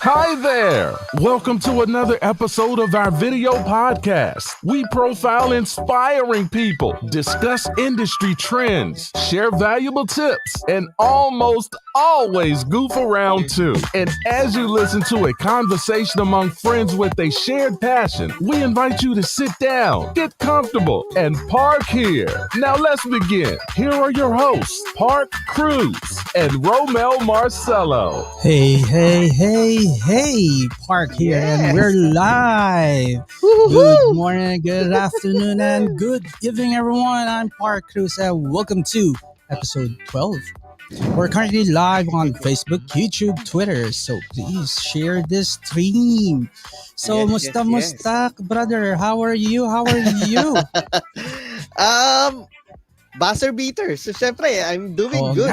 Hi there! Welcome to another episode of our video podcast. We profile inspiring people, discuss industry trends, share valuable tips, and almost always goof around too. And as you listen to a conversation among friends with a shared passion, we invite you to sit down, get comfortable, and park here. Now let's begin. Here are your hosts, Parc Cruz and Romel Marcelo. Hey, Parc here, and we're live. Good morning, good afternoon, and good evening, everyone. I'm Parc Cruz, and welcome to episode 12. We're currently live on Facebook, YouTube, Twitter, so please share this stream. So, musta, brother? How are you? Buzzer beater. So, syempre, I'm doing good.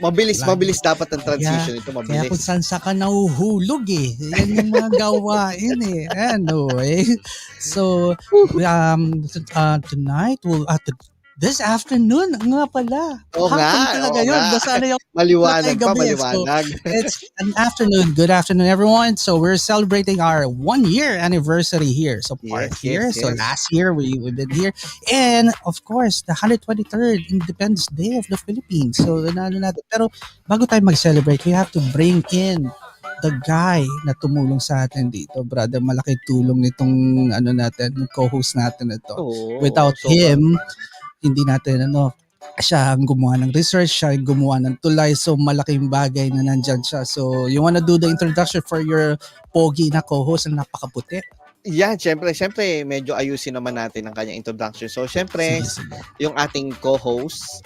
Mabilis dapat ang transition ito. Mabilis. Kaya kung saan ka nahuhulog eh. Yan yung mga gawain eh. Anyway. So, tonight, this afternoon, nga pala. Talaga yun. Basta yung maliwanag. So, it's an afternoon. Good afternoon, everyone. So, we're celebrating our 1-year anniversary here. So, Parc here. Yes. So, last year, we've been here. And, of course, the 123rd Independence Day of the Philippines. So, natin. Pero, bago tayo mag-celebrate, we have to bring in the guy na tumulong sa atin dito, brother. Malaki tulong nitong co-host natin ito. Without him, hindi natin siya ang gumawa ng research, siya ang gumawa ng tulay, so malaking bagay na nandyan siya. So you wanna do the introduction for your pogi na co-host na napakaputi? Yeah, syempre medyo ayusin naman natin ang kanyang introduction. So syempre, yung ating co-host,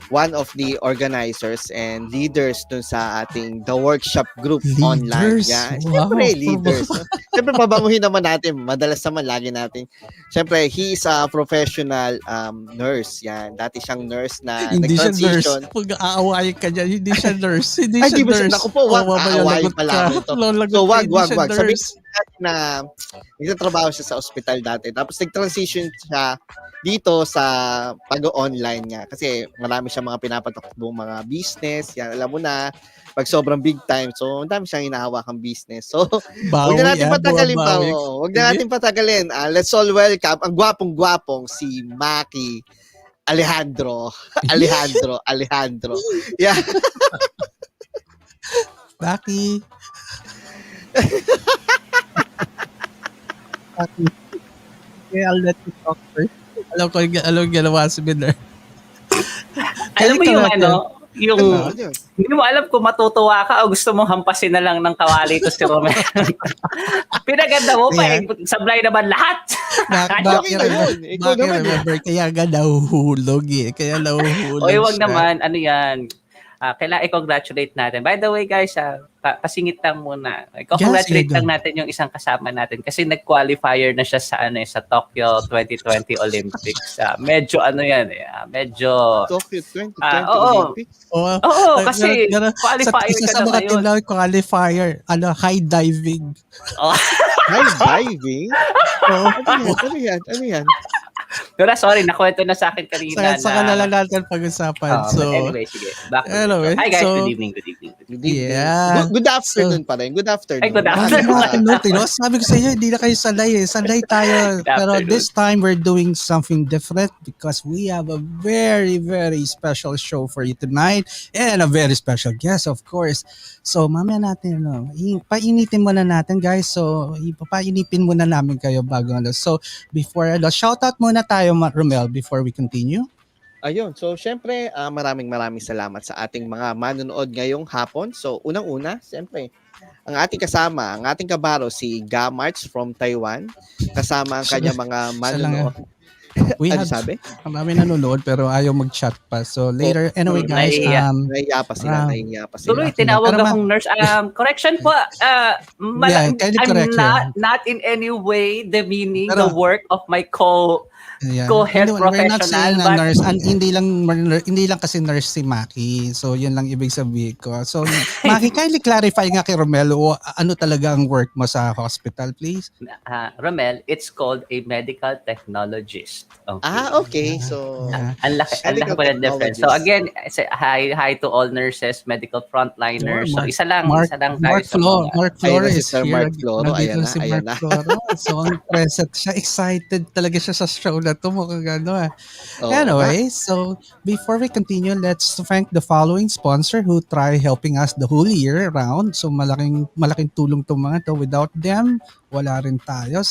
one of the organizers and leaders dun sa ating The Workshop group online. Leaders. Yeah, Wow. siyempre leaders. Siyempre pabanguhin naman natin. Madalas naman lagi natin. Siyempre, he is a professional nurse. Yan. Dati siyang nurse na Hindi siya nurse. nag-transition. Pag aawayin ka dyan, hindi siya nurse. Hindi Ay, siya di ba siya? nurse. Naku po, wag. Aawayin pa lang ito. So, wag. Sabihin natin na nagtatrabaho siya sa ospital dati. Tapos nag-transition siya dito sa pag-online niya. Kasi marami siyang mga pinapatakbong mga business. Yan, alam mo na, pag sobrang big time. So, ang dami siyang hinahawakang business. So, huwag na natin patagalin pa. Huwag na natin patagalin. Let's all welcome ang gwapong-gwapong si Maki Alejandro. Yeah. Maki. Okay, I'll let you talk first. Alam ko yung ginawa si Miller. Alam mo yung hindi mo alam kung matutuwa ka o gusto mong hampasin na lang ng kawali to si Romel. Pinaganda mo pa, sablay naman lahat. Remember, kaya nga nahuhulog eh. Oy, wag naman, ano yan. Kailangan i-congratulate natin. By the way, guys, pasingit lang muna. I-congratulate lang natin yung isang kasama natin kasi nag-qualifier na siya sa sa Tokyo 2020 Olympics. Medyo medyo Tokyo 2020 Olympics. Oo, kasi qualifier ka na ngayon. Sa qualifier, high diving. High diving? Ano yan? Pero sorry, nakwento na sa akin kanina. Sa kanila natin pag-usapan. Anyway, sige. Hi guys, good evening. Yeah. Good afternoon pa rin. Good afternoon. Ay, good afternoon. Sabi ko sa inyo, hindi na kayo sanay eh. Sanay tayo. Pero this time, we're doing something different because we have a very, very special show for you tonight and a very special guest, of course. So, mamaya natin, painitin muna natin, guys. So, painipin muna namin kayo bago. So, before, shoutout muna tayo, Romel, before we continue. Ayun. So, syempre, maraming salamat sa ating mga manonood ngayong hapon. So, unang-una, syempre, ang ating kasama, ang ating kabaro, si Gamarts from Taiwan. Kasama ang kanya mga manonood. Sabi? Marami nanonood pero ayaw mag-chat pa. So, later, anyway, guys. Nahiya pa sila. Tuloy, tinawag akong nurse. Correction po. I'm not in any way demeaning the work of my co-health professional. We're not saying na nurse. Hindi lang kasi nurse si Maki. So, yun lang ibig sabihin ko. So, Maki, kindly clarify nga kay Romel ano talaga ang work mo sa hospital, please? Romel, it's called a medical technologist. Okay. Okay. So, ang laki pa ng difference. So, again, hi to all nurses, medical frontliners. So, isa lang tayo sa Mark Flores is here. Mark Floro. Ayan na. So, ang present siya. Excited talaga siya sa show na to. Mukhang Anyway, so before we continue, let's thank the following sponsor who try helping us the whole year round. So malaking tulong tong mga to. Without them, wala rin tayo.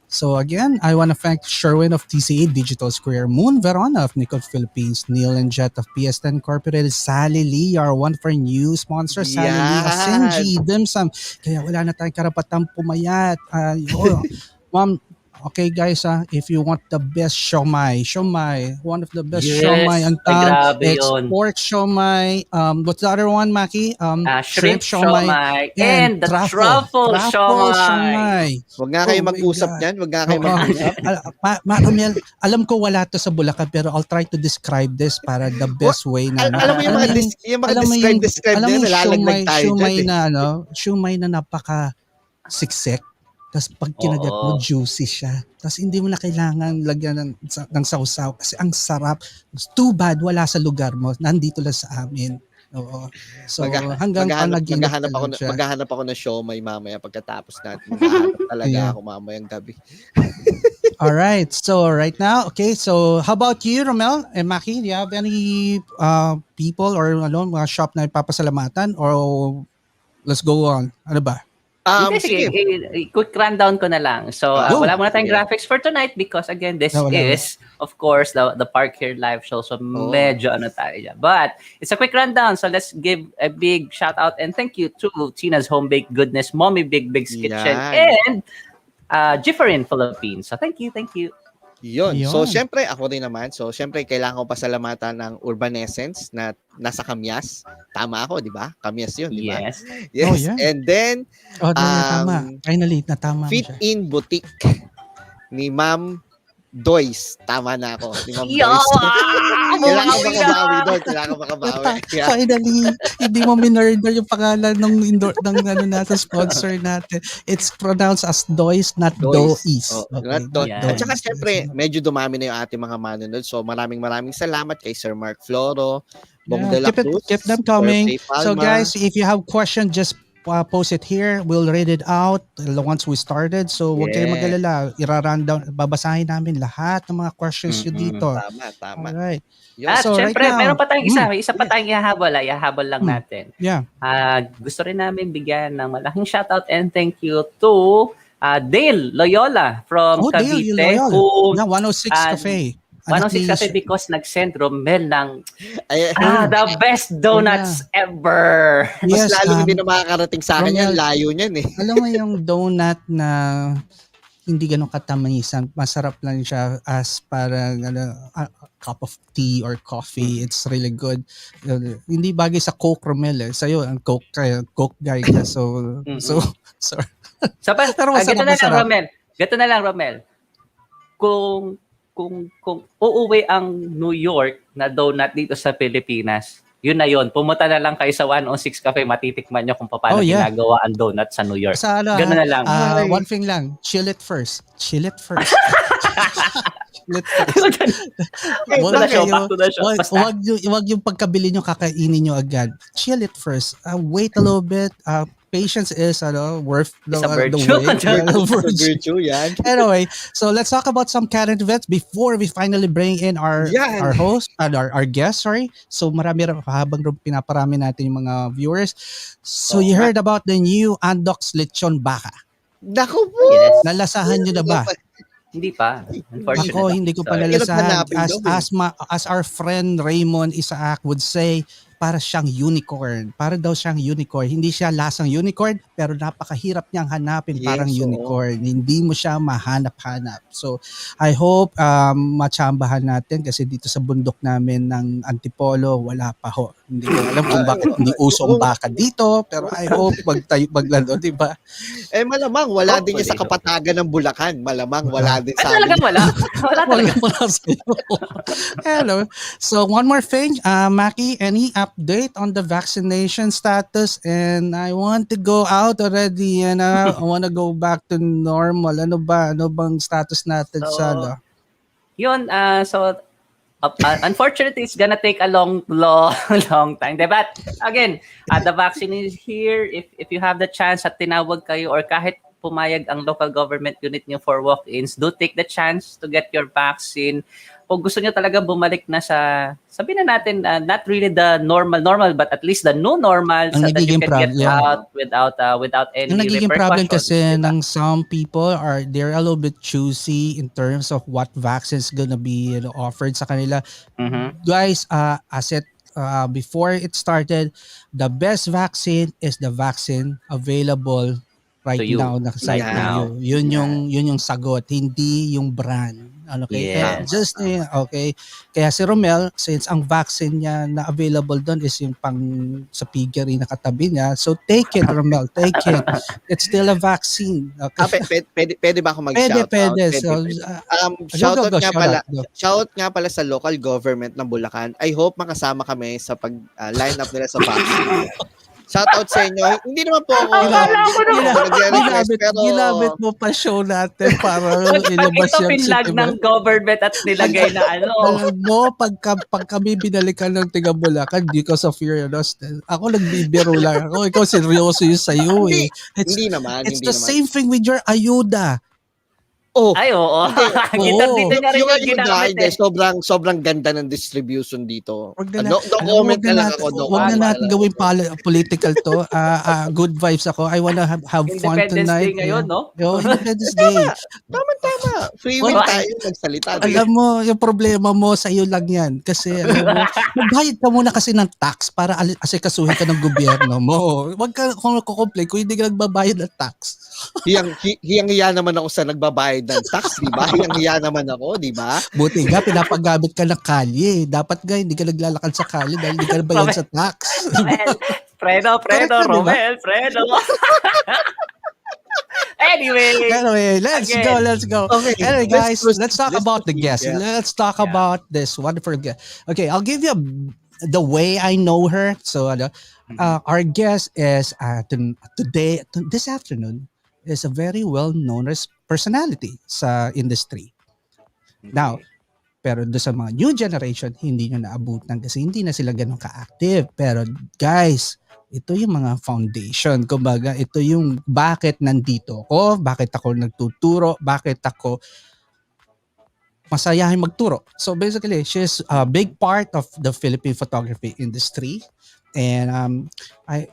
So again, I want to thank Sherwin of TCA Digital Square, Moon Verona of Nicole Philippines, Neil and Jet of PS10 Incorporated, Sally Lee, our one for new sponsor, Sally Lee of Senji Dimsum. Kaya wala na tayong karapatang pumayat. Ma'am, okay guys, if you want the best siomai, one of the best siomai on town, it's pork siomai, what's the other one, Maki? Shrimp siomai and the truffle siomai. Huwag nga kayo mag-usap niyan, Romel, alam ko wala to sa Bulacan pero I'll try to describe this para the best way na. Alam mo yung mga describe niya, nalalaglag tayo dyan. Siomai na napaka siksik. Tapos pag kinagat mo, juicy siya. Tapos hindi mo na kailangan lagyan ng sausaw kasi ang sarap. Too bad wala sa lugar mo. Nandito lang sa amin. Oo. So hanggang maghahanap ako ng siomai mamaya pagkatapos natin. Maghahanap talaga ako mamayang gabi. Alright. So right now, okay. So how about you, Romel and Maki? Do you have any people or mga shop na ipapasalamatan or let's go on? Ano ba? Sige, quick rundown ko na lang. So, wala muna tayong graphics for tonight because again, this is, of course, the Parc here live show. So, medyo tayo dyan. But, it's a quick rundown. So, let's give a big shout out and thank you to Tina's Home Baked Goodness, Mommy Big Big's Kitchen, and Jifferin Philippines. So, thank you. Yun. Ayun. So, syempre, ako rin naman. So, syempre, kailangan ko pasalamatan ng Urban Essence na nasa Kamyas. Tama ako, di ba? Kamyas yun, di ba? Yes. Yes. Oh, yeah. And then, Tama. Finally, natama mo Fit siya. In Boutique ni Ma'am Doyce. Tama na ako. Ni Ma'am Yo! Doyce. Kailangan ko makabawi doon. Kailangan ko makabawi. Yeah. Finally, hindi mo minurder yung pangalan ng natin, sponsor natin. It's pronounced as Dois, not Dois. Oh, Okay, not Dois. Yeah. At saka syempre, medyo dumami na yung ating mga manonood. So maraming salamat kay Sir Mark Floro, Bong de la Cruz, keep them coming. Sir Faye Palma. So guys, if you have questions, just post it here. We'll read it out once we started. So huwag kayong mag-alala. Ira-rundown, babasahin namin lahat ng mga questions nyo dito. Tama. Alright. At So, syempre, right now, meron pa tayong isa. May isa pa tayong ihahabol. Ihahabol lang natin. Yeah. Gusto rin namin bigyan ng malaking shoutout and thank you to Dale Loyola from Cavite. Dale Loyola. 106 and- Cafe. 106 Cafe because nag-send Romel ng the best donuts ever. Mas lalo hindi na makakarating sa akin yan. Layo niyan eh. Alam mo yung donut na hindi ganun katamisan. Masarap lang siya as parang cup of tea or coffee. It's really good. Hindi bagay sa Coke, Romel. Sa'yo, ang Coke guy ka. So, sorry. Pero Ganito na lang, Romel. Kung uuwi ang New York na donut dito sa Pilipinas, yun na yun. Pumunta na lang kayo sa 106 Cafe, matitikman nyo kung paano ginagawa ang donut sa New York. Ganun na lang. One thing lang, chill it first. Wag yung pagkabili nyo, kakainin nyo agad. Chill it first. Wait a little bit. Patience is worth the virtue yan. Anyway, so let's talk about some current events before we finally bring in our host and our guest. Sorry. So marami habang pinaparami natin yung mga viewers. So you heard about the new Andox Lechon Baka. Naku po! Yes. Nalasahan nyo na ba? Hindi pa. Unfortunately. Ako, hindi ko pa nalasahan. As our friend Raymond Isaac would say, para siyang unicorn. Para daw siyang unicorn. Hindi siya lasang unicorn, pero napakahirap niyang hanapin parang unicorn. Hindi mo siya mahanap-hanap. So, I hope matsambahan natin kasi dito sa bundok namin ng Antipolo, wala pa ho. Hindi ko alam kung bakit hindi usong baka dito, pero I hope maglalo, di ba? Malamang wala din niya sa kapatagan ng Bulacan. Malamang wala din sa amin. Wala talaga. Wala sa'yo. Hello. So, one more thing, Maki, any update on the vaccination status? And I want to go out already and I want to go back to normal. Ano bang status natin sa Yun, unfortunately, it's gonna take a long time. But again, the vaccine is here. If you have the chance at tinawag kayo or kahit pumayag ang local government unit niyo for walk-ins, do take the chance to get your vaccine. Kung gusto niyo talaga bumalik na sa, sabihin na natin, not really the normal, but at least the new normal so that you can get out without any repercussions. Ang nagiging problem kasi ng some people they're a little bit choosy in terms of what vaccines gonna be offered sa kanila. Guys, before it started, the best vaccine is the vaccine available right now. Yun yung sagot, hindi yung brand. Okay? Yes. Okay. Kaya si Romel, since ang vaccine niya na available doon is yung pang sa piggery na katabi niya, so take it, Romel, take it. It's still a vaccine. Okay. Pwede ba ako mag-shoutout? Pwede. Shout nga pala sa local government ng Bulacan. I hope makasama kami sa pag-line up nila sa vaccine. Shout out sa inyo. Hindi naman po ako. Ginamit mo pa show natin para ilabas yung pinlag ng government at nilagay na Alam mo, pag kami binalikan ng tiga Bulacan because of your ako nagbibiro lang ako. Ikaw seryoso yung sa'yo eh. Hindi naman. It's the same thing with your ayuda. Ay, oo. Dito niya rin yung ginamit eh. Sobrang ganda ng distribution dito. Huwag na natin gawin political to. Good vibes ako. I wanna have fun tonight. Independence Day ngayon, no? Independence Day. Tama. Free will tayo magsalita. Alam mo, yung problema mo sa iyo lang yan. Kasi, magbayad ka muna kasi ng tax para asikasuhin ka ng gobyerno mo. Huwag ka kung complain kung hindi ka nagbabayad ng tax. Hiyang-hiya naman ako sa nagbabayad magbayad ng tax, di ba? Hiyang-hiya naman ako, di ba? Buti nga, pinapagamit ka ng kalye. Dapat nga, hindi ka naglalakad sa kalye dahil hindi ka bayad sa tax. Fredo, Correct na, di ba? Romel, Fredo. Anyway, let's go. Okay, Anyway, guys, let's talk let's about the proceed, guest. yeah. Let's talk about this wonderful guest. Okay, I'll give you the way I know her. So, our guest is this afternoon, is a very well-known personality sa industry. Now, pero doon sa mga new generation, hindi nyo naabutan kasi hindi na sila ganun ka-active. Pero guys, ito yung mga foundation. Kumbaga, ito yung bakit nandito ako, bakit ako nagtuturo, bakit ako masayahin magturo. So basically, she's a big part of the Philippine photography industry. And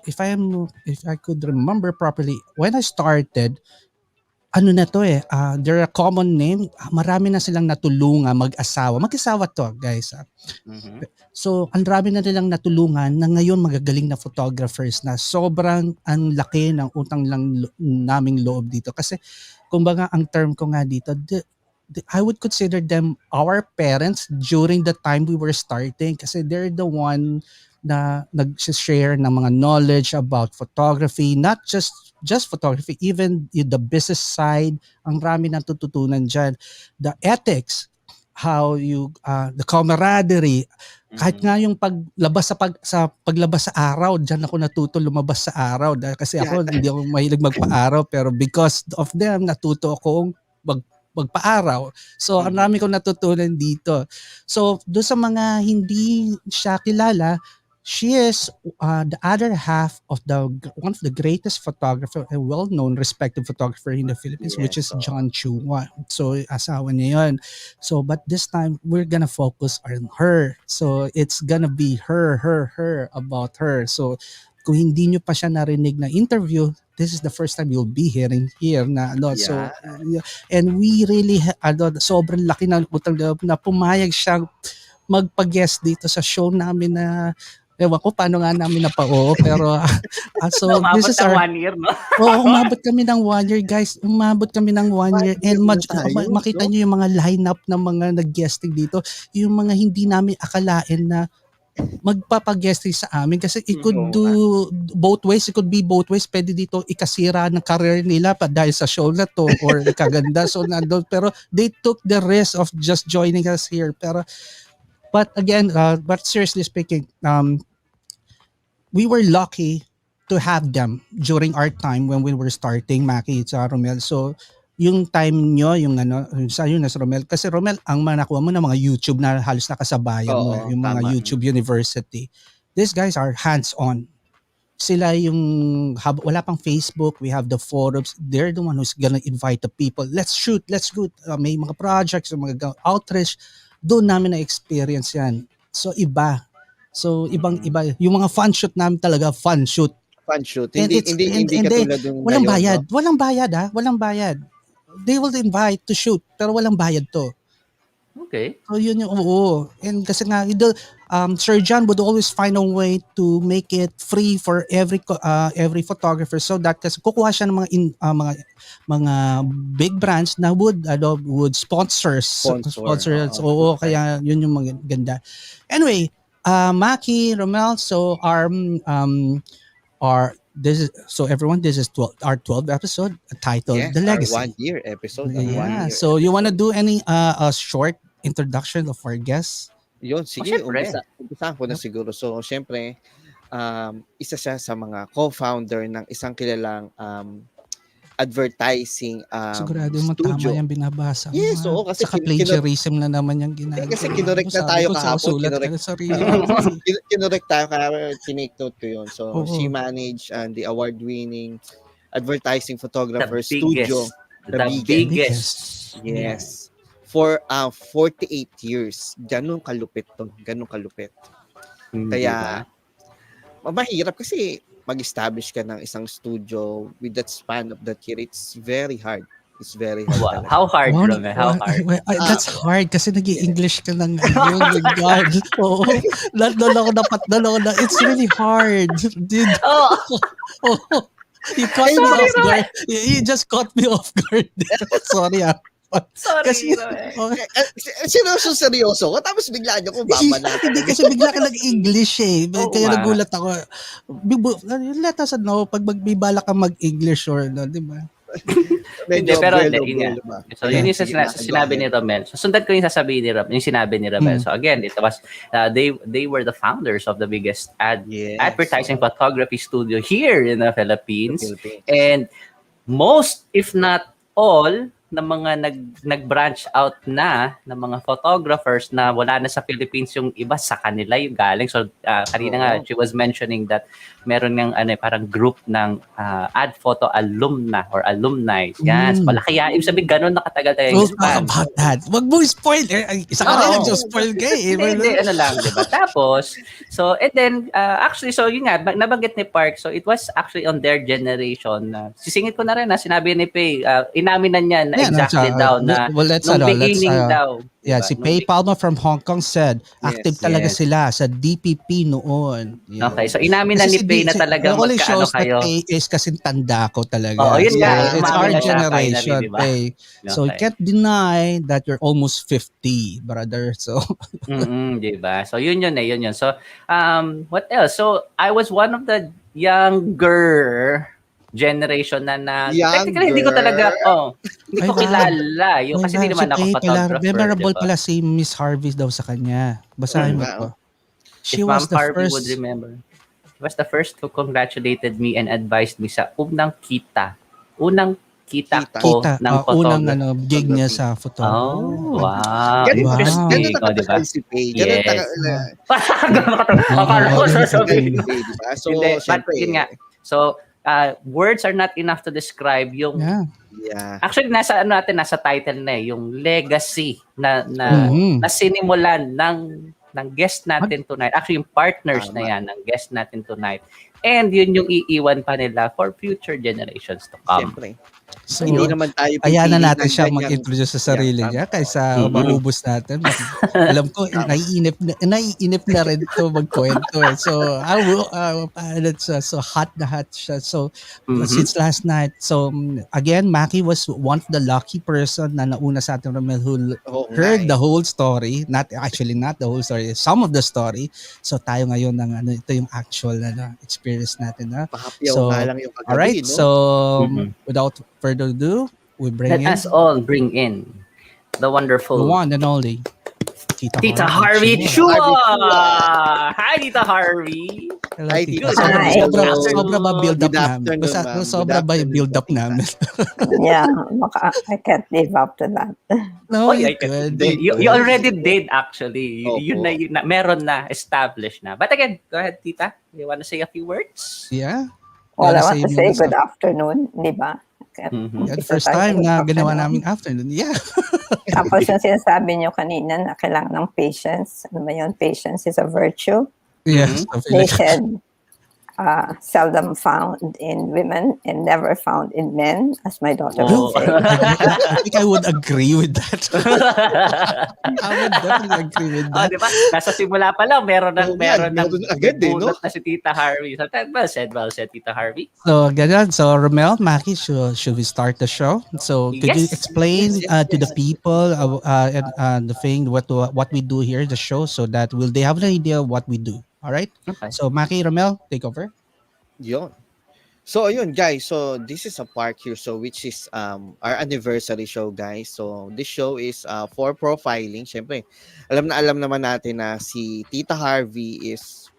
if I could remember properly, when I started, they're a common name. Marami na silang natulungan mag-asawa. Mag-asawa to, guys. So, ang rami na nilang natulungan na ngayon magagaling na photographers na sobrang ang laki ng utang lang naming loob dito. Kasi, kumbaga, ang term ko nga dito, I would consider them our parents during the time we were starting kasi they're the one na nag-share ng mga knowledge about photography, not just photography, even the business side, ang rami nang tututunan dyan. The ethics, how you, the camaraderie, kahit nga yung paglabas sa araw, dyan ako natuto lumabas sa araw. Kasi ako, hindi ako mahilig magpa-araw, pero because of them, natuto akong magpa-araw. So, ang rami kong natutunan dito. So, doon sa mga hindi siya kilala, she is the other half of one of the greatest photographer, a well-known, respected photographer in the Philippines, which is John Chua. So, asawa niya yun. So, but this time, we're gonna focus on her. So, it's gonna be her, about her. So, kung hindi nyo pa siya narinig na interview, this is the first time you'll be hearing here na So, and we really, sobrang laki ng utang loob na pumayag siyang magpa-guest dito sa show namin na ewan ko paano nga namin napao, pero so this is our 1 year, no? umabot kami ng 1 year, guys. Umabot kami ng 1 year and makita niyo yung mga lineup ng mga nag-guesting dito, yung mga hindi namin akalain na magpapag-guesting sa amin kasi it could do both ways. It could be both ways. Pwede dito ikasira ng career nila pa dahil sa show na to or ikaganda. So nandun. Pero they took the risk of just joining us here. But again, but seriously speaking, we were lucky to have them during our time when we were starting, Maki at Romel. So yung time nyo, yung sa'yo na si Romel. Kasi Romel, ang manakuha mo na mga YouTube na halos nakasabayan mo, yung mga YouTube University. These guys are hands-on. Sila yung, wala pang Facebook, we have the forums. They're the one who's gonna invite the people. Let's shoot. May mga projects, mga outreach. Doon namin na-experience yan. So iba. So ibang-iba. Yung mga fun shoot namin talaga, fun shoot. Hindi katulad yung walang ngayon, bayad. no? Walang bayad. They will invite to shoot pero walang bayad to. Okay. So yun yung And kasi nga Sir John would always find a way to make it free for every photographer so that kasi kukuha siya ng mga big brands na would sponsor. Kaya yun yung maganda. Anyway, Maki, Romel, so this is our 12th episode titled The Legacy. Our 1 year episode. So you wanna do any a short introduction of our guests? Yun, sige, umpisa ko na siguro. So, syempre, isa siya sa mga co-founder ng isang kilalang advertising sigurado mo studio. Tama yung binabasa mo. Yes, oo. Kasi saka plagiarism na naman yung ginagawa. Kasi kinorek na tayo kahapon. Kinorek tayo kaya tinake note ko yun. So, she managed the award-winning advertising photographer studio. The biggest. Yes. For 48 years. Ganun kalupit to. Kaya, mahirap kasi mag-establish ka ng isang studio with that span of that year. It's very hard. Wow. How hard, Rome? How hard? That's hard kasi nag-i-English ka ng oh my God. Oo. Dalawa. It's really hard. Dude. You caught me off guard. You just caught me off guard. Sorry. Sorry. Kasi, Romel. Seryoso ko, tapos bigla niyo kung babanatan. hindi kasi bigla ka nag-English eh. Oo Kaya nga. nagulat ako. Let us know pag magbibala ka mag-English or no, di ba? Hindi, Medyo pero buwelo, yun nga. buwelo ba? So, yun yung Sige, sinabi ni Romel. So, sundan ko yung sasabihin ni Romel, yung sinabi ni Romel. So, again, it was, they were the founders of the biggest Yes. advertising photography studio here in the Philippines. Philippines. And most, if not all, na mga nag-branch out na ng mga photographers na wala na sa Philippines, yung iba sa kanila yung galing. So kanina nga she was mentioning that meron ng parang group ng Adphoto alumna or alumni. Yan. So, malaki yan. Ibig sabihin ganun nakatagal tayo We'll yung talk span. about that. Wag mo spoil. Isa ka na lang, just spoil ka eh. Hindi, ano lang, di ba? Tapos, so, and then, actually, so yun nga, nabanggit ni Parc, so it was actually on their generation. Sisingit ko na rin, sinabi ni Pei, inamin na niya na exactly daw na nung beginning daw. Yeah, si Pei Palma from Hong Kong said, active talaga yes. sila sa DPP noon. Yeah. Okay, so inamin na ni Pei na talaga magkaano kayo. Pei is kasi tanda ko talaga. Oo, yun nga. It's our Umamin na siya generation, finally, diba? Pei. So you can't deny that you're almost 50, brother. So diba? So yun. So what else? So I was one of the younger generation na technically hindi ko talaga hindi ko kilala yung kasi hindi naman ako photographer. Memorable diba? pala si Miss Harvey daw sa kanya. Basahin mo to. She If was Ma'am the Harvey first. would remember. She was the first who congratulated me and advised me sa unang kita ko ng Unang gig niya sa photography. Oh, wow. Ganun Interesting. nakatagal si Pei. Ganun Yes. Akala ko sasabihin. Diba? So, Hindi, but syempre, yun nga. So, words are not enough to describe yung actually nasa title na yung legacy na sinimulan ng guest natin tonight. Actually yung partners na yan ng guest natin tonight. And yun yung iiwan pa nila for future generations to come. Siyempre. So, hindi naman tayo ayan na natin siya mag-introduce sa sarili niya kaysa maubos natin. Alam ko, naiinip na rin to magkwento. So, so hot na hot siya. So, since last night, so again, Maki was one of the lucky person na nauna sa ating Romel who heard the whole story. Not the whole story, some of the story. So, tayo ngayon ng ito yung actual experience natin. So, all right. So, without further ado, we Let us all bring in the wonderful, the one and only Tita Harvey Chua. Hi, Tita Harvey. Hi, Tita. Sobra ba build up namin? Sobra ba yung build up namin? Yeah, I can't live up to that. No, you could. You already did actually. Yun na, meron na, established na. But again, go ahead, Tita. You want to say a few words? Yeah. Well, I want to say good afternoon, di ba? The first time na ginawa namin afternoon. Yeah. Tapos yung sinasabi nyo kanina na kailangan ng patience. Ano ba yun? Patience is a virtue. Yes. They said, seldom found in women and never found in men, as my daughter would say. I think I would agree with that. I would definitely agree with that. Diba? Nasa simula pa lang, meron agad no? Na si Tita Harvey. So, well said, Tita Harvey. So, ganyan. So, Romel, Maki, should we start the show? So, could you explain to the people the thing, what we do here, the show, so that they have an idea what we do? All right. Okay. So, Maki, Romel, take over. Yun. So, ayun, guys. So, this is a Parc here. So, which is our anniversary show, guys. So, this show is for profiling. Siyempre, alam naman natin na si Tita Harvey is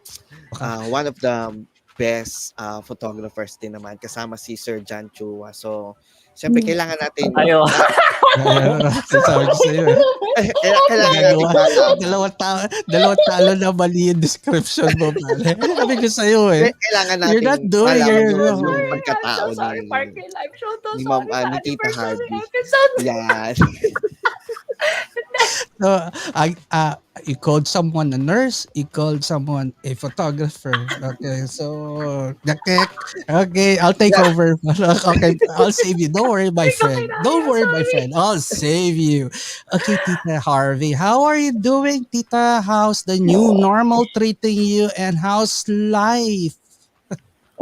one of the best photographers din naman. Kasama si Sir John Chua. So, siyempre, kailangan natin... Sabi ko sa'yo eh. Dalawang talo na mali yung description mo. Sabi ko sa'yo eh. Kailangan natin you're not doing yung pagkatao ni Ma'am ni Tita Harvey. Yes. So, you called someone a nurse, you called someone a photographer. Okay, so, okay, I'll take over. Okay, I'll save you. Don't worry, my friend. Don't worry, my friend. I'll save you. Okay, Tita Harvey, how are you doing, Tita? How's the new normal treating you, and how's life?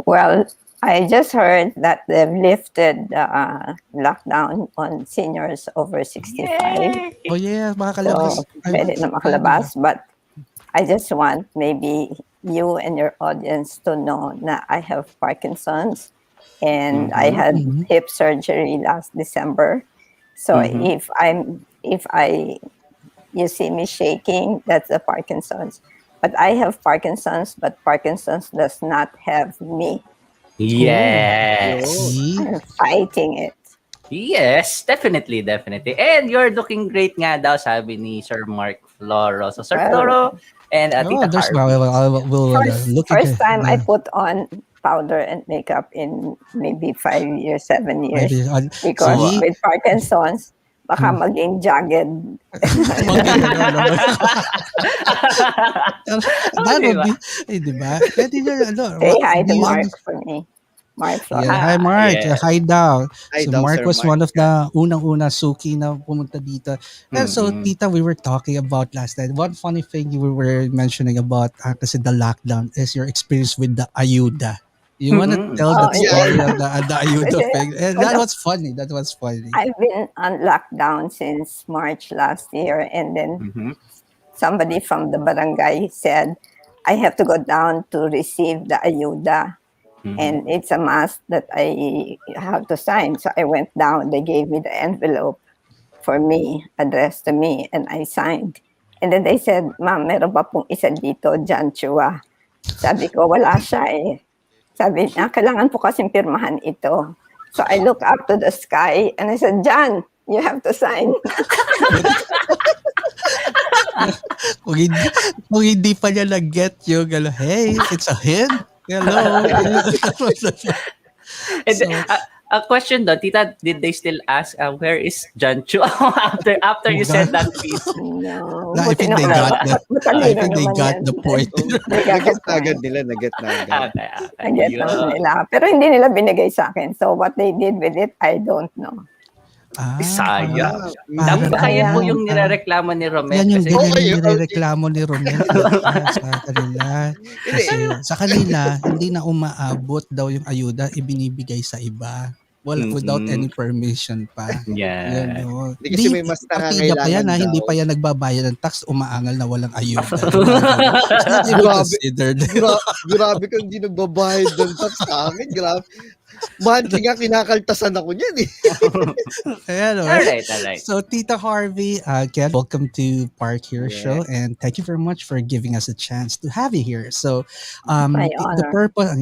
Well, I just heard that they've lifted the lockdown on seniors over 65. Oh yeah, So, makakalabas. pwede na makalabas. But I just want maybe you and your audience to know that I have Parkinson's and I had hip surgery last December. So if you see me shaking, that's the Parkinson's. But I have Parkinson's, but Parkinson's does not have me. Yes. I'm fighting it. Yes, definitely. And you're looking great nga daw, sabi ni Sir Mark Floro. So, Sir Floro and Tita there's Harvey. we'll look into First time I put on powder and makeup in maybe 5 years, 7 years. Because with Parkinson's, baka maging jagged. That would be, di ba? Pwede na, Say hi to Mark for me. Mark Flores. Yeah, hi Mark. Yeah. Hi daw. Hi So daw, Mark Sir was Mark. one of the unang-una suki na pumunta dito. And so Tita, we were talking about last night. One funny thing you were mentioning about kasi the lockdown is your experience with the ayuda. You want to tell that story of the ayuda thing? And that was funny. I've been on lockdown since March last year, and then somebody from the barangay said, I have to go down to receive the ayuda. And it's a must that I have to sign. So I went down. They gave me the envelope for me, addressed to me, and I signed. And then they said, Ma'am, meron ba pong isa dito, John Chua? Sabi ko, wala siya eh. Sabi niya, kailangan po kasing pirmahan ito. So I look up to the sky and I said, John, you have to sign. kung hindi pa niya nag-get yung, hey, it's a hint. Hello. A question though, Tita, did they still ask where is John Chua after you said that piece? No. I think they got the point. Nag-get na agad nila. Nag-get naman nila. Pero hindi nila binigay sa akin. So what they did with it, I don't know. Sayang. Dapat kaya po yung nirereklamo ni Romel. Yan yung nirereklamo ni Romel sa kanila. Kasi sa kanila, hindi na umaabot daw yung ayuda, ibinibigay sa iba. Without any permission pa. Yeah. Hindi kasi may mas nangangailangan pa yan, daw. hindi pa yan nagbabayad ng tax, umaangal na walang ayuda. It's not even considered. Grabe kung hindi nagbabayad ng tax sa amin. Grabe. Monthly nga kinakaltasan ako niyan eh. Alright. So Tita Harvey, again, welcome to Parc here show, and thank you very much for giving us a chance to have you here. So the purpose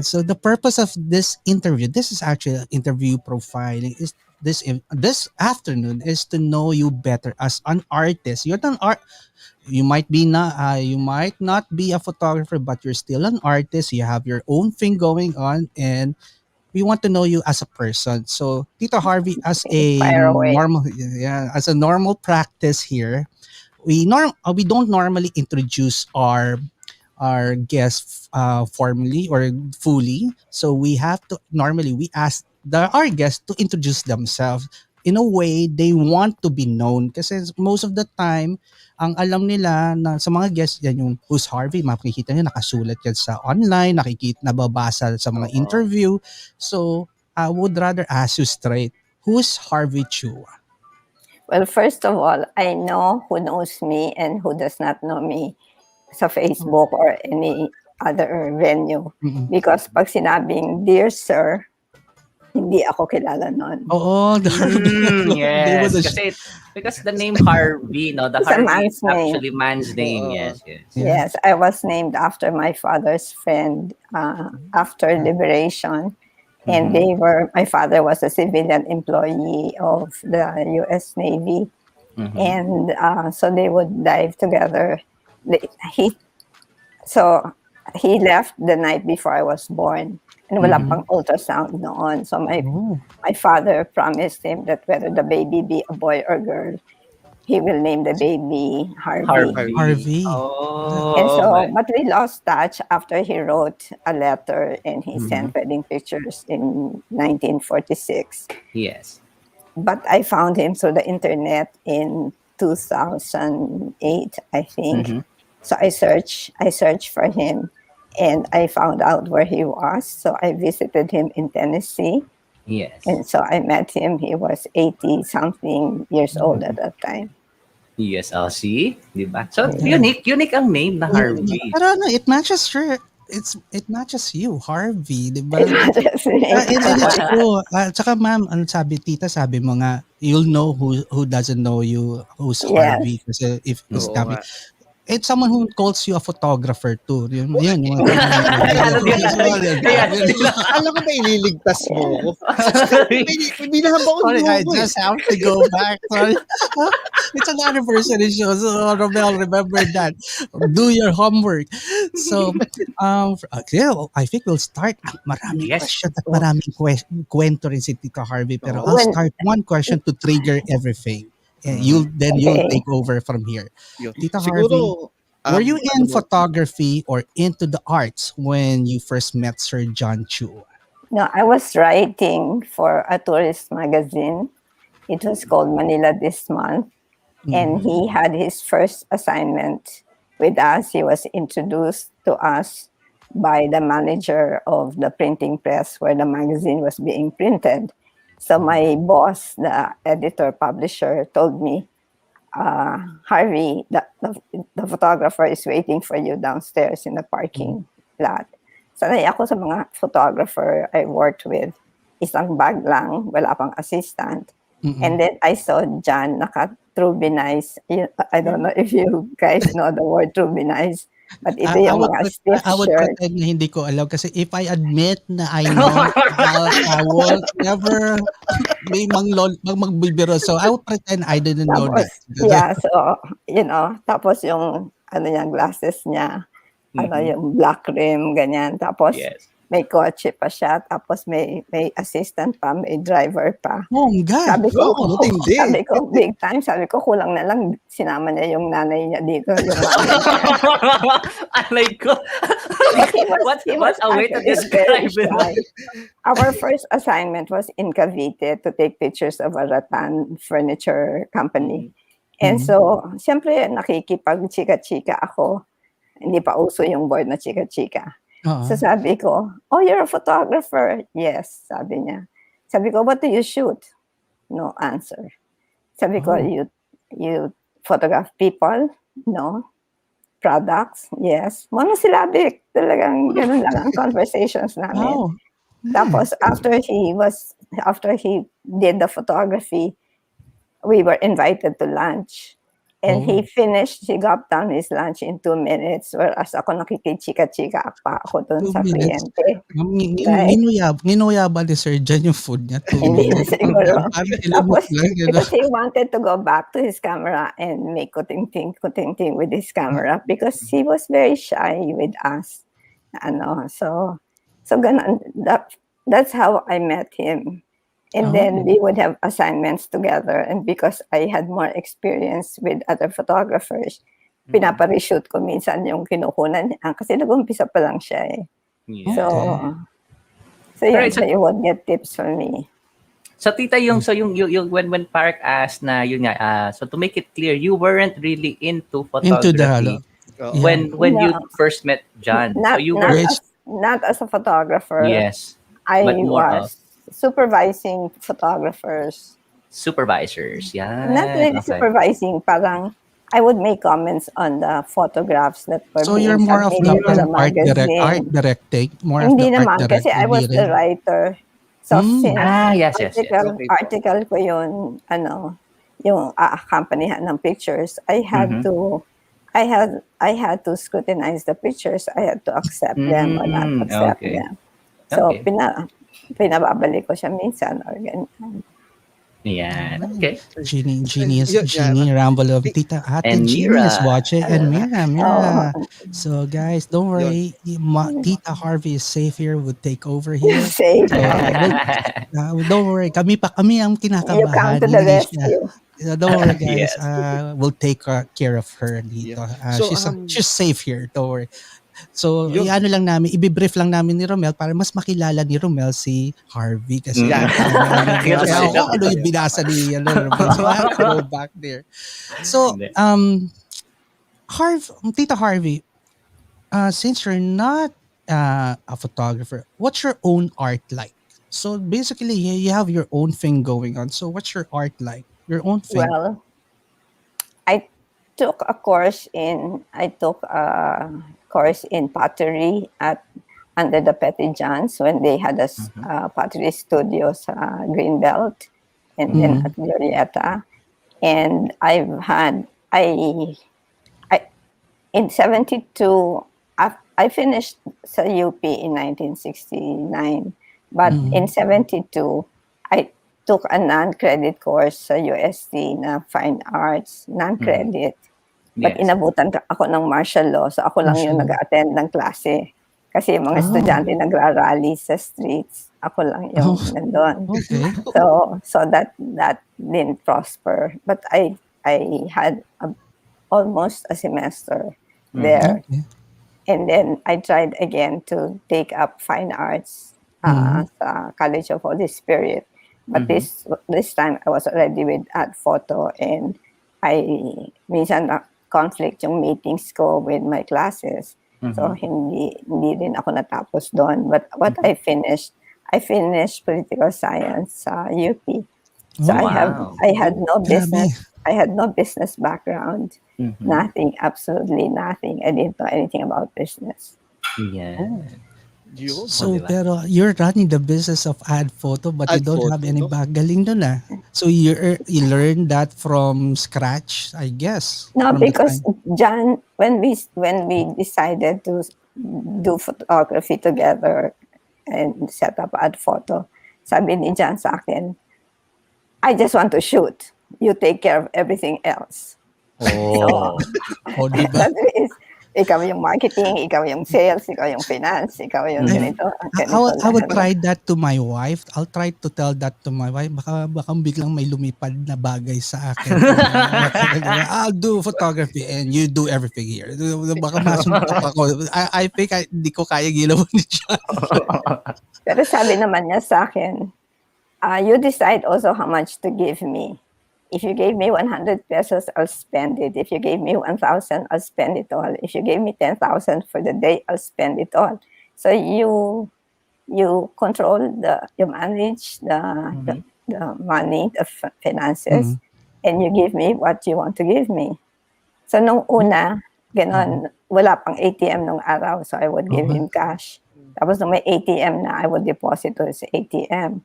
so the purpose of this interview, this is actually an interview profiling, is this afternoon is to know you better as an artist. You're an you might not be a photographer, but you're still an artist. You have your own thing going on, and we want to know you as a person. So, Tito Harvey, as a normal practice here, we don't normally introduce our guests formally or fully. So we ask our guests to introduce themselves in a way they want to be known. Kasi most of the time, ang alam nila na sa mga guests, yan yung who's Harvey, makikita nyo, nakasulat yan sa online, nababasa sa mga interview. So, I would rather ask you straight, who's Harvey Chua? Well, first of all, I know who knows me and who does not know me sa Facebook or any other venue. Because pag sinabing, Dear Sir, hindi ako kilala nun. Oo. Yes. Because the name Harvey, the Harvey is actually man's name. Yes, I was named after my father's friend after liberation. And my father was a civilian employee of the U.S. Navy. And so they would dive together. He left the night before I was born. And wala pang ultrasound noon. So my father promised him that whether the baby be a boy or girl, he will name the baby Harvey. But we lost touch after he wrote a letter and he sent wedding pictures in 1946. Yes. But I found him through the internet in 2008, I think. So I searched for him. and I found out where he was. So I visited him in Tennessee. Yes. And so I met him. He was 80 something years old at that time. Yes, see? Diba? So, unique ang name na Harvey. Pero it matches it matches you, Harvey, di ba? It matches me. It's true. Tsaka ma'am, tita, sabi mo nga, you'll know who doesn't know you, who's Harvey. Kasi if it's Harvey. It's someone who calls you a photographer too. Yun. Alam ko ba ililigtas mo? Binahan ba ko? I just have to go back. Sorry. It's an anniversary show, so Romel, remember that. Do your homework. So, I think we'll start. Maraming question at maraming kwento rin si Tito Harvey. Pero I'll start one question to trigger everything. You'll take over from here. Tita Harvey, were you in photography or into the arts when you first met Sir John Chua? No, I was writing for a tourist magazine. It was called Manila This Month. And he had his first assignment with us. He was introduced to us by the manager of the printing press where the magazine was being printed. So my boss, the editor publisher, told me, Harvey, the photographer is waiting for you downstairs in the parking lot. Sanay ako sa mga photographer I worked with. Isang bag lang, wala pang assistant. And then I saw John naka-trubinize. I don't know if you guys know the word trubinize. But ito yung mga stiff I would shirt. pretend na hindi ko alam kasi if I admit na I know, I will never may magbibiro. So I would pretend I didn't know that. Yeah, so, tapos yung, glasses niya, yung black rim, ganyan. Tapos, may kotse pa siya, tapos may assistant pa, may driver pa. Oh my God! Sabi ko, big time. Sabi ko, kulang na lang, sinama niya yung nanay niya dito. Yung Alay ko. What's a way to describe it? Our first assignment was in Cavite to take pictures of a rattan furniture company. And so, siyempre, nakikipag-chika-chika ako. Hindi pa uso yung word na chika-chika. So sabi ko, oh, you're a photographer? Yes, sabi niya. Sabi ko, what do you shoot? No answer. Sabi ko, you photograph people? No. Products? Yes. Monosyllabic. Talagang ganun lang ang conversations namin. Tapos after he did the photography, we were invited to lunch. And he got down his lunch in 2 minutes, whereas ako nakikichika-chika pa ako dun sa kliyente. Nginuya ba ni Sir John yung food niya? 2 minutes. Siguro. Because he wanted to go back to his camera and make kuting-ting with his camera because he was very shy with us. So ganun, that's how I met him. And then we would have assignments together. And because I had more experience with other photographers, pinapa-reshoot ko minsan yung kinukunan niya. Kasi nag-umpisa pa lang siya eh. So you would get tips from me. So tita, yung when Parc asked na yun nga, so to make it clear, you weren't really into photography when you first met John. Not as a photographer. Yes. I was supervising photographers. Supervisors, yeah. Not really supervising, parang I would make comments on the photographs that were so being you're more of the art directing? Hindi naman, kasi I was the writer. So since article ko yun, yung aakompanihan ng pictures, I had to scrutinize the pictures. I had to accept them or not accept them. So pinababalik ko siya minsan or ganyan. Yeah. Okay. Jeannie Ramble of Tita Ate Jeannie is watching and Mira. So guys, don't worry. Tita Harvey is safe here. We'll take over here. Safe. Don't worry. Kami ang kinakabahan. You come to the rescue. Don't worry, guys. We'll take care of her dito. She's safe here. Don't worry. So, i-brief lang namin ni Romel para mas makilala ni Romel si Harvey kasi ano yung binasa ni Romel. So, I have to go back there. So, Tita Harvey, since you're not a photographer, what's your own art like? So basically, you have your own thing going on. So what's your art like? Your own thing. Well, I I took a course in pottery at under the Petty Johns when they had a pottery studio sa Greenbelt and then at Glorieta. And I in 72, I finished sa UP in 1969. But in 72, I took a non-credit course sa UST na Fine Arts, non-credit. But inabutan ako ng martial law, so ako lang yung nag-attend ng klase. Kasi yung mga estudyante nagra-rally sa streets, ako lang yung nandun. Okay. So that didn't prosper. But I had almost a semester there. Okay. And then I tried again to take up fine arts sa College of Holy Spirit. But this time I was already with Adphoto, and minsan conflict yung meetings ko with my classes. So hindi din ako natapos doon. But what I finished political science sa UP. So I had no business background. Nothing, absolutely nothing. I didn't know anything about business. Yeah. So, pero you're running the business of Adphoto, but you don't have any galing dun ah. So you learned that from scratch, I guess. No, because John, when we decided to do photography together and set up Adphoto, sabi ni John sa akin, I just want to shoot. You take care of everything else. Diba? That is, ikaw yung marketing, ikaw yung sales, ikaw yung finance, ikaw yung ganito. I would try that to my wife. I'll try to tell that to my wife. Baka biglang may lumipad na bagay sa akin. I'll do photography and you do everything here. Baka masuntok ako. I think hindi ko kaya gilawin ni John. Pero sabi naman niya sa akin, you decide also how much to give me. If you gave me 100 pesos, I'll spend it. If you gave me 1,000, I'll spend it all. If you gave me 10,000 for the day, I'll spend it all. So you control you manage the money, the finances, and you give me what you want to give me. So nung una, ganon, wala pang ATM nung araw, so I would give him cash. Tapos nung may ATM na, I would deposit to his ATM.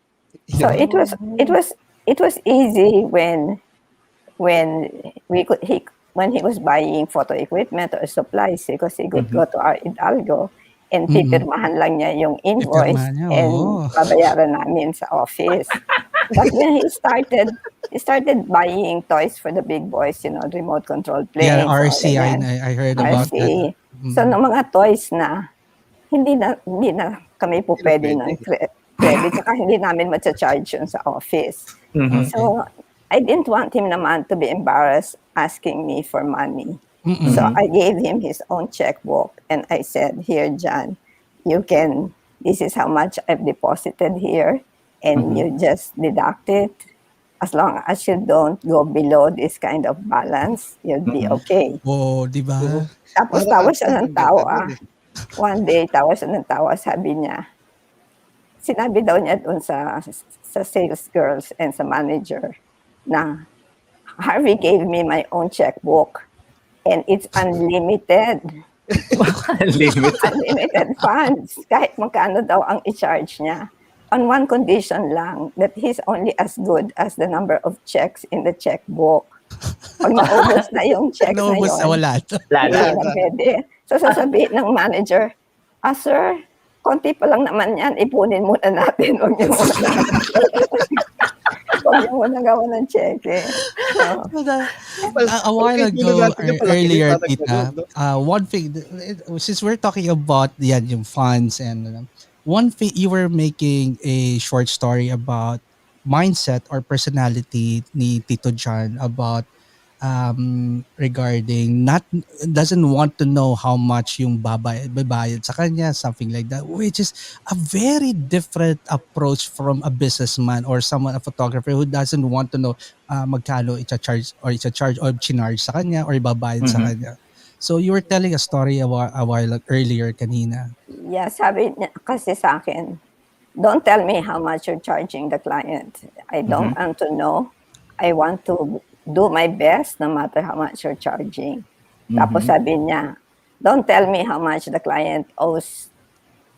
So it was easy when he was buying photo equipment or supplies, because he could go to our Hidalgo and pipirmahan lang niya yung invoice and babayaran namin sa office. But when he started buying toys for the big boys, remote control planes. Yeah, RC, I heard about that. So ng mga toys na hindi na kami po pwede ng credit, saka hindi namin ma-charge yun sa office. So, I didn't want him naman to be embarrassed asking me for money. So, I gave him his own checkbook and I said, here, John, this is how much I've deposited here, and you just deduct it. As long as you don't go below this kind of balance, you'll be okay. Oh, di ba? Tapos tawa siya ng tawa. One day, tawa siya ng tawa, sabi niya, sinabi daw niya doon sa sales girls and sa manager na Harvey gave me my own checkbook and it's unlimited. Unlimited funds. Kahit magkano daw ang i-charge niya. On one condition lang, that he's only as good as the number of checks in the checkbook. Pag naubos na yung checks na yun, wala. Hindi na pwede. So sasabihin ng manager, sir, konti pa lang naman yan, ipunin muna natin. Huwag niyo muna gawa ng cheque. A while ago, earlier, Tita, one thing, since we're talking about yung funds, and one thing, you were making a short story about mindset or personality ni Tito John about regarding doesn't want to know how much yung babayad sa kanya, something like that, which is a very different approach from a businessman or a photographer who doesn't want to know magkano i-charge or chinarge sa kanya or ibabayad sa kanya. So you were telling a story a while earlier kanina. Yeah, sabi niya kasi sa akin, don't tell me how much you're charging the client. I don't want to know. I want to do my best no matter how much you're charging. Tapos sabi niya, don't tell me how much the client owes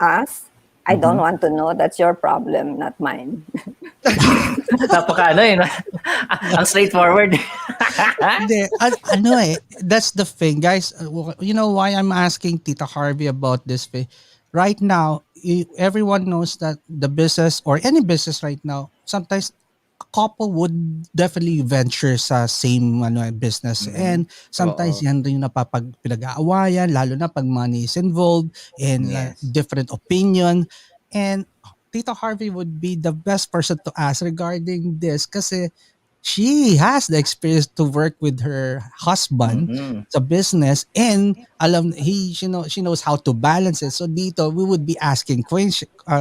us. I don't want to know. That's your problem, not mine. Napaka ang straightforward. Hindi, that's the thing, guys. You know why I'm asking Tita Harvey about this thing? Right now, everyone knows that the business or any business right now, sometimes a couple would definitely venture sa same business, and sometimes yan rin yung pinag-aawayan, lalo na pag money is involved and different opinion. And Tita Harvey would be the best person to ask regarding this kasi she has the experience to work with her husband sa business, and she knows how to balance it. So dito we would be asking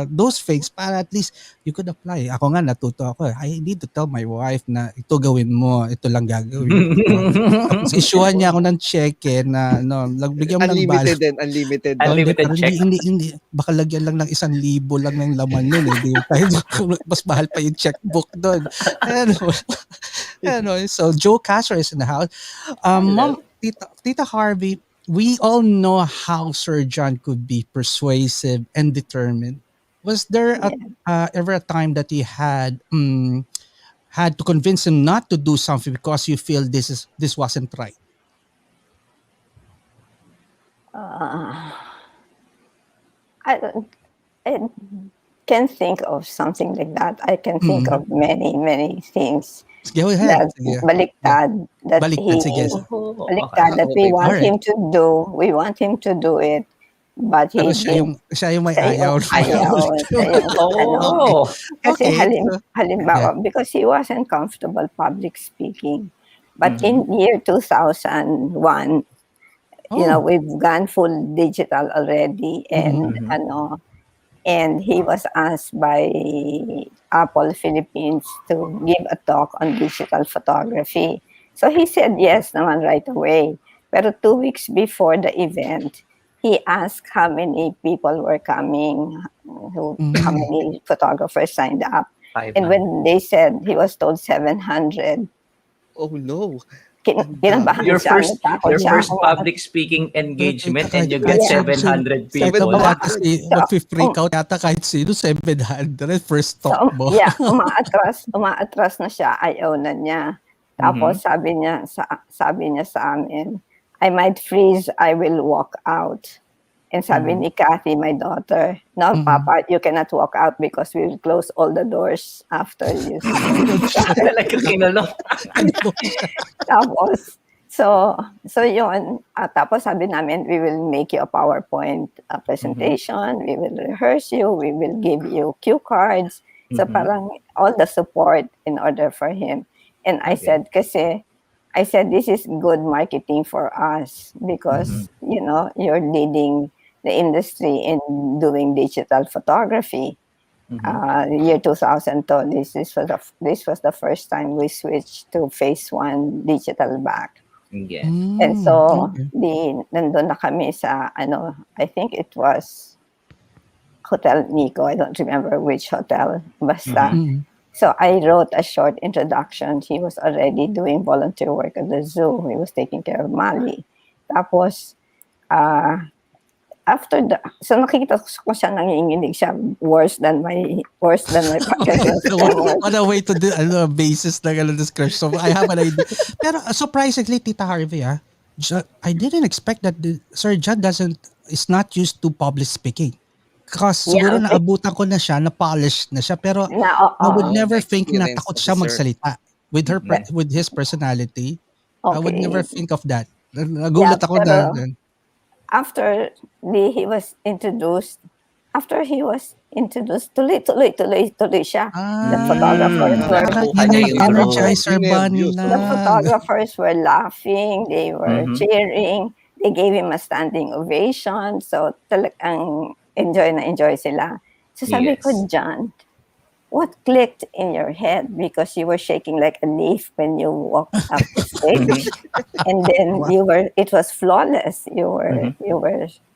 those things para at least you could apply. Ako nga natuto ako. I need to tell my wife na ito gawin mo, ito lang gagawin ko. Tapos issuehan niya ako ng cheque na bigyan mo ng balance. Unlimited check. Hindi. Baka lagyan lang ng 1,000 lang ng laman yun. Mas mahal pa yung checkbook doon. So Joe Castro is in the house. Mom, Tita Harvey, we all know how Sir John could be persuasive and determined. Was there ever a time that you had to convince him not to do something because you feel this wasn't right? I can think of something like that. I can think of many things. Go ahead. Baliktad. Baliktad that we want him to do. We want him to do it. But he siya yung may ayaw. Kasi halimbawa, because he wasn't comfortable public speaking. But in year 2001, we've gone full digital already, and and he was asked by Apple Philippines to give a talk on digital photography. So he said yes naman right away. Pero 2 weeks before the event, he asked how many people were coming, how many photographers signed up. 500. And when they said, he was told 700. Oh no. Your first public speaking engagement and you get 700 people. Mag-freak out yata kahit sino, 700 first talk mo. Yeah, umaatras na siya, ayaw na niya. Tapos sabi niya sa amin, I might freeze, I will walk out. And sabi ni Kathy, my daughter, no, Papa, you cannot walk out because we will close all the doors after you. Like a kinulong. Tapos, so yun. Tapos sabi namin, we will make you a PowerPoint presentation. We will rehearse you. We will give you cue cards. So parang all the support in order for him. And I said, this is good marketing for us because, you're leading the industry in doing digital photography. Year 2002, this was the first time we switched to phase 1 digital back. Yes. And so, nandun na kami sa, I think it was Hotel Nico. I don't remember which hotel. Basta. So I wrote a short introduction. He was already doing volunteer work at the zoo. He was taking care of Mali. Tapos, so nakikita ko siya, nanginginig siya worse than my package. What a way to do basis ng description. So I have an idea. Pero surprisingly, Tita Harvey, I didn't expect that Sir John is not used to public speaking. Because siguro naabutan ko na siya, na-polish na siya, pero I would never think na takot siya magsalita. With his personality, I would never think of that. Nagulat ako na. After he was introduced, tuloy siya. The photographers were laughing, they were cheering, they gave him a standing ovation. So talagang enjoy sila. So sabi ko, John, what clicked in your head? Because you were shaking like a leaf when you walked up the stage. And then it was flawless. You were, parang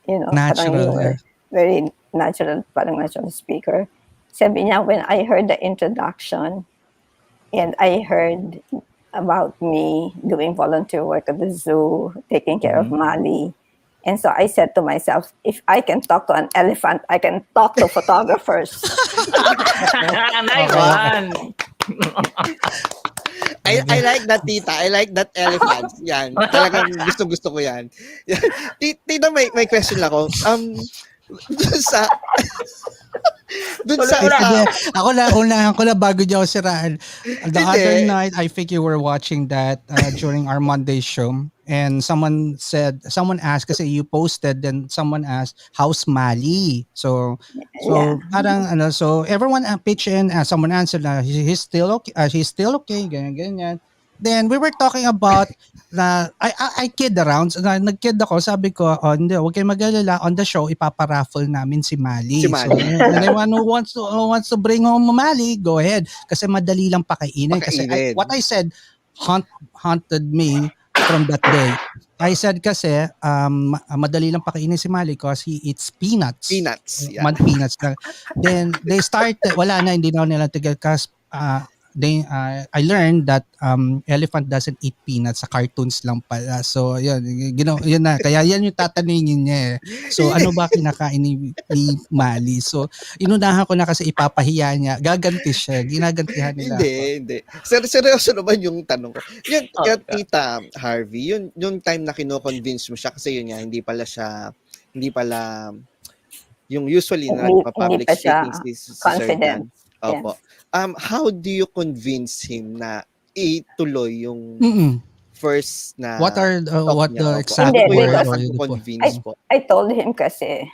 you Natural. were very natural, parang natural speaker. Sabi niya, when I heard the introduction and I heard about me doing volunteer work at the zoo, taking care of Mali. And so I said to myself, if I can talk to an elephant, I can talk to photographers. Nice one. I like that, tita. I like that elephant. Yan. Talagang gusto ko yan. Tita, may question lang ako. Dun sa ako na bago niya ako siraan. The other night, I think you were watching that during our Monday show, and someone asked kasi you posted, then someone asked, how's Mali? So parang so everyone pitched in, someone answered na he's still okay, ganyan. Then we were talking about na I kid around. Nag-kid ako, sabi ko, hindi, huwag kayong mag-alala, on the show ipaparaffle namin si Mali. So anyone who wants to bring home Mali, go ahead. Kasi madali lang pakainin. Kasi what I said haunted me from that day. I said kasi madali lang pakainin si Mali because he eats peanuts. Peanuts. Yeah. Peanuts lang. Then they started, wala na, hindi na nila tigil kasi I learned that elephant doesn't eat peanuts, sa cartoons lang pala. So yun na, kaya yan yung tatanungin niya eh. So ano ba kinakain ni Mali? So inunahan ko na kasi ipapahiya niya, gaganti siya, ginagantihan nila. Hindi. Seryoso naman yung tanong ko. Yung Tita Harvey, yung time na kino-convince mo siya kasi yun nga, hindi pala yung usually na public speaking is confident. Opo. How do you convince him na ituloy yung first na what the exact words I told him kasi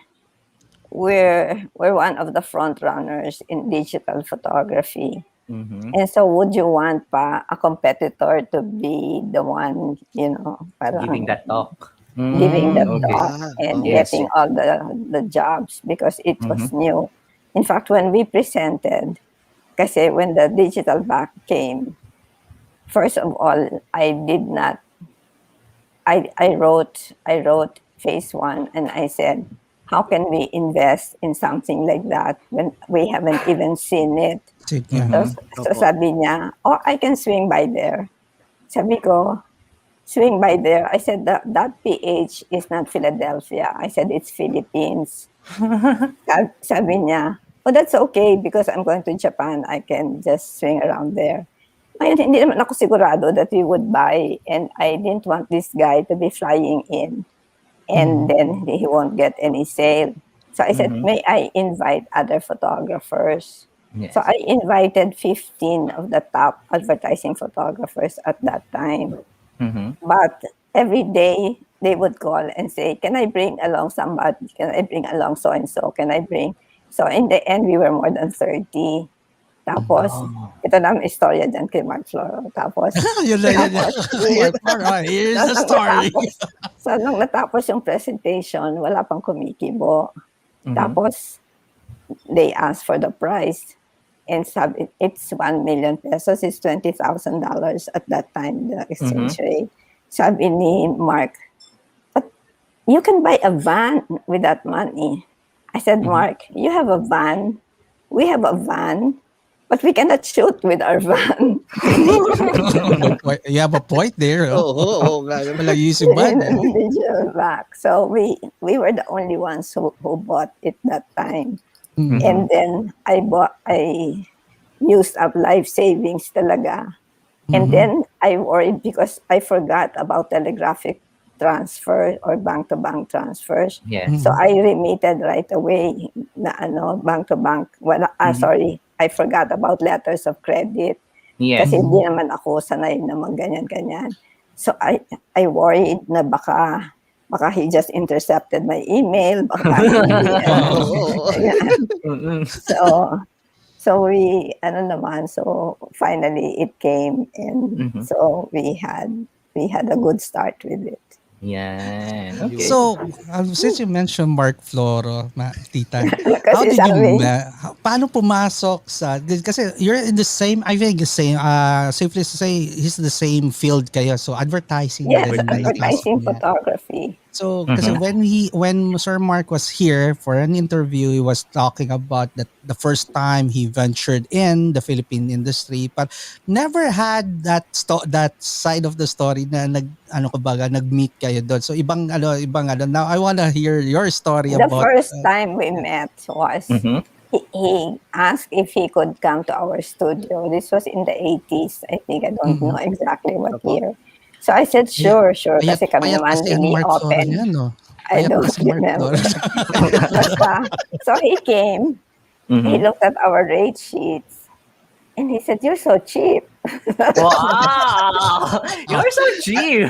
we're one of the front runners in digital photography. And so would you want pa a competitor to be the one, parang giving that talk and getting all the jobs because it was new. In fact, when we presented, kasi when the digital back came, first of all, I wrote phase 1 and I said, how can we invest in something like that when we haven't even seen it? So sabi niya, I can swing by there. Sabi ko, swing by there. I said, that PH is not Philadelphia. I said, it's Philippines. Sabi niya, that's okay because I'm going to Japan. I can just swing around there. Ngayon, hindi naman ako sigurado that we would buy, and I didn't want this guy to be flying in and then he won't get any sale. So I said, may I invite other photographers? Yes. So I invited 15 of the top advertising photographers at that time. But every day they would call and say, can I bring along somebody? Can I bring along so-and-so? Can I bring? So in the end, we were more than 30. Tapos, ito na ang istorya dyan kay Mark Floro. Tapos, alright, here's the story. So nung natapos yung presentation, wala pang kumikibo. Tapos, they asked for the price. And sabi, it's 1 million pesos. It's $20,000 at that time, the exchange rate. Sabi ni Mark, but you can buy a van with that money. I said, Mark, you have a van. We have a van, but we cannot shoot with our van. You have a point there. Wala using van. So we were the only ones who bought it that time. And then I used up life savings talaga. And then I worried because I forgot about telegraphic transfer or bank-to-bank transfers. Yes. So I remitted right away na bank-to-bank. Sorry, I forgot about letters of credit. Yes. Kasi hindi naman ako sanay na mag-ganyan-ganyan. So I worried na baka he just intercepted my email. So we, so finally it came, and so we had a good start with it. Yan. Okay. So, since you mentioned Mark Floro, Tita, how Kasi did you sabi, paano pumasok sa, kasi you're in the same, I think the same, safely to say, he's the same field kayo. So, advertising yes, din. advertising Yeah. photography. So, kasi when Sir Mark was here for an interview, he was talking about that the first time he ventured in the Philippine industry, but never had that side of the story na nag-meet kayo doon. So, ibang. Now, I wanna hear your story The about. first time we met was he asked if he could come to our studio. This was in the 80s. I think I don't know exactly what year. So I said, sure. Kasi kami naman kasi ang really Mark Floro open. niya, no? I Payat don't kasi Mark remember. Floro. Basta, so he came. He looked at our rate sheets. And he said, "You're so cheap." Wow! You're so cheap!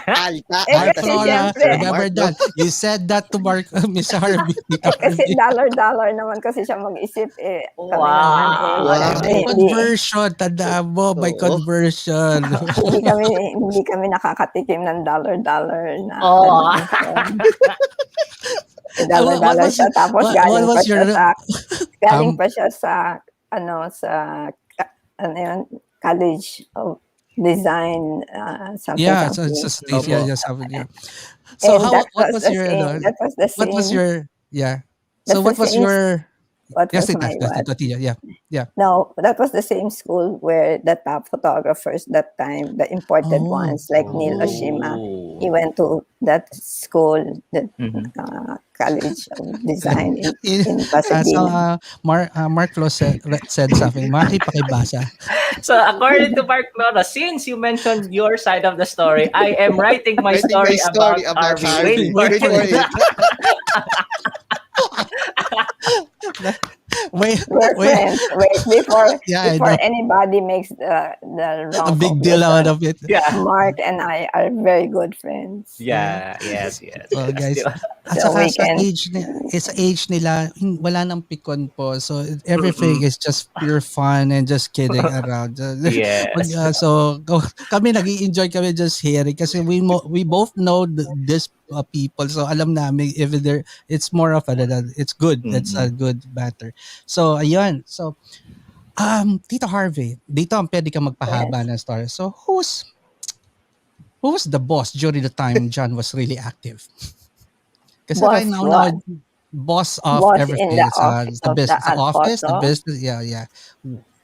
Alta. Mark kasi Floro, siyempre, remember that. You said that to Mark, Miss Harvey. kasi dollar naman kasi siya mag-isip kami naman Wow. Conversion, tanda mo, by conversion. hindi kami nakakatikim ng dollar na Oh. dollar siya tapos galing pa siya sa College of Design something. So that what was was your that was the same. what was your That so what was your what was my what? No, that was the same school where the top photographers that time, the imported ones like Neil Oshima, he went to that school, the College of Design in Pasadena. Mark Flo said something. Pakibasa. So according to Mark Floro, since you mentioned your side of the story, I am writing my story about Harvey. Wait for it. Wait, before anybody makes the wrong a big deal out of it. Yeah. Mark and I are very good friends. Yeah, yes. Well, guys, at saka sa age nila, wala nang pikon po. So everything is just pure fun and just kidding around. Yes. So kami nag-i-enjoy kami just hearing kasi we both know this people, so alam namin if it's more of it's good. That's a good matter. So ayun. So Tito Harvey, dito ang pwede ka magpahaba ng story. So who was the boss during the time John was really active? Kasi right now, boss of everything. The business, the business.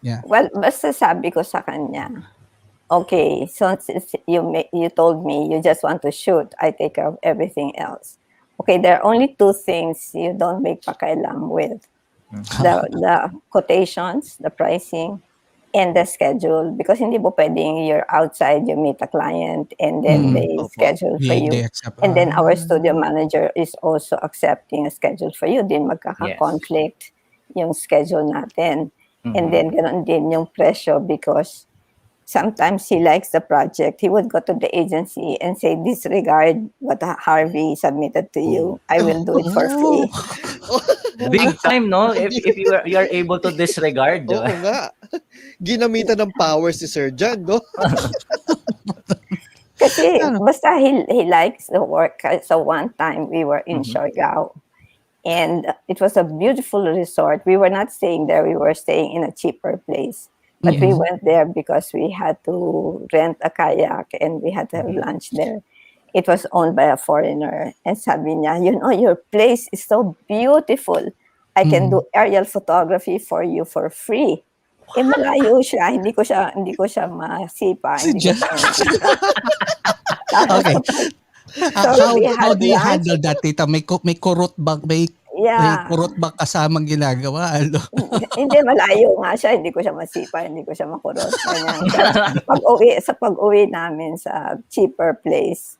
Yeah. Well, basta sabi ko sa kanya, okay, so you told me you just want to shoot, I take care of everything else. Okay, there are only two things you don't make pakialam with. The quotations, the pricing, and the schedule, because hindi po pwedeng you're outside, you meet a client, and then they schedule for you. And then our studio manager is also accepting a schedule for you. Din magkaka-conflict yung schedule natin. And then ganoon din yung presyo, because sometimes he likes the project. He would go to the agency and say, disregard what Harvey submitted to you. I will do it for free. Big time, no? If you're able to disregard. Oo nga. Ginamitan ng power si Sir John, no? Kasi basta he likes the work. So one time we were in Siargao, and it was a beautiful resort. We were not staying there. We were staying in a cheaper place. But we went there because we had to rent a kayak and we had to have lunch there. It was owned by a foreigner. And sabi niya, your place is so beautiful. I can do aerial photography for you for free. Malayo siya. Hindi ko siya masipa. Okay. How do you handle that, Tita? May kurot ba? May kurot ba kasamang ginagawa? Hindi, malayo nga siya. Hindi ko siya masipa. Hindi ko siya makurot. Pag-uwi namin sa cheaper place,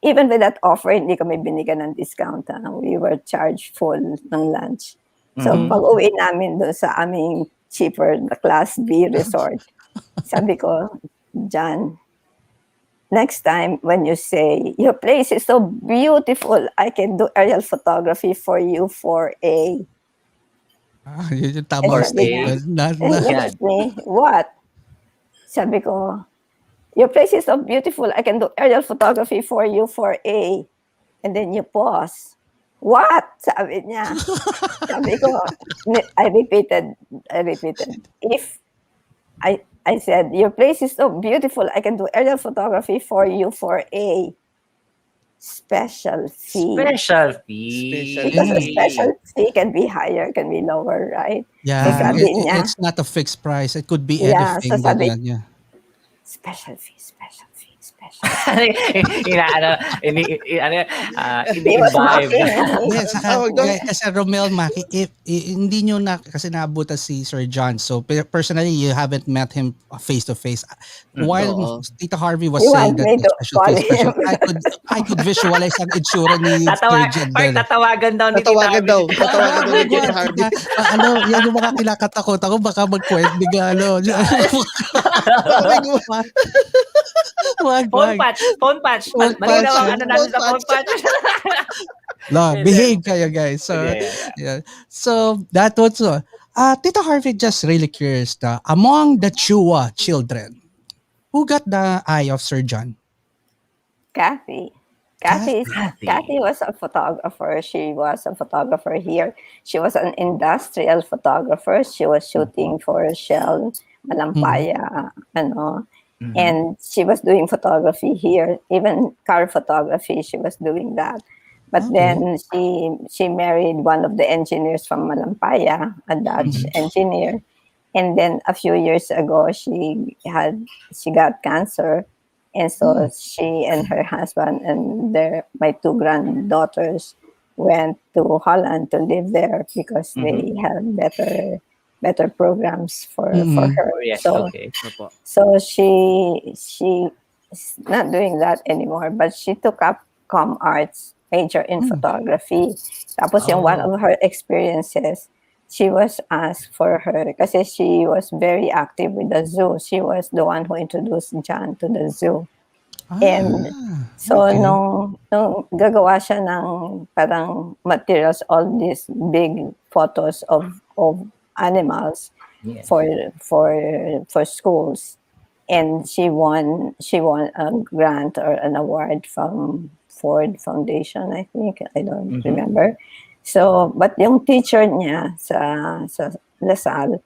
even with that offer, hindi kami binigyan ng discount. We were charged full ng lunch. So pag-uwi namin doon sa aming cheaper na Class B resort, sabi ko, John, next time when you say, your place is so beautiful, I can do aerial photography for you for a... Yun yung tamang statement. What? Sabi ko, Your place is so beautiful. I can do aerial photography for you for a. And then you pause. What? Sabi niya. Sabi ko, I repeated. If I said, your place is so beautiful. I can do aerial photography for you for a special fee. Special fee. Because a special fee can be higher, can be lower, right? Yeah, So sabi niya, it's not a fixed price. It could be Yeah, anything. so sabi- ganyan, yeah. special fee, special fee. He was Ini-imbibe. mocking me. Yeah, saka, kasi Romel Maki, if hindi nyo na, kasi naabutan si Sir John, so personally, you haven't met him face to face. While Tita Harvey was You saying want that me to special call case, special, him? I could visualize ang itsura ni Sir John. Park, tatawagan daw ni Tatawagan daw. Tita Tatawagan daw ni Tita Harvey. Yan yung mga kinakatakot ako, baka mag-point, bigla, Phone patch. Malinaw ang ano natin sa phone patch. Behave kayo, guys. So, yeah. So that was Tita Harvey, just really curious among the Chua children, who got the eye of Sir John? Kathy was a photographer. She was a photographer here. She was an industrial photographer. She was shooting for Shell, Malampaya, and she was doing photography here. Even car photography, she was doing that. But then she married one of the engineers from Malampaya, a Dutch engineer. And then a few years ago, she got cancer. And so she and her husband and my two granddaughters went to Holland to live there because they had better programs for her. Yes, so okay. so she's not doing that anymore, but she took up com arts, major in photography. Tapos yung one of her experiences, she was asked for her, kasi she was very active with the zoo. She was the one who introduced John to the zoo. And so nung gagawa siya ng parang materials, all these big photos of animals for schools, and she won a grant or an award from Ford Foundation, I think. I don't remember. So, but yung teacher niya sa Lasal,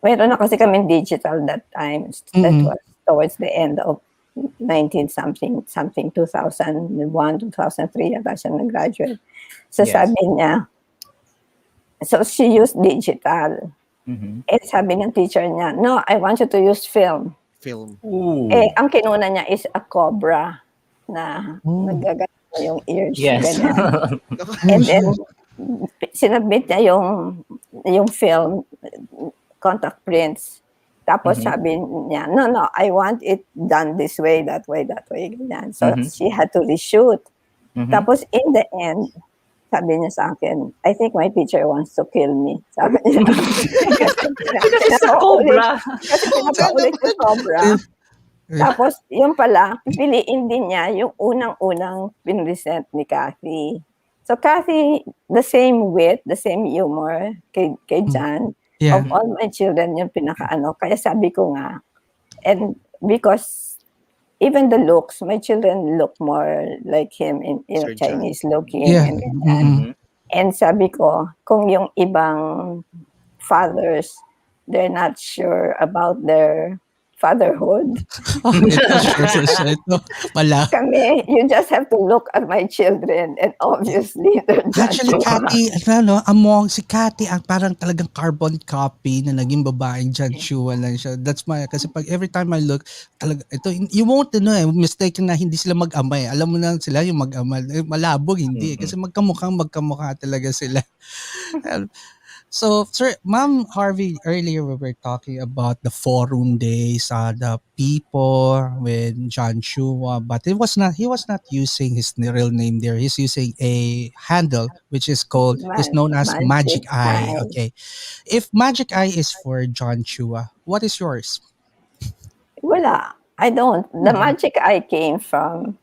mayroon na kasi kami digital that time. That was towards the end of 2001, 2003 yata siya nag-graduate. So sabi niya, so she used digital. Eh sabi ng teacher niya, no, I want you to use film. Eh, ang kinuna niya is a cobra na nagagano yung ears. Yes. And then, sinabit niya yung film, contact prints. Tapos sabi niya, no, I want it done this way, that way. Ganyan. So, she had to reshoot. Tapos, in the end, sabi niya sa akin, I think my teacher wants to kill me. Sabi niya. Kasi sa cobra. Kasi pinapaulit yung cobra. Tapos, yung pala, pipiliin din niya yung unang-unang pinresent ni Kathy. So, Kathy, the same wit, the same humor kay John, of all my children, yung pinakaano. Kaya sabi ko nga, and because even the looks, my children look more like him in Chinese looking. And sabi ko, kung yung ibang fathers, they're not sure about their fatherhood. Kami, you just have to look at my children and obviously they're actually Cathy, among si Cathy ang parang talagang carbon copy na naging babaeng John Chua lang siya. That's my, kasi pag every time I look, talaga, ito, you won't mistake na hindi sila mag-ama. Alam mo na sila yung mag-ama. Malabog, hindi. Kasi magkamukha talaga sila. So, Sir, Ma'am Harvey, earlier we were talking about the forum days, the people with John Chua, but he was not using his real name there. He's using a handle which is known as Magic Eye. Okay. If Magic Eye is for John Chua, what is yours? Wala. I don't. The Magic Eye came from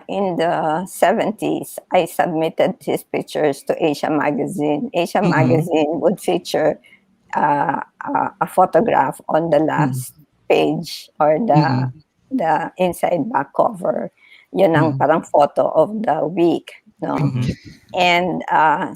in the 70s, I submitted his pictures to Asia Magazine. Asia Magazine would feature a photograph on the last page or the inside back cover, yun ang parang photo of the week, no? And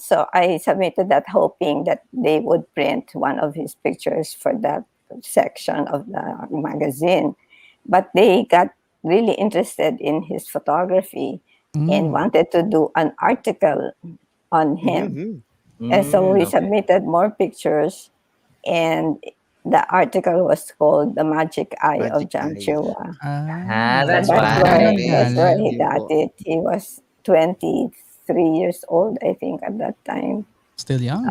so I submitted that hoping that they would print one of his pictures for that section of the magazine. But they got really interested in his photography and wanted to do an article on him. And so we submitted more pictures, and the article was called The Magic Eye of John Chua. That's That's where he got it. He was 23 years old, I think, at that time. Still young.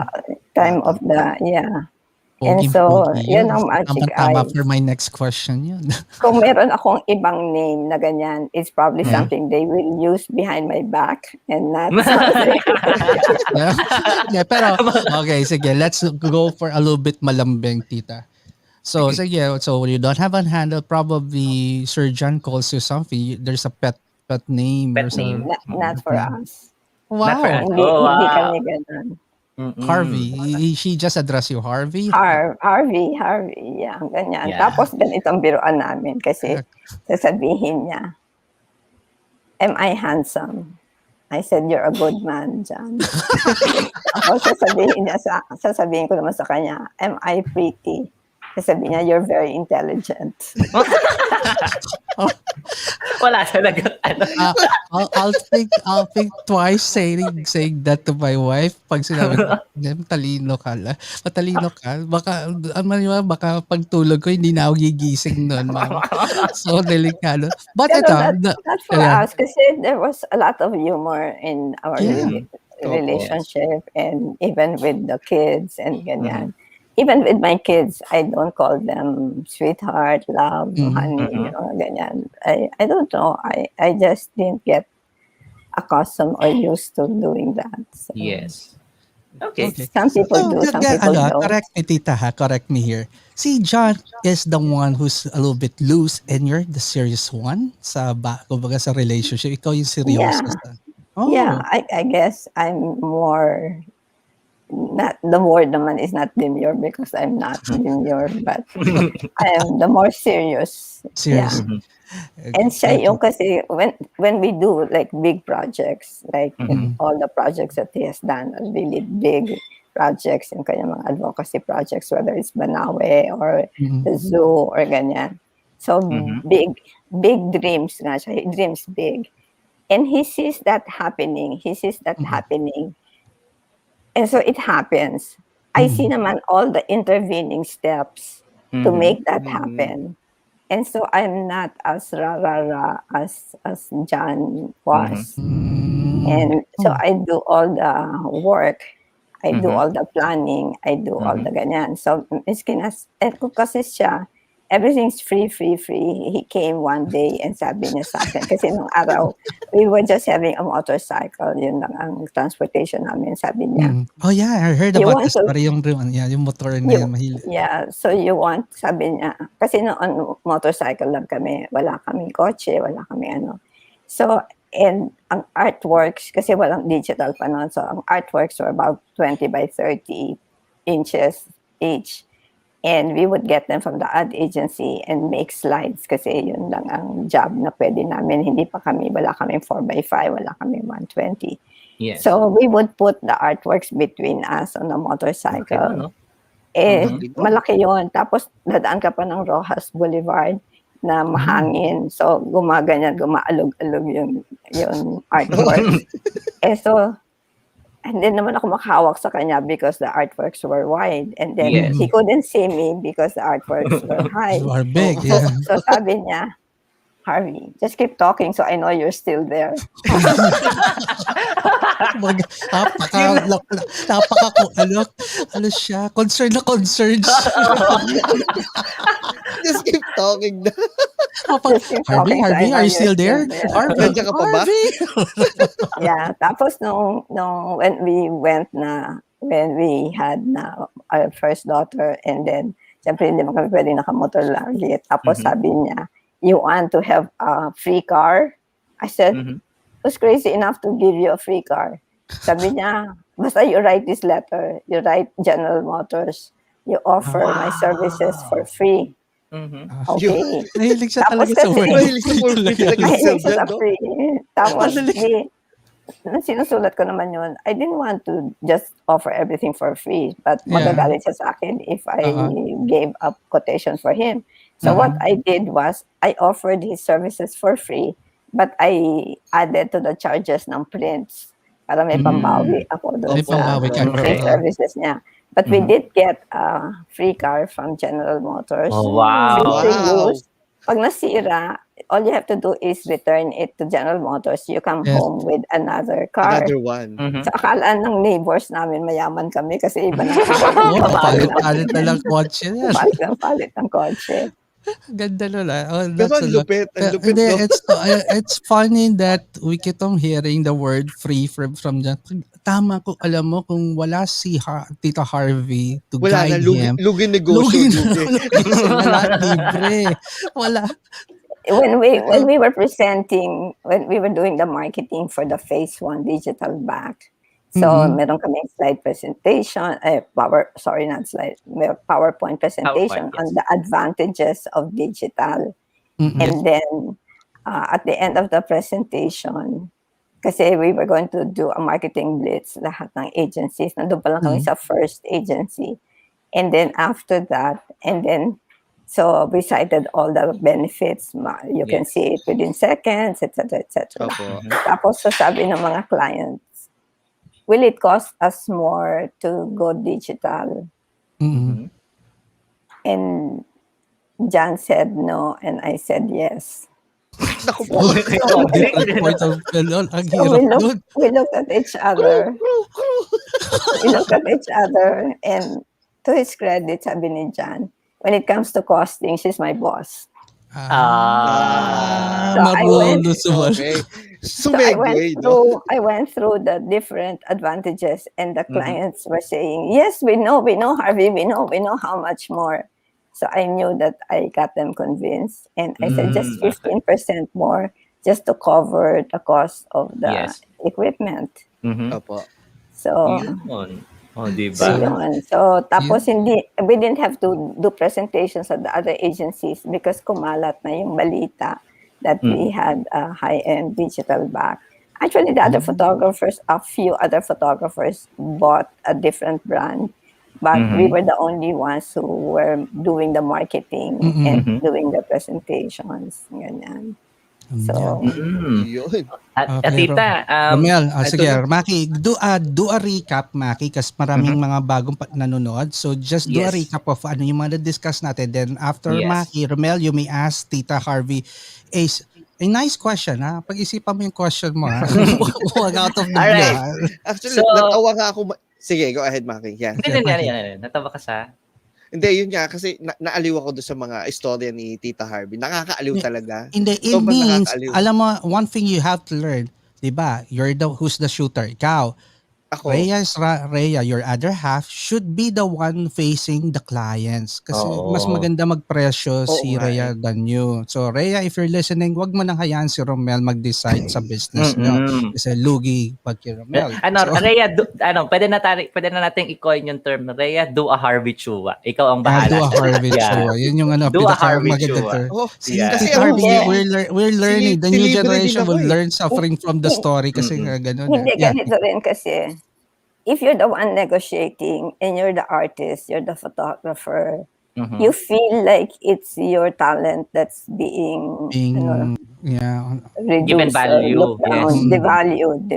Time of the, And so, yun ang magic eye. Tama for my next question yun. Kung meron akong ibang name na ganyan, it's probably something they will use behind my back and not something. Pero, okay, sige, let's go for a little bit malambing, tita. So, sige, so you don't have a handle, probably Sir John calls you something. There's a pet name. Pet name. Not for us. Wow. Hindi kami ganun. Harvey, she just addressed you, Harvey? Harvey, ganyan. Yeah. Tapos ganitong biruan namin kasi sasabihin niya, am I handsome? I said, you're a good man, John. Ako sasabihin ko naman sa kanya, am I pretty? Sasabihin niya, you're very intelligent. Wala talaga. I'll think twice saying that to my wife. Pag sinabi ko, talino ka la. Matalino ka. Baka pagtulog ko, hindi na ako gigising nun. So, delikado. But ito. Not for us kasi there was a lot of humor in our relationship and even with the kids and ganyan. Even with my kids, I don't call them sweetheart, love, honey, ganyan. I don't know. I just didn't get accustomed or used to doing that. So. Yes. Okay. Some people do, some people don't. Correct me, tita, ha? Correct me here. See, John is the one who's a little bit loose and you're the serious one kumbaga sa relationship. Ikaw yung seryoso. Yeah, I guess I'm more... Not the word naman is not demure because I'm not demure, but I am the more serious. Serious. Yeah. And siya yung kasi when we do like big projects, like all the projects that he has done, are really big projects, yung kanyang mga advocacy projects, whether it's Banawe or the zoo or ganyan. So big dreams nga siya. He dreams big. And he sees that happening. And so it happens. I see naman all the intervening steps to make that happen. And so I'm not as rah-rah-rah as John was. And so I do all the work. I do all the planning. I do all the ganyan. So miskin kasi siya, everything's free. He came one day and sabi niya sa akin, kasi nung araw, we were just having a motorcycle, yun lang ang transportation namin, sabi niya. Oh yeah, I heard about this, pero yung motor na yan, mahilig. Yeah, so sabi niya, kasi noon motorcycle lang kami, wala kaming kotse, wala kaming ano. So, and ang artworks, kasi walang digital pa noon, so ang artworks were about 20 by 30 inches each. And we would get them from the ad agency and make slides kasi yun lang ang job na pwede namin. Wala kami 4x5, wala kami 120. Yes. So we would put the artworks between us on the motorcycle. Malaki yun. Tapos dadaan ka pa ng Rojas Boulevard na mahangin. So gumaalog-alog yung artworks. So, and then naman ako makahawak sa kanya because the artworks were wide. And then he couldn't see me because the artworks were high. You are big, yeah. So sabi niya, Harvey, just keep talking so I know you're still there. Ano siya? Concerned na concerned. Just keep talking. Harvey, are you still there? Harvey, nandiyan ka pa ba? Yeah. Tapos nung when we had our first daughter, and then siyempre hindi mo kami pwedeng nakamotor lagi. Tapos sabi niya, you want to have a free car? I said, who's crazy enough to give you a free car? Sabi niya, basta you write this letter, you write General Motors, you offer my services for free. Okay. Mahilig siya Tapos talaga sa kasi, word. Mahilig sa word free talaga si mahilig Sel siya dyan, sa no? free. Tapos, Talaga. nung sinusulat ko naman yun, I didn't want to just offer everything for free, but Yeah. magagalit siya sa akin if I gave up quotation for him. So what I did was, I offered his services for free, but I added to the charges ng prints para may pambawi ako doon May sa pambawi ka. free Okay. services niya. But we did get a free car from General Motors. Oh, Free wow. to Wow. use. Pag nasira, all you have to do is return it to General Motors. You come Yes. home with another car. Another one. Sa akala ng neighbors namin, mayaman kami kasi iba na Papalit-palit na lang kotse yan. palit ng kotse. Ganda nun ah. Pero That's ang a lot. lupit, Hindi, no? it's funny that we keep on hearing the word free from John. Tama ko, alam mo, kung wala si Tita Harvey to Wala na, guide him. lugi negosyo. Wala, libre. Wala. When we were presenting, when we were doing the marketing for the phase 1 digital back, so meron kaming slide presentation, PowerPoint presentation PowerPoint, yes. on the advantages of digital. And then at the end of the presentation, kasi we were going to do a marketing blitz, lahat ng agencies. Nandun pa lang kami sa first agency. And then after that, so we cited all the benefits. You can see it within seconds, etc., etc. Tapos sabi ng mga clients, will it cost us more to go digital? And John said no, and I said yes. Naku po. Different point of view. Ang So hirap nun. we looked at each other. And to his credit, sabi ni John, when it comes to costing, she's my boss. Marunong sumal. Okay. So I went through the different advantages, and the clients were saying, yes, we know, Harvey, we know how much more. So I knew that I got them convinced, and I said just 15% more just to cover the cost of the equipment. Opo. So, diba? So tapos we didn't have to do presentations at the other agencies because kumalat na yung balita that we had a high-end digital back. Actually, the other photographers, a few other photographers bought a different brand, but we were the only ones who were doing the marketing and doing the presentations. Ganyan. So, Yun. Tita, Romel, sige, Maki, do a recap, Maki, kasi maraming mga bagong nanonood. So just do a recap of ano yung mga na-discuss natin. Then after Maki, Romel, you may ask Tita Harvey a nice question, ha? Pag-isipan mo yung question mo, ha? Huwag out of the blue, ha? Actually, natawa nga ako. Sige, go ahead, Maki. Yeah. Hindi. Natawa ka sa? Hindi, yun nga. Kasi naaliw ako doon sa mga istorya ni Tita Harvey. Nakakaaliw talaga. Hindi, it means, alam mo, one thing you have to learn, diba? Who's the shooter? Ikaw. Ako. Rhea, your other half should be the one facing the clients. Kasi mas maganda magpresyo si Rhea than you. So Rhea, if you're listening, wag mo nang hayaan si Romel mag-decide sa business nyo. Kasi lugi pag kay Romel. Rhea, pwede na natin i-coin yung term. Rhea, do a Harvey Chua. Ikaw ang bahala. Do a Harvey Chua. Yun yung do a Harvey Chua. Kasi Harvey, we're learning. The new generation will learn suffering from the story kasi nga ganun. Hindi, ganito rin kasi. If you're the one negotiating and you're the artist, you're the photographer, you feel like it's your talent that's being reduced, given value. Devalued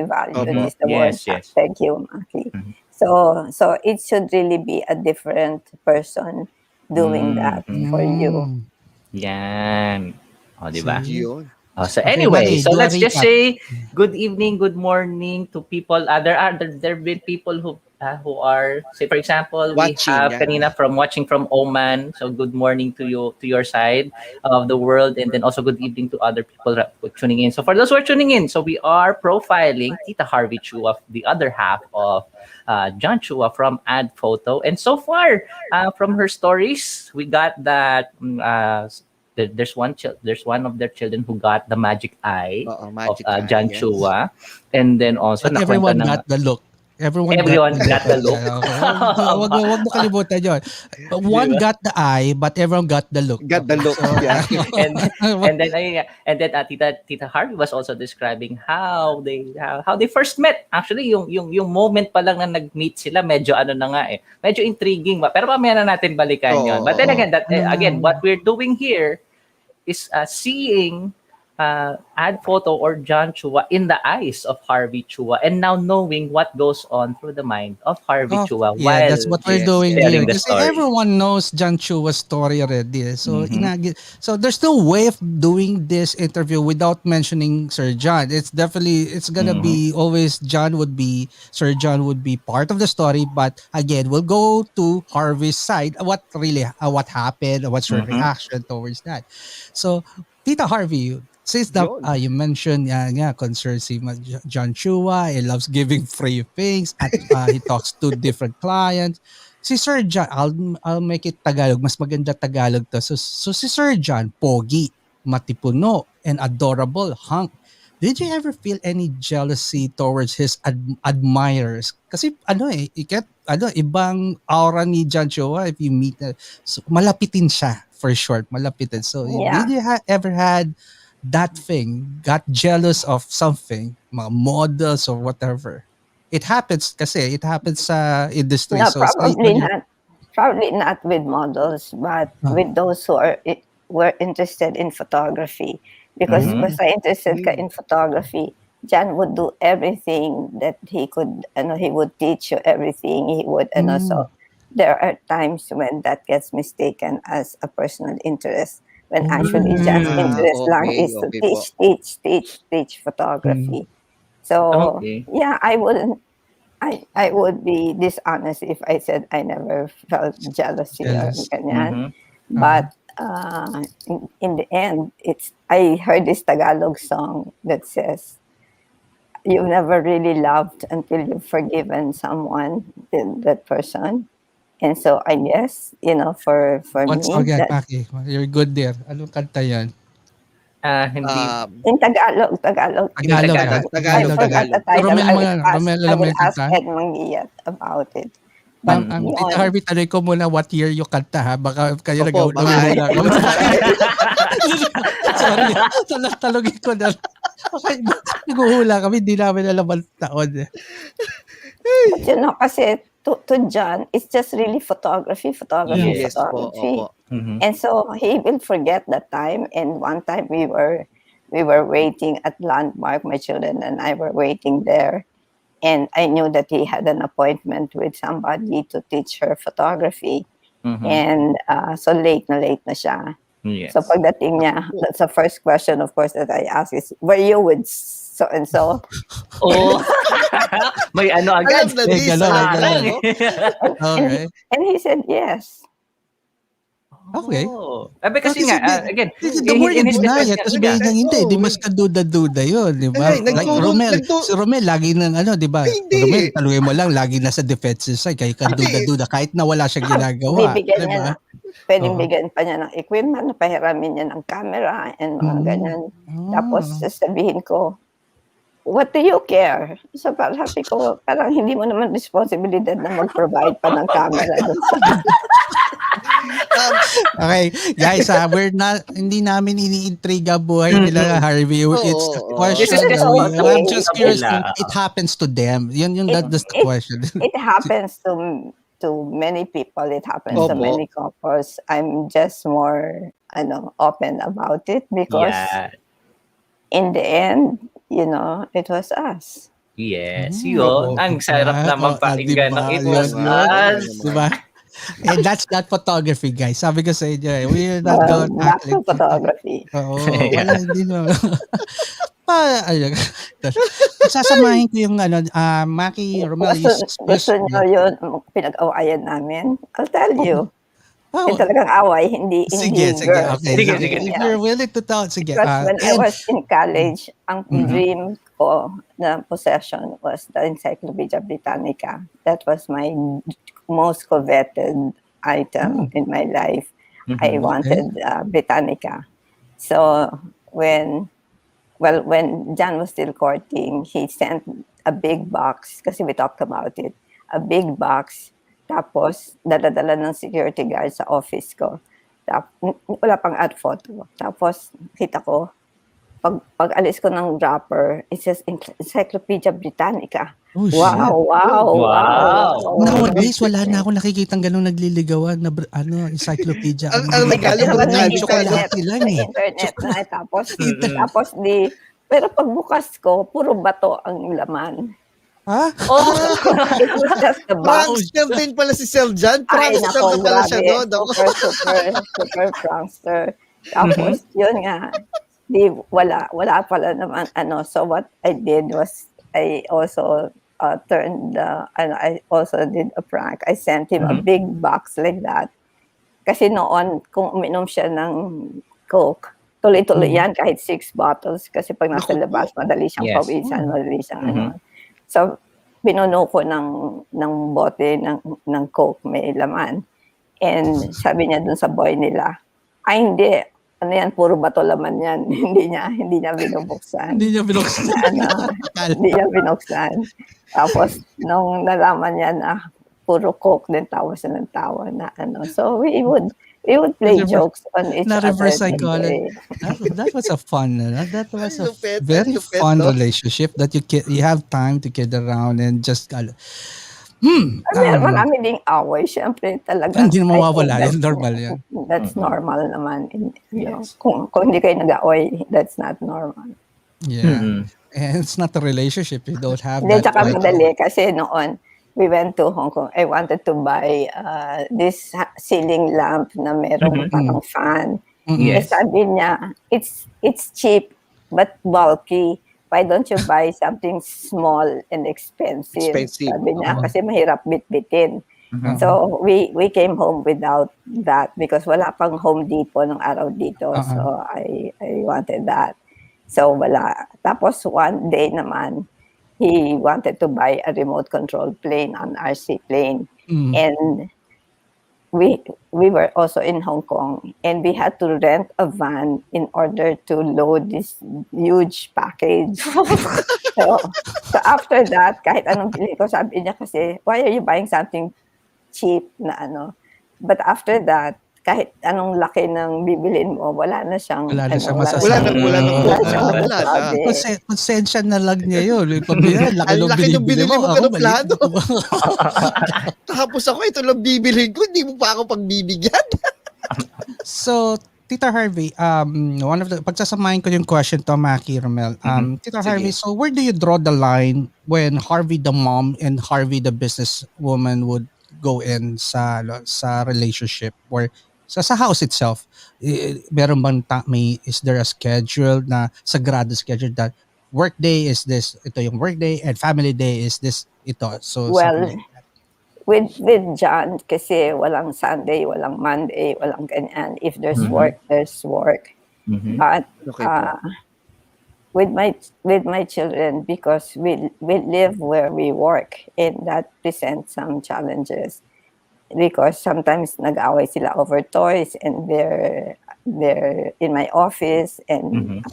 is the word. Yes. Thank you, Maki. So it should really be a different person doing that for you. Yan. O, diba? Yun. So anyway, so let's just say good evening, good morning to people. There have been people who are, say for example, watching, we have kanina watching from Oman. So good morning to you, to your side of the world, and then also good evening to other people tuning in. So for those who are tuning in, so we are profiling Tita Harvey Chua, the other half of John Chua from Adphoto, and so far from her stories, we got that. There's one of their children who got the magic eye of John Chua, and then also everyone got the look. Everyone got the look. Wag mo kalimutan yun. One got the eye, but everyone got the look. Got the look. Yeah. and then Tita Harvey was also describing how they first met. Actually, yung moment pa lang na nag-meet sila, medyo ano na nga medyo intriguing ba. Pero mamaya na natin balikan yon. But then again, what we're doing here is seeing Adphoto or John Chua in the eyes of Harvey Chua, and now knowing what goes on through the mind of Harvey Chua while that's what we're doing sharing here. the Kasi story. everyone knows John Chua's story already. So so there's no way of doing this interview without mentioning Sir John. It's gonna be always Sir John would be part of the story, but again, we'll go to Harvey's side. What happened? What's your reaction towards that? So Tita Harvey, since you mentioned concern si John Chua, he loves giving free things at he talks to different clients. Si Sir John, I'll make it Tagalog, mas maganda Tagalog to. So si Sir John, pogi, matipuno, and adorable hunk. Did you ever feel any jealousy towards his admirers? Kasi ibang aura ni John Chua if you meet so, malapitin siya for short, malapitin. So did you ever had that thing, got jealous of something, mga models or whatever? It happens sa industry. No, So probably not with models, but with those who were interested in photography. Because basta interested ka in photography, John would do everything that he could. He would teach you everything. He would, so there are times when that gets mistaken as a personal interest. When actually John's interest lang is to teach photography. So I would be dishonest if I said I never felt jealousy or ganyan. But in the end, I heard this Tagalog song that says, "You never really loved until you've forgiven someone, that person." And so I guess, for once me, again, Paki, you're good there. Anong kanta yan? Hindi. In Tagalog. I forgot the title. I will ask Ed Mangiat about it. But Tita Harvey, tanong ko muna what year yung kanta ha. Baka kayo Opo, nag-uula. Sorry, talogin ko na. Okay, nag-uhula kami, hindi namin alam ang taon. But kasi to John, it's just really photography. Yes, And so he will forget that time. And one time we were waiting at Landmark, my children and I were waiting there. And I knew that he had an appointment with somebody to teach her photography. And so late na siya. Yes. So pagdating niya, that's the first question, of course, that I ask is, were you with so and so? May agad. And he said yes. Okay. Kasi again, the more you deny it, tapos sabihin niyang hindi, di mas kaduda-duda yun, di ba? Like si Romel, lagi nang di ba? Romel, talungin mo lang, lagi nasa defensive side, kaya kaduda-duda, kahit na wala siyang ginagawa. Pwedeng bigyan pa niya ng equipment, pahiramin niya ng camera, and mga ganyan. Tapos sasabihin ko, what do you care? So parang sabi ko, parang hindi mo naman responsibilidad na mag-provide pa ng camera. Okay, guys, hindi namin iniintriga buhay nila Harvey. It's the question. I'm just curious. It happens to them. That's the question. It happens to many people. It happens to many couples. I'm just more open about it because in the end, it was us. Yes, yun. Ang sarap naman pakinggan ng it was us. Diba? And that's not photography, guys. Sabi ko sa inyo, we're not not photography. Oo, wala, hindi no. Sasamahin ko yung Maki, Romel. Gusto nyo yun, pinag-awayan namin? I'll tell you. Yung talagang away, hindi Sige. Okay. Sige. If you're willing to tell, sige. Because when I was in college, ang dream ko na possession was the Encyclopedia Britannica. That was my most coveted item in my life. I wanted Britannica. So when well, when John was still courting, he sent a big box, kasi we talked about it, a big box, tapos dala-dala ng security guard sa office ko. Wala pang Adphoto. Tapos kita ko, pag alis ko ng dropper, it says Encyclopedia Britannica. Oh, Wow. Nowadays, wala na ako nakikitang ganun nagliligawan na encyclopedia. Ang regalo chocolate lang eh. Internet na. Tapos pero pagbukas ko, puro bato ang laman. Ha? It was just the box. Prankster din pala si Sir John. Ay, Prankster nako, na pala siya grabe. doon. Super prankster. Tapos, yun nga, wala pala naman, so what I did was, I also I also did a prank. I sent him a big box like that. Kasi noon, kung uminom siya ng Coke, tuloy-tuloy yan kahit 6 bottles. Kasi pag nasa labas, madali siyang pawisan, madali siyang So, binuno ko ng bote ng Coke, may laman. And sabi niya dun sa boy nila, ay hindi, ano yan, puro bato laman yan. hindi niya binubuksan. Hindi niya binuksan. Tapos, nung nalaman niya na puro Coke, din tawa siya ng tawa na So, we would play jokes on each other. Reverse psychology. That was a fun, that was a very fun relationship that you have time to kid around and just marami ding away, syempre talaga. Hindi na mawawala yan, normal yan. That's normal naman. Kung hindi kayo nag-away, that's not normal. Yeah. And it's not a relationship. You don't have Hindi, that. tsaka madali kasi noon, we went to Hong Kong. I wanted to buy this ceiling lamp na merong parang fan. Yes. Sabi niya, it's cheap but bulky. Why don't you buy something small and expensive? Sabi niya, kasi mahirap bit-bitin. So, we came home without that because wala pang Home Depot ng araw dito. So, I wanted that. So, wala. Tapos, one day naman, he wanted to buy a remote control plane, an RC plane. And we were also in Hong Kong and we had to rent a van in order to load this huge package. so after that, kahit anong pili ko, sabi niya kasi, why are you buying something cheap na But after that, kahit anong laki ng bibilin mo, wala na siyang masasabi. Wala na. Konsensya na lang niya yun. Laki ng binili mo ka ng plano. Tapos ako, ito lang bibilin ko, hindi mo pa ako pagbibigyan. So, Tita Harvey, one of the, pagsasamahin ko yung question to Maki Romel. Tita Harvey, so where do you draw the line when Harvey the mom and Harvey the businesswoman would go in sa relationship or sa house itself? Meron bang is there a schedule na sagrado schedule that work day is this, ito yung work day, and family day is this, ito? So well, with John, kasi walang Sunday, walang Monday, walang ganyan. If there's work, there's work. But with my children, because we live where we work, and that presents some challenges. Because sometimes nag-away sila over toys and they're in my office and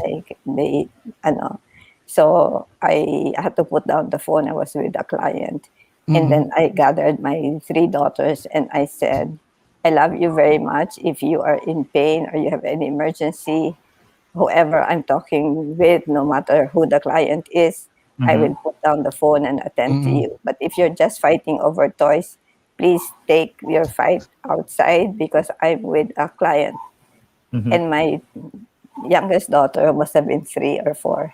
so I had to put down the phone. I was with a client and then I gathered my 3 daughters and I said, I love you very much. If you are in pain or you have any emergency, whoever I'm talking with, no matter who the client is, I will put down the phone and attend to you. But if you're just fighting over toys, please take your fight outside because I'm with a client. And my youngest daughter must have been 3 or 4.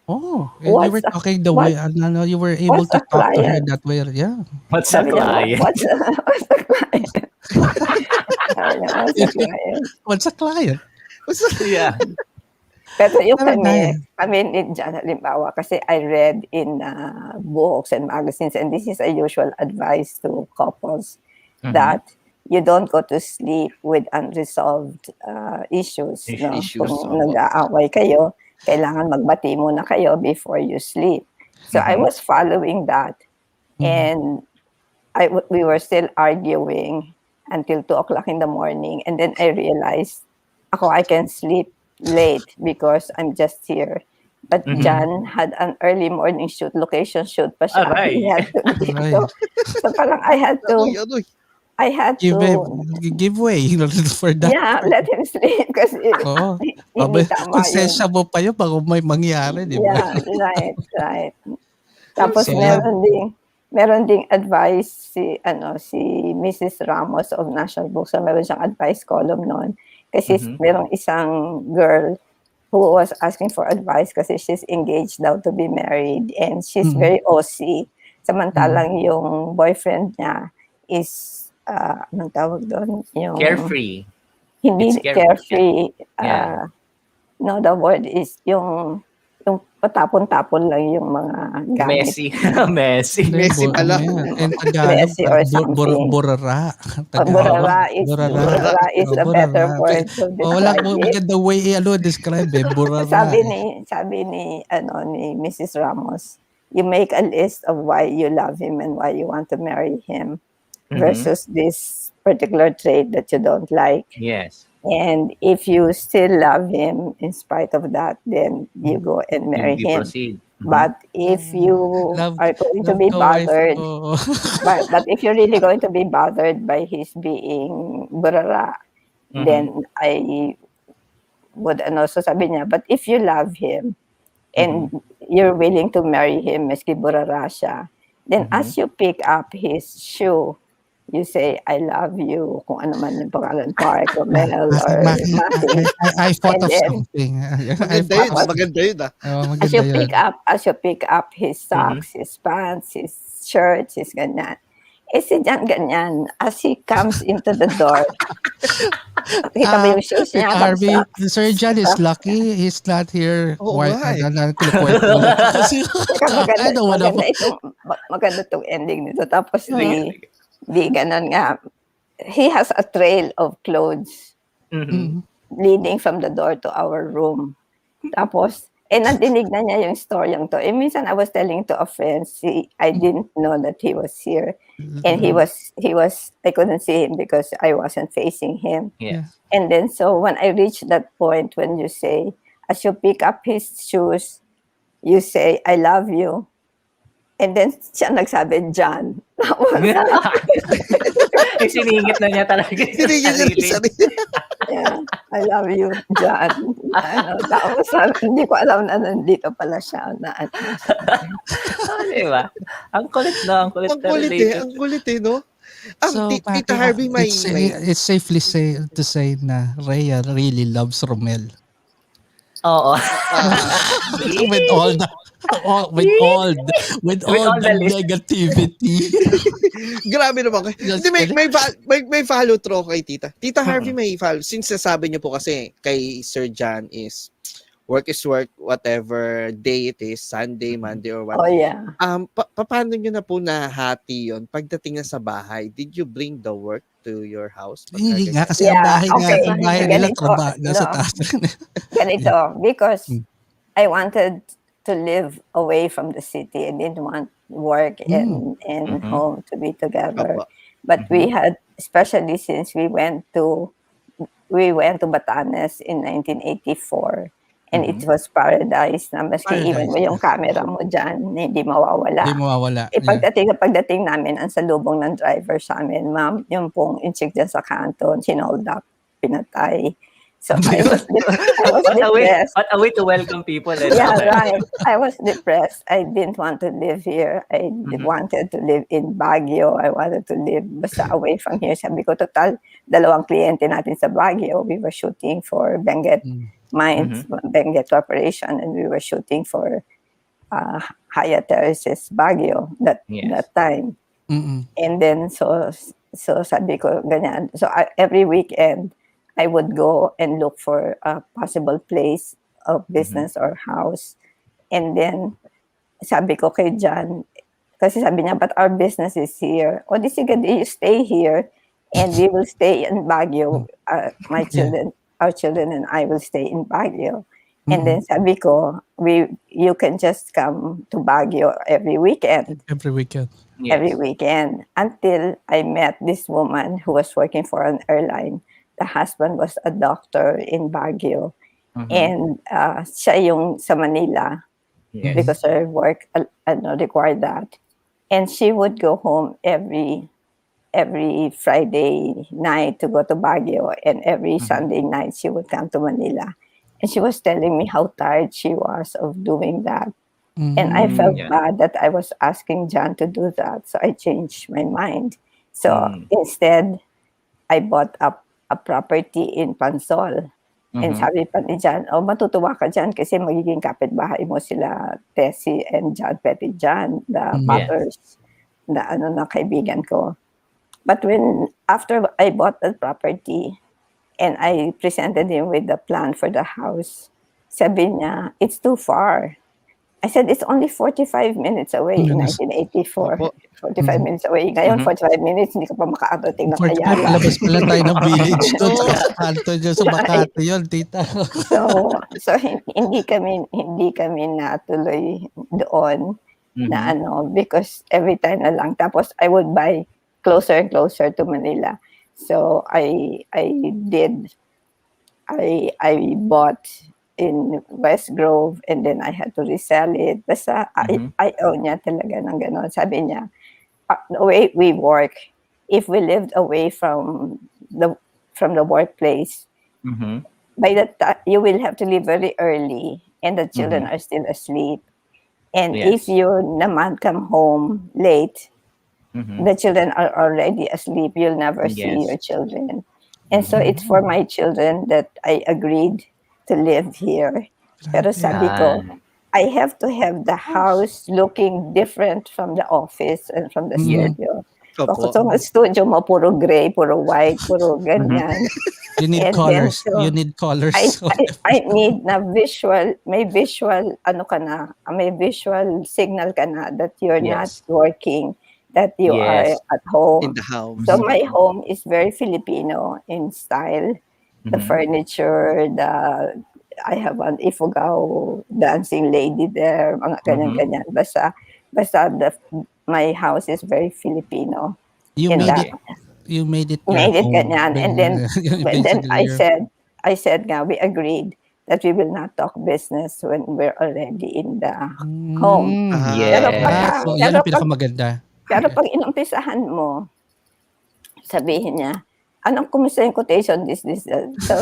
Oh, and you were talking the way, you were able to talk to her that way. Yeah. What's a client? What's a client? What's a client? Yeah. Pero yung kami dyan, halimbawa, kasi I read in books and magazines, and this is a usual advice to couples, that you don't go to sleep with unresolved issues. Kung nag-aaway kayo, kailangan magbati muna kayo before you sleep. So I was following that, and we were still arguing until 2 o'clock in the morning, and then I realized, I can sleep late because I'm just here But John had an early morning shoot, location shoot pa siya. Aray. He had to leave. Aray. So parang I had to Give way for that. yeah, let him sleep kasi Oo. hindi tama yun. Konsensya mo pa yun bago may mangyari, di ba? Yeah, right. Tapos So, meron ding advice si Mrs. Ramos of National Books. So meron siyang advice column noon. Kasi merong isang girl who was asking for advice kasi she's engaged daw to be married and she's very OC. Samantalang yung boyfriend niya is anong tawag doon? Yung Carefree. Hindi It's carefree. Yeah. No, the word is yung patapon-tapon lang yung mga gamit. Messy. Messi pala. And Tagalog, Messi or something. burara. Burara is the better word to Wala describe mo it. maganda way describe burara. Sabi ni Mrs. Ramos, you make a list of why you love him and why you want to marry him versus this particular trait that you don't like. Yes. And if you still love him in spite of that, then you go and marry You him. proceed. But if you are going to be bothered, but if you're really going to be bothered by his being burara, then I would also sabi niya, but if you love him and you're willing to marry him, maski burara siya, then as you pick up his shoe, you say, I love you, kung ano man yung pangalan, Parc or Mel or Maki. I thought of something. Maganda yun. As you pick up his socks, his pants, his shirts, his ganyan. Si John ganyan, as he comes into the door, kita mo yung shoes niya. Harvey, Sir John is lucky. He's not here. Maganda itong ending nito. Tapos di ganun nga. He has a trail of clothes leading from the door to our room. Tapos, nadinig na niya yung storyang to. Minsan I was telling to a friend, I didn't know that he was here. And he was, I couldn't see him because I wasn't facing him. Yeah. And then, so when I reached that point when you say, as you pick up his shoes, you say, I love you. And then, siya nagsabi, John. Siningit na niya talaga. Yeah, I love you, John. Tapos, hindi ko alam na nandito pala siya. Diba? Ang kulit, no? Ang kulit, no? So, Tita Harvey, it's safely to say na Rhea really loves Romel. Oo. with all the negativity. Grabe naman kayo. May follow through kay Tita. Tita Harvey, may follow. Since sasabi niyo po kasi kay Sir John is work, whatever day it is, Sunday, Monday, or what. Oh, yeah. Paano nyo na po nahati yun pagdating na sa bahay? Did you bring the work to your house? Hindi nga, kasi ang bahay nila nasa taas. Ganito, because I wanted to live away from the city. I didn't want work and home to be together. But we had, especially since we went to Batanes in 1984. And it was paradise na maski even mo yung camera mo dyan, hindi mawawala. Pagdating namin, ang salubong ng driver sa amin, ma'am, yung pong inchik dyan sa kanto, sinold up, pinatay. So I was depressed. What a way to welcome people. Yeah, right. I was depressed. I didn't want to live here. I wanted to live in Baguio. I wanted to live basta away from here. Sabi ko, total, 2 kliyente natin sa Baguio. We were shooting for Benguet Mines, Benguet Corporation, and we were shooting for Hyatt Terraces, Baguio that time. And then, so sabi ko, ganyan. So every weekend, I would go and look for a possible place of business or house. And then, sabi ko kay John, kasi sabi niya, but our business is here. O di sige, you stay here and we will stay in Baguio. Our children and I will stay in Baguio. And then sabi ko, you can just come to Baguio every weekend. Yes. Every weekend. Until I met this woman who was working for an airline. The husband was a doctor in Baguio. And siya yung sa Manila because her work required that. And she would go home every Friday night to go to Baguio, and every Sunday night she would come to Manila. And she was telling me how tired she was of doing that. And I felt bad that I was asking John to do that. So I changed my mind. So instead, I bought up a property in Pansol. And sabi pa ni John, matutuwa ka dyan kasi magiging kapitbahay mo sila Tessie and John Petitjan, the mothers, na kaibigan ko. But after I bought the property and I presented him with the plan for the house, sabi niya, it's too far. I said, it's only 45 minutes away in 1984. 45 minutes away. Ngayon, 45 minutes, hindi ka pa makakarating ng Ayala. Labas pala tayo ng village doon sa kanto dyan sa Makati yun, tita. So hindi kami natuloy doon na because every time na lang. Tapos I would buy closer and closer to Manila. So I bought in West Grove, and then I had to resell it. Basta ayaw niya talaga ng gano'n. Sabi niya, the way we work, if we lived away from the workplace, by that time, you will have to leave very early, and the children are still asleep. And if you naman come home late, the children are already asleep. You'll never see your children. And so it's for my children that I agreed to live here. Pero sabi ko, I have to have the house looking different from the office and from the studio. So ang studio mo, puro gray, puro white, puro ganyan. You need colors. You need colors. I need na may visual signal ka na that you're not working, that you are at home. In the house. So my home is very Filipino in style. The furniture, I have an Ifugao dancing lady there, mga ganyan-ganyan. Basta my house is very Filipino. You made it ganyan. And then I said, we agreed that we will not talk business when we're already in the home. Yan ang pinakamaganda. Pero pag inumpisahan mo, sabihin niya, anong kumusta yung quotation, this. So,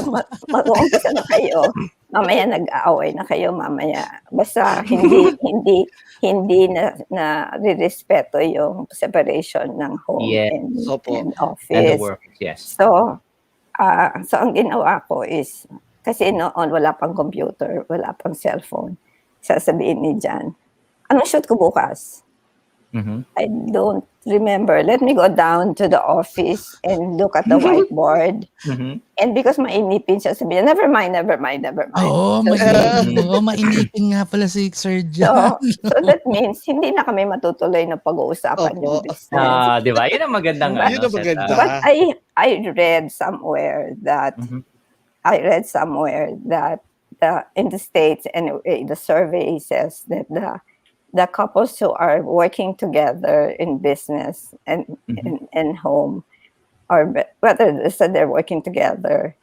mag-uumpisa na kayo. Mamaya nag-aaway na kayo mamaya. Basta hindi na rirespeto yung separation ng home and office. And the work, So ang ginawa ko is, kasi noon wala pang computer, wala pang cellphone. Sasabihin ni Jan, anong shoot ko bukas? I don't remember. Let me go down to the office and look at the whiteboard. And because mainipin siya, sabi niya, never mind. Mainipin nga pala si Sir John. So that means, hindi na kami matutuloy na pag-uusapan yung business. Di ba? Yun ang magandang But I read somewhere that in the States, anyway, the survey says that the couples who are working together in business and in home, or whether they're working together,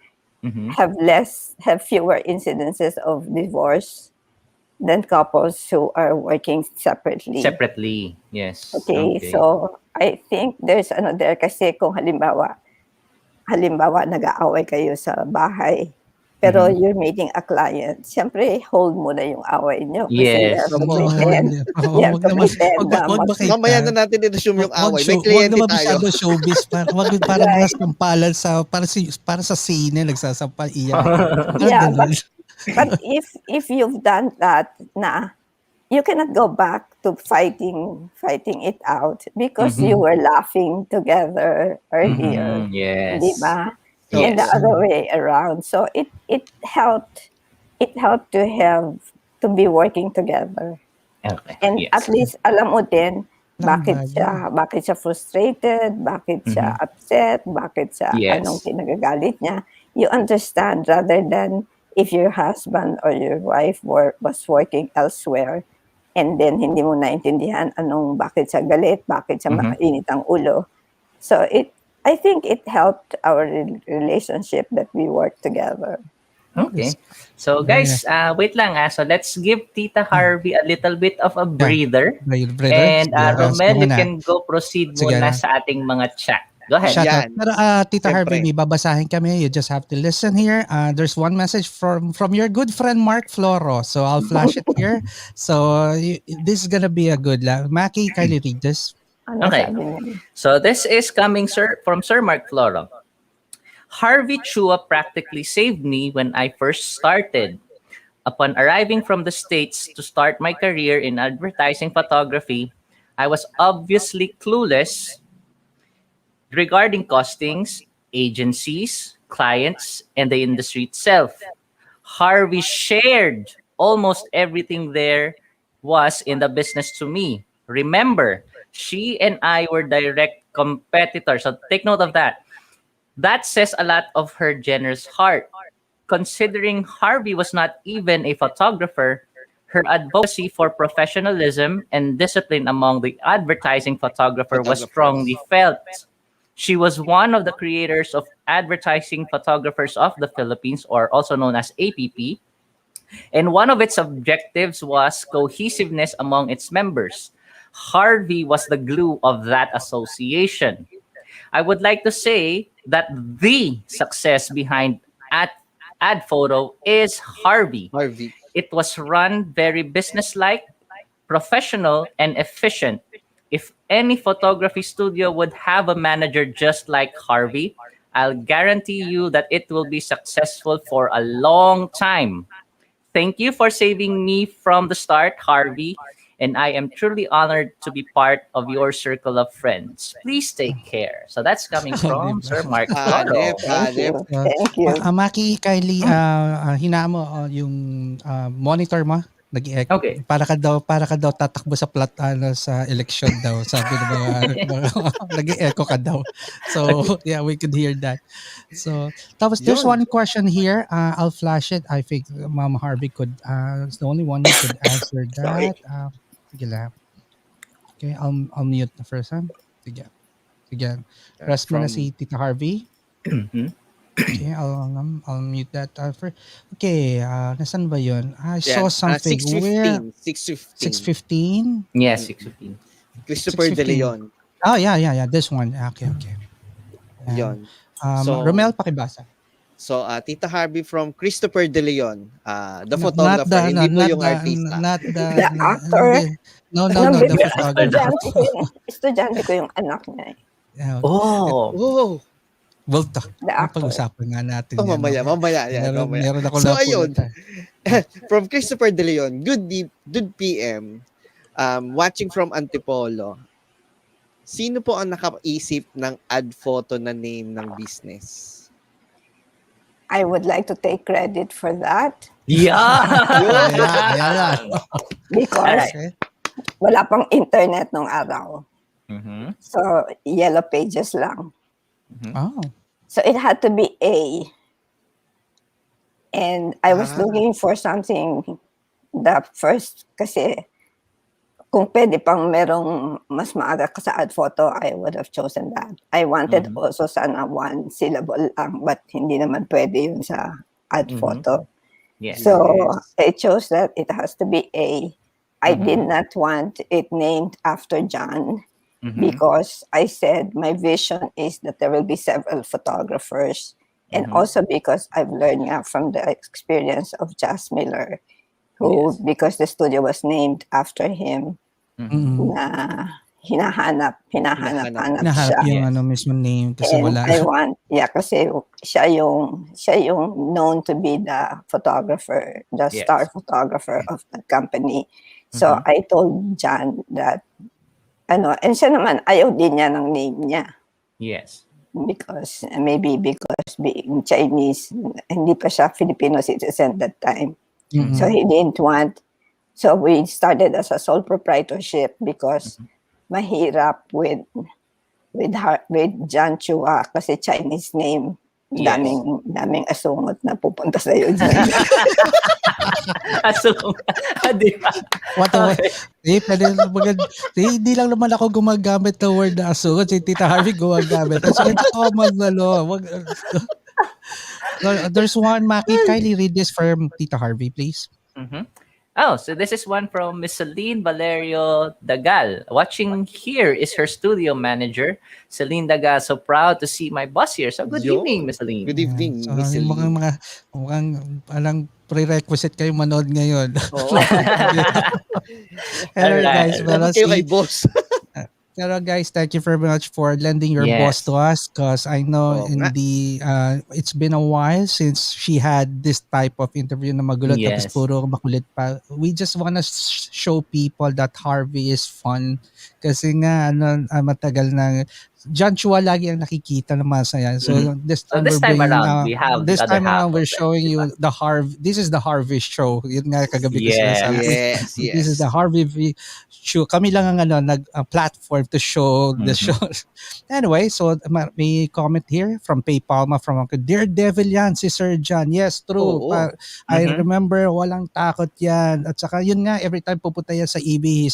have fewer incidences of divorce than couples who are working separately. Separately, yes. Okay. So I think there's there kasi kung halimbawa nag-aaway kayo sa bahay, pero you're meeting a client, siyempre hold mo na yung away nyo. Yes. Mamaya na natin i-resume yung away. May kliyente tayo. Showbiz. Parang mga sampalan para sa sine, nagsasampal iyan. But if you've done that na, you cannot go back to fighting it out because you were laughing together earlier. Yes. Diba? And the other way around. So it helped to be working together. Okay. And at least alam mo din bakit siya frustrated, bakit siya upset, bakit siya anong kinagagalit niya. You understand rather than if your husband or your wife was working elsewhere and then hindi mo naintindihan bakit siya galit, bakit siya makainit ang ulo. So I think it helped our relationship that we work together. Okay. So guys, wait lang. So let's give Tita Harvey a little bit of a breather. And Romel, you can go proceed muna sa ating mga chat. Go ahead. Shout out. Pero Tita Harvey, may babasahin kami. You just have to listen here. There's one message from your good friend Mark Floro. So I'll flash it here. So this is gonna be a good Maki, kindly read this. Okay. So this is coming from Sir Mark Floro. Harvey Chua practically saved me when I first started. Upon arriving from the States to start my career in advertising photography, I was obviously clueless regarding costings, agencies, clients, and the industry itself. Harvey shared almost everything there was in the business to me. Remember, she and I were direct competitors, so take note of that. That says a lot of her generous heart. Considering Harvey was not even a photographer, her advocacy for professionalism and discipline among the advertising photographer was strongly felt. She was one of the creators of Advertising Photographers of the Philippines, or also known as APP, and one of its objectives was cohesiveness among its members. Harvey was the glue of that association. I would like to say that the success behind Adphoto is Harvey. It was run very businesslike, professional, and efficient. If any photography studio would have a manager just like Harvey, I'll guarantee you that it will be successful for a long time. Thank you for saving me from the start, Harvey. And I am truly honored to be part of your circle of friends. Please take care. So that's coming from Sir Mark. Thank you. Maki, kindly hinaan mo yung monitor mo. Nag-echo. Okay. Para ka daw tatakbo sa sa election daw. Sabi ng mga nag-echo ka daw. So yeah, we could hear that. So tapos there's one question here. I'll flash it. I think Ma'am Harvey is the only one who could answer that. Sige lang. Okay, I'll mute the first one. Sige. Rest mo na si Tita Harvey. Okay, I'll mute that. Okay, nasan ba yun? I saw something. 6:15. 6:15? Yes, 6:15. Christopher De Leon. Oh, yeah. This one. Okay. Yon. Romel, pakibasa. So, Tita Harvey from Christopher De Leon, the photographer, hindi po yung artista. Not the actor. No, the photographer. Estudyante ko yung anak niya. Oh! Well, The actor. pag-usapan nga natin Oh, mamaya. Meron ako So, napulot. ayun. From Christopher De Leon, good PM, watching from Antipolo. Sino po ang nakaisip ng Adphoto na name ng business? I would like to take credit for that. Yeah! Because wala pang internet nung araw. Mm-hmm. So, yellow pages lang. Oh. So, it had to be A. And I was looking for something the first, kasi kung pwede pang merong mas maaga ka sa Adphoto, I would have chosen that. I wanted also sana one syllable lang, but hindi naman pwede yun sa Adphoto. Yes. So I chose that it has to be A. I did not want it named after John because I said my vision is that there will be several photographers, and also because I've learned from the experience of Jas Miller, who, because the studio was named after him, na hinahanap siya. Yung mismo name kasi And wala. kasi siya yung known to be the photographer, the star photographer of the company. So I told John that, and siya naman, ayaw din niya ng name niya. Yes. Because being Chinese, hindi pa siya Filipino citizen that time. So he didn't want. So we started as a sole proprietorship because mahirap with John Chua kasi Chinese name. Daming asungot na pupunta sa iyo dyan. Asungot. Di ba? Hindi lang naman ako gumagamit ng word na asungot. Si Tita Harvey gumagamit. So, ito common na lo. There's one, Maki. Kindly read this from Tita Harvey, please. Mm-hmm. Oh, so this is one from Miss Celine Valerio Dagal. Watching here is her studio manager, Celine Dagal. So proud to see my boss here. So good evening, Miss Celine. Good evening, So, Miss yung Celine. mukhang alang prerequisite kayo manood ngayon. Oo. Hello guys. Dapat kayo kay boss. Pero guys, thank you very much for lending your boss to us, because I know it's been a while since she had this type of interview na magulo tapos puro makulit pa. We just wanna show people that Harvey is fun kasi nga matagal na John Chua lagi ang nakikita na masaya. So this time we're showing you the Harvey. This is the Harvey show. Yun nga kagabi ko sinasabi. Yes. This is the Harvey V show. Kami lang ang platform to show the show. Anyway, so may comment here from Palma from Dear Devil yan si Sir John. Yes, true. I remember walang takot yan. At saka yun nga, every time pupunta yan sa EB,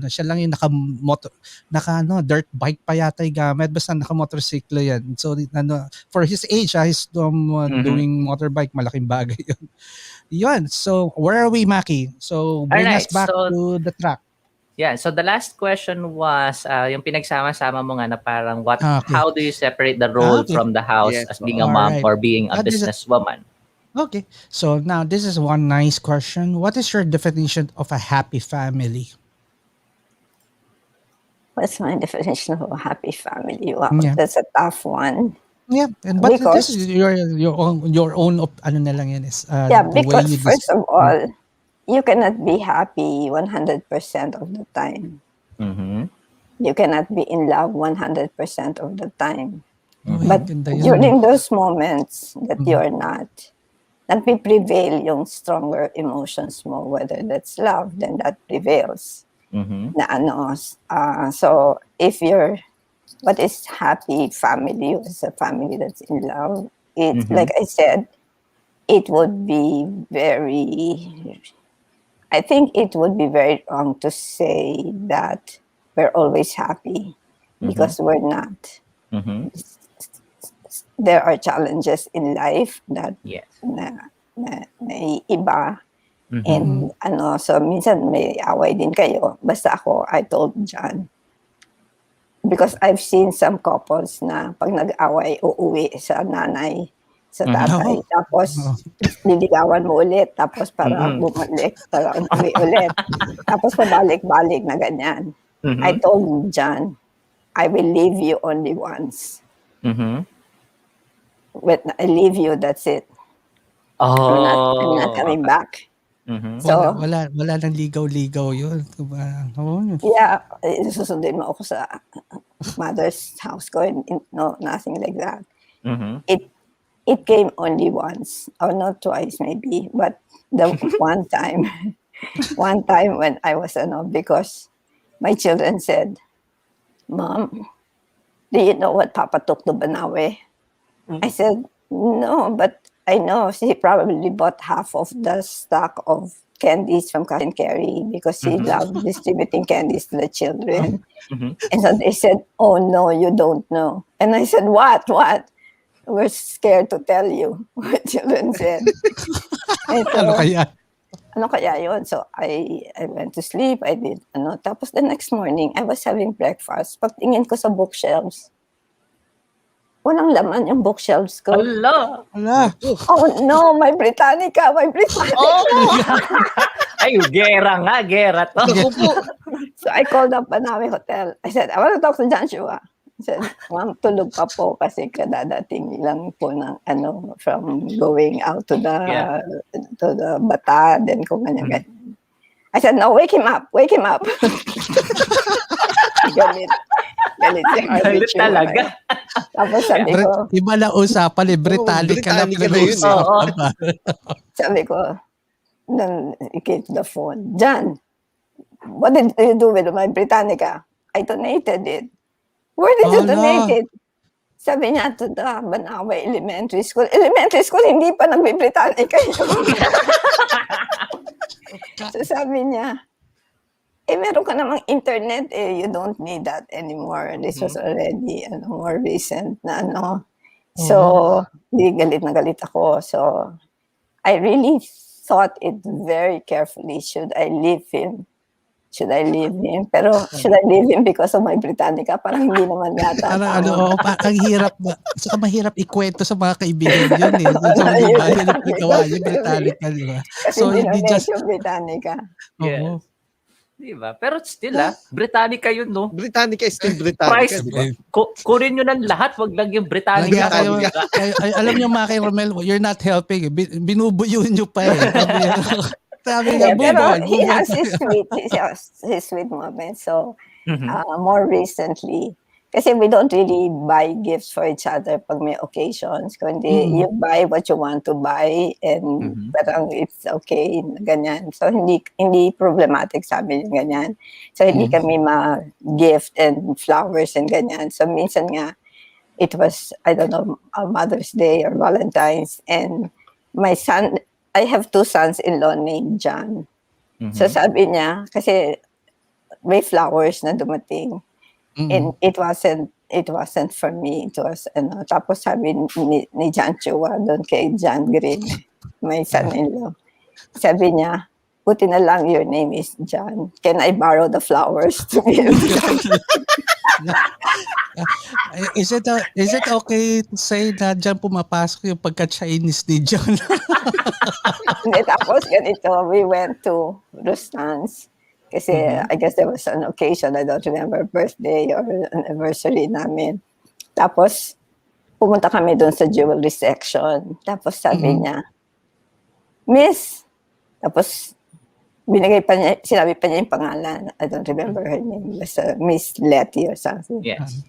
siya lang yung naka dirt bike pa yata yung gamit, basta naka-motorsiklo yan. So for his age, he's doing motorbike, malaking bagay yun. Yun. So where are we, Maki? So bring us back to the track. Yeah, so the last question was yung pinagsama-sama mo nga na parang how do you separate the role from the house as being a mom or being a businesswoman? Okay. So now this is one nice question. What is your definition of a happy family? What's my definition of a happy family? Wow, that's a tough one. Yeah, but this is your own ano na lang yan is because first of all, you cannot be happy 100% of the time. You cannot be in love 100% of the time. But during those moments that you're not, nagpiprevail yung stronger emotions mo, whether that's love, then that prevails. So if what is happy family is a family that's in love, like I said, it would be I think it would be very wrong to say that we're always happy because we're not. There are challenges in life that may iba. And so minsan may away din kayo. Basta ako, I told John, because I've seen some couples na pag nag-away, uuwi sa nanay, sa tatay, tapos liligawan mo ulit, tapos para bumalik, para umuwi ulit, tapos pabalik-balik na ganyan. I told John, I will leave you only once. When I leave you, that's it. I'm not coming back. So wala nang ligaw-ligaw yun. Yeah, susundin mo ako sa mother's house ko. No, nothing like that. It came only once, or not twice maybe, but the one time when I was because my children said, Mom, do you know what Papa took to Banawe? I said, no, but I know she probably bought half of the stock of candies from Cousin Carrie because she loved distributing candies to the children. And so they said, oh, no, you don't know. And I said, what? We're scared to tell you, what children said. So, ano kaya yun? So I went to sleep. I did, tapos the next morning, I was having breakfast. Pagtingin ko sa bookshelves, walang laman yung bookshelves ko. Ala. Oh no, my Britannica. Ay, gera to. So I called up Banawe Hotel. I said, I want to talk to John Chua. I said, Ma'am, tulog pa po kasi kadadating lang po ng from going out to the Bata, then kung ganyan. I said, no, wake him up. Galit si Harvey Chua. Talaga. Tapos sabi ko, iba na usapan, Britannica na pinag-uusapan. Sabi ko, then he gave the phone. John, what did you do with my Britannica? I donated it. Where did you donate it? Sabi niya, to the Banawe Elementary School. Elementary School, hindi pa nagbi-Britannica yun. So sabi niya, meron ka namang internet, you don't need that anymore. This was already more recent na So, galit na galit ako. So, I really thought it very carefully. Should I leave him? Pero should I leave him because of my Britannica? Parang hindi naman yata. Parang ang hirap ba? Saka mahirap ikwento sa mga kaibigan yun eh. Sa mga bayan na paggawa yung Britannica, di ba? Kasi so, hindi just yung Britannica. Yes. Diba? Pero still Britannica yun, no? Britannica is still Britannica. Price, diba? Kunin nyo ng lahat, wag lang yung Britannica. Alam nyo mga kay Romel, you're not helping. Binubuyo nyo pa eh. Sabi nga, pero he has his sweet moments. So, more recently, kasi we don't really buy gifts for each other pag may occasions. Kundi you buy what you want to buy and parang it's okay, ganyan. So, hindi problematic sa amin yung ganyan. So, hindi kami ma-gift and flowers and ganyan. So, minsan nga, it was, I don't know, Mother's Day or Valentine's, and my son, I have 2 sons-in-law named John. So sabi niya, kasi may flowers na dumating. And it wasn't for me. It was, tapos sabi ni John Chua doon kay John Green, my son-in-law. Sabi niya, buti na lang your name is John. Can I borrow the flowers to give? Is it okay to say na dyan pumapasok yung pagka-Chinese ni John? Hindi, tapos ganito, we went to Rustan's kasi I guess there was an occasion, I don't remember, birthday or anniversary namin. Tapos pumunta kami doon sa jewelry section. Tapos sabi niya, Miss, tapos sinabi pa niya yung pangalan. I don't remember her name. It was Miss Letty or something. Yes.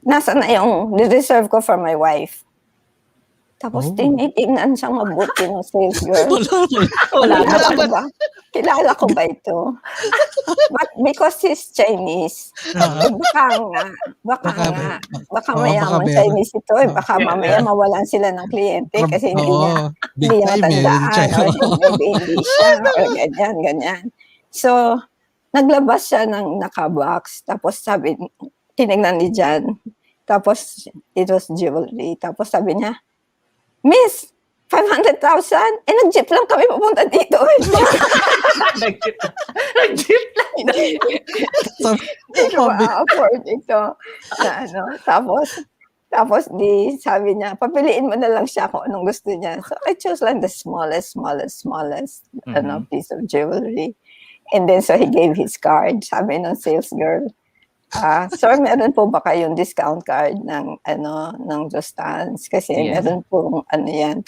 Nasa na yung reserve ko for my wife. Tapos tinitingnan siyang mabuti ng sales girl. Kilala ko ba ito? But because he's Chinese, baka mayaman Chinese ito. Baka mamaya mawalan sila ng kliyente kasi hindi niya matandaan. Hindi siya. Ganyan. So, naglabas siya ng nakabox. Tapos tinignan ni Jan. Tapos, it was jewelry. Tapos sabi niya, Miss, 500,000? Nag-jeep lang kami pupunta dito. Nag-jeep lang. Hindi ko ma-afford ito. Tapos sabi niya, papiliin mo na lang siya kung anong gusto niya. So I chose like the smallest piece of jewelry. And then so he gave his card. Sabi ng sales girl, sir, meron po ba kayong discount card ng Justans? Kasi meron po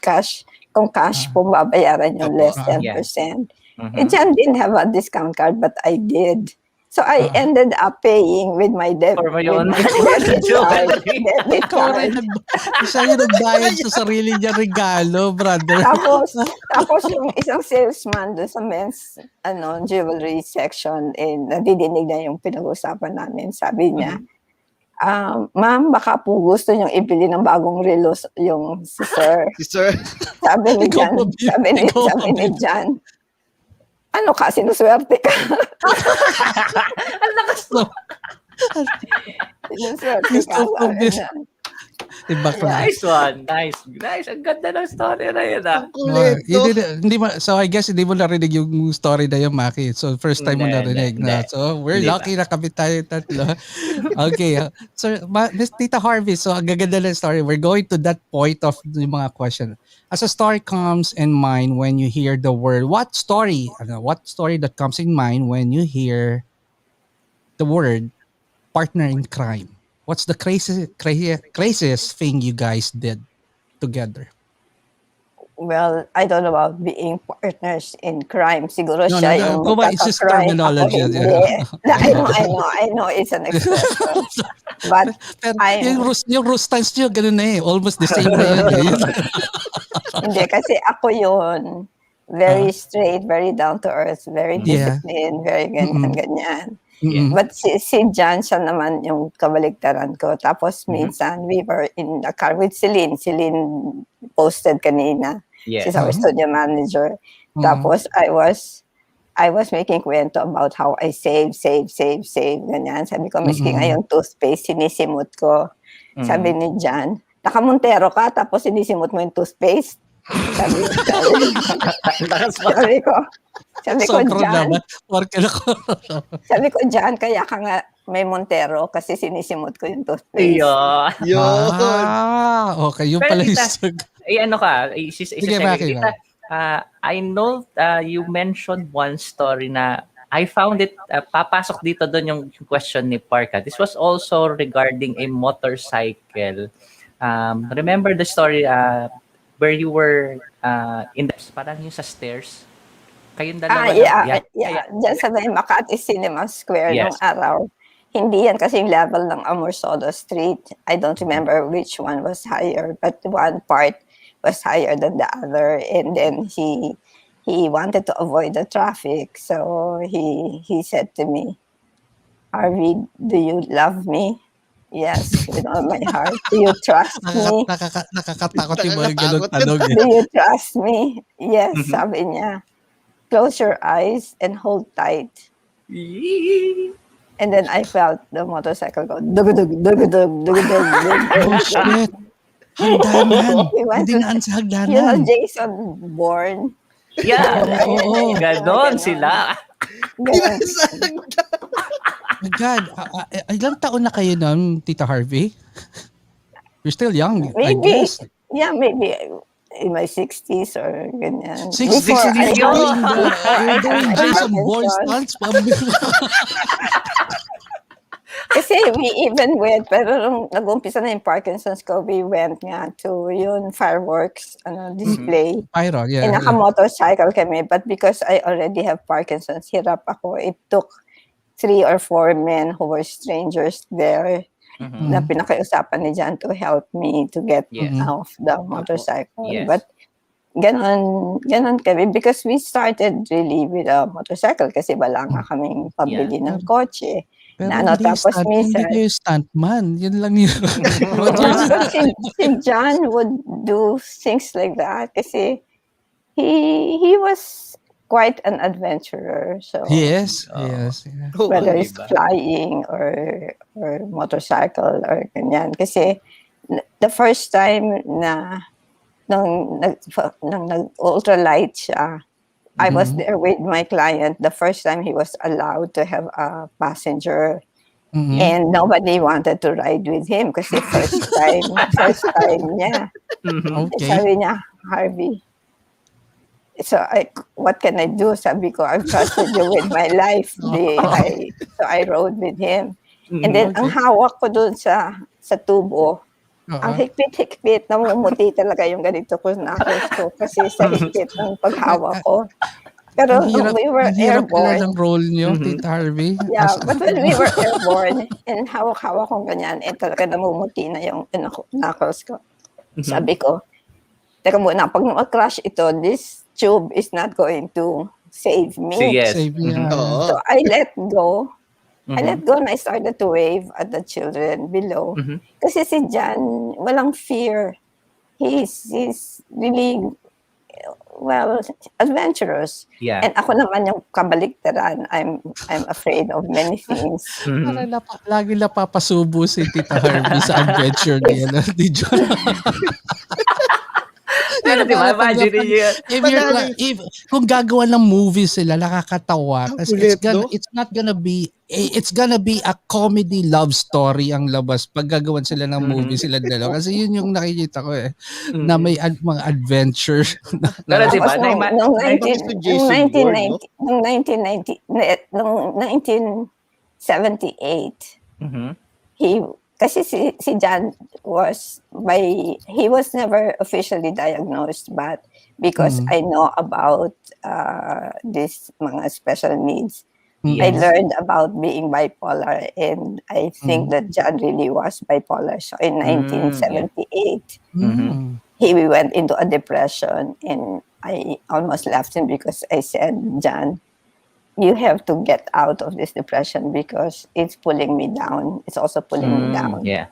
cash. Kung cash po babayaran yung less 10%. And Jan didn't have a discount card, but I did. So I ended up paying with my debit card. Siya yung nagbayad sa sarili niya regalo, brother. Tapos yung isang salesman doon sa men's jewelry section, nadidinig na yung pinag-usapan namin. Sabi niya, ma'am, baka po gusto niyong ibili ng bagong relo yung si sir. Sabi ni Jan, ano ka, sinuswerte ka? Ang lakas mo. Sinuswerte ka. Nice one. Nice. Ang ganda ng story na yun. So I guess hindi mo narinig yung story na yung Maki. So first time mo narinig na. So we're lucky na kami tayo tatlo. Okay. So Miss Tita Harvey, so ang gaganda ng story. We're going to that point of yung mga question. As a story comes in mind when you hear the word, what story that comes in mind when you hear the word partner in crime? What's the craziest thing you guys did together? Well, I don't know about being partners in crime. Siguro siya yung it's just terminology. I know it's an expression. But yung Rustans nyo, ganun na eh. Almost the same na yun. Hindi, kasi ako yun. Very straight, very down to earth, very disciplined, very ganyan. But si John, siya naman yung kabaligtaran ko. Tapos minsan, we were in the car with Celine. Celine posted kanina. Yes. She's our studio manager. Tapos I was making kwento about how I save. Ganyan. Sabi ko, miski ngayong toothpaste, sinisimot ko. Sabi ni John, nakamontero ka, tapos sinisimot mo yung toothpaste. Sabi ko, Sobrang Jan, naman. sabi ko, Jan, kaya ka nga may Montero kasi sinisimot ko yung toothpaste. Yun. Okay. Yung Pero pala yung tita, ano ka, tita, I know you mentioned one story na I found it, papasok dito doon yung question ni Parc. This was also regarding a motorcycle. Remember the story where you were in the, parang yung sa stairs? Kayong dalawa yeah. Diyan sa may Makati Cinema Square nung araw. Hindi yan kasing level ng Amorsolo Street. I don't remember which one was higher, but one part was higher than the other. And then he wanted to avoid the traffic. So he said to me, Harvey, do you love me? Yes, with all my heart. Do you trust me? Nakakatakot yung mga ganun tanong. Do you trust me? Yes, sabi niya. Close your eyes and hold tight. And then I felt the motorcycle go dug-dug, dug-dug, dug-dug, dug-dug. Oh, shit. Hagdanan. Hindi naan sa hagdanan. You know Jason Bourne? Yeah. Ganon sila. God, ilang taon na kayo nun, Tita Harvey? You're still young, I Maybe, guess. yeah, maybe in my 60s or ganyan. 60s, Before you're doing Jason Bourne stunts. Kasi we even went, pero nung nag-umpisa na yung Parkinson's ko, we went nga to yun, fireworks display. Pyro, yeah. And naka-motorcycle kami. But because I already have Parkinson's, hirap ako. It took 3 or 4 men who were strangers there na pinakiusapan ni John to help me to get off the motorcycle. Yes. But ganon kami because we started really with a motorcycle kasi wala nga kaming pabili ng kotse. Pero Tapos minsan, hindi kayo stuntman. Yun lang yun. si John would do things like that kasi he was quite an adventurer. So Yes. Yeah. whether it's flying or motorcycle or ganyan. Kasi the first time na nung nag-ultralight siya, I was there with my client the first time he was allowed to have a passenger. And nobody wanted to ride with him kasi first time niya. Okay. Sabi niya, Harvey, so what can I do? Sabi ko, I've trusted you with my life. So I rode with him. And then ang hawak ko dun sa tubo, ang higpit-higpit, namumuti talaga yung ganito ko knuckles ko kasi sa higpit ng paghawak ko. Pero when we were airborne, ang role niyo, Tita Harvey. yeah, but when we were airborne, and hawak-hawak kong ganyan, talaga namumuti na yung knuckles ko. Sabi ko, teka muna, pag mag-crash ito, this tube is not going to save me. Save me. So I let go. I let go and I started to wave at the children below. Kasi si John, walang fear. He's really, adventurous. Yeah. And ako naman yung kabaliktaran. I'm afraid of many things. Lagi napapasubo si Tita Harvey sa adventure niya. Di John. Pero di ba, imagine niyo yun. Kung gagawa ng movie sila, nakakatawa. Kasi it's gonna be a comedy love story ang labas pag gagawan sila ng movie sila dalawa. Kasi yun yung nakikita ko na may mga adventure. Pero di ba, Noong 1978, kasi si John he was never officially diagnosed, but because I know about this mga special needs, I learned about being bipolar, and I think that John really was bipolar. So in 1978, he went into a depression, and I almost left him because I said, John, you have to get out of this depression because it's pulling me down. It's also pulling me down. Yeah.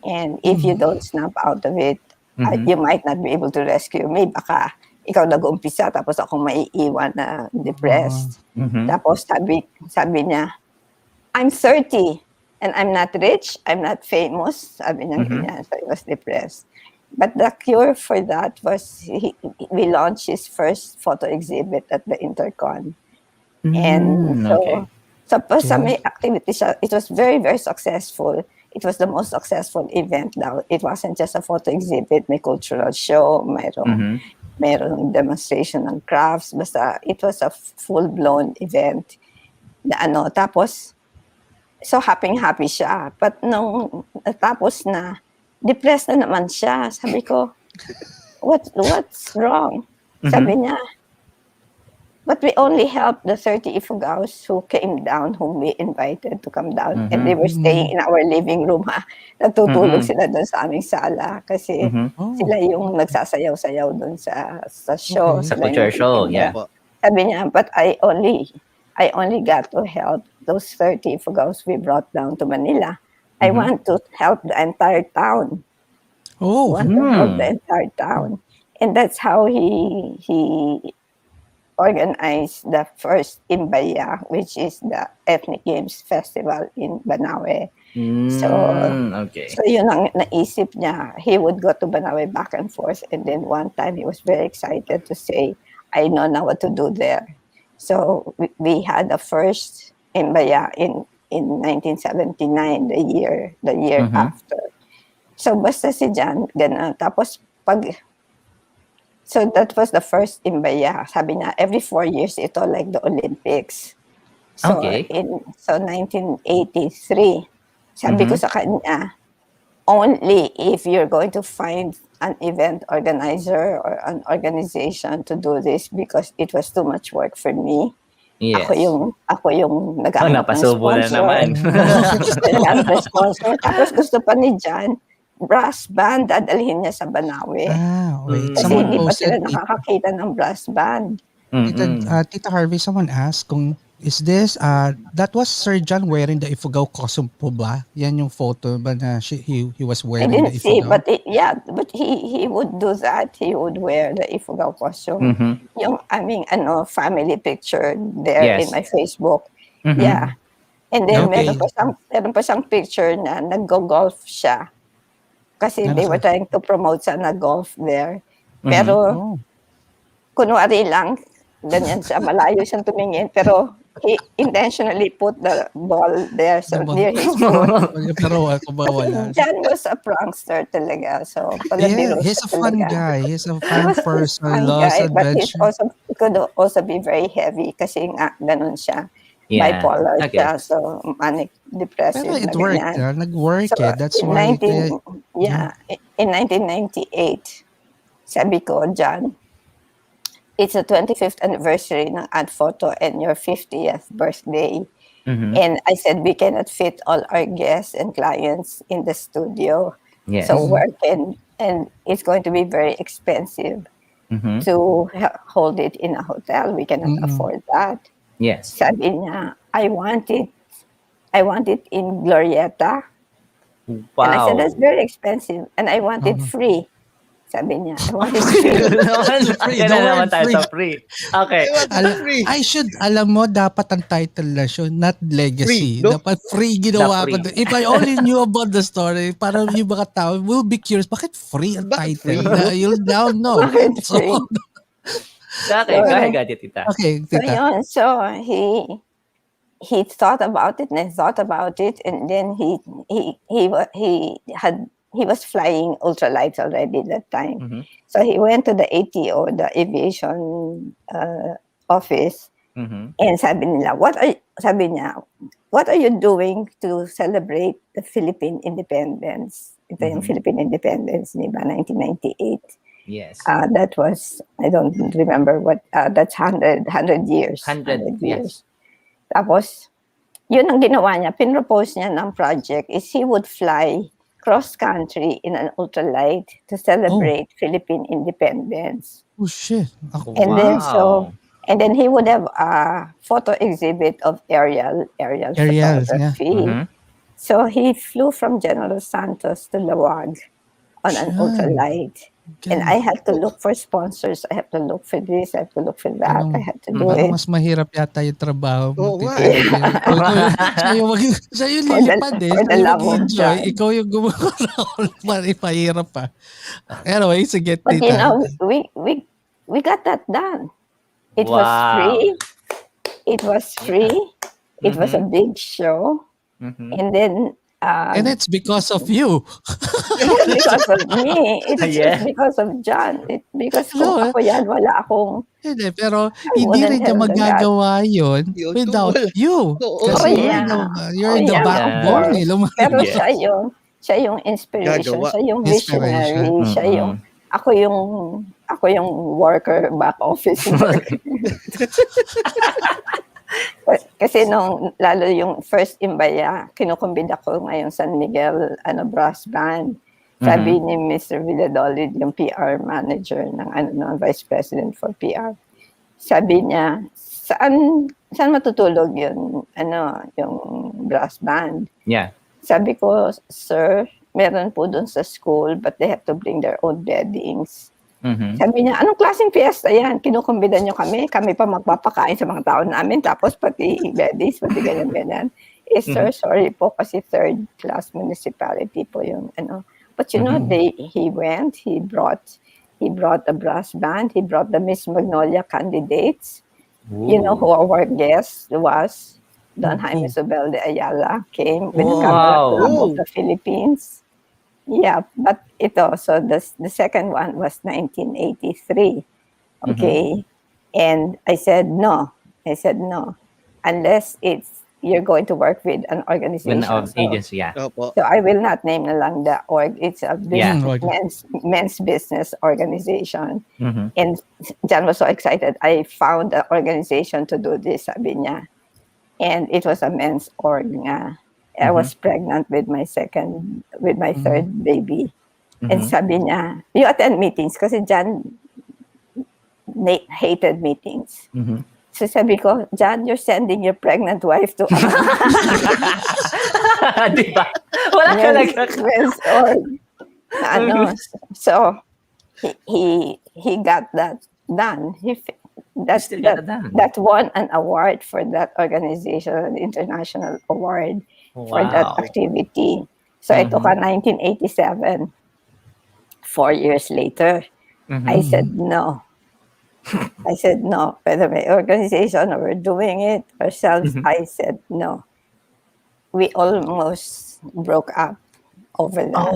And if you don't snap out of it, you might not be able to rescue me. Baka ikaw nag-umpisa tapos ako maiiwan na depressed. Tapos sabi niya, I'm 30. And I'm not rich, I'm not famous. Sabi niya ganyan. So he was depressed. But the cure for that was we launched his first photo exhibit at the Intercon. And so sa may activity siya, it was very, very successful. It was the most successful event daw. It wasn't just a photo exhibit, may cultural show, mayroong demonstration ng crafts. Basta it was a full-blown event. Na tapos, so happy siya. But nung natapos na, depressed na naman siya. Sabi ko, what's wrong? Sabi niya, but we only helped the 30 Ifugaos who came down, whom we invited to come down. And they were staying in our living room. Natutulog sila doon sa aming sala kasi sila yung nagsasayaw-sayaw doon sa show. Sa culture show, yeah. Sabi niya, but I only got to help those 30 Ifugaos we brought down to Manila. I want to help the entire town. Oh, I want to help the entire town. And that's how he organized the first Imbaya, which is the Ethnic Games Festival in Banawe. So yun ang naisip niya. He would go to Banawe back and forth, and then one time he was very excited to say, I know now what to do there. So we had the first Imbaya in 1979, the year after. So basta si John, ganun. Tapos so that was the first Imbaya. Sabi niya, every 4 years ito, like the Olympics. So, 1983, sabi ko sa kanya, only if you're going to find an event organizer or an organization to do this because it was too much work for me. Yes. Ako yung nag-aanap ng napasubo na sponsor. naman. Nag-aanap ng sponsor. Tapos gusto pa ni John, brass band, dadalhin niya sa Banawe. Wait. Kasi Someone hindi pa posted, sila nakakakita ng brass band. Tita Harvey, someone asked kung, is this, that was Sir John wearing the Ifugao costume po ba? Yan yung photo ba na he was I wearing didn't the see, Ifugao? but he would do that. He would wear the Ifugao costume. Yung aming family picture there in my Facebook. Yeah. And then meron pa siyang picture na nag-golf siya. Kasi they were trying to promote sana golf there. Pero kunwari lang, ganyan siya, malayo siyang tumingin. Pero he intentionally put the ball there so near his foot. Pero wala. John was a prankster talaga. So, he's a fun guy. He's a fun person. Loves adventure. But he could also be very heavy kasi nga ganun siya. Bipolar siya. So, manic depressive. Pero it worked. Nag-work so, That's why. In 1998, sabi ko, John, it's the 25th anniversary ng Adphoto and your 50th birthday. And I said, we cannot fit all our guests and clients in the studio. Yes. So and it's going to be very expensive to hold it in a hotel. We cannot afford that. Yes. Sabi niya, I want it in Glorieta. Wow. And I said, that's very expensive. And I want it free. Sabi niya, I want it free. Yan na naman tayo sa free. Okay. Alam mo, dapat ang title na siya, not legacy. Free, dapat free ginawa ko. If I only knew about the story, parang yung mga tao will be curious, bakit free ang title? You'll now know. Okay, go ahead, tita. Okay, tita. So yun, so he thought about it and thought about it, and then he was flying ultralights already that time. So he went to the ATO, the aviation office, and sabi niya, what are you doing to celebrate the Philippine independence? Ito yung Philippine independence, di ba, 1998. Yes. That was, I don't remember what, that's 100 years. 100 years. Tapos, yun ang ginawa niya, pinropose niya ng project is he would fly cross-country in an ultralight to celebrate Philippine independence. Oh, shit. And then he would have a photo exhibit of aerial photography. So he flew from General Santos to Lawag on an ultralight. And I had to look for sponsors. I have to look for this. I have to look for that. I had to do it. Mas mahirap yata yung trabaho mo. Oo nga. Siya yung lilipad eh. For the Siya yung love of mag-enjoy. God. Ikaw yung gumawa. Ipahirap pa. Anyway, sige, But tita. we got that done. It Wow. was free. It was free. It was a big show. And then And it's because of you. it's because of me. It's Yeah. just because of John. Because No, kung ako yan, wala akong... Hindi, pero I hindi rin wouldn't niya have done that. magagawa yun Yun, without wala. you. Oo. Kasi yeah. you're the Yeah, backbone. of course. Pero siya yung inspiration, Gagawa. siya yung Inspiration. visionary, siya yung ako yung worker back office worker. Kasi lalo yung first Imbaya, kinukumbida ko ngayong San Miguel brass band. Sabi ni Mr. Villadolid, yung PR manager ng Vice President for PR. Sabi niya, saan matutulog yung brass band? Yeah. Sabi ko, sir, meron po dun sa school, but they have to bring their own beddings. Sabi niya, anong klaseng fiesta yan? Kinukumbida nyo kami pa magpapakain sa mga tao namin, tapos pati beddings, pati ganyan. Sir, sorry po, kasi third class municipality po yung But you know, he brought a brass band, he brought the Miss Magnolia candidates. Ooh. You know who our guest was? Don Jaime Sobel de Ayala came with the Camera Club of the Philippines. Yeah, but so the second one was 1983. Okay. And I said no, unless you're going to work with an organization. Agency, yeah. Opo. So I will not name na lang the org. It's a men's business organization. And John was so excited. I found an organization to do this, sabi niya. And it was a men's org nga. I was pregnant with my third baby. And sabi niya, you attend meetings kasi John hated meetings. So sabi ko, John, you're sending your pregnant wife to Diba? Wala ka men's org. So he got that done. That won an award for that organization, an international award for that activity. So ito ka 1987, 4 years later, I said no. I said no. Whether my organization or we're doing it ourselves, I said no. We almost broke up over that.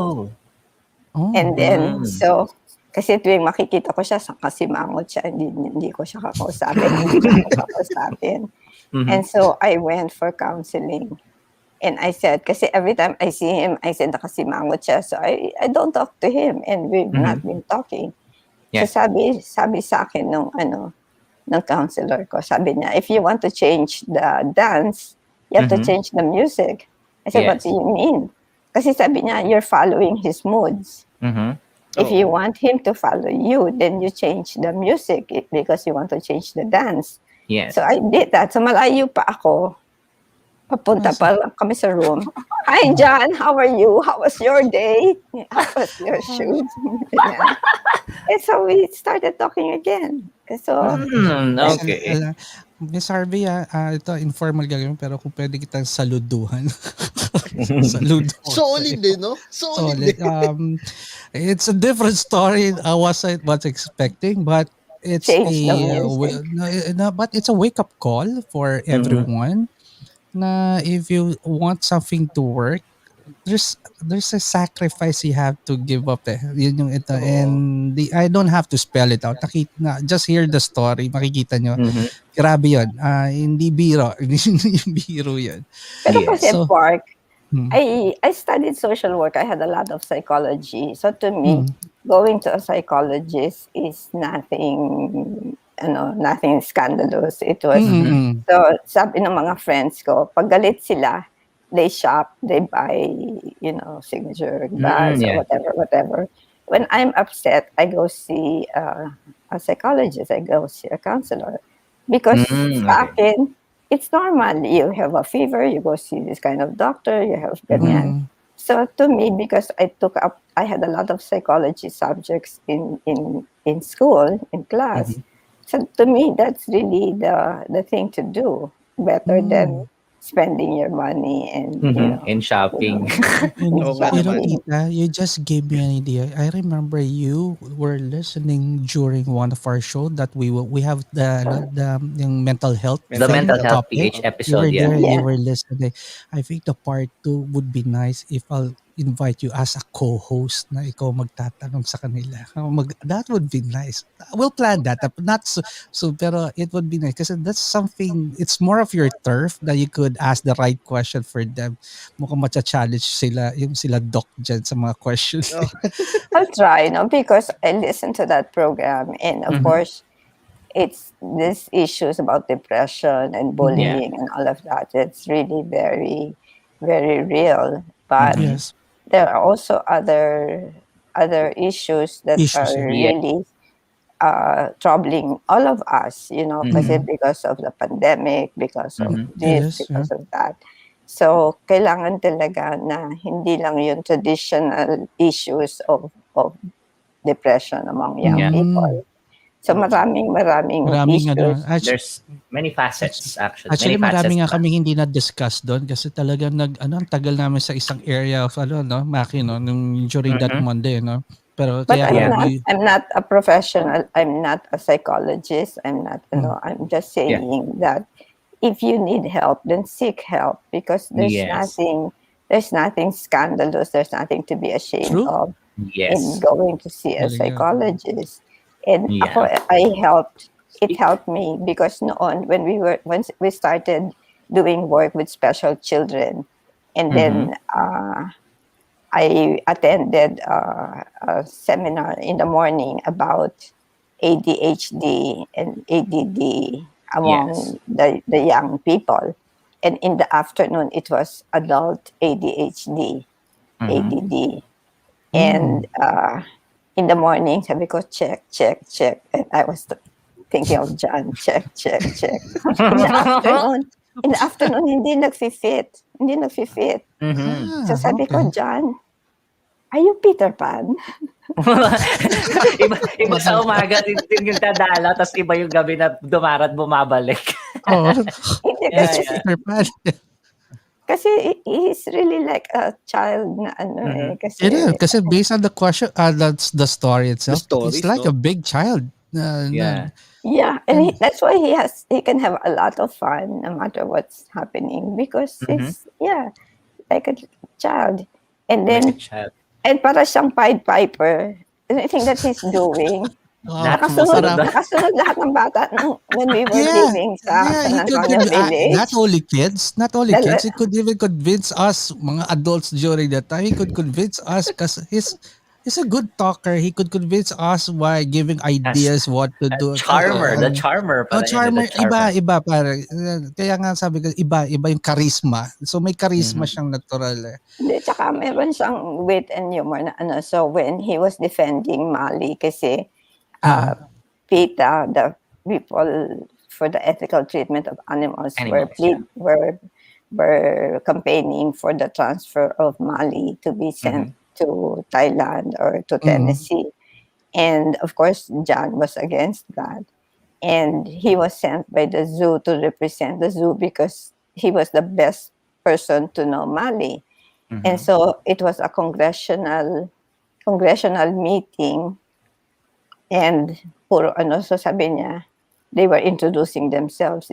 And then, so, kasi tuwing makikita ko siya, kasimangot siya, hindi ko siya kakausapin. And so, I went for counseling. And I said, kasi every time I see him, I said, nakasimangot siya. So, I don't talk to him. And we've not been talking. Yeah. So, sabi sa akin ng counselor ko, sabi niya, if you want to change the dance, you have to change the music. I said, what do you mean? Kasi sabi niya, you're following his moods. If you want him to follow you, then you change the music because you want to change the dance. Yes. So I did that. So malayo pa ako. Papunta pa lang kami sa room. Hi, John. How are you? How was your day? How was your shoot? And so we started talking again. So, okay. Miss Harvey, ito informal gagawin pero kung pwede kitang saluduhan. Saludo. Solid din, no? Solid. It's a different story I wasn't expecting, but it's but it's a wake up call for everyone. Na if you want something to work, there's a sacrifice you have to give up Yun yung ito. And I don't have to spell it out. Just hear the story, makikita nyo. Grabe yun. Hindi biro. Hindi biro yun. Pero kasi Parc, I studied social work. I had a lot of psychology. So to me, going to a psychologist is nothing scandalous. It was, so sabi ng mga friends ko, pag galit sila, they shop, they buy, signature bags or whatever. When I'm upset, I go see a psychologist, I go see a counselor. Because sa akin, it's normal. You have a fever, you go see this kind of doctor, you have ganyan. So to me, because I had a lot of psychology subjects in school, in class. So to me, that's really the thing to do, better than spending your money and In shopping. Tita, you just gave me an idea. I remember you were listening during one of our show that we have the yung mental health The thing, mental health topic. PH You were episode, there, yeah. you were listening. I think the part 2 would be nice if I'll invite you as a co-host na ikaw magtatanong sa kanila. That would be nice. We'll plan that. Not so pero it would be nice kasi that's something, it's more of your turf that you could ask the right question for them. Mukhang matcha-challenge sila, yung sila doc dyan sa mga questions. I'll try, because I listened to that program, and of course, it's these issues about depression and bullying and all of that. It's really very, very real. But Yes. there are also other issues that are really troubling all of us, kasi because of the pandemic, because of this, because of that. So, kailangan talaga na hindi lang yung traditional issues of depression among young people. So, maraming issues. There's many facets, actually. Actually, marami nga kami hindi na-discuss doon kasi talaga ang tagal namin sa isang area of Maki, nung during that Monday, no? Pero But kaya I'm not a professional. I'm not a psychologist. I'm not, I'm just saying that if you need help, then seek help, because there's nothing scandalous. There's nothing to be ashamed of in going to see a psychologist. And it helped me because once we started doing work with special children, and then I attended a seminar in the morning about ADHD and ADD among the young people. And in the afternoon, it was adult ADHD, ADD. And in the morning, sabi ko, check. And I was thinking of John, check. In the afternoon, hindi nagfi-fit. So sabi ko, John, are you Peter Pan? iba sa umaga din yung dadala, tapos iba yung gabi na dumarat bumabalik. Peter Pan. Kasi he's really like a child na Kasi based on the question, that's the story itself. It's like a big child. Yeah, and that's why he can have a lot of fun no matter what's happening, because he's like a child. And then and para siyang Pied Piper, anything that he's doing, nakasunod lahat ng bata when we were living sa San Antonio Village. Not only kids, he could even convince us, mga adults during that time, he could convince us because he's a good talker. He could convince us by giving ideas what to do. The charmer. Iba para. Kaya nga sabi ko, iba yung charisma. So may charisma siyang natural. Hindi, tsaka meron siyang wit and humor na So when he was defending Mali, kasi PETA, the people for the ethical treatment of animals were campaigning for the transfer of Mali to be sent to Thailand or to Tennessee. And of course, John was against that. And he was sent by the zoo to represent the zoo because he was the best person to know Mali. And so it was a congressional meeting. And so sabi niya, they were introducing themselves.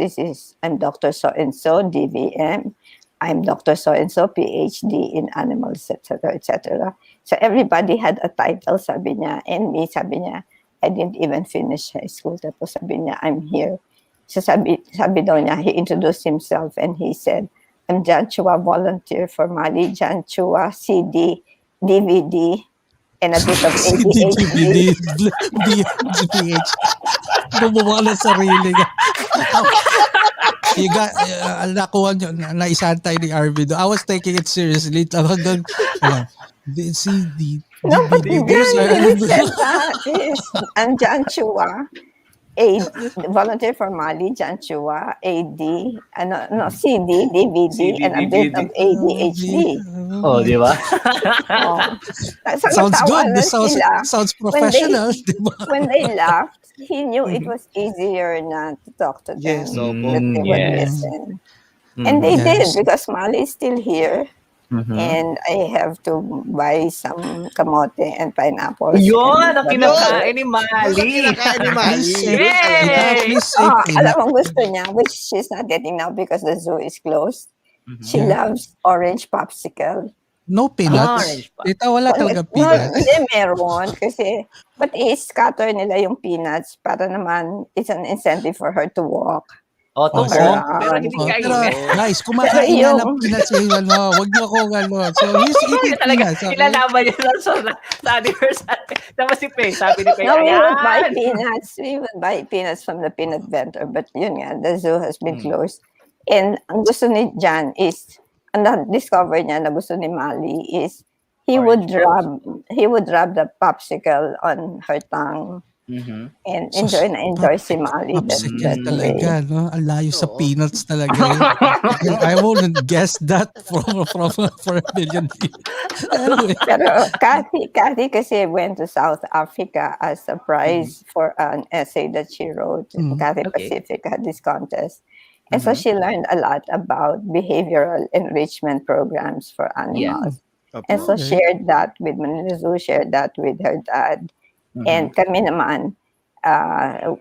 I'm Dr. So-and-so, DVM. I'm Dr. So-and-so, PhD in animals, etc., etc. So everybody had a title, sabi niya. And me, sabi niya, I didn't even finish high school. Tapos sabi niya, I'm here. So sabi daw niya, he introduced himself and he said, I'm John Chua, volunteer for Mali. John Chua, CD, DVD, and a bit of ADHD. Bumuha na sarili niya. Nakuha nyo, naisantay ni Harvey. I was taking it seriously. Hanggang, CD. No, but he said that. I'm John Chua. volunteer for Mali, John Chua, AD, CD, DVD, and a bit of ADHD. Oh, di ba? Sounds good. This sila. sounds professional. When they laughed, he knew it was easier na to talk to them. Yes, that they would yes. listen. And they Yes. did, because Mali is still here. And I have to buy some kamote and pineapples. Yun, ang kinakain ni Mali. Kinakain ni Mali. Yay! Alam mo gusto niya, which she's not getting now because the zoo is closed. She loves orange popsicle. No peanuts. Tita, wala talaga peanuts. Hindi, meron. Kasi, but i-scatter nila yung peanuts para naman it's an incentive for her to walk. To so, walk. Pero hindi pero, kainin. guys, kumakain na ng peanuts yung Wag niyo akong So, he's eating peanuts. Okay? Ilalaban niya lang sa anniversary. Tapos si Pei, sabi ni Pei, No, we would buy ayan. peanuts. We would buy peanuts from the peanut vendor. But yun nga, the zoo has been closed. And ang gusto ni John is, ang na-discover niya na gusto ni Mali is, he would rub the popsicle on her tongue. And enjoy si Mali. Popsicle talaga, no? Ang layo sa peanuts talaga. I wouldn't guess that for a million people. Anyway. Pero Kathy kasi went to South Africa as a prize for an essay that she wrote. Kathy Pacific had this contest. And so she learned a lot about behavioral enrichment programs for animals. And so shared that with Manila Zoo, shared that with her dad. And kami naman,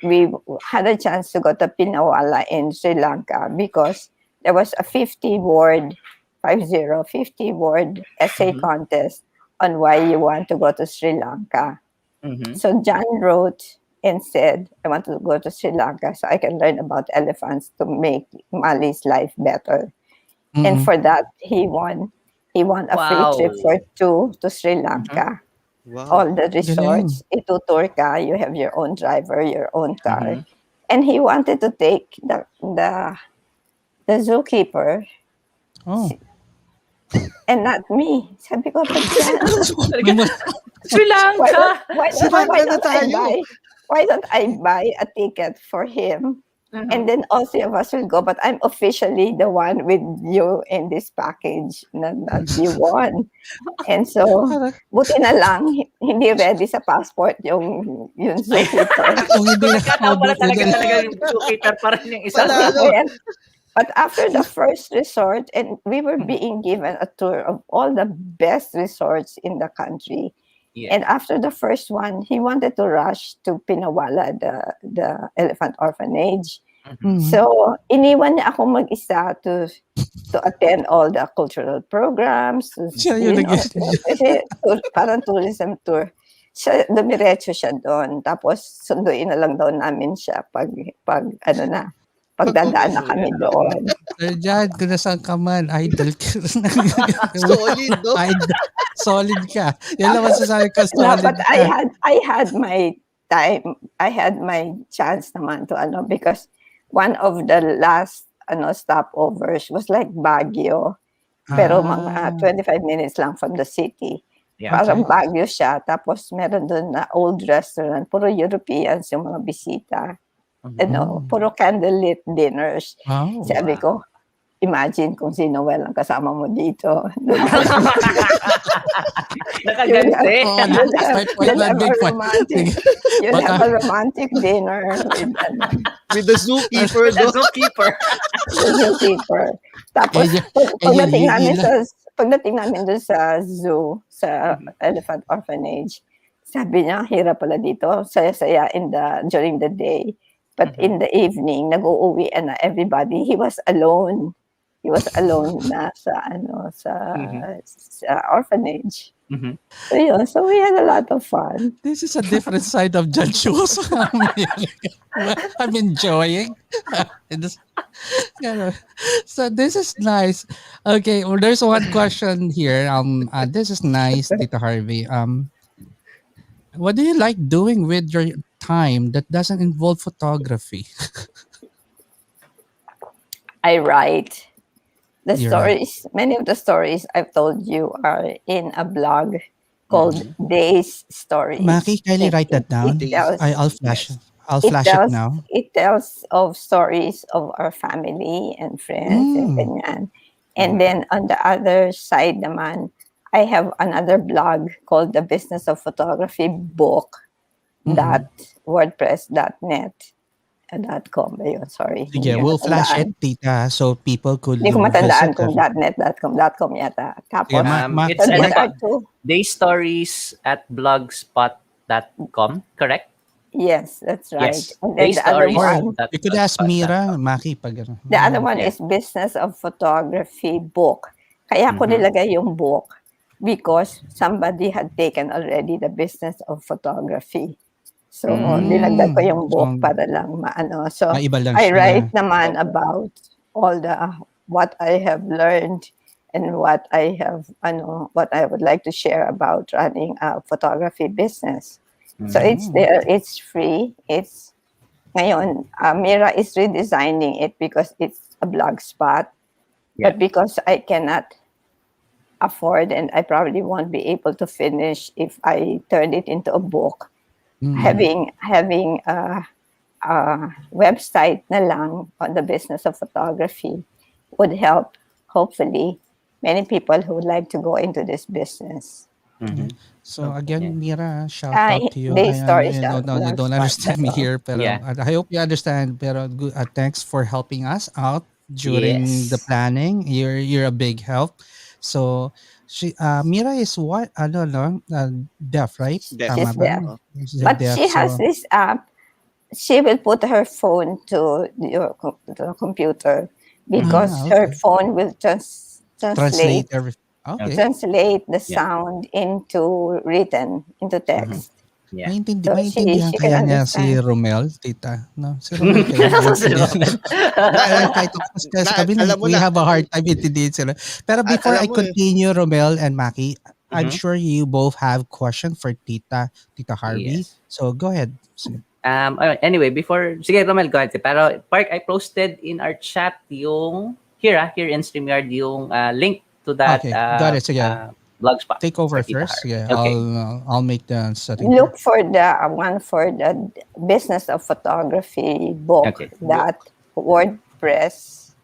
we had a chance to go to Pinawala in Sri Lanka because there was a 50-word essay contest on why you want to go to Sri Lanka. So John wrote and said, I want to go to Sri Lanka so I can learn about elephants to make Mali's life better. And for that, he won a free trip for two to Sri Lanka. Wow. All the resorts, itutour ka, you have your own driver, your own car. And he wanted to take the zookeeper. And not me. Sabi ko, Sri Lanka! Why don't I buy a ticket for him? And then all three of us will go, but I'm officially the one with you in this package na you won. And so, buti na lang, hindi ready sa passport yung zookeeper. Nakatawa talaga yung zookeeper pa rin yung isa. But after the first resort, and we were being given a tour of all the best resorts in the country. And after the first one, he wanted to rush to Pinawala, the elephant orphanage. So, iniwan niya ako mag-isa to attend all the cultural programs. Kasi parang tourism tour. Dumiretso siya doon. Tapos, sunduin na lang daw namin siya pagdadaan na kami doon. Sir John, kung nasaan ka man, idol ka. Solid, no? Solid ka. Yan lang masasabi ko, solid But ka. I had my time. I had my chance naman to because one of the last stopovers was like Baguio. Pero mga 25 minutes lang from the city. Parang Baguio siya. Tapos meron doon na old restaurant. Puro Europeans yung mga bisita. Puro candlelit dinners. Sabi ko, imagine kung si Noel ang kasama mo dito. Nakagante. You'll have a romantic dinner with the zookeeper. The zookeeper. The zookeeper. Tapos, pagdating namin doon sa zoo, sa elephant orphanage, sabi niya, hirap pala dito, saya-saya during the day. But in the evening, nag-uuwi na everybody. He was alone. He was alone na sa orphanage. So yun. So we had a lot of fun. This is a different side of John Chua. I'm enjoying. So this is nice. Okay, well, there's one question here. This is nice, Tita Harvey. What do you like doing with your time that doesn't involve photography? I write. Many of the stories I've told you are in a blog called Days Stories. Maki, kindly write that down. I'll flash I'll flash it now. It tells of stories of our family and friends and ganyan. And then on the other side naman, I have another blog called The Business of Photography Book .wordpress.net .com ba yun? Sorry. Yeah, we'll flash it, tita, so people could Hindi ko matandaan visit kung .net, .com yata. Tapos, it's daystories at blogspot.com, correct? Yes, that's right. Yes. And then the other one, you could ask Mira, Maki, pag ano. the other one is Business of Photography Book. Kaya ko nilagay yung book because somebody had taken already the Business of Photography. So, nilagay ko yung book para lang maano. So, I write naman about all what I have learned and what I would like to share about running a photography business. So, it's there, it's free. It's, ngayon, Mira is redesigning it because it's a blog spot. Yeah. But because I cannot afford and I probably won't be able to finish if I turn it into a book, having a website na lang on the business of photography would help, hopefully, many people who would like to go into this business. So again, Mira, shout out to you. They You don't understand me here, pero I hope you understand. Pero good, thanks for helping us out during the planning. You're a big help. So Mira is what? I don't know, deaf, right? Deaf. She's deaf. But she has this app. She will put her phone to the computer because her phone will translate everything. Okay. Translate the sound into text. Yeah. Maintindihan kaya niya si Romel, tita. No? Si Romel kaya. Kahit we have a hard time intindihin sila. Pero before I continue, Romel and Maki, I'm sure you both have questions for Tita Harvey. Yes. So go ahead. Anyway, sige Romel, go ahead. Pero Parc, I posted in our chat yung here in StreamYard yung link to that got it. Sige. blogspot. Take over first. Yeah, okay. I'll make the setting. Look for the one for the Business of Photography book. Okay. That WordPress.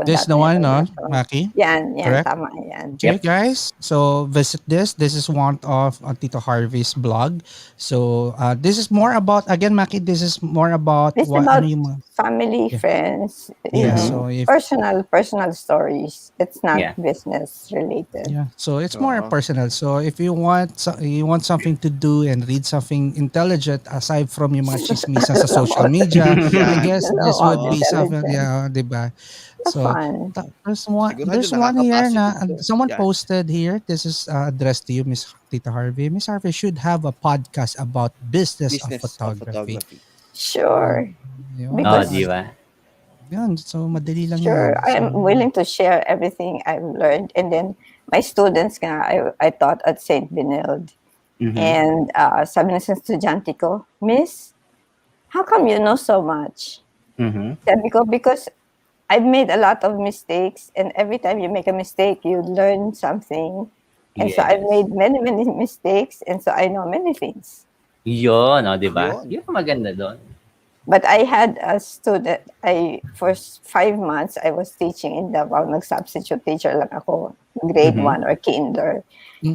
This the one, no, Maki? Yan, correct? Tama yan. Okay, guys. So visit this. This is one of Tito Harvey's blog. So this is more about, again, Maki, this is more about It's about family, friends, so personal stories. It's not business related. Yeah, so it's more personal. So if you want something to do and read something intelligent aside from yung mga chismisan sa social media, I guess this would be something, diba? So there's one here na someone posted here. This is addressed to you, Miss Tita Harvey. Miss Harvey should have a podcast about business of photography. Sure. Because, yan, so madali lang sure, yan. I'm willing to share everything I've learned. And then my students I taught at St. Benilde. And sabi na sa estudyante ko, Miss, how come you know so much? Sabi ko, because I've made a lot of mistakes, and every time you make a mistake, you learn something. And so I've made many, many mistakes, and so I know many things. Yun, di ba? Yun maganda doon. But I had a student, for 5 months, I was teaching in Davao. Nag-substitute teacher lang ako, grade 1 or kinder.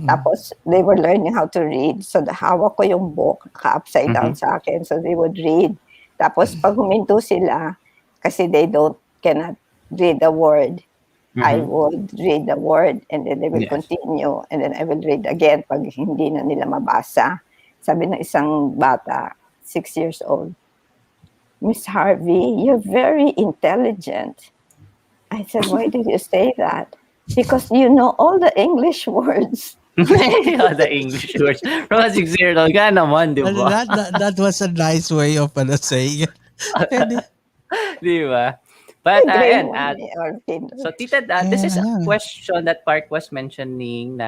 Tapos, they were learning how to read. So, hawak ko yung book, ka-upside down sa akin. So, they would read. Tapos, pag huminto sila, kasi they cannot read the word, I would read the word, and then they will continue. And then I will read again pag hindi na nila mabasa. Sabi ng isang bata, 6 years old, Miss Harvey, you're very intelligent. I said, why did you say that? Because you know all the English words. The English words. From 6 years old, ka naman, di ba? That was a nice way of saying it. Di ba? But so Tita, this is a question that Parc was mentioning.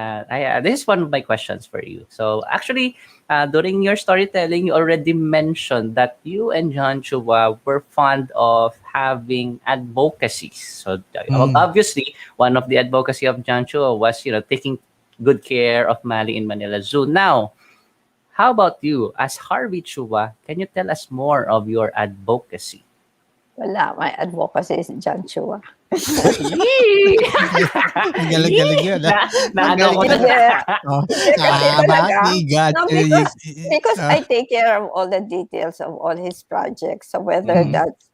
This is one of my questions for you. So actually, during your storytelling, you already mentioned that you and John Chua were fond of having advocacy. So obviously, one of the advocacy of John Chua was, taking good care of Mali in Manila Zoo. Now, How about you, as Harvey Chua? Can you tell us more of your advocacy? Wala, my advocacy is John Chua. Ang galing-galing yun. Naano ko na. No, because I take care of all the details of all his projects. So whether that's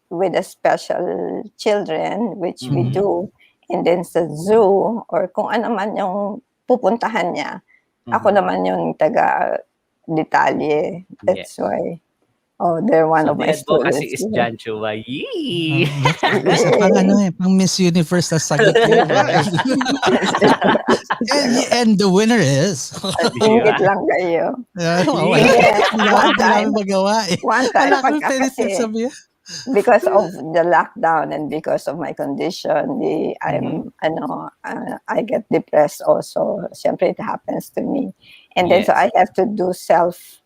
with the special children, which we do, and then sa zoo, or kung ano man yung pupuntahan niya, ako naman yung taga-detalye. That's why. Oh, they're one of my students. Advocacy is John Chua. Yee! Isa pang pang Miss Universe na sagot yun. and the winner is... Ingit lang kayo. One time magawa eh. One time kasi, because of the lockdown and because of my condition, I get depressed also. Siyempre, it happens to me. And then so I have to do assertion.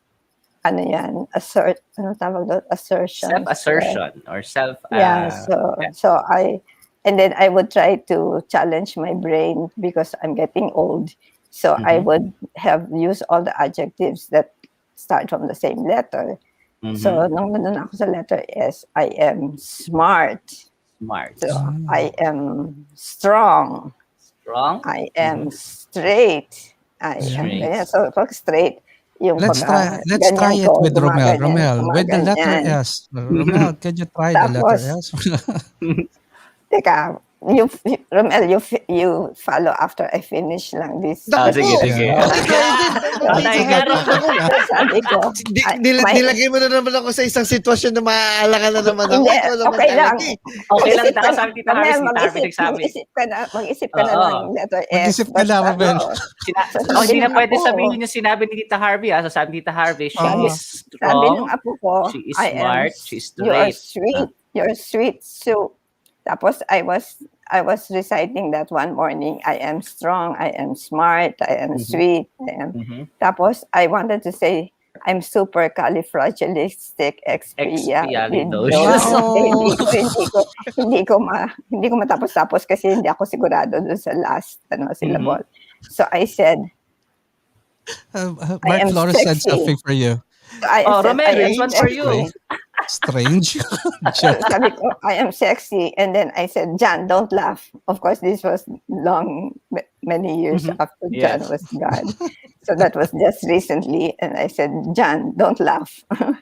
Self-assertion or self... and then I would try to challenge my brain because I'm getting old. So I would use all the adjectives that start from the same letter. So nung nandun ako sa letter S, I am smart. So I am strong. I am straight. So pag straight, let's try it with Romel. With the letter S. Romel, can you try the letter S? Teka, Romel, you follow after I finish lang this. Sige. Sabi ko, nilagay mo na naman ako sa isang sitwasyon na maaalangan na naman ako. Okay lang. Okay lang. Sabi Tita Harvey, mag-isip ka na ng letter S. Mag-isip ka na, Romel. Hindi na pwede sabihin yung sinabi ni Tita Harvey. So sabi ni Tita Harvey, she is sabi strong, ng apo ko, she is smart, she is straight. You're sweet. So, tapos I was reciting that one morning. I am strong, I am smart, I am sweet. Tapos I wanted to say, I'm supercalifragilisticexpialidocious. Hindi ko matapos-tapos kasi hindi ako sigurado dun sa last syllable. So I said, Mark Flores said something for you. So Romel, this one's for you. Strange. Sabi ko, I am sexy. And then I said, John, don't laugh. Of course, this was many years after John was gone. So that was just recently. And I said, John, don't laugh. So I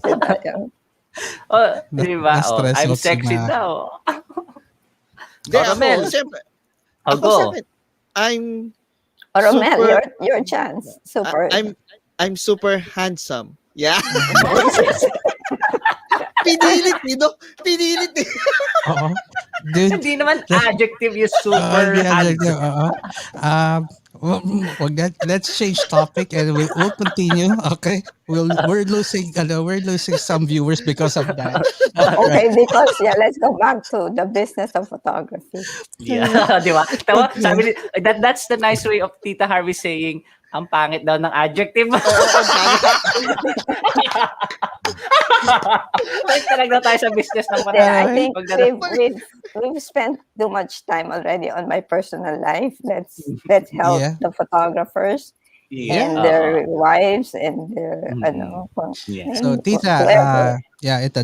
said, I am. Diba? I'm sexy daw. Romel, siyempre. Go. I'm Romel, your chance. Super. I'm super handsome. Yeah. Pinilit eh. Oo. Hindi naman adjective yung super handsome. Let's change topic and we'll continue. Okay, we're losing some viewers because of that. Okay, because let's go back to the business of photography. Yeah, di ba? Sabi that's the nice way of Tita Harvey saying ang pangit daw ng adjective. Talaga tayo sa business ng I think we've spent too much time already on my personal life. Let's help the photographers and their wives and their So Tita,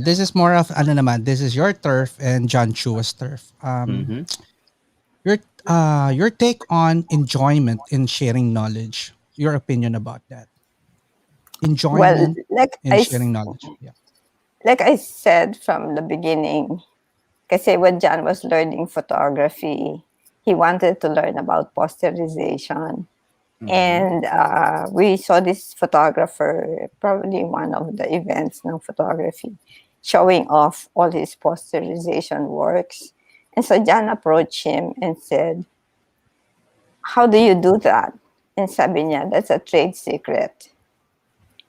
this is more of this is your turf and John Chua's turf. Your take on enjoyment in sharing knowledge. Your opinion about that. Enjoyment in sharing knowledge. Yeah. Like I said from the beginning, kasi when John was learning photography, he wanted to learn about posterization. And we saw this photographer, probably one of the events ng photography, showing off all his posterization works. And so John approached him and said, how do you do that? And sabi niya, that's a trade secret.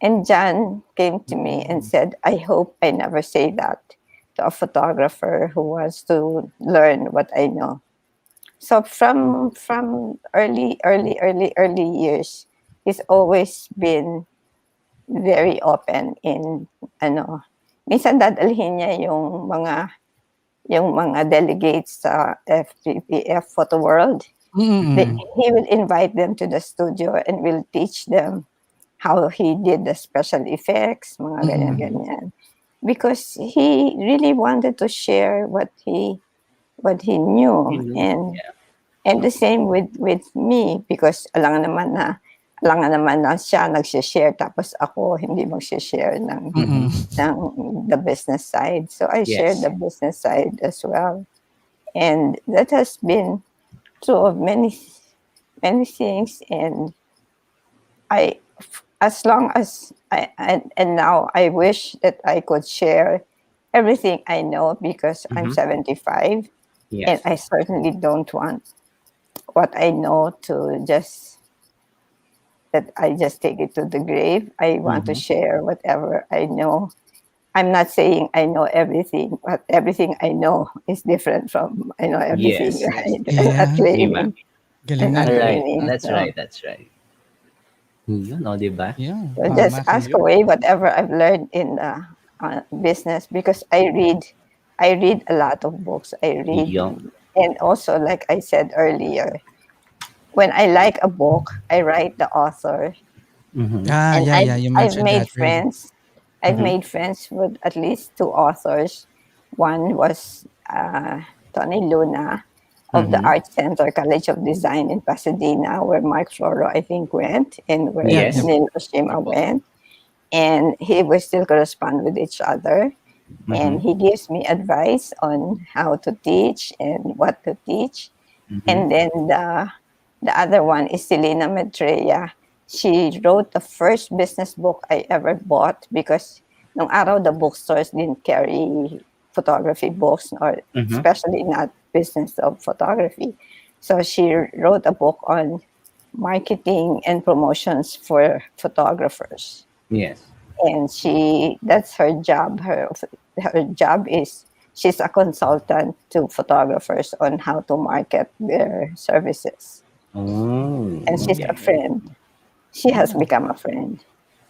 And John came to me and said, I hope I never say that to a photographer who wants to learn what I know. So from early years, he's always been very open in minsan dadalhin niya yung mga delegates sa FPPF Photo World. He will invite them to the studio and will teach them how he did the special effects, mga ganyan-ganyan. Because he really wanted to share what he knew. And the same with me, because alangan naman na siya nag-share tapos ako hindi mag-share ng the business side. So I shared the business side as well. And that has been true of many things. And as long as and now I wish that I could share everything I know, because I'm 75, and I certainly don't want what I know to just take it to the grave. I want to share whatever I know. I'm not saying I know everything, but everything I know is different from I know everything, right? I'm not claiming. That's right. Yun, no, diba? Yeah. So just ask away whatever I've learned in the business, because I read a lot of books. I read, and also, like I said earlier, when I like a book, I write the author. You I've mentioned made that. friends. I've made friends with at least 2 authors. One was Tony Luna of the Art Center College of Design in Pasadena, where Mark Roro, I think, went, and where Neil Oshima went. And we still correspond with each other. And he gives me advice on how to teach and what to teach. And then the other one is Selena Maitreya. She wrote the first business book I ever bought, because nung araw the bookstores didn't carry photography books, or especially not business of photography. So she wrote a book on marketing and promotions for photographers. Yes. And that's her job. Her job is, she's a consultant to photographers on how to market their services. And she's a friend. She has become a friend.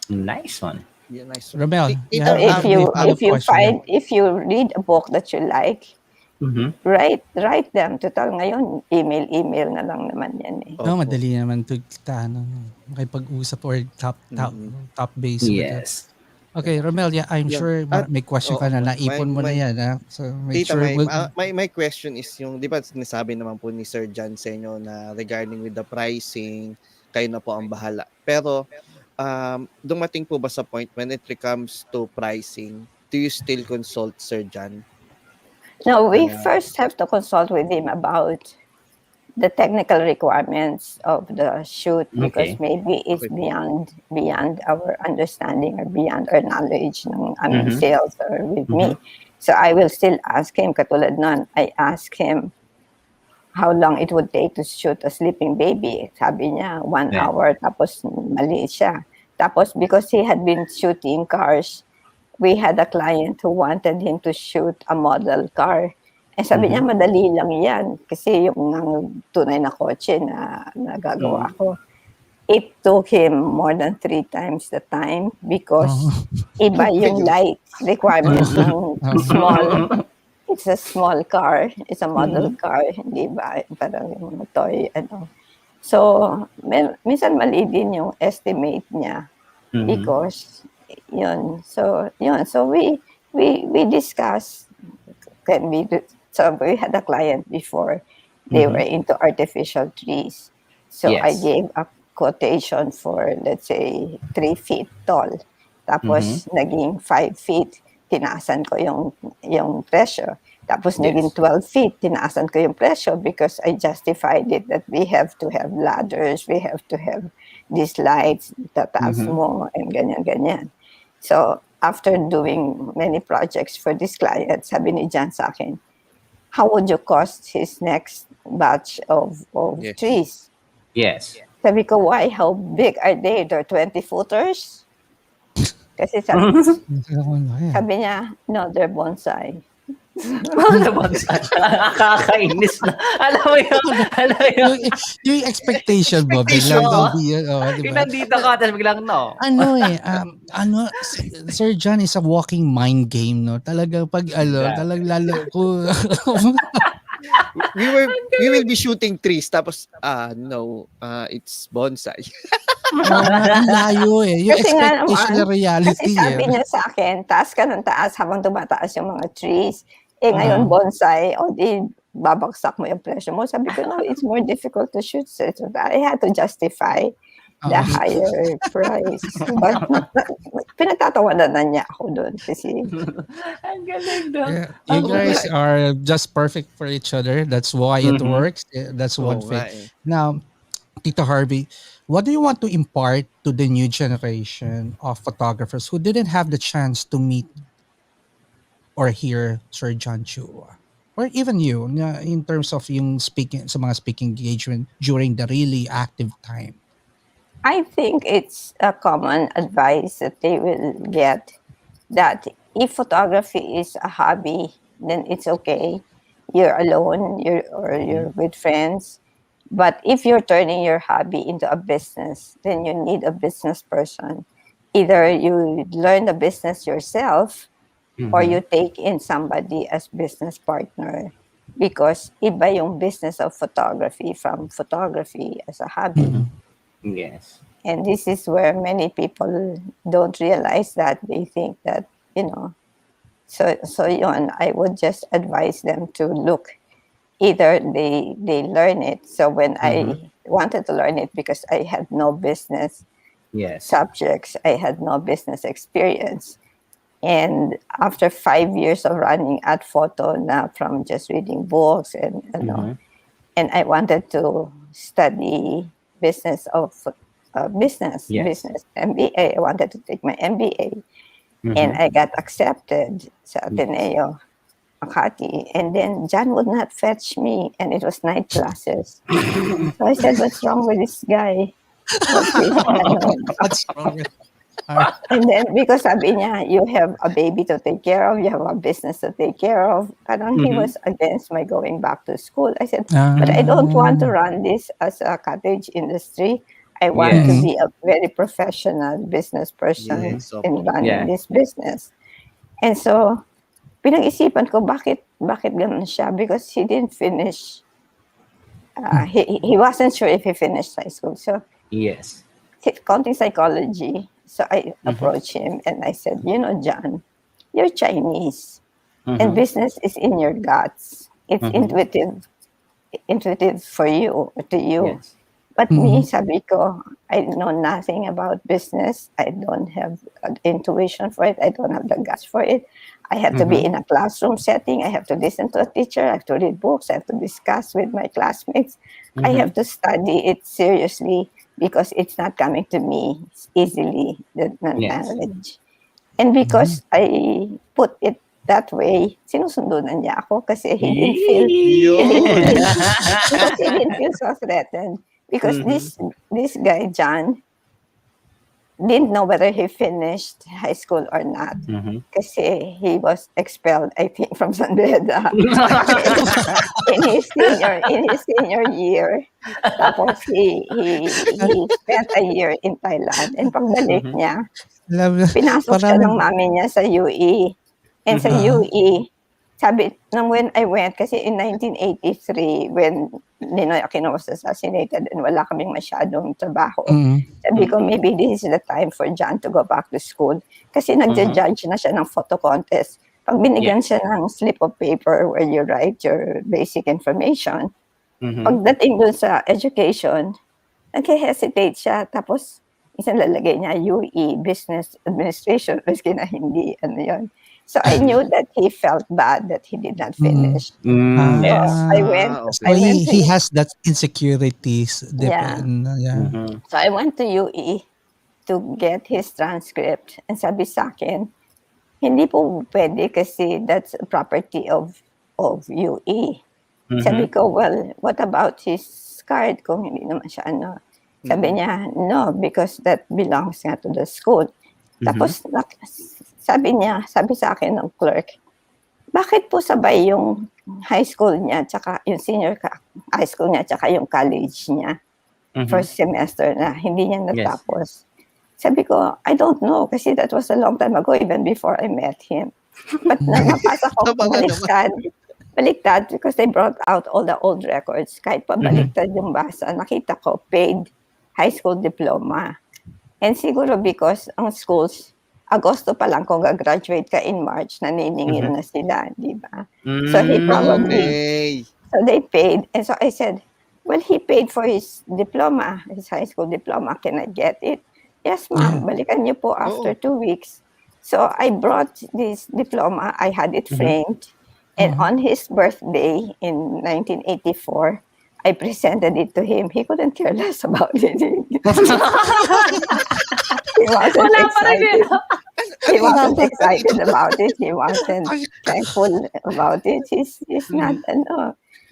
Nice one. Yeah, nice. Romel, So if you read a book that you like, write them. Total ngayon, email na lang naman yan eh. No, madali naman to makipag-usap or top base. Yes. Okay, Romel, I'm sure may question ka na, naipon mo na yan. So make Tita, sure. my question is yung, di ba sinasabi naman po ni Sir John sa inyo na regarding with the pricing, kayo na po ang bahala. Pero, dumating po ba sa point when it comes to pricing, do you still consult Sir John? No, we first have to consult with him about the technical requirements of the shoot, because maybe it's beyond our understanding or beyond our knowledge ng sales or with me. So I will still ask him, katulad nun, I asked him how long it would take to shoot a sleeping baby. Sabi niya, 1 hour, tapos mali siya. Tapos because he had been shooting cars, we had a client who wanted him to shoot a model car. Eh sabi niya, madali lang yan. Kasi yung tunay na kotse na nagagawa ko. It took him more than 3 times the time, because iba yung light requirements ng small. It's a small car. It's a model car. Hindi ba? Parang yung mga toy, So, minsan mali din yung estimate niya. Because, yun. So we discussed, so we had a client before, they were into artificial trees. So I gave a quotation for, let's say, 3 feet tall. Tapos naging 5 feet, tinaasan ko yung presyo. Tapos naging 12 feet, tinaasan ko yung presyo, because I justified it that we have to have ladders, we have to have these lights, tataas mo, and ganyan-ganyan. So, after doing many projects for this client, sabi ni John sa akin, how would you cost his next batch of trees? Yes. Sabi ko, why? How big are they? They're 20 footers? Kasi sabi niya, no, they're bonsai. Nakakainis na. Alam mo yun. Yung expectation mo, biglang Yung nandito ka, tapos biglang no. Sir John is a walking mind game, no? Talagang pag, talagang lalo ko. we will be shooting trees, tapos, no, it's bonsai. Ang layo eh. Yung Kasi nga expectation naman, na reality kasi sabi eh. niya sa akin, taas ka ng taas habang tumataas yung mga trees. Ngayon bonsai, o di babagsak mo yung presyo mo. Sabi ko, no, it's more difficult to shoot. So I had to justify the higher price. But pinagtatawanan na niya ako doon kasi Ang galing daw. Yeah, you guys are just perfect for each other. That's why it works. That's one thing. Now, Tito Harvey, what do you want to impart to the new generation of photographers who didn't have the chance to meet or hear Sir John Chua? Or even you, in terms of yung speaking, sa mga speaking engagement during the really active time? I think it's a common advice that they will get that if photography is a hobby, then it's okay. You're alone, you're with friends. But if you're turning your hobby into a business, then you need a business person. Either you learn the business yourself or you take in somebody as business partner because iba yung business of photography from photography as a hobby. Yes. And this is where many people don't realize that. They think that, so yun, I would just advise them to look. Either they learn it. So when I wanted to learn it because I had no business subjects, I had no business experience. And after 5 years of running Adphoto, now from just reading books and and I wanted to study business of business MBA. I wanted to take my MBA, and I got accepted sa Ateneo Makati. And then John would not fetch me, and it was night classes. So I said, "What's wrong with this guy?" What's wrong with And then because sabi niya, you have a baby to take care of, you have a business to take care of. Parang he was against my going back to school. I said, but I don't want to run this as a cottage industry. I want to be a very professional business person in running this business. And so, pinag-isipan ko, bakit ganun siya? Because he didn't finish. He wasn't sure if he finished high school. So, counting psychology. So I approached him and I said, John, you're Chinese and business is in your guts. It's intuitive for you, to you. Yes. But me, sabi ko, I know nothing about business. I don't have intuition for it. I don't have the guts for it. I have to be in a classroom setting. I have to listen to a teacher. I have to read books. I have to discuss with my classmates. I have to study it seriously because it's not coming to me easily, the knowledge. And because I put it that way, sinusundo na niya ako kasi he didn't feel so threatened. Because this guy, John, didn't know whether he finished high school or not. Kasi he was expelled, I think, from San Beda in his senior year. Tapos he spent a year in Thailand. And pagbalik niya, pinasok siya ng mami niya sa UE. And sa UE, sabi, when I went, kasi in 1983, when Ninoy Aquino was assassinated and wala kaming masyadong trabaho, sabi ko, maybe this is the time for John to go back to school. Kasi nagja-judge na siya ng photo contest. Pag binigyan siya ng slip of paper where you write your basic information, pagdating dun sa education, nag-hesitate siya. Tapos, isang lalagay niya, UE, Business Administration, maski na hindi, yun. So I knew that he felt bad that he did not finish. I went. He has that insecurities. So I went to UE to get his transcript, and sabi sa akin, hindi po pwede kasi that's a property of UE. Sabi ko, well, what about his card kung hindi naman siya Sabi niya, no, because that belongs nga to the school. Tapos sabi sa akin ng clerk, bakit po sabay yung high school niya tsaka yung senior high school niya tsaka yung college niya first semester na hindi niya natapos. Sabi ko, I don't know kasi that was a long time ago even before I met him. But napasa ko baliktad because they brought out all the old records. Kahit pa baliktad yung basa, nakita ko paid high school diploma. And siguro because ang schools, Agosto pa lang kung gagraduate ka in March, naniningil na sila, di ba? So he probably, so they paid. And so I said, well, he paid for his diploma, his high school diploma. Can I get it? Yes, ma'am. Balikan niyo po after 2 weeks. So I brought this diploma. I had it framed. And on his birthday in 1984, I presented it to him. He couldn't care less about it. He wasn't excited. He wasn't excited about it. He wasn't thankful about it. He's not,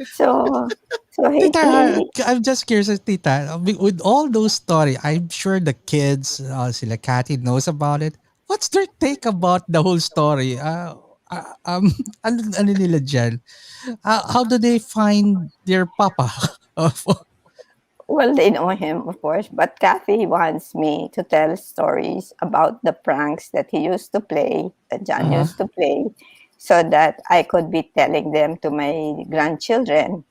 So Tita, I'm just curious, Tita. With all those stories, I'm sure the kids, sila Cathy knows about it. What's their take about the whole story? Ano nila dyan? How do they find their papa? Well, they know him, of course, but Cathy wants me to tell stories about the pranks that he used to play, that John used to play, so that I could be telling them to my grandchildren.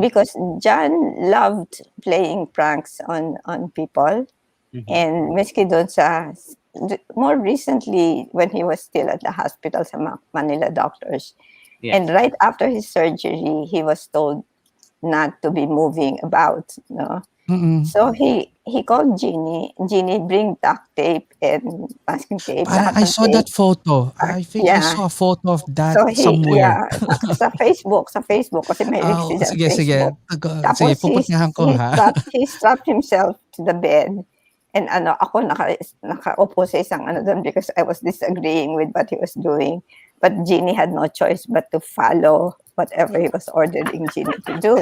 Because John loved playing pranks on people. And miski doon sa, more recently, when he was still at the hospital sa Manila doctors, and right after his surgery, he was told not to be moving about, no? So he called Jeannie. Jeannie, bring duct tape and masking tape. I saw that photo. I think I saw a photo of that somewhere. Sa Facebook. Kasi may link siya sa Facebook. Sige, pupuntahan ko ha. He strapped himself to the bed. And ako nakaupo sa isang doon because I was disagreeing with what he was doing. But Jeannie had no choice but to follow whatever he was ordering Jeannie to do.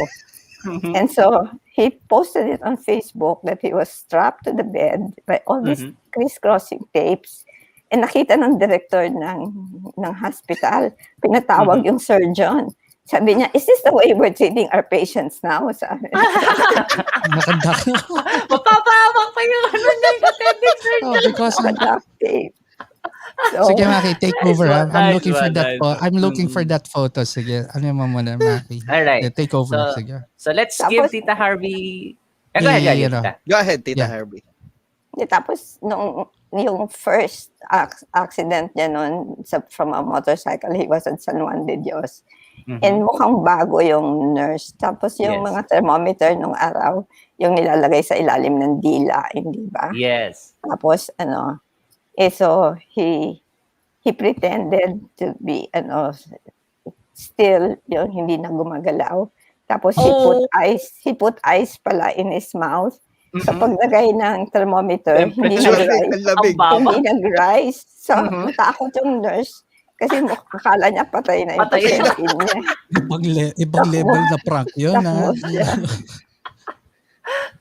And so he posted it on Facebook that he was strapped to the bed by all these crisscrossing tapes. And nakita ng director ng hospital, pinatawag yung surgeon. Sabi niya, is this the way we're treating our patients now? Sabi niya. Mapapawak pa yung attending surgeon. Because duct tape. So, sige, Maki, take over. I'm looking for that. I'm looking for that photo. Sige, ano mo muna, Maki? All right. Take over. Sige. So let's give Tita Harvey. Go ahead, Tita Harvey. Tapos yung first accident niya noon from a motorcycle, he was at San Juan de Dios. And mukhang bago yung nurse. Tapos yung mga thermometer nung araw, yung nilalagay sa ilalim ng dila, hindi ba? Yes. Tapos so he pretended to be still yung hindi na gumagalaw. Tapos he put ice pala in his mouth. So paglagay ng thermometer, hindi nag-rise. So natakot yung nurse kasi akala niya patay na yung pasyente niya. Ibang level na prank yun.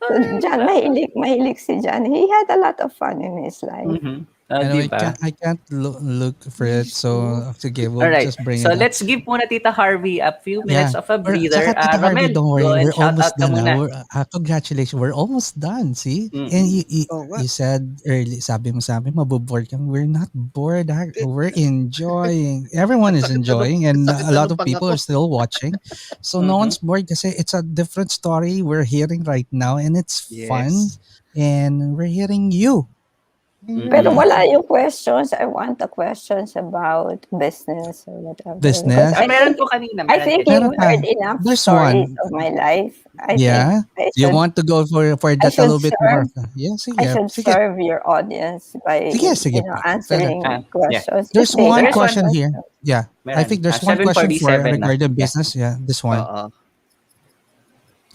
So John, mahilig si John. He had a lot of fun in his life. I can't look for it. So, sige, we'll just bring it So, up. Let's give muna Tita Harvey a few minutes of a breather. Tita Harvey, don't worry. We're almost done now. Congratulations. We're almost done, see? And you said early, sabi mo, maboboard kang. We're not bored. We're enjoying. Everyone is enjoying and a lot of people are still watching. So, no one's bored kasi it's a different story we're hearing right now and it's fun. And we're hearing you. Pero wala yung questions. I want the questions about business or whatever. Business? Meron po kanina. I think you heard enough stories of my life. I you want to go for that a little bit more? I should serve your audience by answering questions. There's one question here. Yeah. I think there's one question regarding business. Yeah, this one.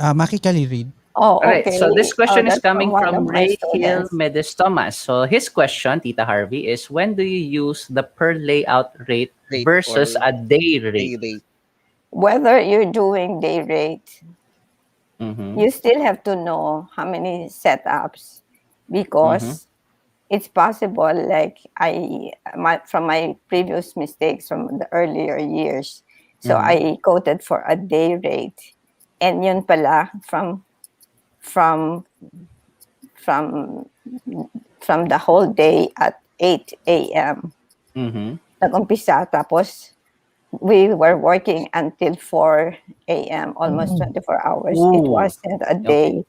Maki, can you read? Oh, okay. All right, so this question is coming from Ray Hill Medes Thomas. So his question, Tita Harvey, is when do you use the per layout rate versus a day rate? Whether you're doing day rate, you still have to know how many setups because it's possible, like from my previous mistakes from the earlier years, so I quoted for a day rate. And yun pala, from the whole day at 8 a.m. Nag-umpisa, tapos we were working until 4 a.m., almost 24 hours. It wasn't a day.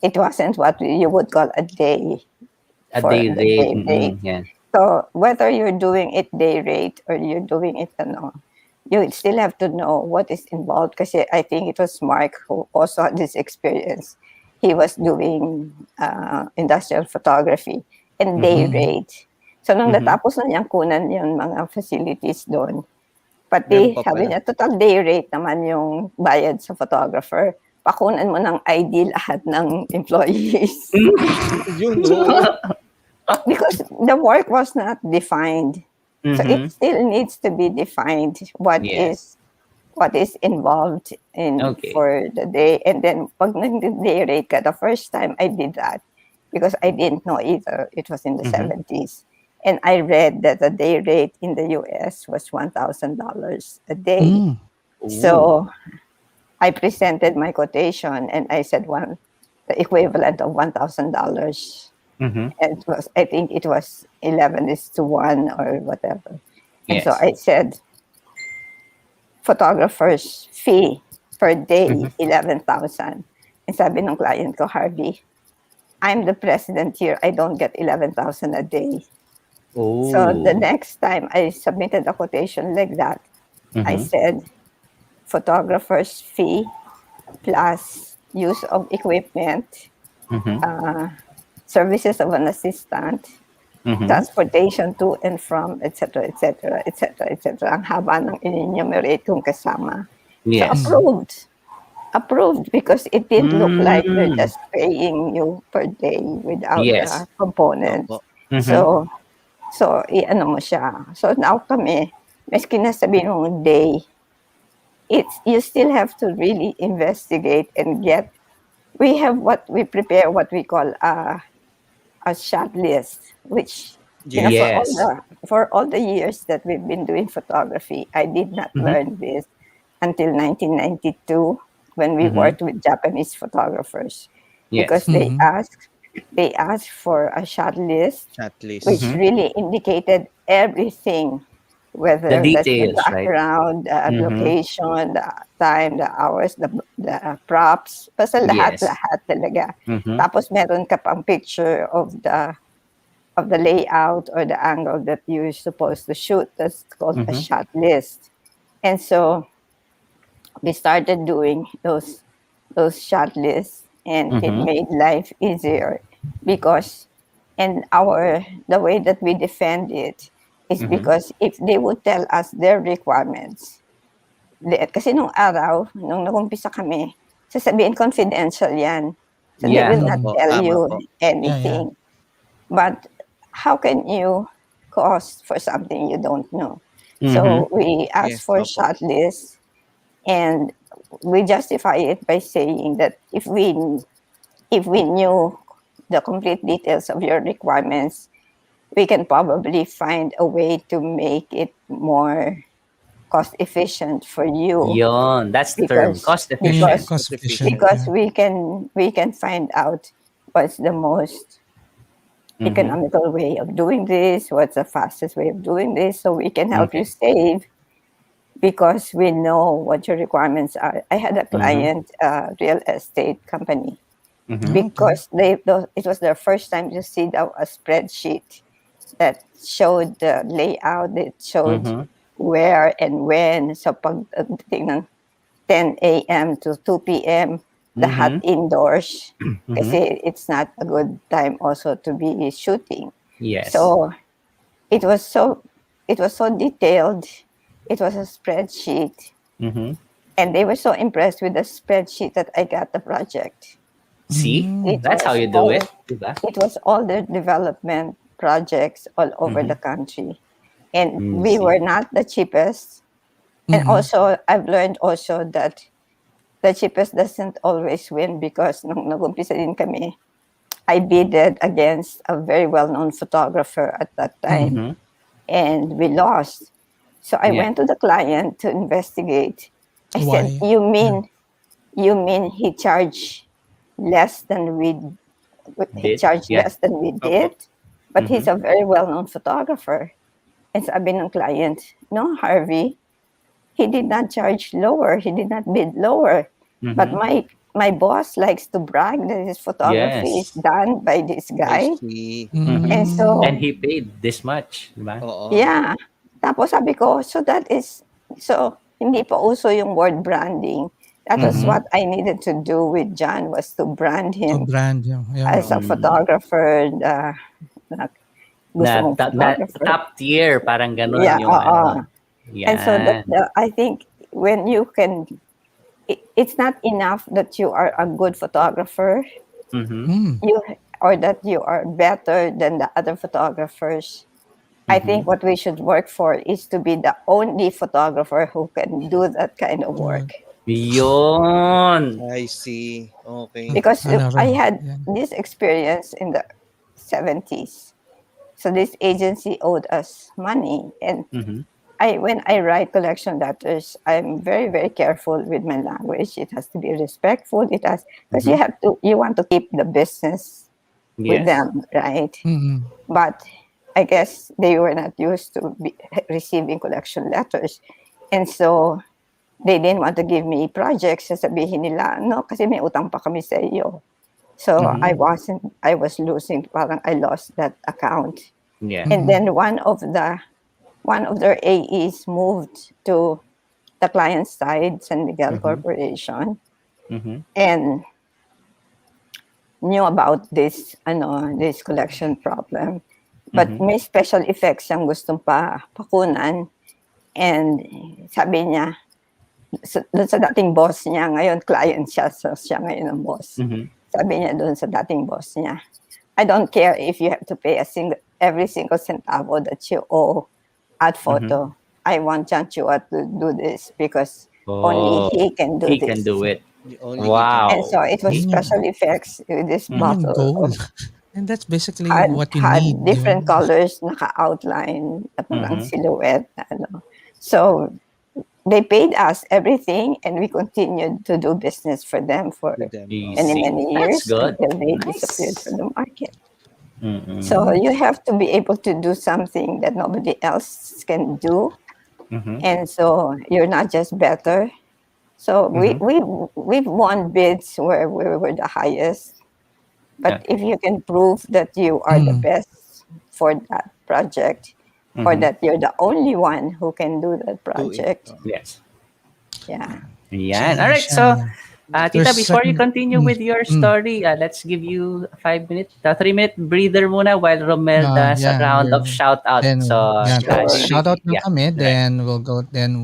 It wasn't what you would call a day A for day the rate. day rate. Yeah. So whether you're doing it day rate or you're doing it you still have to know what is involved. Kasi I think it was Mark who also had this experience. He was doing industrial photography and day rate. So nung natapos na niyang kunan yung mga facilities doon, pati Meron pa sabi pala. niya, total day rate naman yung bayad sa photographer. Pakunan mo ng ID lahat ng employees. Yun, oo. Because the work was not defined. So it still needs to be defined what Yes. is involved in for the day. And then pag nag-day rate ka, the first time I did that, because I didn't know either, it was in the 70s. And I read that the day rate in the US was $1,000 a day. So I presented my quotation and I said the equivalent of $1,000. And I think it was 11:1 or whatever. And so I said, photographer's fee per day, 11,000. And sabi ng client ko, Harvey, I'm the president here. I don't get 11,000 a day. So the next time I submitted a quotation like that, I said, photographer's fee plus use of equipment, services of an assistant, transportation to and from, etc., etc., etc., etc. Ang haba ng in-enumerate kung kasama. Yes. So approved because it didn't look like they're just paying you per day without the components. So i-ano mo siya. So now kami, maski na sabihin mong day, you still have to really investigate and we prepare what we call a shot list, which for all the years that we've been doing photography, I did not learn this until 1992 when we worked with Japanese photographers, because they asked for a shot list, which really indicated everything, whether The that's the details, right? background, the location, the time, the hours, the props, basta lahat talaga. Tapos meron ka pang picture of the layout or the angle that you're supposed to shoot. That's called a shot list. And so we started doing those shot lists, and it made life easier because the way that we defend it is because if they would tell us their requirements, kasi nung araw, nung nag-umpisa kami, sasabihin confidential yan. So they will not tell you anything. But how can you cost for something you don't know? So we asked for shot lists, and we justify it by saying that if we knew the complete details of your requirements, we can probably find a way to make it more cost efficient for you. Yon, that's the term, cost efficient. Because we can find out what's the most economical way of doing this, what's the fastest way of doing this, so we can help you save, because we know what your requirements are. I had a client, real estate company, because it was their first time to see a spreadsheet that showed the layout, it showed where and when. So pagdating ng 10 a.m. to 2 p.m., lahat indoors, kasi it's not a good time also to be shooting. Yes. So it was so detailed. It was a spreadsheet, and they were so impressed with the spreadsheet that I got the project. See, that's how you do it. Diba? It was all the development projects all over the country, and we were not the cheapest. And also, I've learned also that the cheapest doesn't always win, because nung nag-umpisa din kami, I bidded against a very well-known photographer at that time, and we lost. So I went to the client to investigate. I said, "You mean he charged less than we did? But he's a very well-known photographer." And sabi ng client, "No, Harvey, he did not charge lower. He did not bid lower. But my boss likes to brag that his photography is Yes. done by this guy. I see. And so, And he paid this much, di ba? Oo. yeah. Tapos sabi ko, so hindi pa uso yung word branding. That was what I needed to do with John, was to brand To him brand, yeah. as a photographer na gusto Na, mong photographer. top tier, parang ganun Yeah, yung ano. And so Yan. I think when you can, it's not enough that you are a good photographer, or that you are better than the other photographers. I think what we should work for is to be the only photographer who can do that kind of work. Yun. I see. Okay. Because I had Yeah. this experience in the 70s. So this agency owed us money, and when I write collection letters, I'm very, very careful with my language. It has to be respectful. It has, because you want to keep the business with them, right? But I guess they were not used to receiving collection letters, and so they didn't want to give me projects. Sasabihin nila, no, kasi may utang pa kami sa iyo. So I was losing, parang I lost that account. Yeah. And then one of their AEs moved to the client side, San Miguel Corporation, and knew about this collection problem. But may special effects siyang gustong pakunan. And sabi niya, doon sa dating boss niya, ngayon client siya, so siya ngayon ang boss. Sabi niya doon sa dating boss niya, I don't care if you have to pay every single centavo that you owe Adphoto. I want John Chua to do this because only he can do this. He can do it. Wow. And so it was special effects with this bottle. Gold. And that's basically what you had need. different colors, naka-outline, parang silhouette. So they paid us everything, and we continued to do business for them for many years until they disappeared from the market. So you have to be able to do something that nobody else can do, and so you're not just better. So we've won bids where we were the highest, but if you can prove that you are the best for that project, or that you're the only one who can do that project. Yes. Yeah. Yan. All right. So, Tita, before you continue with your story, let's give you a 3-minute breather muna while Romel does a round of shout-out. So, shout-out na kami, then we'll go, then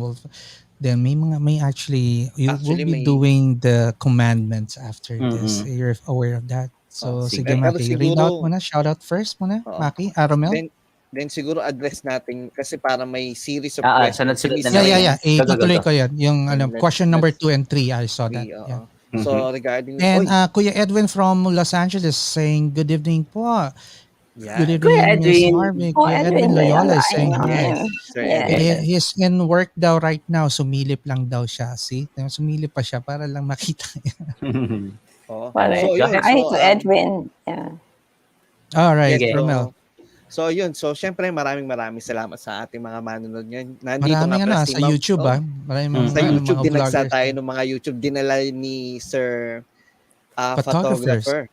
may actually, we'll be doing the commandments after this. You're aware of that. So, sige Maki, read out muna, shout-out first muna, Maki, Romel. Then siguro address natin kasi para may series of questions. Itutuloy ko yan. Yung question number 2 and 3, I saw that. So regarding... And Kuya Edwin from Los Angeles saying, good evening po. Good evening, Kuya Miss Harvey. Kuya Edwin Loyola is saying hi. He's in work daw right now. Sumilip lang daw siya. See? Sumilip pa siya para lang makita niya. Hi to Edwin. Yeah. All right, Romel. So yun, syempre maraming salamat sa ating mga manonood ngayon. Nandito maraming sa YouTube sa YouTube dinagsa tayo ng mga YouTube dinala ni Sir photographer.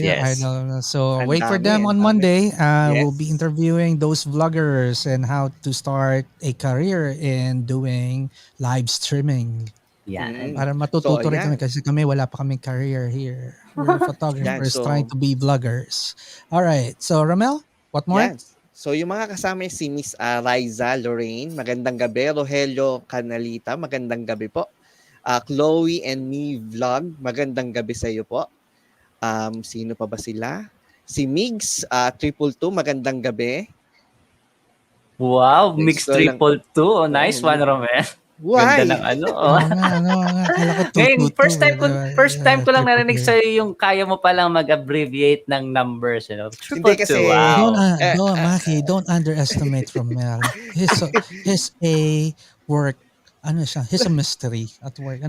Yes. So wait for them on Monday. We'll be interviewing those vloggers and how to start a career in doing live streaming. Yan. Para matututo rin kami kasi kami wala pa kaming career here. We're photographers trying to be vloggers. All right. So Romel, what more? Yes. So yung mga kasama si Miss Liza Lorraine, magandang gabi. Rogelio Canalita, magandang gabi po. Chloe and Me Vlog, magandang gabi sa iyo po. Sino pa ba sila? Si Migs 222, magandang gabi. Wow, Mix 222. Nice one, Romel. Why? Ganda ng Ngayon, first time ko lang narinig sa'yo yung kaya mo palang mag-abbreviate ng numbers. Hindi kasi... Maki, don't underestimate Romel. He's a work, he's a mystery at work.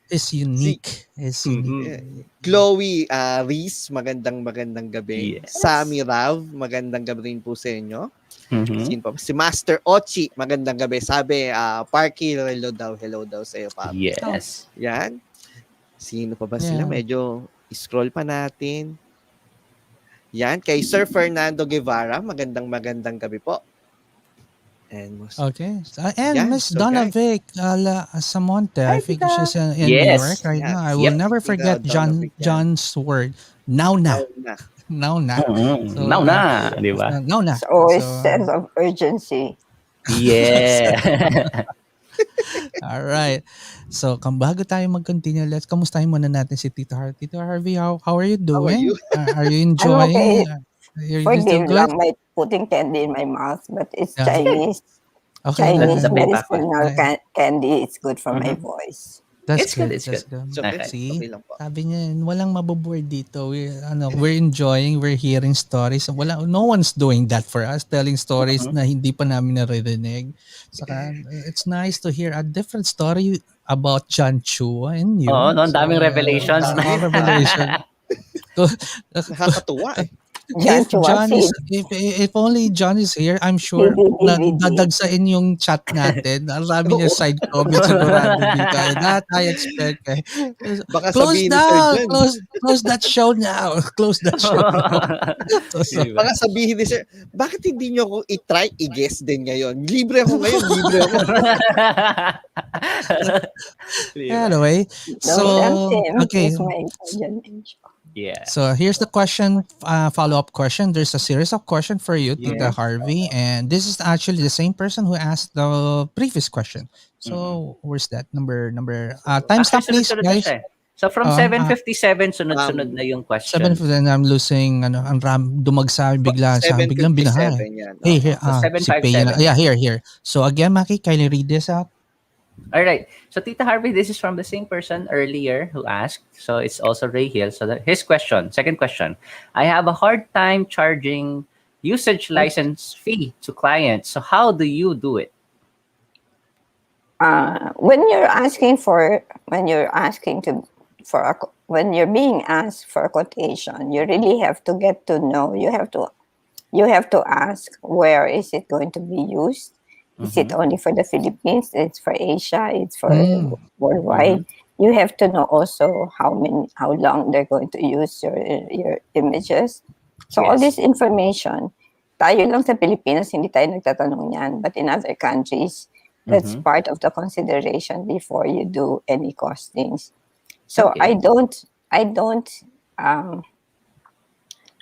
Is unique. Is unique. Chloe Reese, magandang gabi. Yes. Sammy Rav, magandang gabi rin po sa inyo. Mhm. Si Master Ochi, magandang gabi. Sabi, Parky, hello daw sa iyo, Pap. Yes. Yan. Sino pa ba sila? Yeah. Medyo scroll pa natin. Yan, kay Sir Fernando Guevara, magandang gabi po. And Okay. And Yan, Miss so Donna guys. Vic Samonte, I think she's in New Yes. York right Yes. now. I will Yep. never forget Donna Vic yan. John's word. Now na. Now na. So, Now na, di ba? now na. It's always So, sense of urgency. Yeah. all right. So, bago tayo mag-continue, let's kamustahin muna natin si Tito Harvey. Tito Harvey, how are you doing? you? Are you enjoying? okay. You're Forgive still good? lang by putting candy in my mouth, but it's Yeah. Chinese. Okay. Chinese That's okay, medicinal candy. It's good for my Mhm. voice. That's It's good. good, it's That's good. good. It's okay. See, Okay lang po. sabi niya, walang maboboard dito. We're enjoying, we're hearing stories. No one's doing that for us, telling stories na hindi pa namin naririnig. Saka, it's nice to hear a different story about John Chua and you. Oo, no, ang daming revelations na. Revelation. Nakakatuwa eh. If John is if only John is here, I'm sure na dadagsain yung chat natin. Ang dami niya side comments sigurado dito. That I expect. Baka Close sabihin ni Sir down. John. Close that show now. Close that show now. So, Baka sabihin ni Sir, bakit hindi nyo ako i-try i-guess din ngayon? Libre ako ngayon, libre ako. anyway, so okay. Yeah. So here's the question, follow-up question. There's a series of questions for you, Tita Harvey, and this is actually the same person who asked the previous question. So where's that number? Timestamp, please, sunod-sunod na guys. siya eh. So from 7:57 sunod-sunod na yung question. 7:57, I'm losing ang dumagsa bigla sa biglang binaha. Yan. Hey, here, So si Pay 757. Yeah, here. So again, Maki, can you read this out? All right. So Tita Harvey, this is from the same person earlier who asked. So it's also Ray Hill. So his question, second question. I have a hard time charging usage license fee to clients. So how do you do it? When you're being asked for a quotation, you really have to get to know. You have to ask, where is it going to be used? Is it only for the Philippines? It's for Asia. It's for worldwide. You have to know also how long they're going to use your images. So all this information, tayo lang sa Pilipinas, hindi tayo nagtatanong yan. But in other countries, that's part of the consideration before you do any costings. So I don't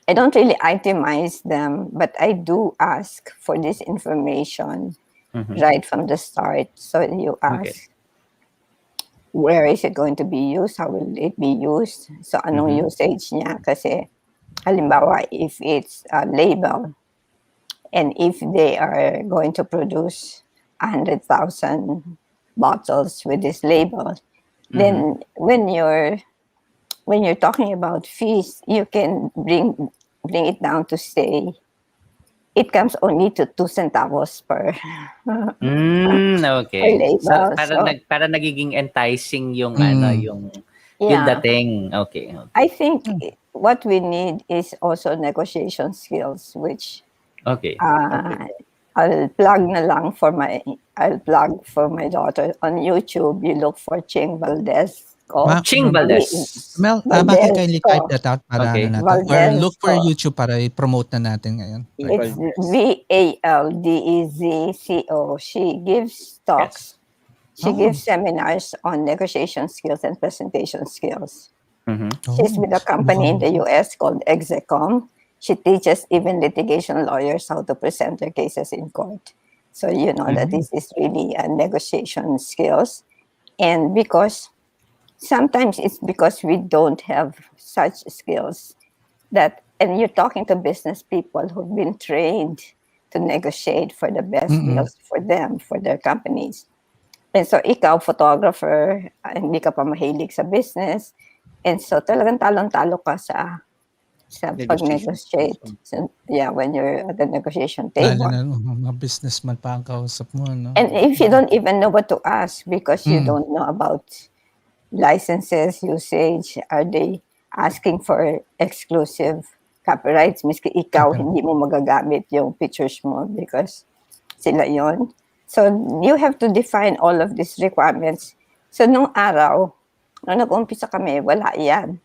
really itemize them, but I do ask for this information right from the start. So you ask, where is it going to be used? How will it be used? So anong usage niya? Kasi halimbawa, if it's a label, and if they are going to produce 100,000 bottles with this label, then when you're talking about fees, you can bring it down to say it comes only to 2 centavos per Okay. label. So, para nagiging enticing yung yung Yeah. dating. Okay. I think what we need is also negotiation skills, which Okay. I'll plug for my daughter on YouTube. You look for Ching Valdez. Ching Valdez. Mel, Maki, kindly type that out para Okay. natin. Valdez. Or look for YouTube para i-promote na natin ngayon. It's Valdezco. She gives talks. She gives seminars on negotiation skills and presentation skills. She's with a company in the US called Execom. She teaches even litigation lawyers how to present their cases in court. So you know that this is really a negotiation skills. And sometimes it's because we don't have such skills and you're talking to business people who've been trained to negotiate for the best deals for them, for their companies. And so ikaw, photographer, hindi ka pa mahilig sa business. And so talagang talon-talo ka sa pag-negotiate. So, when you're at the negotiation table. Lalo na mga businessman pa ang kausap mo. No? And if you don't even know what to ask because you don't know about licenses, usage? Are they asking for exclusive copyrights? Miski ikaw, hindi mo magagamit yung pictures mo because sila yon. So, you have to define all of these requirements. So, nung araw, nung nag-umpisa kami, wala yan.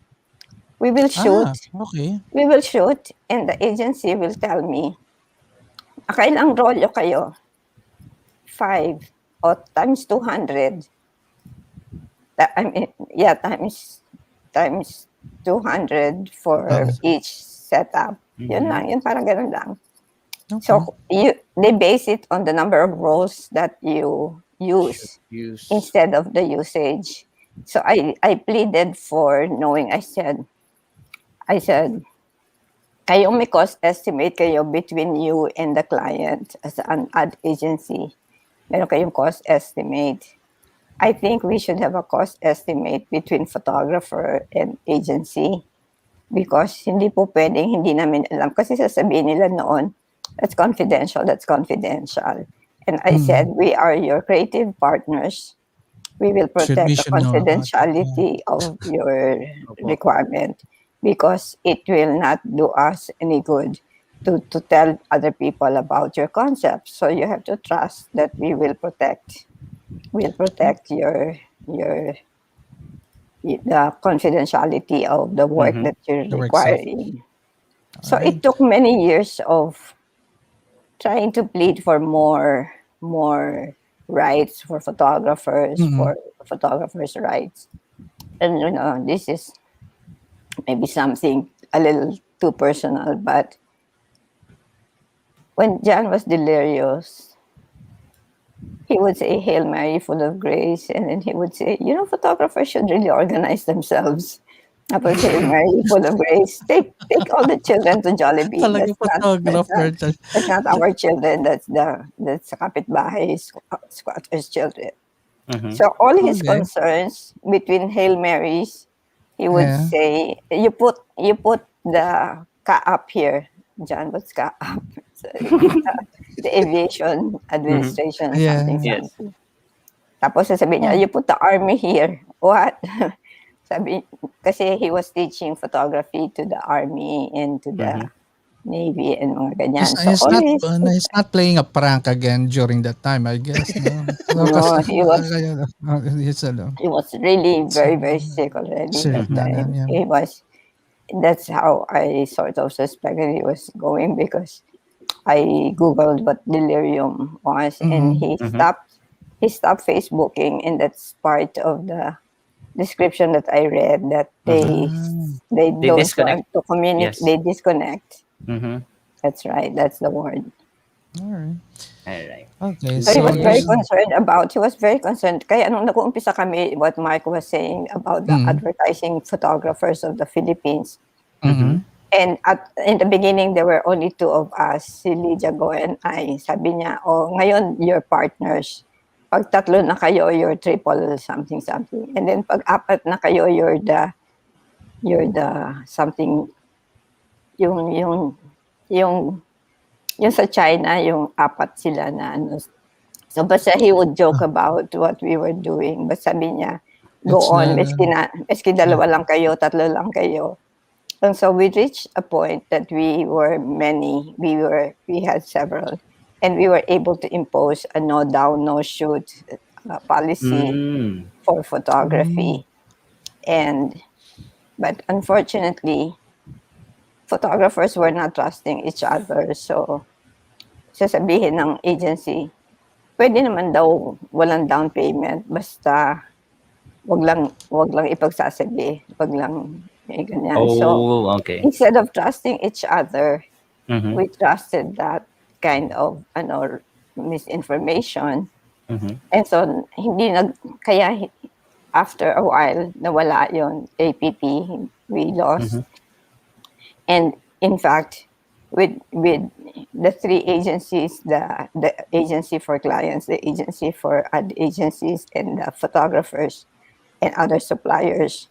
We will shoot. Okay. We will shoot and the agency will tell me, kailang rolyo kayo? 5 or times 200. I mean, yeah, times 200 for each setup. Yun lang, yun parang ganun lang. Okay. So they base it on the number of rolls that you use instead of the usage. So I pleaded for knowing. I said, kayong may cost estimate kayo between you and the client as an ad agency. Meron kayong cost estimate. I think we should have a cost estimate between photographer and agency because hindi po pwedeng hindi namin alam. Kasi sasabihin nila noon, that's confidential. And I said, we are your creative partners. We will protect the confidentiality of your requirement because it will not do us any good to tell other people about your concept. So you have to trust that we will protect the confidentiality of the work that you're requiring. So it took many years of trying to plead for more rights for photographers, for photographers' rights. And this is maybe something a little too personal, but when John was delirious, he would say, "Hail Mary, full of grace," and then he would say, photographers should really organize themselves. Tapos, "Hail Mary, full of grace, take all the children to Jollibee." That's not our children. That's the kapitbahay squatters' children. So all his concerns between Hail Marys, he would say, "You put the ka up here." John, what's ka up? The aviation administration, something. Tapos sasabihin niya, "You put the army here." What? Sabi, kasi he was teaching photography to the army and to the navy and mga ganyan. He's not playing a prank again during that time, I guess. No, he was really very, very sick already. He was. That's how I sort of suspected he was going because I googled what delirium was, and he stopped Facebooking, and that's part of the description that I read, that they don't want to communicate. They disconnect. That's right. That's the word. All right. Okay. So he was very concerned. Kaya nung nag-uumpisa kami, what Mark was saying about the advertising photographers of the Philippines. And in the beginning, there were only two of us, si Lydia Go and I. Sabi niya, ngayon, you're partners. Pag tatlo na kayo, you're triple something. And then pag apat na kayo, you're the something, yung sa China, yung apat sila na ano. So basta he would joke about what we were doing. But sabi niya, go on, meski dalawa lang kayo, tatlo lang kayo. And so we reached a point that we were many, we had several, and we were able to impose a no down, no shoot policy for photography. But unfortunately, photographers were not trusting each other. So sasabihin ng agency, pwede naman daw walang down payment, basta wag lang ipagsasabi, wag lang ganyan. Instead of trusting each other, we trusted that kind of misinformation. And so kaya after a while nawala yon APP, we lost. And in fact, with the three agencies, the agency for clients, the agency for ad agencies, and the photographers and other suppliers,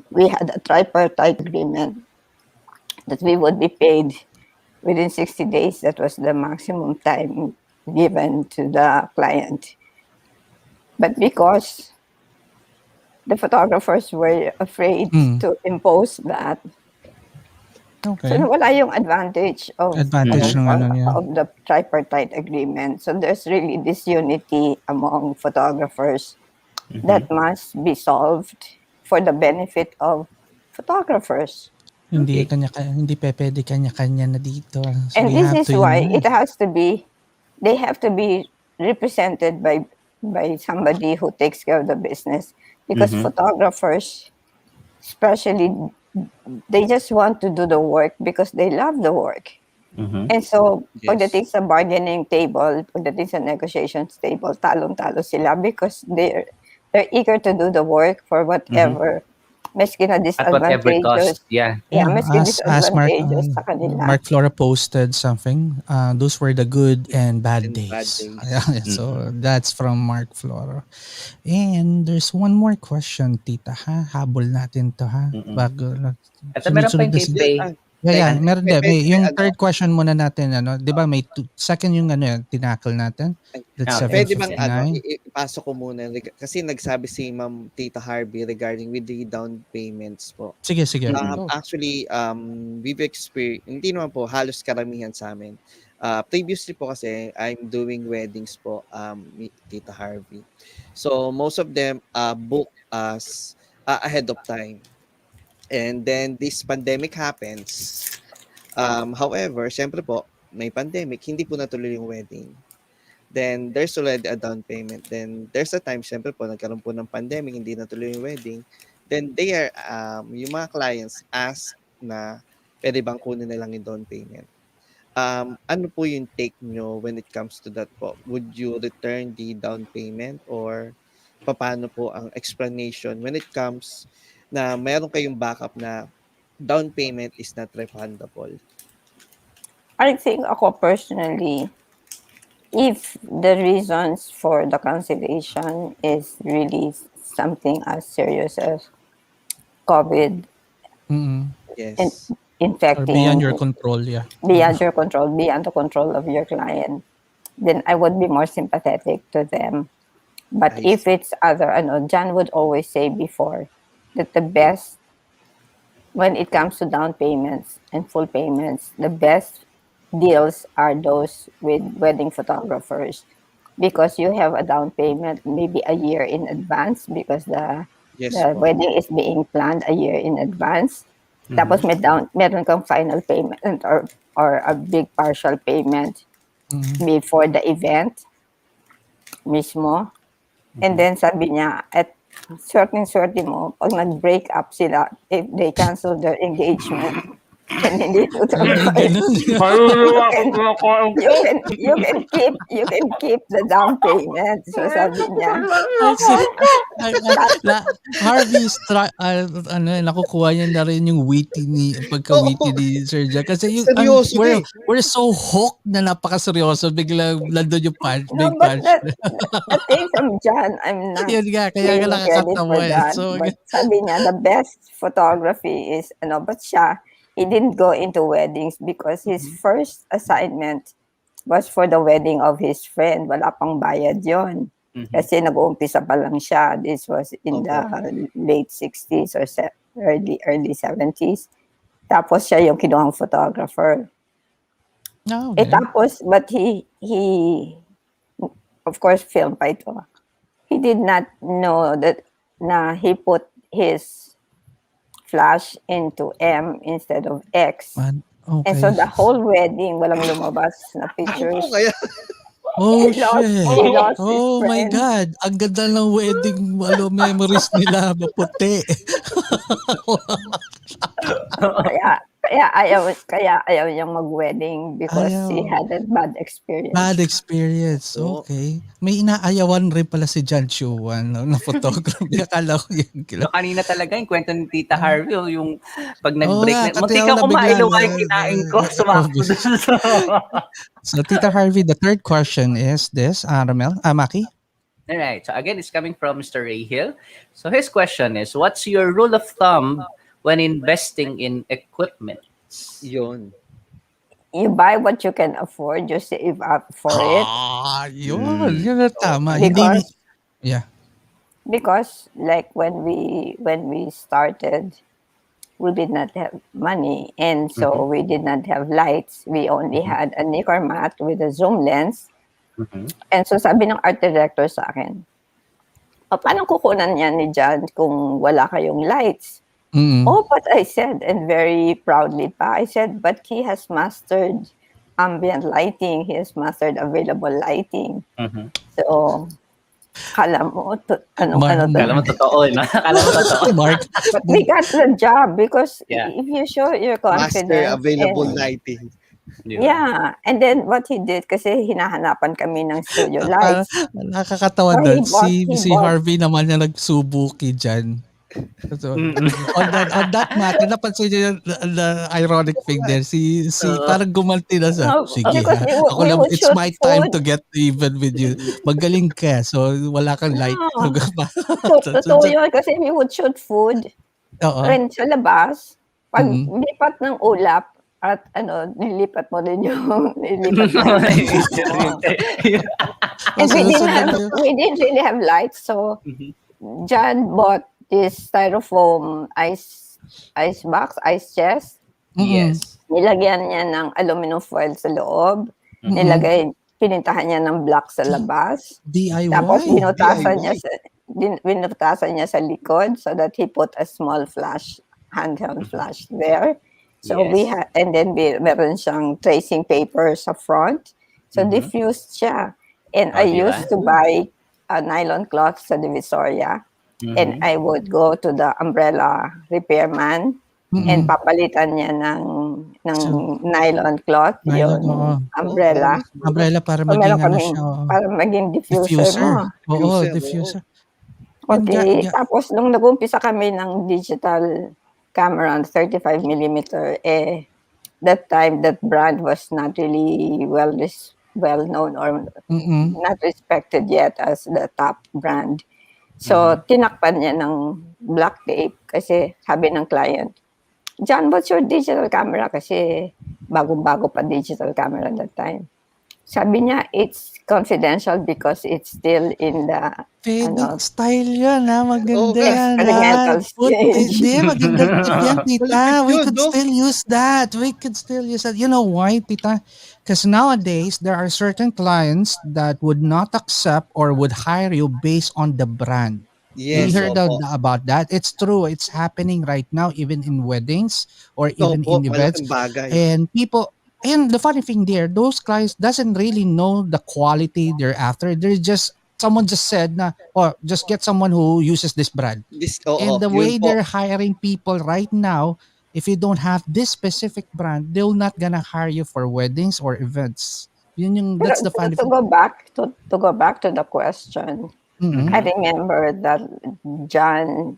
we had a tripartite agreement that we would be paid within 60 days. That was the maximum time given to the client. But because the photographers were afraid to impose that. Okay. So wala yung advantage of of the tripartite agreement. So there's really this unity among photographers that must be solved for the benefit of photographers. Hindi pwede kanya-kanya na dito. So and this is why it has to be, they have to be represented by somebody who takes care of the business, because photographers, especially, they just want to do the work because they love the work. And so, pagdating sa bargaining table, pagdating sa negotiations table, talong-talo sila because they're eager to do the work for whatever, maski na disadvantageous. Maski disadvantageous sa kanila. Mark Flora posted something. Those were the good and bad days. So that's from Mark Flora. And there's one more question, Tita, ha? Habol natin to, ha? Bago. At meron pa yung kay meron din. Yung third question muna natin, di ba may second yung tinakle natin? Pwede bang ipasok ko muna kasi nagsabi si Ma'am Tita Harvey regarding with the down payments po. Sige. Actually, we've experienced, hindi naman po, halos karamihan sa amin. Previously po kasi, I'm doing weddings po, Tita Harvey. So, most of them book us ahead of time. And then this pandemic happens. However, syempre po, may pandemic, hindi po natuloy yung wedding. Then there's already a down payment. Then there's a time, syempre po, nagkaroon po ng pandemic, hindi natuloy yung wedding. Then they are, yung mga clients ask na pwede bang kunin na lang yung down payment. Ano po yung take nyo when it comes to that po? Would you return the down payment or paano po ang explanation when it comes na mayroon kayong backup na down payment is not refundable? I think ako personally, if the reasons for the cancellation is really something as serious as COVID, infecting, or beyond your control, beyond your control, beyond the control of your client, then I would be more sympathetic to them. But if it's other, John would always say before, that the best, when it comes to down payments and full payments, the best deals are those with wedding photographers, because you have a down payment maybe a year in advance because the wedding is being planned a year in advance. Tapos meron kang final payment or a big partial payment before the event mismo. And then sabi niya, at swerte mo, pag nag-break up sila, if they cancel their engagement, and hindi tutuloy, you can keep the down payment. So sabi niya, Harvey's nakukuha niya na rin yung witty pagka-witty ni Sir Jack. Kasi we're so hooked na napakaseryoso, biglang nandun yung big punch. The thing from John, I'm not kaya nakakatawa. But sabi niya, the best photography is, but he didn't go into weddings because his first assignment was for the wedding of his friend. Wala pang bayad yon. Kasi nag-uumpisa pa lang siya. This was in the late 60s or early 70s. Tapos siya yung kinuhang photographer. Tapos, but he of course, film pa ito. He did not know that na he put his flash into M instead of X. Okay. And so the whole wedding, walang lumabas na pictures. Shit. Oh my God. Ang ganda ng wedding memories nila. Maputi. Kaya ayaw niyang mag-wedding because he had a bad experience. Bad experience. Okay. May inaayawan rin pala si John Chua na photography. Akala ko yun. Kanina talaga yung kwento ni Tita Harvey, yung pag nag-break, muntik ka kumailaw yung kinain ko. So Tita Harvey, the third question is this, Maki? Alright, so again, it's coming from Mr. Ray Hill. So his question is, what's your rule of thumb when investing in equipment? Yun. You buy what you can afford, you save up for it. Yun. Yun na tama. Because because like when we started, we did not have money, and so we did not have lights. We only had a Nikkor mat with a zoom lens. And so sabi ng art director sa akin, paano kukunan yan ni John kung wala kayong lights? Oh, but I said, and very proudly pa, I said, but he has mastered ambient lighting. He has mastered available lighting. So, kala mo, Kala mo totoo, no? Kala mo totoo. Mark. But we got the job because Yeah. if you show your confidence. Master available lighting. Yeah. And then what he did, kasi hinahanapan kami ng studio lights. Nakakatawa So, doon. he Si bought- Harvey naman na nagsubuki dyan. So, on that matter, napansin niyo yung the ironic thing there. Si parang gumalti na sa, No, sige because ha, we ako lang, would it's shoot my time food. to get even with you. Magaling ka, so wala kang light. Totoo yun, kasi we would shoot food. Oo. Rin sa labas, pag lipat ng ulap, at nilipat mo din yung nilipat mo. And we didn't really have lights, so John bought this styrofoam ice box, ice chest. Yes. Nilagyan niya ng aluminum foil sa loob. Pinintahan niya ng black sa labas. DIY. Tapos binutasan niya sa likod so that he put a small handheld flash there. So and then meron siyang tracing paper sa front. So diffused siya. And I used to buy a nylon cloth sa Divisoria. And I would go to the umbrella repairman and papalitan niya ng nylon cloth, umbrella. Umbrella para So, maging para maging diffuser mo. Oo, diffuser. Okay, tapos nung nag-umpisa kami ng digital camera on 35mm, that time that brand was not really well known or not respected yet as the top brand. So, tinakpan niya ng black tape kasi sabi ng client, John, what's your digital camera? Kasi bagong-bago pa digital camera that time. Sabi niya, it's confidential because it's still in the Pwede style yan ha, maganda yan experimental stage. Hindi, maganda yan, tita. We could still use that. You know why, tita? Because nowadays, there are certain clients that would not accept or would hire you based on the brand. Yes, We heard about that. It's true. It's happening right now, even in weddings or even in events. And people... And the funny thing there, those clients doesn't really know the quality they're after. They're just, someone just said na, or just get someone who uses this brand. And the way they're hiring people right now, if you don't have this specific brand, they're not gonna hire you for weddings or events. That's the funny thing. To go back to the question, I remember that John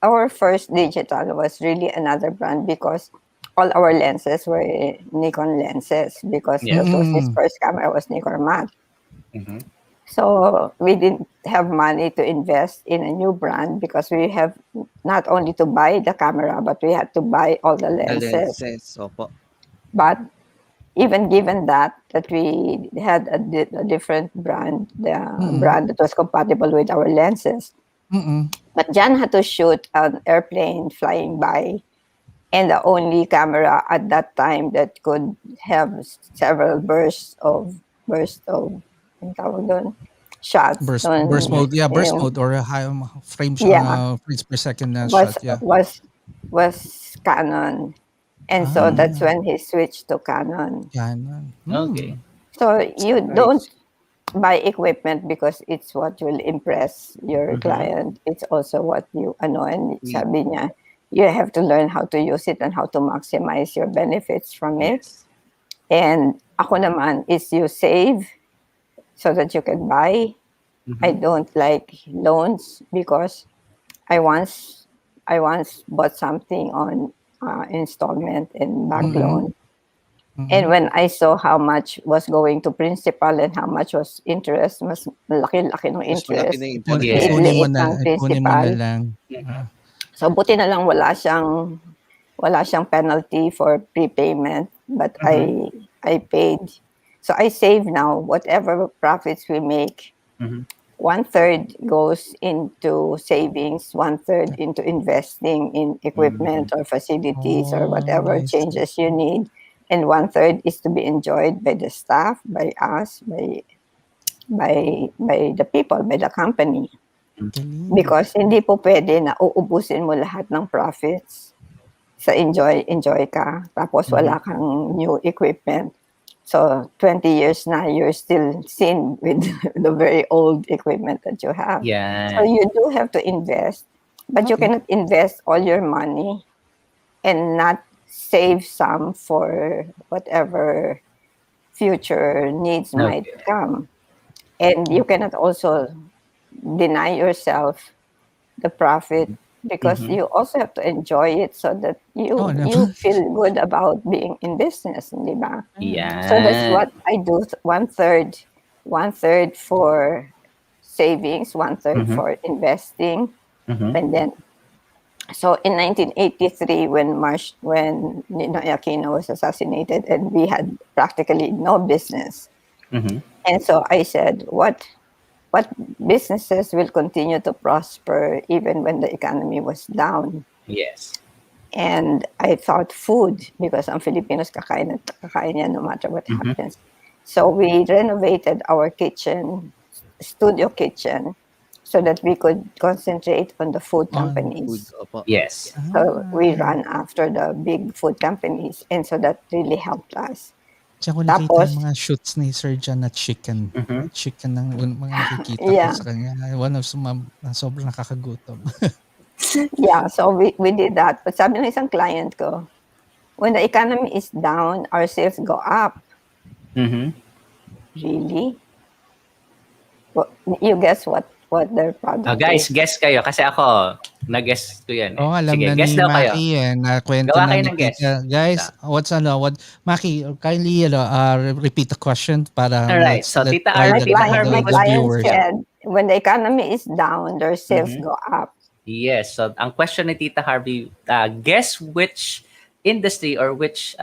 our first digital was really another brand because all our lenses were Nikon lenses because his first camera was Nikkor mat. So we didn't have money to invest in a new brand because we have not only to buy the camera, but we had to buy all the lenses. But even given that we had a different brand, the brand that was compatible with our lenses. But John had to shoot an airplane flying by. And the only camera at that time that could have several bursts of shots. Burst mode or a high frames per second shot. Was Canon. And so that's when he switched to Canon. Okay. So you don't buy equipment because it's what will impress your client. It's also what you and sabi niya, you have to learn how to use it and how to maximize your benefits from it. And ako naman is you save so that you can buy. I don't like loans because I once bought something on installment and back loan. And when I saw how much was going to principal and how much was interest, mas laki-laki ng interest. Liit ng principal. So buti na lang wala siyang penalty for prepayment, but I paid. So I save now whatever profits we make. 1/3 goes into savings, 1/3 into investing in equipment or facilities or whatever I see. changes you need, and 1/3 is to be enjoyed by the staff, by us, by the people, by the company. Galing. Because hindi po pwede na uubusin mo lahat ng profits sa enjoy ka, tapos wala kang new equipment. So 20 years na, you're still seen with the very old equipment that you have. So you do have to invest, but you cannot invest all your money and not save some for whatever future needs might come. And you cannot also deny yourself the profit because you also have to enjoy it so that you feel good about being in business, di ba? So that's what I do. 1/3 for savings, 1/3 for investing, and then so in 1983 when Ninoy Aquino was assassinated and we had practically no business, and so I said, what businesses will continue to prosper even when the economy was down? Yes. And I thought food, because ang Filipinos kakain yan no matter what happens. So we renovated our kitchen, studio kitchen, so that we could concentrate on the food companies. Yes. So we ran after the big food companies, and so that really helped us. Diyan ko nakita yung mga shoots ni Sir John na chicken. Chicken ng mga nakikita ko sa kanya. One of sobrang nakakagutom. Yeah, so we did that. But sabi ng isang client ko, when the economy is down, our sales go up. Really? Well, you guess what their product Guys, is? guess kayo kasi ako, na-guess ko yan. Alam Sige, na guess ni daw kayo. Maki kwento Gawa na kayo ni ng guess. Guys, Maki, kindly repeat the question para Alright, so Tita Harvey My was client said, when the economy is down, their sales go up. Yes, so ang question ni Tita Harvey, guess which industry or which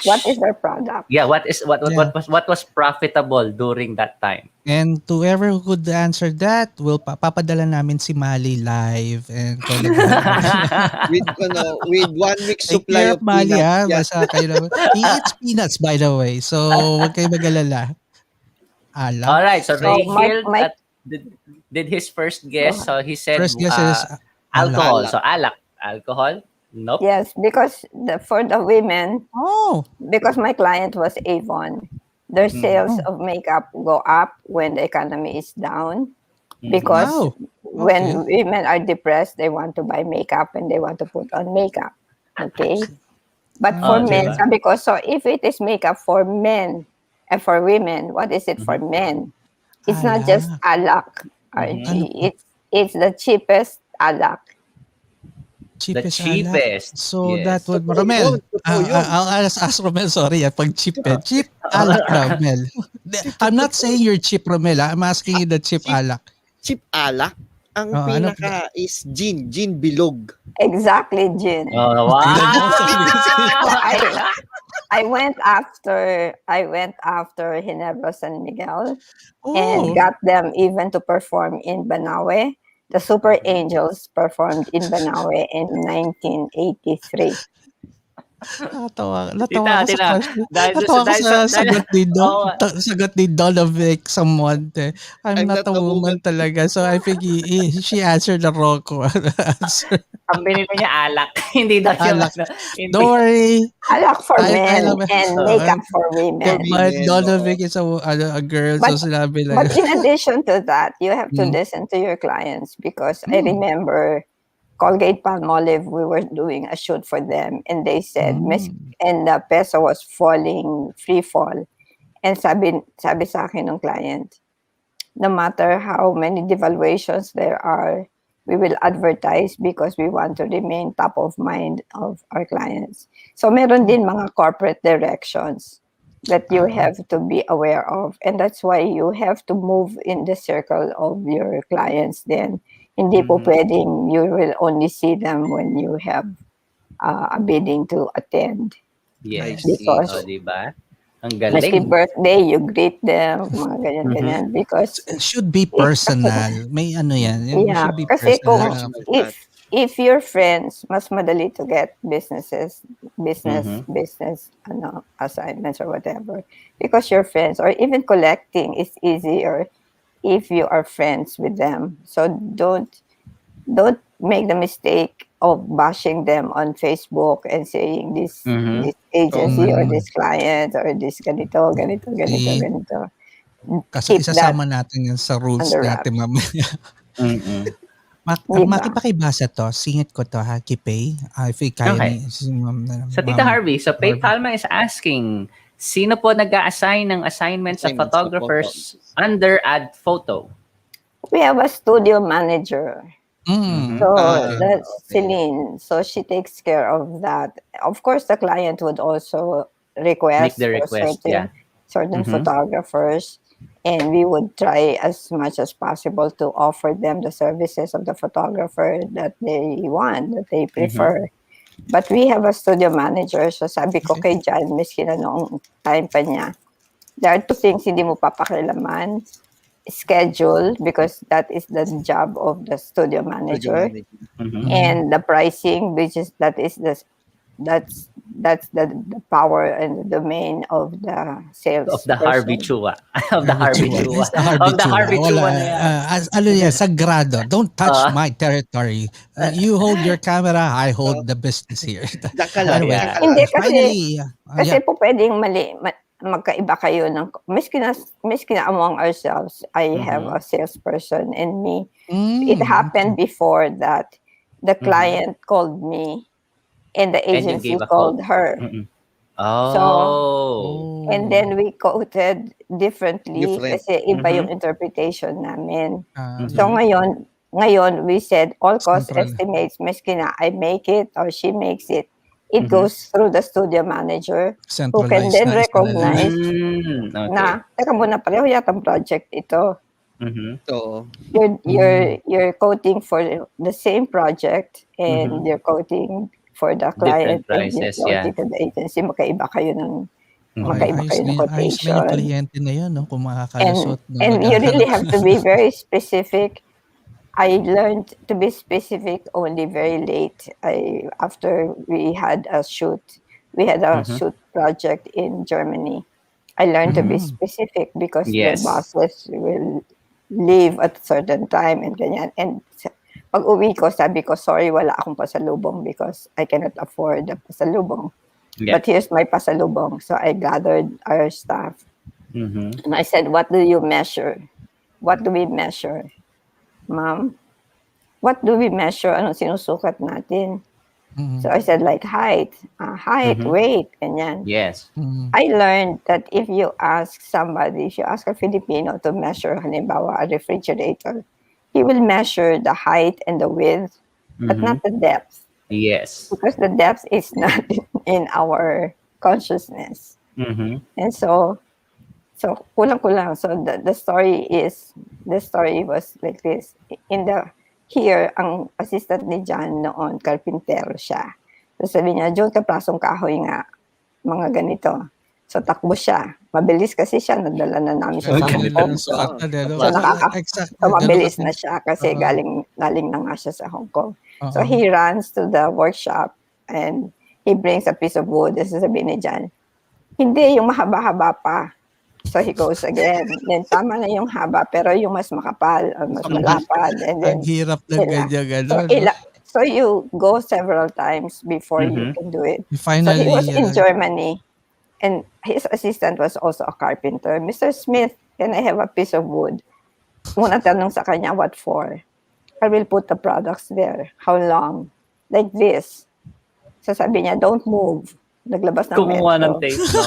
what is their product? Yeah, what was profitable during that time? And to whoever who could answer that, we'll papadala namin si Mali live and with 1 week supply of Mali, peanuts. Basta kayo na. He eats peanuts, by the way. So, huwag kayo mag-alala. All right, so Ray Hill did his first guess. So he said first guess is alcohol. So alcohol? Nope. Yes, because for the women, because my client was Avon, their sales of makeup go up when the economy is down. Because when women are depressed, they want to buy makeup and they want to put on makeup. Okay? But for men, because so if it is makeup for men and for women, what is it for men? It's not just alak, RG. It's the cheapest alak. The cheapest. So that would, Romel, I'll ask Romel, sorry, pag cheap alak, Romel. I'm not saying you're cheap, Romel. I'm asking you the cheap alak. Cheap alak? Ang pinaka is gin bilog. Exactly, gin. Oh, wow. I went after Ginebra San Miguel and got them even to perform in Banawe. The Super Angels performed in Banawe in 1983. Natawa ako sa sagot ni Donovic Samonte. I'm not a woman talaga. So I think she answered the wrong answer. Ang binili niya alak. Hindi daw alak. Don't worry. Alak for men and makeup for women. But Donovic is a girl. But, so sinabi lang. But in addition to that, you have to listen to your clients because I remember Colgate Palmolive, we were doing a shoot for them and they said, and the peso was falling, free fall. And sabi sa akin ng client, no matter how many devaluations there are, we will advertise because we want to remain top of mind of our clients. So meron din mga corporate directions that you have to be aware of. And that's why you have to move in the circle of your clients then. Hindi po pwedeng you will only see them when you have a bidding to attend. Yes. Because diba? Ang Maski galing. birthday, you greet them, mga ganyan-ganyan. Because It should be personal. May ano yan. It yeah, should be kasi kung personal. if you're friends, mas madali to get business assignments or whatever. Because you're friends, or even collecting is easier if you are friends with them. So don't make the mistake of bashing them on Facebook and saying this agency or this client or this ganito. Kasi Keep that isasama natin yan sa rules under natin wraps. mamaya. Diba? Makipakibasa to. Singit ko to ha, Kipay. If kaya Okay. ni si Ma'am. So, Tita Harvey, so PayPalma is asking, sino po nag-a-assign ng assignments sa Assignments sa photographers under Adphoto? We have a studio manager. So that's okay. Celine. So she takes care of that. Of course, the client would also request Make the for request, yeah. certain photographers, and we would try as much as possible to offer them the services of the photographer that they want, that they prefer. But we have a studio manager. So sabi ko kay John, miski na noong time pa niya, there are two things hindi mo papakilaman. Schedule, because that is the job of the studio manager, and the pricing, which is that's the power and the domain of the sales Of the Harvey Chua. Of the Harvey Chua. Of Of the Harvey Chua na yan. Ano yan, sagrado. Don't touch my territory. You hold your camera, I hold the business here. Anyway, Hindi, finally, po pwedeng magkaiba kayo ng miski na among ourselves. I have a salesperson and me. It happened before that the client called me and the agency called her. So, and then we quoted differently kasi iba yung interpretation namin. So ngayon we said all cost estimates, miski na I make it or she makes it, it goes through the studio manager who can then recognize na, teka muna, pareho yatang project ito. So, You're quoting for the same project and you're quoting for the client and you're quoting for the agency. Magkaiba kayo ng quotation. Ayos na yung kliyente na yun, no? Kung makakalusot. And you really have to be very specific. I learned to be specific only very late. After we had a shoot project in Germany. I learned to be specific because the bosses will leave at a certain time and ganyan. And pag uwi ko, sabi ko, sorry, wala akong pasalubong because I cannot afford the pasalubong. But here's my pasalubong. So I gathered our staff. And I said, what do you measure? What do we measure? Ma'am, what do we measure? Ano sinusukat natin? So I said like height, weight, ganyan. Yes. I learned that if you ask a Filipino to measure, halimbawa, a refrigerator, he will measure the height and the width, but not the depth. Yes. Because the depth is not in our consciousness. And so kulang-kulang. So the story was like this. Here, ang assistant ni John noon, carpintero siya. So sabi niya, John, kaplasong kahoy nga, mga ganito. So takbo siya. Mabilis kasi siya, nadala na namin siya sa Hong Kong. So mabilis na siya kasi galing na nga siya sa Hong Kong. So he runs to the workshop and he brings a piece of wood. So sabi ni John, hindi, yung mahaba-haba pa. So he goes again. Then tama na yung haba, pero yung mas makapal, mas malapad. And then, ang hirap na ganyan. So you go several times before you can do it. Finally, so he was in Germany, and his assistant was also a carpenter. Mr. Smith, can I have a piece of wood? Muna tanong sa kanya, what for? I will put the products there. How long? Like this. So sabi niya, don't move. Naglabas ng Kumuha ng metro. tape, no?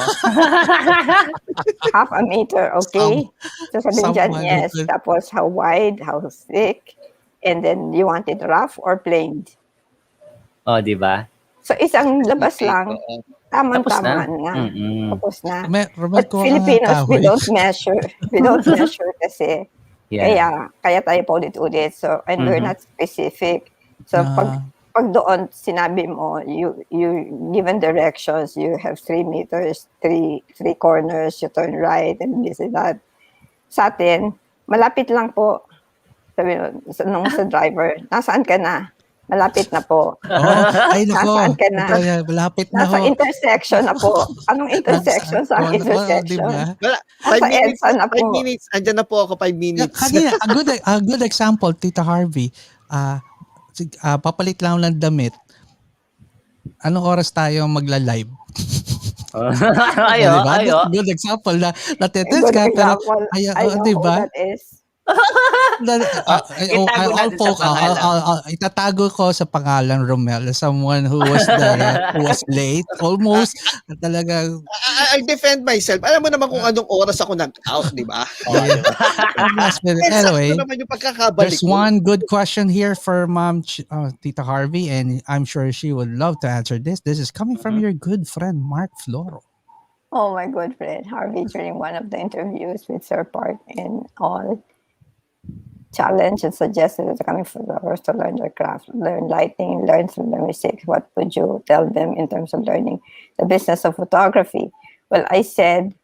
Half a meter, okay? So sabi niya, yes. Tapos how wide, how thick, and then you want it rough or planed? Oh, di ba? So isang labas lang, tamang-tama na. Tapos na. But Filipinos, we don't measure. We don't measure kasi. Kaya tayo paulit-ulit. So, and we're not specific. So, pag doon sinabi mo, you given directions, you have 3 meters, three corners, you turn right and this and that. Sa atin, malapit lang po. Sabi nung sa driver, nasaan ka na? Malapit na po. Ay nako. Nasaan ka na? Malapit na Nasa ho. intersection na po. Anong intersection? Sa intersection? Diba? Wala, 5 Nasa minutes, EDSA na 5 po. minutes. Andyan na po ako, 5 minutes. Kanina, a good example, Tita Harvey. Papalit lang ng damit. Anong oras tayo magla-live? Ayo, Diba? ayo. Good example na natetest Good ka pero example. I know diba? who that is. Itago natin sa pangalan. Itatago ko sa pangalan Romel, someone who was late almost talaga. I defend myself. Alam mo naman kung anong oras ako nag-out, di ba? Anyway, naman yung pagkakabalik there's one good question here for Ma'am Tita Harvey, and I'm sure she would love to answer this. This is coming from your good friend Mark Floro. Oh, my good friend Harvey, during one of the interviews with Sir Parc and all, challenge and suggested that coming photographers to learn their craft, learn lighting, learn from their mistakes. What would you tell them in terms of learning the business of photography? Well, I said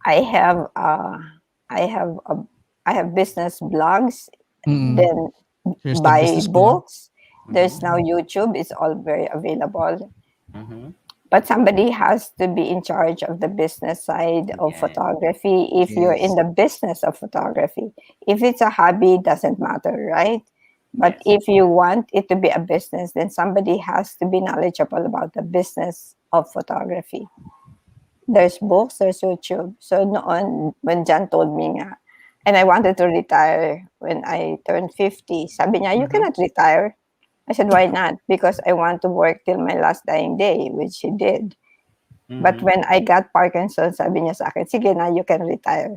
I have business blogs, then Here's the buy business blog. books. There's now YouTube. It's all very available. But somebody has to be in charge of the business side of photography if you're in the business of photography. If it's a hobby, it doesn't matter, right? But if you want it to be a business, then somebody has to be knowledgeable about the business of photography. There's books, there's YouTube. So noon, when John told me nga, and I wanted to retire when I turned 50, sabi niya, you cannot retire. I said, why not? Because I want to work till my last dying day, which he did. But when I got Parkinson's, sabi niya sa akin, sige na, you can retire.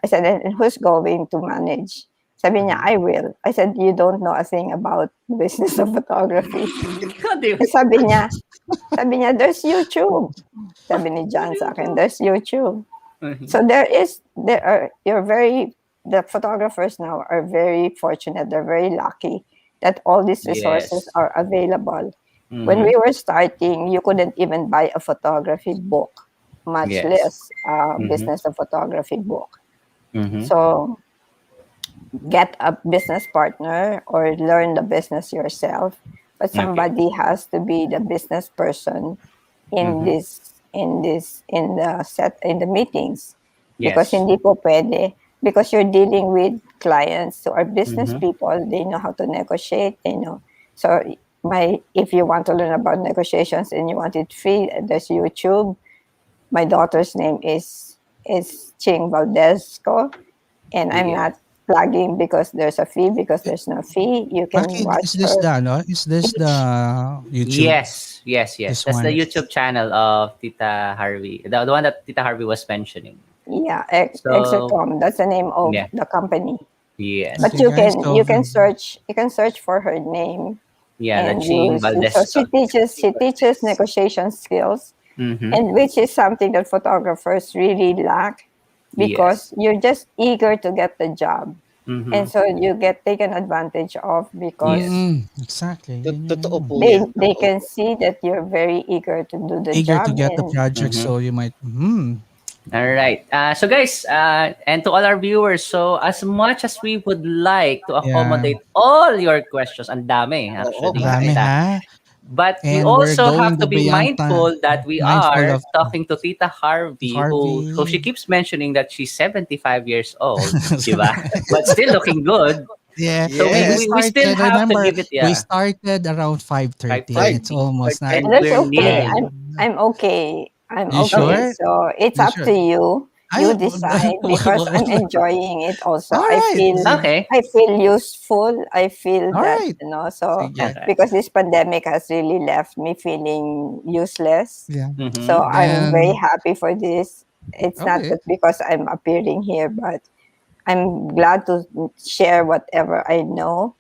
I said, and who's going to manage? Sabi niya, I will. I said, you don't know a thing about business of photography. Sabi niya, there's YouTube. Sabi ni John sa akin, there's YouTube. So the photographers now are very fortunate. They're very lucky that all these resources are available. When we were starting, you couldn't even buy a photography book, much less a business of photography book. So get a business partner or learn the business yourself. But somebody has to be the business person in the meetings. Because hindi po pwede. Because you're dealing with clients who are business people, they know how to negotiate, they know. So if you want to learn about negotiations and you want it free, there's YouTube. My daughter's name is Ching Valdezco, and I'm not plugging because there's a fee, because there's no fee. You can watch Is this the YouTube? Yes. That's the YouTube channel of Tita Harvey. The one that Tita Harvey was mentioning. Yeah, Exocom. That's the name of the company. Yes. But you can search for her name. Yeah, the Ching Valdez. So she teaches negotiation skills, and which is something that photographers really lack, because you're just eager to get the job. And so you get taken advantage of because exactly. They can see that you're very eager to do the job. Eager to get the project, so you might. All right. So guys, and to all our viewers, so as much as we would like to accommodate all your questions, ang dami actually. But we also have to be mindful that we are talking to Tita Harvey. Who she keeps mentioning that she's 75 years old, diba? But still looking good. Yeah. So we still have to give it. We started around 5:30. It's almost 9. That's okay. I'm okay. I'm okay. Sure? So it's up to you. You decide, because I'm enjoying it also. Right. I feel useful. I feel that, Right. so because this pandemic has really left me feeling useless. Yeah. So I'm very happy for this. It's not that because I'm appearing here, but I'm glad to share whatever I know,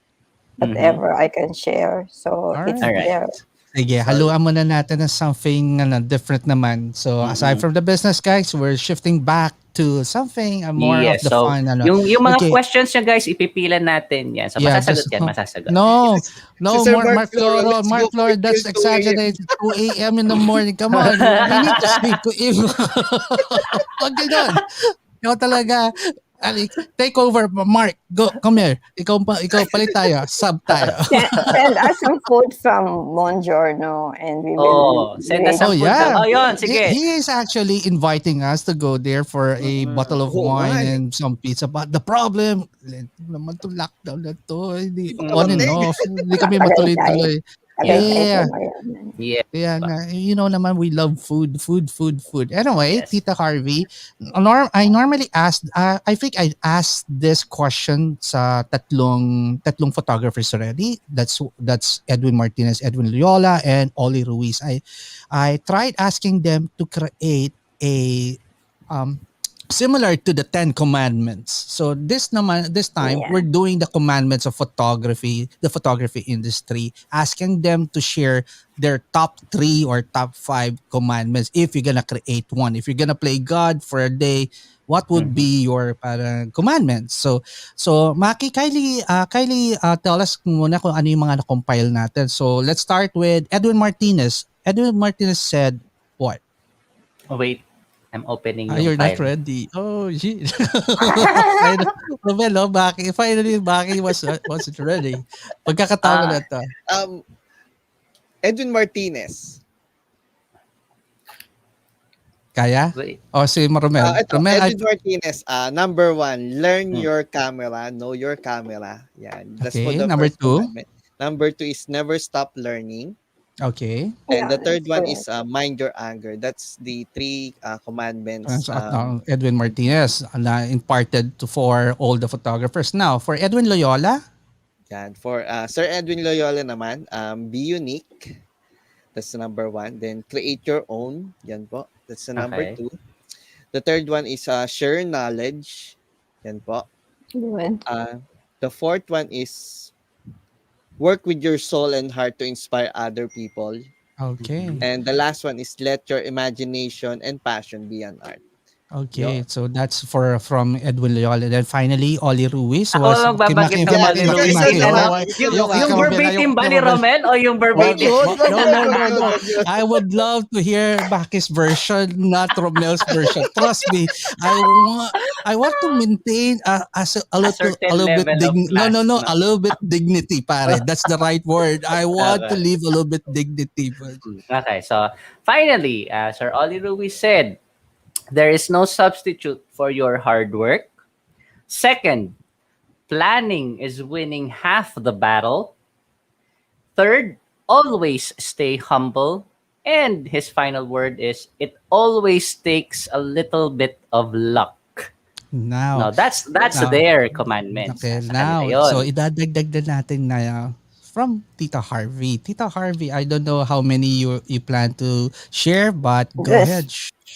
whatever I can share. So it's there. Sige, So, haluan muna natin ng something different naman. So, aside from the business, guys, we're shifting back to something more of Yes. the So, fun. yung mga Okay, questions niya, guys, ipipilan natin yan. So, yeah, masasagot yan, masasagot. no, si no, Sir Mark Mark Floro, Floro, let's go that's till 2 a.m. exaggerated. 2 a.m. in the morning. Come on, we need to sleep. Wag ganun. Ikaw talaga. Ali, take over, Mark. Go, come here. Ikaw palit tayo. Sub tayo. Send us some food from Mongiorno and we will Send us wait. some Oh food. yeah. Oh, yun, sige. He is actually inviting us to go there for a bottle of Oo wine nga eh. and some pizza. But the problem, naman to lockdown na to. Hindi, on and Kapatid. off. Hindi kami Tagaytay. matuloy-tuloy. Tagaytay Yeah. po ngayon. Yeah. Kaya nga, naman, we love food. Anyway, Yes. Tita Harvey, I normally ask, I think I asked this question sa tatlong photographers already. That's Edwin Martinez, Edwin Loyola, and Oli Ruiz. I tried asking them to create a similar to the 10 commandments. So this time Yeah. we're doing the commandments of photography, the photography industry, asking them to share their top 3 or top 5 commandments if you're gonna create one. If you're gonna play God for a day, what would be your parang commandments? So Maki, Kylie, tell us muna kung ano yung mga na-compile natin. So let's start with Edwin Martinez. Edwin Martinez said what? Oh, wait. I'm opening yung You're not file. ready. Oh, shit. Romelo, finally, Baki wasn't ready. Pagkakataon na to. Edwin Martinez. Kaya? Wait. O si Romel. Edwin Martinez, number 1, learn your camera, know your camera. Yan. That's for Okay, the number first 2. commandment. Number 2 is never stop learning. Okay. And the Yeah, third that's one correct. is mind your anger. That's the 3 commandments. Edwin Martinez na imparted for all the photographers. Now, for Edwin Loyola? Yan. For Sir Edwin Loyola naman, be unique. That's the number 1. Then create your own. Yan po. That's the number Okay. 2. The third one is share knowledge. Yan po. Good. The fourth one is work with your soul and heart to inspire other people. Okay. And the last one is let your imagination and passion be an art. Okay, so that's from Edwin Loyola. Then finally, Oli Ruiz Ako was... lang babagit ng Oli Ruiz. Yung verbatim ba ni Romel o yung verbatim? No. I would love to hear Baki's version, not Romel's version. Trust me, I want to maintain a little bit a little bit dignity, pare. That's the right word. I want to leave a little bit dignity. Okay, so finally, Sir Oli Ruiz said, there is no substitute for your hard work. Second, planning is winning half the battle. Third, always stay humble. And his final word is, it always takes a little bit of luck. Now, that's their commandments. Okay, Sa now, kanila yun. so idadagdag na natin na from Tita Harvey. Tita Harvey, I don't know how many you plan to share, but go Yes. ahead.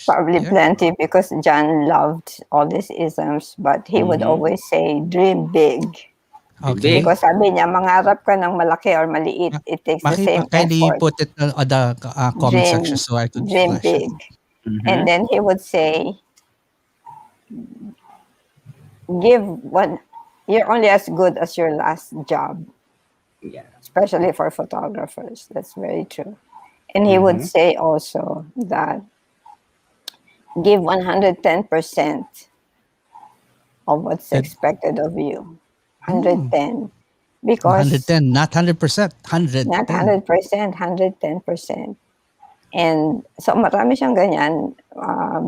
Probably Yeah. plenty because John loved all these isms, but he would always say, dream big. Okay. Because sabi niya, mangarap ka ng malaki or maliit. It takes the same Kindly effort. put it on the comment section so I could Dream flash big. it. And then he would say, you're only as good as your last job. Yeah. Especially for photographers. That's very true. And he would say also that give 110% of what's expected of you. 110. Because 110, not 100%. 110. not 100%, 110%. And so marami siyang ganyan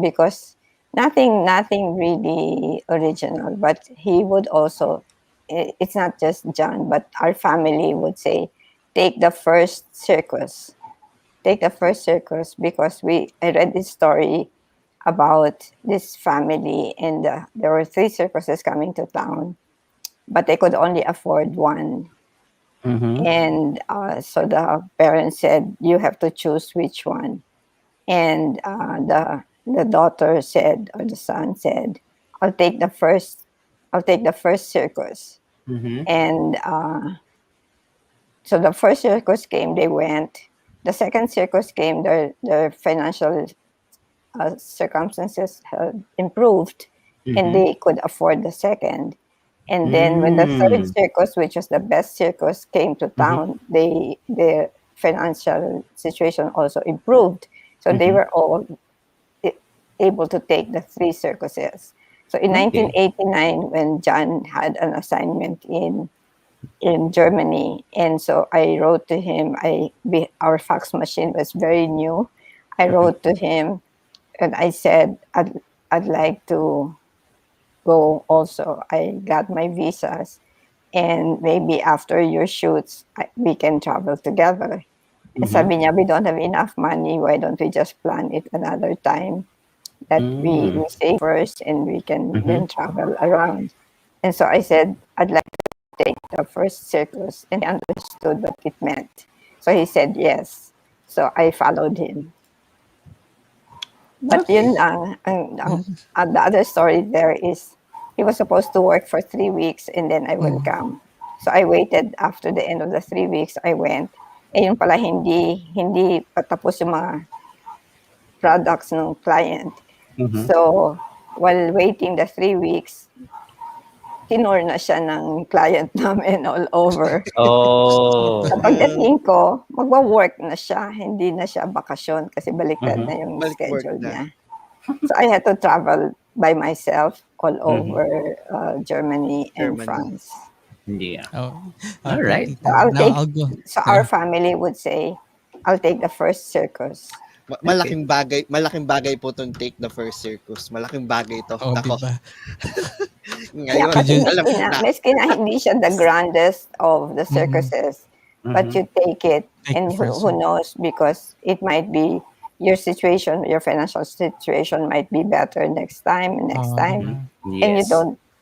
because nothing really original. But he would also, it's not just John, but our family would say, take the first circus. Take the first circus because I read this story about this family and there were 3 circuses coming to town, but they could only afford one. And so the parents said, you have to choose which one. And the daughter said, or the son said, I'll take the first circus. And so the first circus came, they went, the second circus came, their financial circumstances had improved, and they could afford the second. And then when the third circus, which was the best circus, came to town, their financial situation also improved. So they were all able to take the 3 circuses. So in 1989, when John had an assignment in Germany, and so I wrote to him. Our fax machine was very new. I wrote to him, and I said I'd like to go also. I got my visas, and maybe after your shoots, we can travel together. And sabi niya, we don't have enough money. Why don't we just plan it another time that we save first and we can then travel around? And so I said, I'd like to take the first circus, and he understood what it meant. So he said yes. So I followed him. But yun lang, the other story there is, he was supposed to work for 3 weeks and then I will come. So I waited after the end of the 3 weeks, I went. Eh yun pala, hindi patapos yung mga products ng client. So while waiting the 3 weeks, tinur na siya ng client namin all over. Oh. Sa pagdating ko, magwa-work na siya, hindi na siya bakasyon kasi baliktad na yung schedule niya. So I had to travel by myself all over Germany and France. Yeah. Oh, All right. So I'll Now take. I'll go. So our family would say, I'll take the first circus. Malaking bagay po tong take the first circus. Malaking bagay to. Oh, Ako. diba? Ngayon, Kasi alam ko na. maski na hindi siya the grandest of the circuses, but you take it, and who knows, because it might be your situation, your financial situation might be better next time, and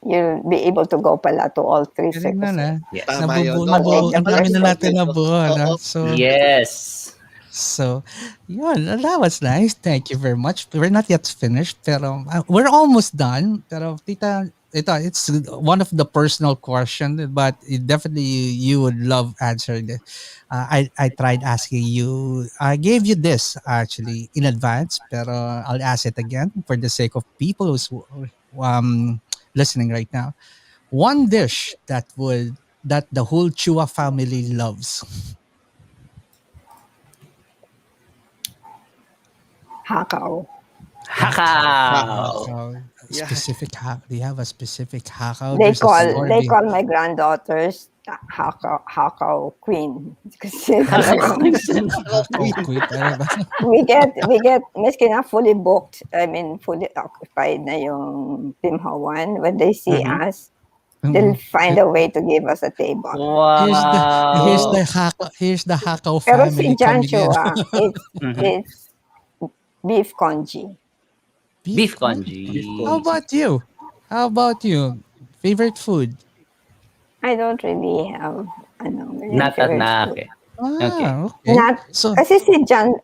you'll be able to go pala to all 3 Galing na na. circuses. Yes. Tama yun. Nabubuo. Ang dami na natin Oo. nabuo. No? Oo. So, Yes. So, yun, that was nice. Thank you very much. We're not yet finished, pero we're almost done. Pero tita, it's one of the personal questions, but definitely you would love answering it. I tried asking you. I gave you this actually in advance, pero I'll ask it again for the sake of people who's listening right now. One dish that the whole Chua family loves. Hakaw. Hakaw. Specific do you have a specific hakaw? They There's a story they behind- call my granddaughters Hakaw Queen. Kasi Hakaw queen, ano ba? we get maski na fully booked. I mean, fully occupied na yung Team Hawan. When they see us, they'll find a way to give us a table. Wow. Here's the hakaw Pero family si John coming in. Chua, it's beef congee. Beef congee. How about you? Favorite food? I don't really have Not favorite at food. Okay. Okay. Not, So, kasi si John,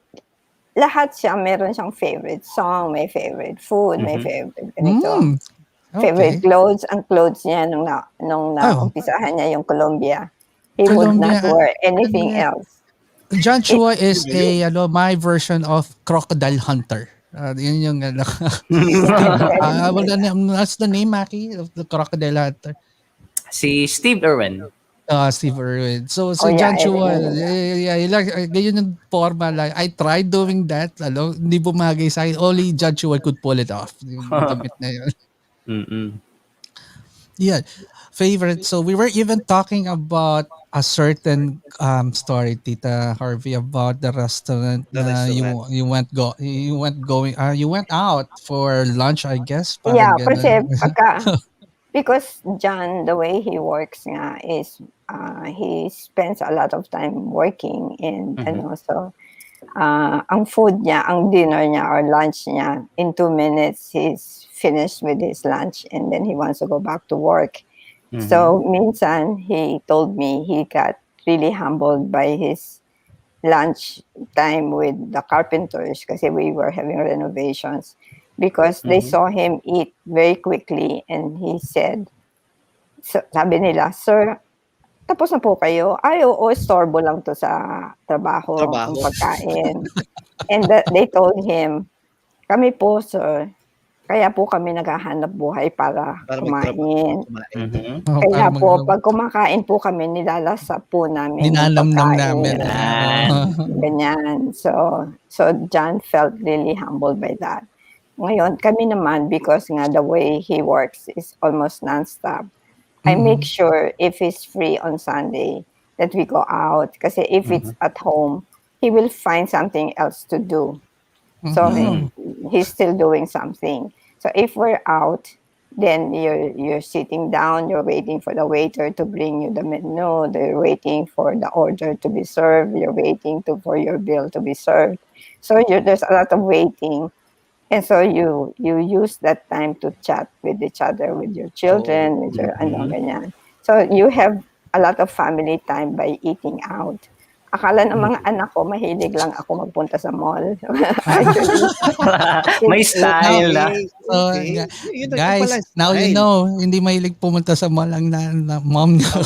lahat siya meron siyang favorite song, may favorite food, may favorite ganito. Favorite clothes, ang clothes niya nung naumpisahan niya yung Colombia. He would not wear anything else. John Chua is my version of crocodile hunter. Yun yung what's the name, Maki, of the crocodile hunter? Si Steve Irwin. Steve Irwin. So John Chua, ganyan yung forma lang. I tried doing that. Hindi bumagay sa akin. Only John Chua could pull it off. Yung damit na yun. Yeah. Favorite. So we were even talking about a certain story, Tita Harvey, about the restaurant. You went out for lunch, I guess. Yeah, Parang kasi ganun. because John, the way he works nga is he spends a lot of time working, and so ang food niya, ang dinner niya or lunch niya, in 2 minutes he's finished with his lunch, and then he wants to go back to work. So minsan he told me he got really humbled by his lunch time with the carpenters kasi we were having renovations, because they saw him eat very quickly, and he said, sabi nila, "Sir, tapos na po kayo? Ay, oo, istorbo lang to sa trabaho, ang pagkain. And they told him, kami po, sir, kaya po kami naghahanap buhay para kumain. Kaya po, pag kumakain po kami, nilalasap po namin yung pagkain. Ganyan. So John felt really humbled by that. Ngayon, kami naman, because nga the way he works is almost non-stop, I make sure if he's free on Sunday that we go out. Kasi if it's at home, he will find something else to do. So he's still doing something. So if we're out, then you're sitting down, you're waiting for the waiter to bring you the menu, you're waiting for the order to be served, you're waiting for your bill to be served. So there's a lot of waiting. And so you use that time to chat with each other, with your children, with your ganyan. So you have a lot of family time by eating out. Akala ng mga anak ko, mahilig lang ako magpunta sa mall. May style na. Guys, now you know, hindi mahilig pumunta sa mall ang mom niya.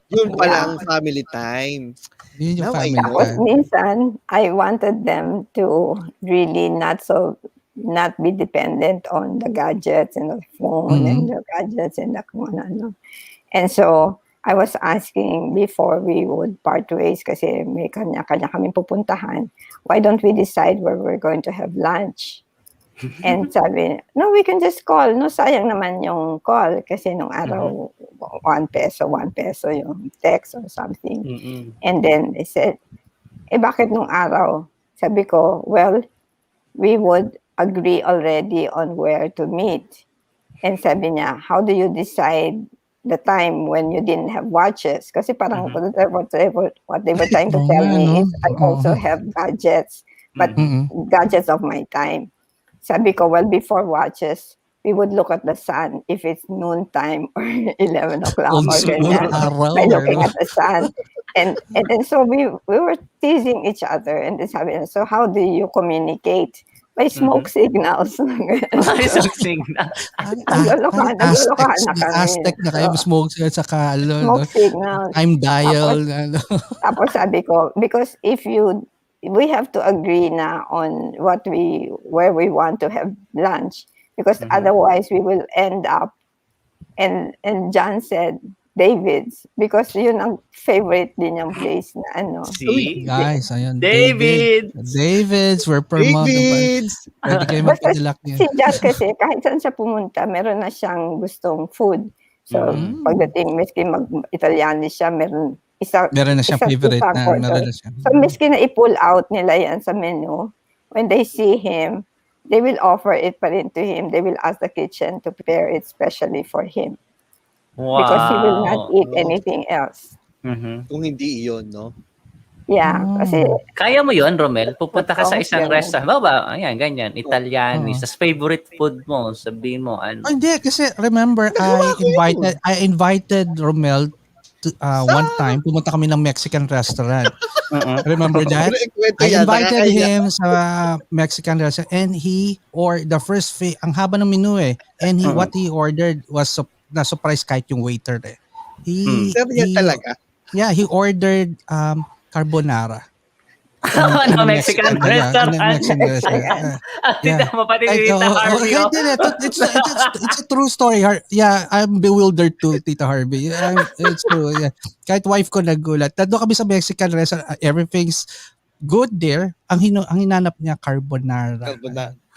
Yun pala ang family time. Yun yung family time. Minsan, I wanted them to really not be dependent on the gadgets and the phone and the gadgets and the kung ano. And so, I was asking before we would part ways kasi may kanya-kanya kaming pupuntahan, why don't we decide where we're going to have lunch? And sabi, no, we can just call. No, sayang naman yung call kasi nung araw, 1 peso yung text or something. And then they said, bakit nung araw? Sabi ko, well, we would agree already on where to meet. And sabi niya, how do you decide the time when you didn't have watches? Kasi parang what they were trying to tell me is I also have gadgets, but gadgets of my time. Sabi ko, well, before watches, we would look at the sun if it's noontime or 11 o'clock or ganyan, by looking at the sun. And then so we were teasing each other, and then sabi niya, so how do you communicate? By smoke signals. By smoke signals. Naglolokohan na kami. Aztec na kayo, smoke signals, saka smoke signals. Time dial. Tapos sabi ko, because we have to agree na on where we want to have lunch, because otherwise we will end up, and John said, David's, because yun ang favorite din yung place na ano. See? Guys, ayun. David's, we're per month. Pwede kayo magpadilak niya. Si John kasi, kahit saan siya pumunta, meron na siyang gustong food. So, pagdating, miski mag-Italiano siya, meron na siyang favorite na siya. So, miski na i-pull out nila yan sa menu, when they see him, they will offer it pa rin to him. They will ask the kitchen to prepare it specially for him. Wow. Because he will not eat anything else. Kung hindi iyon, no? Yeah, kasi... Kaya mo yun, Romel? Pupunta ka sa isang restaurant. Ayan, ganyan. Italianis. Sa favorite food mo, sabihin mo, ano? Hindi, kasi remember, I invited Romel to, one time, pumunta kami ng Mexican restaurant. Remember that? I invited him sa Mexican restaurant, and the first ang haba ng menu and what he ordered was na-surprise kahit yung waiter talaga? Yeah, he ordered carbonara. Mexican restaurant. It's a true story. Yeah, I'm bewildered too, Tita Harvey. It's true. Yeah. Kahit wife ko nagulat. Doon kami sa Mexican restaurant. Everything's good there. Ang hinanap niya, carbonara.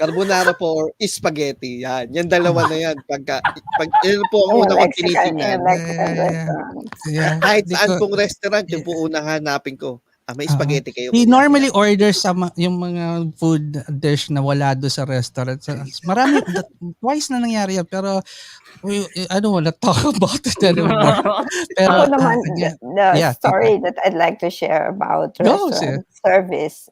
Carbonara po or spaghetti. Yan dalawa na yan. Pag yun po ang una kong tinitingnan. Kahit saan pong restaurant, yung po unang hanapin ko. May spaghetti kayo. He normally orders yung mga food dish na wala doon sa restaurant. So, marami, twice na nangyari yan. Pero, I don't want to talk about it anymore. Pero, naman, the story that I'd like to share about service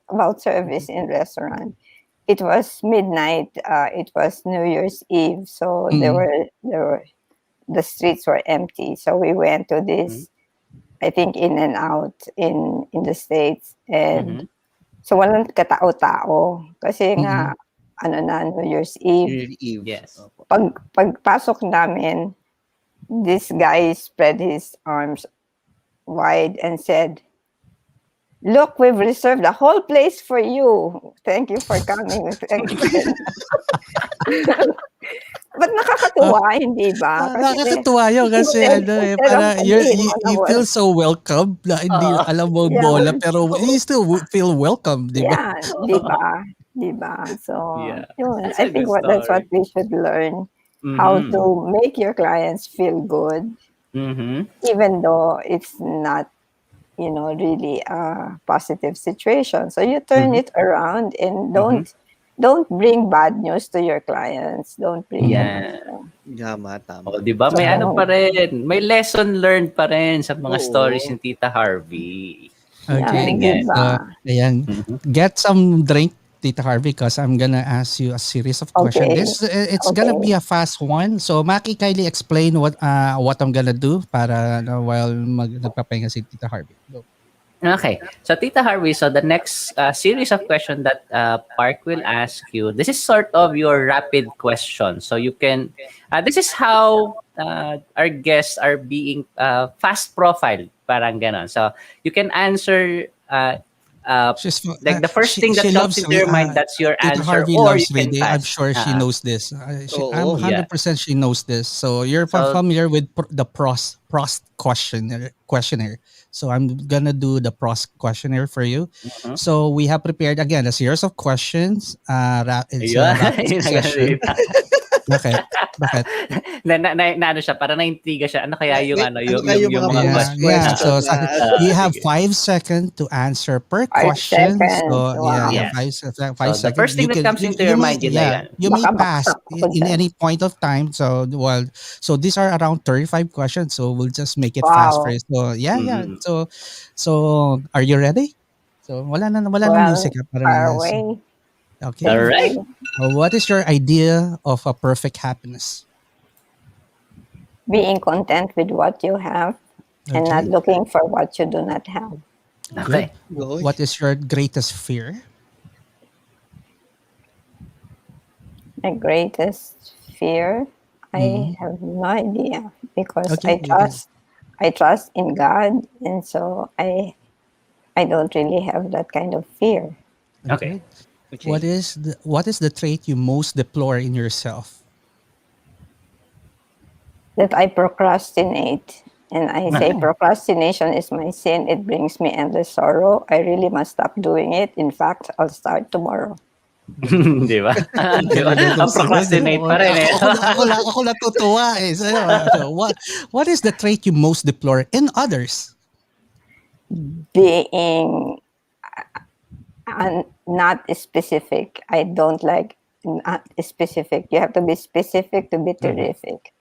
in restaurant. It was midnight. It was New Year's Eve. So, the streets were empty. So, we went to this I think in and out in the States. And so walang katao-tao. Kasi nga, New Year's Eve. Yes. Pagpasok namin, this guy spread his arms wide and said, "Look, we've reserved the whole place for you. Thank you for coming." But nakakatuwa, hindi ba? Nakakatuwa yun kasi para you feel so welcome na hindi alam mo bola pero you still feel welcome, di ba? Yeah, di ba? So, yun. I think that's what we should learn. How to make your clients feel good, even though it's not, really a positive situation. So you turn it around and don't bring bad news to your clients. Don't bring Tama. O, di ba? May ano pa rin. May lesson learned pa rin sa mga stories ni Tita Harvey. Okay. Diba? Ayan. Get some drink, Tita Harvey, because I'm gonna ask you a series of questions. It's gonna be a fast one. So, Maki, kindly explain what I'm gonna do para while nagpapahinga si Tita Harvey. Go. Okay. So, Tita Harvey, so the next series of questions that Parc will ask you, this is sort of your rapid question. So, you can, this is how our guests are being fast profiled, parang ganon. So, you can answer like the first thing that comes into your mind, that's your Tita answer, Harvey or loves you can reading. pass. I'm sure she knows this. I'm 100% she knows this. So you're familiar with the Prost questionnaire. So I'm gonna do the Prost questionnaire for you. So we have prepared again a series of questions. It's a rapid session. Bakit? Ano siya, para na-intriga siya. Ano kaya yung yung mga questions? Yeah. So you have 5 seconds to answer per question. So 5 So seconds. the first thing that comes into your mind, yun na yan. You may pass in any point of time. So these are around 35 questions. So we'll just make it fast for you. So So are you ready? So wala na music para away. Okay. All right. What is your idea of a perfect happiness? Being content with what you have and not looking for what you do not have. Okay. Good. What is your greatest fear? My greatest fear, I have no idea, because I trust in God, and so I don't really have that kind of fear. Okay. What is the trait you most deplore in yourself? That I procrastinate. And I say procrastination is my sin. It brings me endless sorrow. I really must stop doing it. In fact, I'll start tomorrow. Di ba? Ang procrastinate pa rin eh. Ako natutuwa eh. So, what is the trait you most deplore in others? Being not specific. I don't like not specific. You have to be specific to be terrific.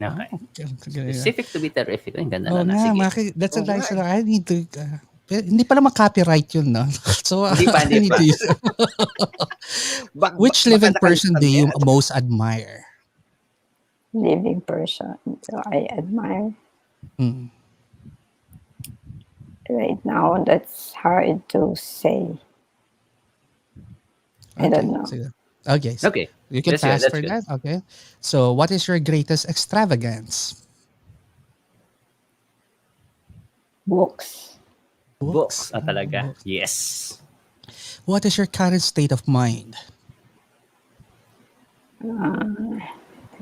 Okay. Specific to be terrific. Ang ganda na. Sige. Maki, that's a nice one. I need to... hindi pa naman copyright yun, no? So, hindi pa. Which living person do you most admire? Living person. So I admire. Right now, that's hard to say. I don't know. Okay. You can pass for that. Okay. So, what is your greatest extravagance? Books. Talaga. Yes. What is your current state of mind?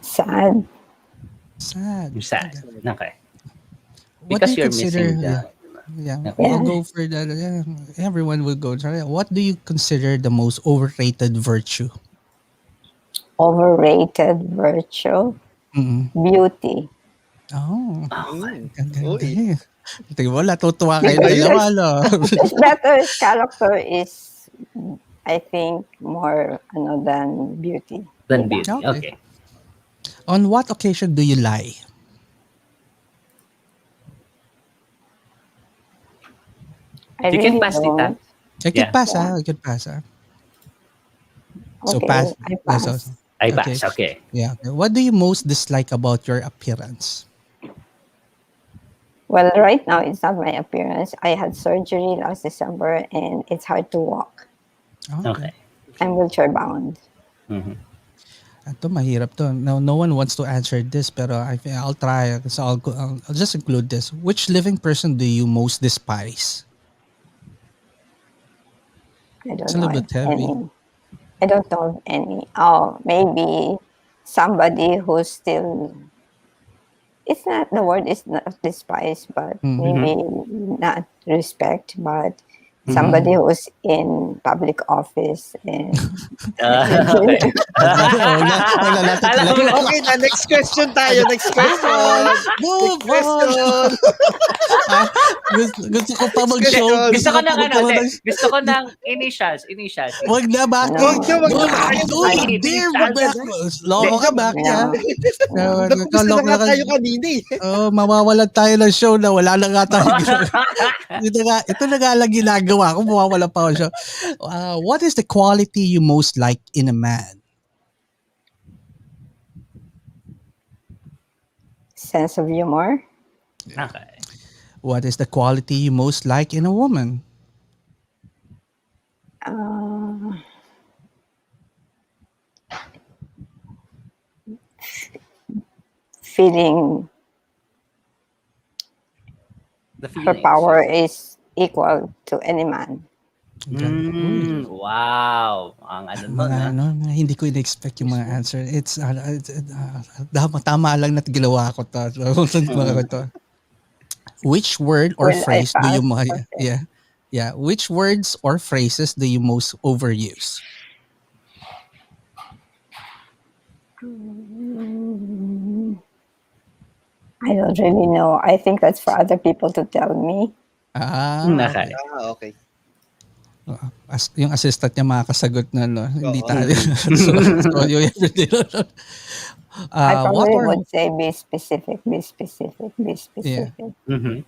Sad. Okay. What Because do you you're consider? missing We'll go for that. Everyone will go. What do you consider the most overrated virtue? Overrated virtue? Beauty. Oh. Ganda. Tingnan mo, natutuwa kayo dalawa, no? Better character is, I think, more than beauty. Than beauty. Okay. On what occasion do you lie? You can pass it, ha? You can pass, You can pass, So pass. I pass. I pass. Okay. Yeah. What do you most dislike about your appearance? Well, right now it's not my appearance. I had surgery last December and it's hard to walk. Okay. I'm wheelchair bound. Ito mahirap to. No one wants to answer this, pero I'll try. So I'll just include this. Which living person do you most despise? I don't It's a know little if bit heavy. any. I don't know of any. Oh, maybe somebody who's still. It's not the word is not despise, but maybe not respect, but somebody who's in public office and Okay. Alam mo, Okay na, next question tayo. Next question. Move Next on! question. Gusto ko pa mag-show. gusto ko ng pa magkaroon ng- gusto ko ng initials. Wag na, back. No. Don't dare mo back. Loko ka back niya. Nagpupista na nga tayo kanina eh. Mawawalan tayo ng show na wala na nga tayo. ito na nga lang ginagawa ko. Mawawala pa ako show. What is the quality you most like in a man? sense of humor. Okay. What is the quality you most like in a woman? Feeling The her feelings. power is equal to any man. Wow. Ang ano nun, ha? Mga hindi ko in-expect yung mga answer. It's tama lang na ginawa ko to. Which word or Will I phrase do you pass? yeah. Yeah, which words or phrases do you most overuse? I don't really know. I think that's for other people to tell me. Okay. Okay. Yung assistant niya makakasagot na no. Hindi Oo. tayo. so yung everyday. I What probably were would say be specific, be specific, be specific.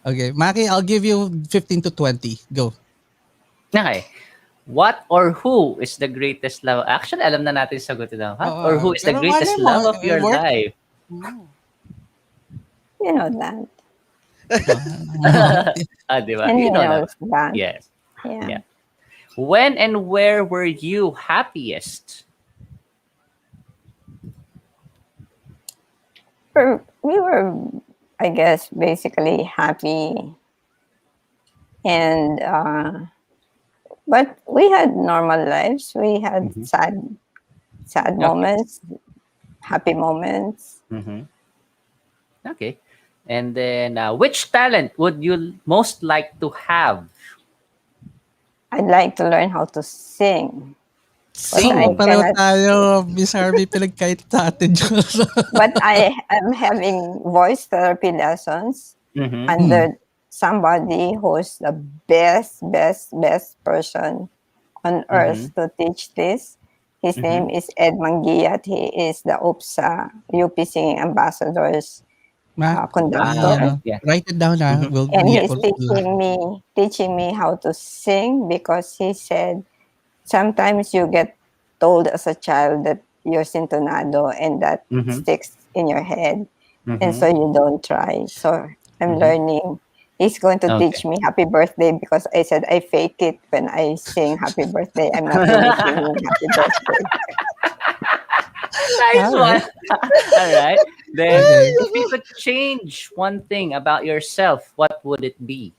Okay, Maki, I'll give you 15 to 20. Go. Okay. What or who is the greatest love? Actually, alam na natin sagutin na. Or who is the pero greatest malay mo, love of your work- life? You know that. Di ba? And You he know that. knows that. Yes. Yeah. Yeah. When and where were you happiest? We were, I guess, basically happy. And, but we had normal lives. We had sad moments, happy moments. Okay. And then, which talent would you most like to have? I'd like to learn how to sing. Sing. I Pareho cannot- tayo. Miss Harvey, pinagkait sa atin. But I am having voice therapy lessons under somebody who's the best person on earth to teach this. His name is Ed Mangiat. He is the UPSA UP Singing Ambassadors conductor. Yeah. Write it down. We'll And he's we'll- teaching me how to sing, because he said sometimes you get told as a child that you're sintonado and that sticks in your head, and so you don't try. So I'm learning. He's going to teach me happy birthday, because I said I fake it when I sing happy birthday. I'm not really singing happy birthday. Nice All one. All right. Then, if you could change one thing about yourself, what would it be?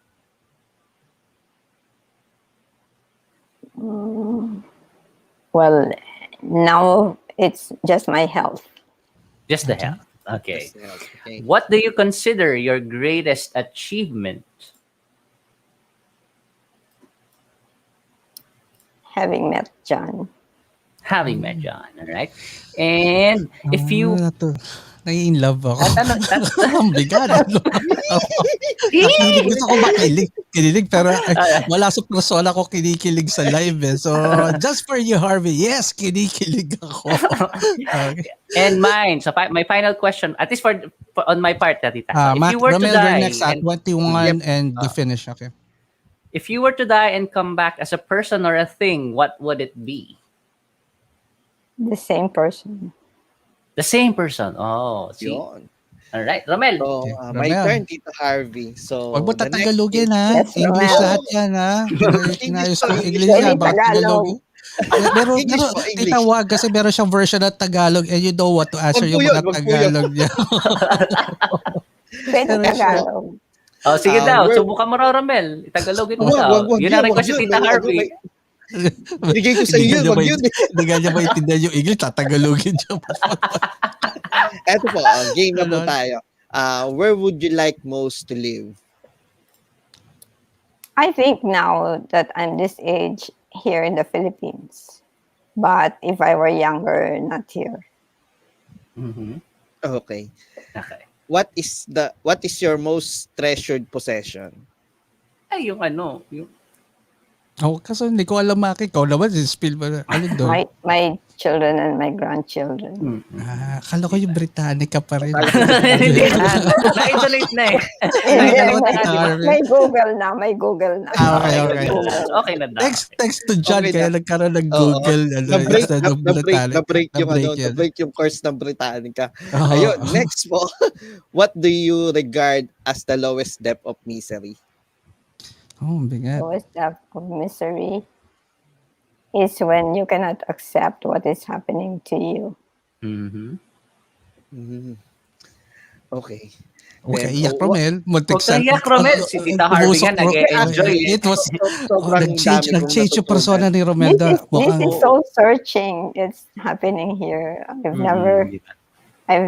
Well, now it's just my health. Just the health. Okay. Okay. What do you consider your greatest achievement? Having met John. Having met John. All right. And if you Nai-in love ako. Tatanong- Ang bigat. Actually, gusto ko kinilig, pero wala sa persona ko kinikilig sa live eh. So, just for you, Harvey, yes, kinikilig ako. Okay. And mine. So my final question, at least for on my part, Tita. So if you were to Romel, die, you're next at 21 and the finish, okay. if you were to die and come back as a person or a thing, what would it be? The same person. The same person. Oh, see. Yun. All right, Romel. So, Okay, my Romel. turn, Tito Harvey. So, Huwag mo the next tatagalogin is- ha. Yes, English Romel. lahat yan ha. Inayos ko English English Pwede yan. Bakit Tagalog. Tagalogin? Pero English. tawag kasi meron siyang version ng Tagalog and you know what to answer yung mga Tagalog niya. Pwede Tagalog. Oh, sige daw. Subukan mo raw, Romel. Itagalogin mo daw. Yun ang request ni Tita Harvey. Bigay ko sa iyo, wag yun. Hindi nga niya maintindihan yung English, tatagalogin niya. Eto po, game na po tayo. Where would you like most to live? I think now that I'm this age, here in the Philippines. But if I were younger, not here. Mm-hmm. Okay. Okay. What is your most treasured possession? Ay, yung Kasi hindi ko alam, Maki. Ikaw naman, spill mo na. Ano doon? My children and my grandchildren. Akala ko yung Britannica pa rin. Hindi na. Na-isolate na eh. May Google na. Okay. Okay na daw. Thanks to John, Okay kaya nagkaroon ng Google. Na-break yung course ng Britannica. Ayun, next po. What do you regard as the lowest depth of misery? Oh, bigat. Lowest depth of misery is when you cannot accept what is happening to you. Mm-hmm. Okay. Okay, iyak, Romel. Huwag kang iyak, Romel. Si Tita Harvey nga nag-enjoy. It was, nag-change yung persona ni Romel. This is so searching. It's happening here. I've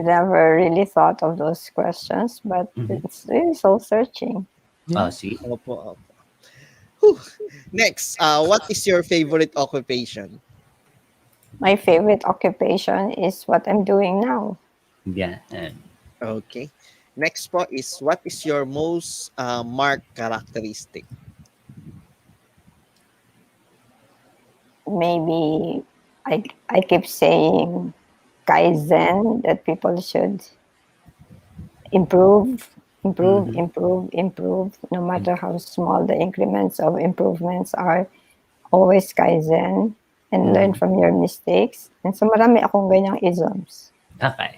never really thought of those questions, but it's really so searching. Yeah. See? Opo. Next, what is your favorite occupation? My favorite occupation is what I'm doing now. Yeah. Okay. Next po is, what is your most marked characteristic? Maybe I keep saying Kaizen, that people should improve. No matter how small the increments of improvements are, always Kaizen and learn from your mistakes. And so marami akong ganyang isms. Okay.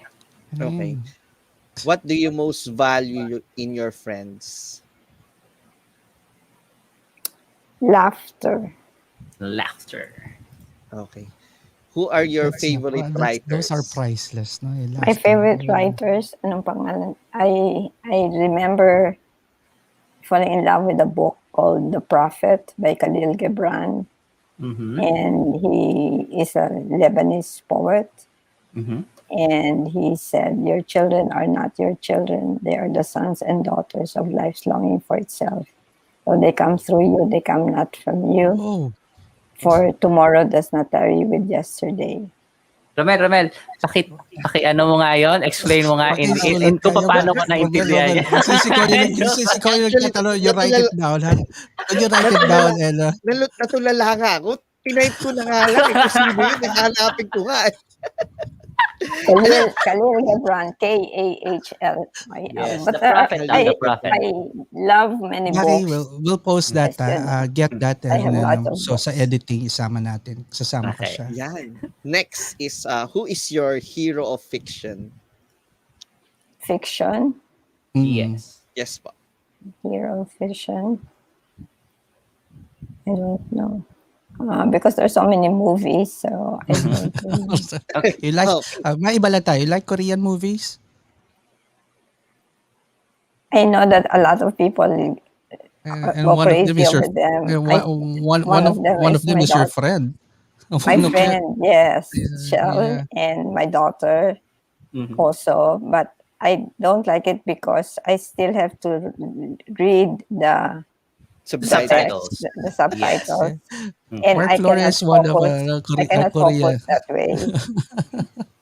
What do you most value in your friends? Laughter. Okay. Who are your favorite writers? Those are priceless. No? My favorite writers, anong pangalan? I remember falling in love with a book called The Prophet by Khalil Gibran. And he is a Lebanese poet. And he said, your children are not your children. They are the sons and daughters of life's longing for itself. So they come through you, they come not from you. Oh. For tomorrow does not tarry with yesterday. Romel, ano mo nga yun? Explain mo nga in kung paano ko naintindihan yan. Sisikaw yung nagtatanong, you write it down, ha? You write it down, Ella. Natulala nga ako. Tinipe ko na nga lang. Kasi yun, nakahanapin ko nga. Khalil Gibran, K-A-H-L. Yes, but the prophet. I love many books. We'll post that. Get that. So sa editing, isama natin. Sasama ko siya. Yan. Next is, who is your hero of fiction? Fiction? Yes. Yes po. Hero of fiction? I don't know. Because there's so many movies, so I don't know. You like, maiba lang tayo. You like Korean movies? I know that a lot of people go crazy over them. One of them is your friend. My friend, yes, Shell, and my daughter also. But I don't like it because I still have to read the subtitles. The subtitles. Yes. And I cannot focus that way.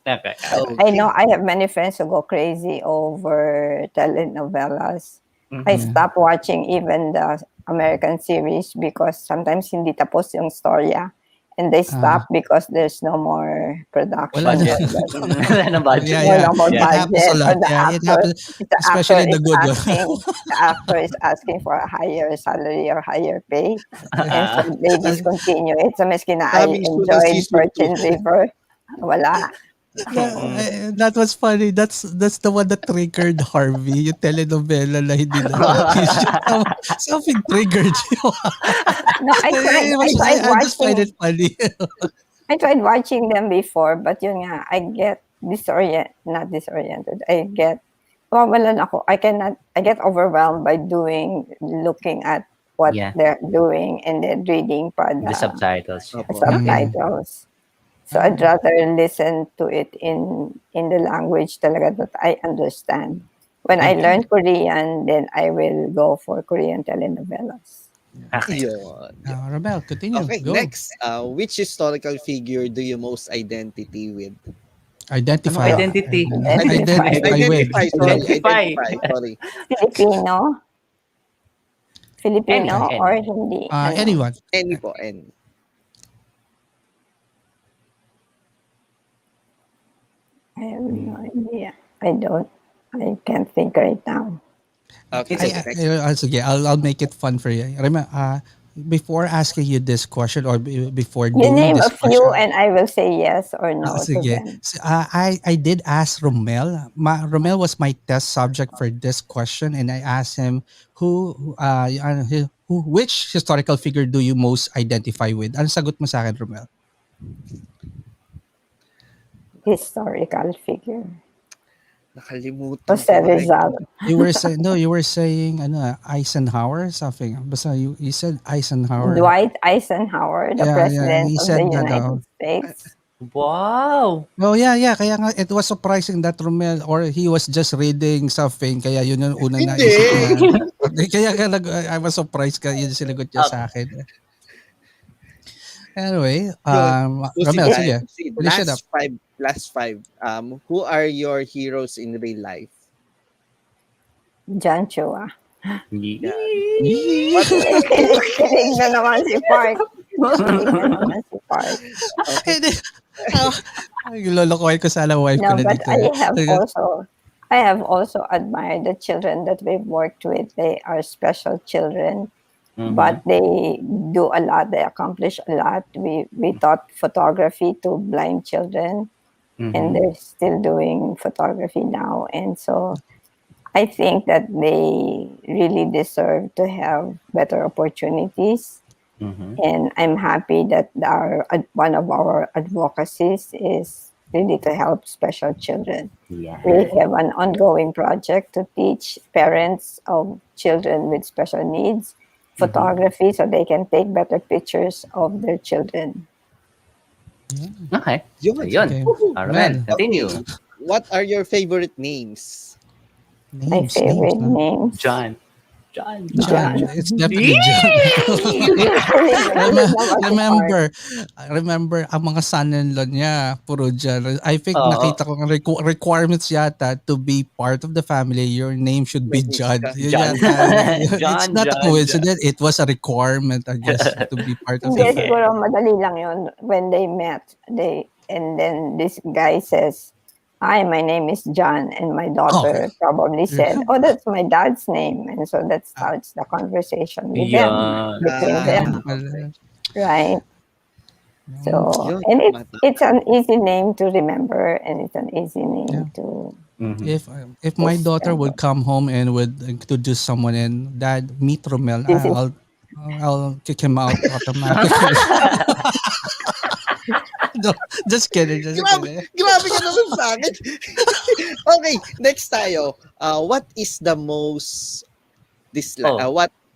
Okay. I know I have many friends who go crazy over telenovelas. I stopped watching even the American series because sometimes hindi tapos yung storya. And they stop because there's no more production. Budget. No more budget. It happens, especially the good one. The actor is asking for a higher salary or higher pay. And so they discontinue it. So, maski na I enjoyed Virgin River, wala. That was funny. That's the one that triggered Harvey. Yung telenovela na hindi na. Something triggered you. No, I just find it funny. I tried watching them before, but yun nga, I get not disoriented. I get I get overwhelmed by looking at what they're doing and then reading The subtitles. subtitles. So I'd rather listen to it in the language talaga that I understand. When I learn Korean, then I will go for Korean telenovelas. Yun. Ramel, continue. Okay, Go. next. Which historical figure do you most identity with? Identify. Identity. Identify. Sorry. Filipino Any. or hindi? Anyone. Any po, any. I have no idea. I can't think right now. Okay, Sige, I'll make it fun for you. Remember, before asking you this question or before You doing name this a few question, and I will say yes or no to sige. them. I did ask Romel. Romel was my test subject for this question, and I asked him which historical figure do you most identify with? Ano sagot mo sa akin, Romel? Historical figure. Nakalimutan Jose Rizal. You were saying Eisenhower something. Basta you said Eisenhower. Dwight Eisenhower, the president he of said the that, United States. Wow! Oh yeah. Kaya nga, it was surprising that Romel or he was just reading something. Kaya yun yung una na isip niya. I was surprised kaya yun sinagot niya sa akin. Anyway, Romel, sige. Finish it up. Last five. Who are your heroes in real life? John Chua. Kilig na naman si Parc. Kilig na naman si Parc. Lolokohin ko sana wife ko na But dito. I have also admired the children that we've worked with. They are special children. But they do a lot. They accomplish a lot. We taught photography to blind children, and they're still doing photography now. And so I think that they really deserve to have better opportunities. And I'm happy that one of our advocacies is really to help special children. Yeah. We have an ongoing project to teach parents of children with special needs photography so they can take better pictures of their children. Okay. Yun. Okay. All right. Continue. What are your favorite names? My favorite names. John. It's definitely John. Remember, ang mga son-in-law niya, puro John. I think nakita ko ang requirements yata to be part of the family, your name should be John. John. It's not a coincidence. It was a requirement, I guess, to be part of the family. Siguro madali lang yun. When they met, and then this guy says, "Hi, my name is John," and my daughter probably said, "Oh, that's my dad's name," and so that starts the conversation with them, between them, right? So, and it's an easy name to remember, and it's an easy name to. If my daughter would come home and would introduce someone and Dad, meet Romel, I'll kick him out automatically. No, just kidding. Grabe ka naman sa akin. Okay, next tayo. What is the most dislike?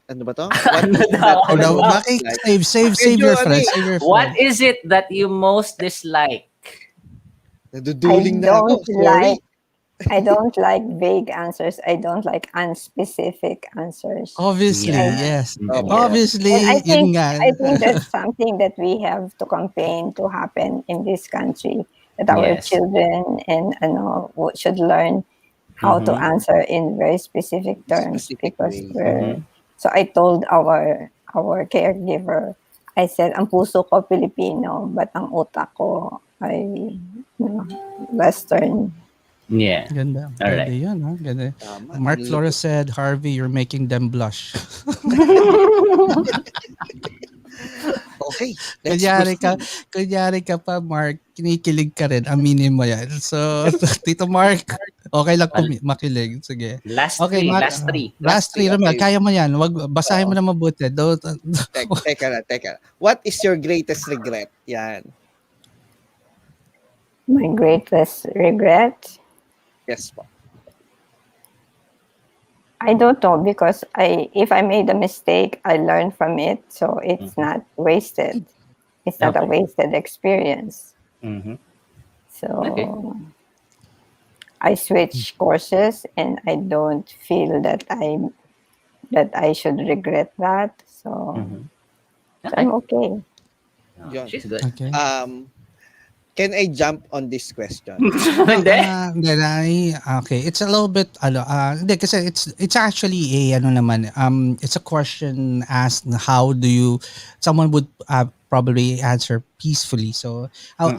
Ano ba to? Save your friends. What is it that you most dislike? Naduduling na ako. Sorry. I don't like vague answers. I don't like unspecific answers. Obviously, yes. Obviously, I think that's something that we have to campaign to happen in this country. That our children should learn how to answer in very specific terms. So I told our caregiver, I said, ang puso ko Filipino, but ang utak ko ay Western. Yeah. Ganda. All right. Yun, ha? Ganda. Mark Flores said, "Harvey, you're making them blush." Okay, let's Kunyari ka, proceed. kunyari ka pa, Mark, kinikilig ka rin, aminin mo yan. So, Tito Mark, okay lang Well, makilig. Sige. last Okay, three, Mark. last three. Last three, Romel. Okay. Kaya mo yan. Wag, basahin mo Oo. na mabuti. Don't, Teka. What is your greatest regret? Yan. My greatest regret? Yes po. I don't know, because if I made a mistake, I learn from it, so it's not wasted. It's not a Okay. wasted experience. Mhm. So Okay. I switch courses, and I don't feel that I should regret that. So, Mhm. so Okay. I'm okay. Yun. She's good. okay. Can I jump on this question? Hindi. Okay, it's a little bit hindi kasi it's actually a it's a question asked, how do you, someone would probably answer peacefully. So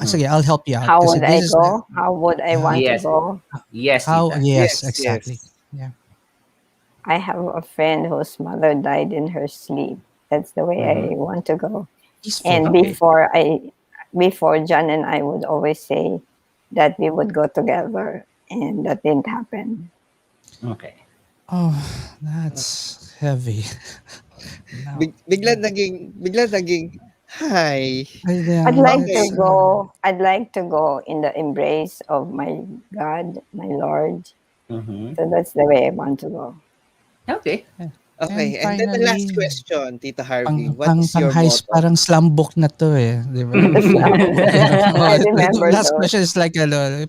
sige, I'll help you out How kasi would I this is go? How would I want to Yes. go? Yes, how tita. yes, Yes, exactly. yes. Yeah. I have a friend whose mother died in her sleep. That's the way I want to go. Peaceful. And Okay. before John and I would always say that we would go together, and that didn't happen. Okay. Oh, that's heavy. No. Bigla naging hi. I'd like Okay. to go. I'd like to go in the embrace of my God, my Lord. Mhm. So that's the way I want to go. Okay. Okay. And And then the last finally, question, Tita Harvey. pang What pang is your high motto? parang slam book na to eh, di ba? I remember Last those. question is like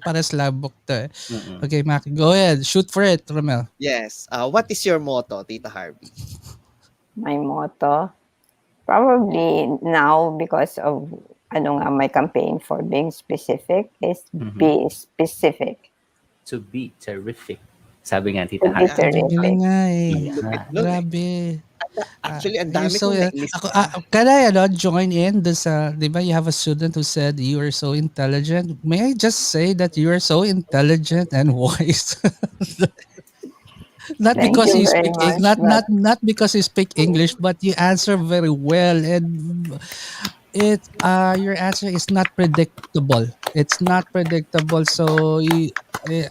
para slam book to eh. Mm-mm. Okay, Maki, go ahead. Shoot for it, Romel. Yes. What is your motto, Tita Harvey? My motto, probably now, because of my campaign for being specific, is be specific. To be terrific. Sabi nga, To Tita be Har. Galing terrific. nga eh. Lupit nun eh. Grabe. Actually, ang You're dami so, kong nailis. can I join in this, di ba you have a student who said you are so intelligent? May I just say that you are so intelligent and wise? Not Thank because you you very speak much. not because you speak English, but you answer very well, and your answer is not predictable. It's not predictable, so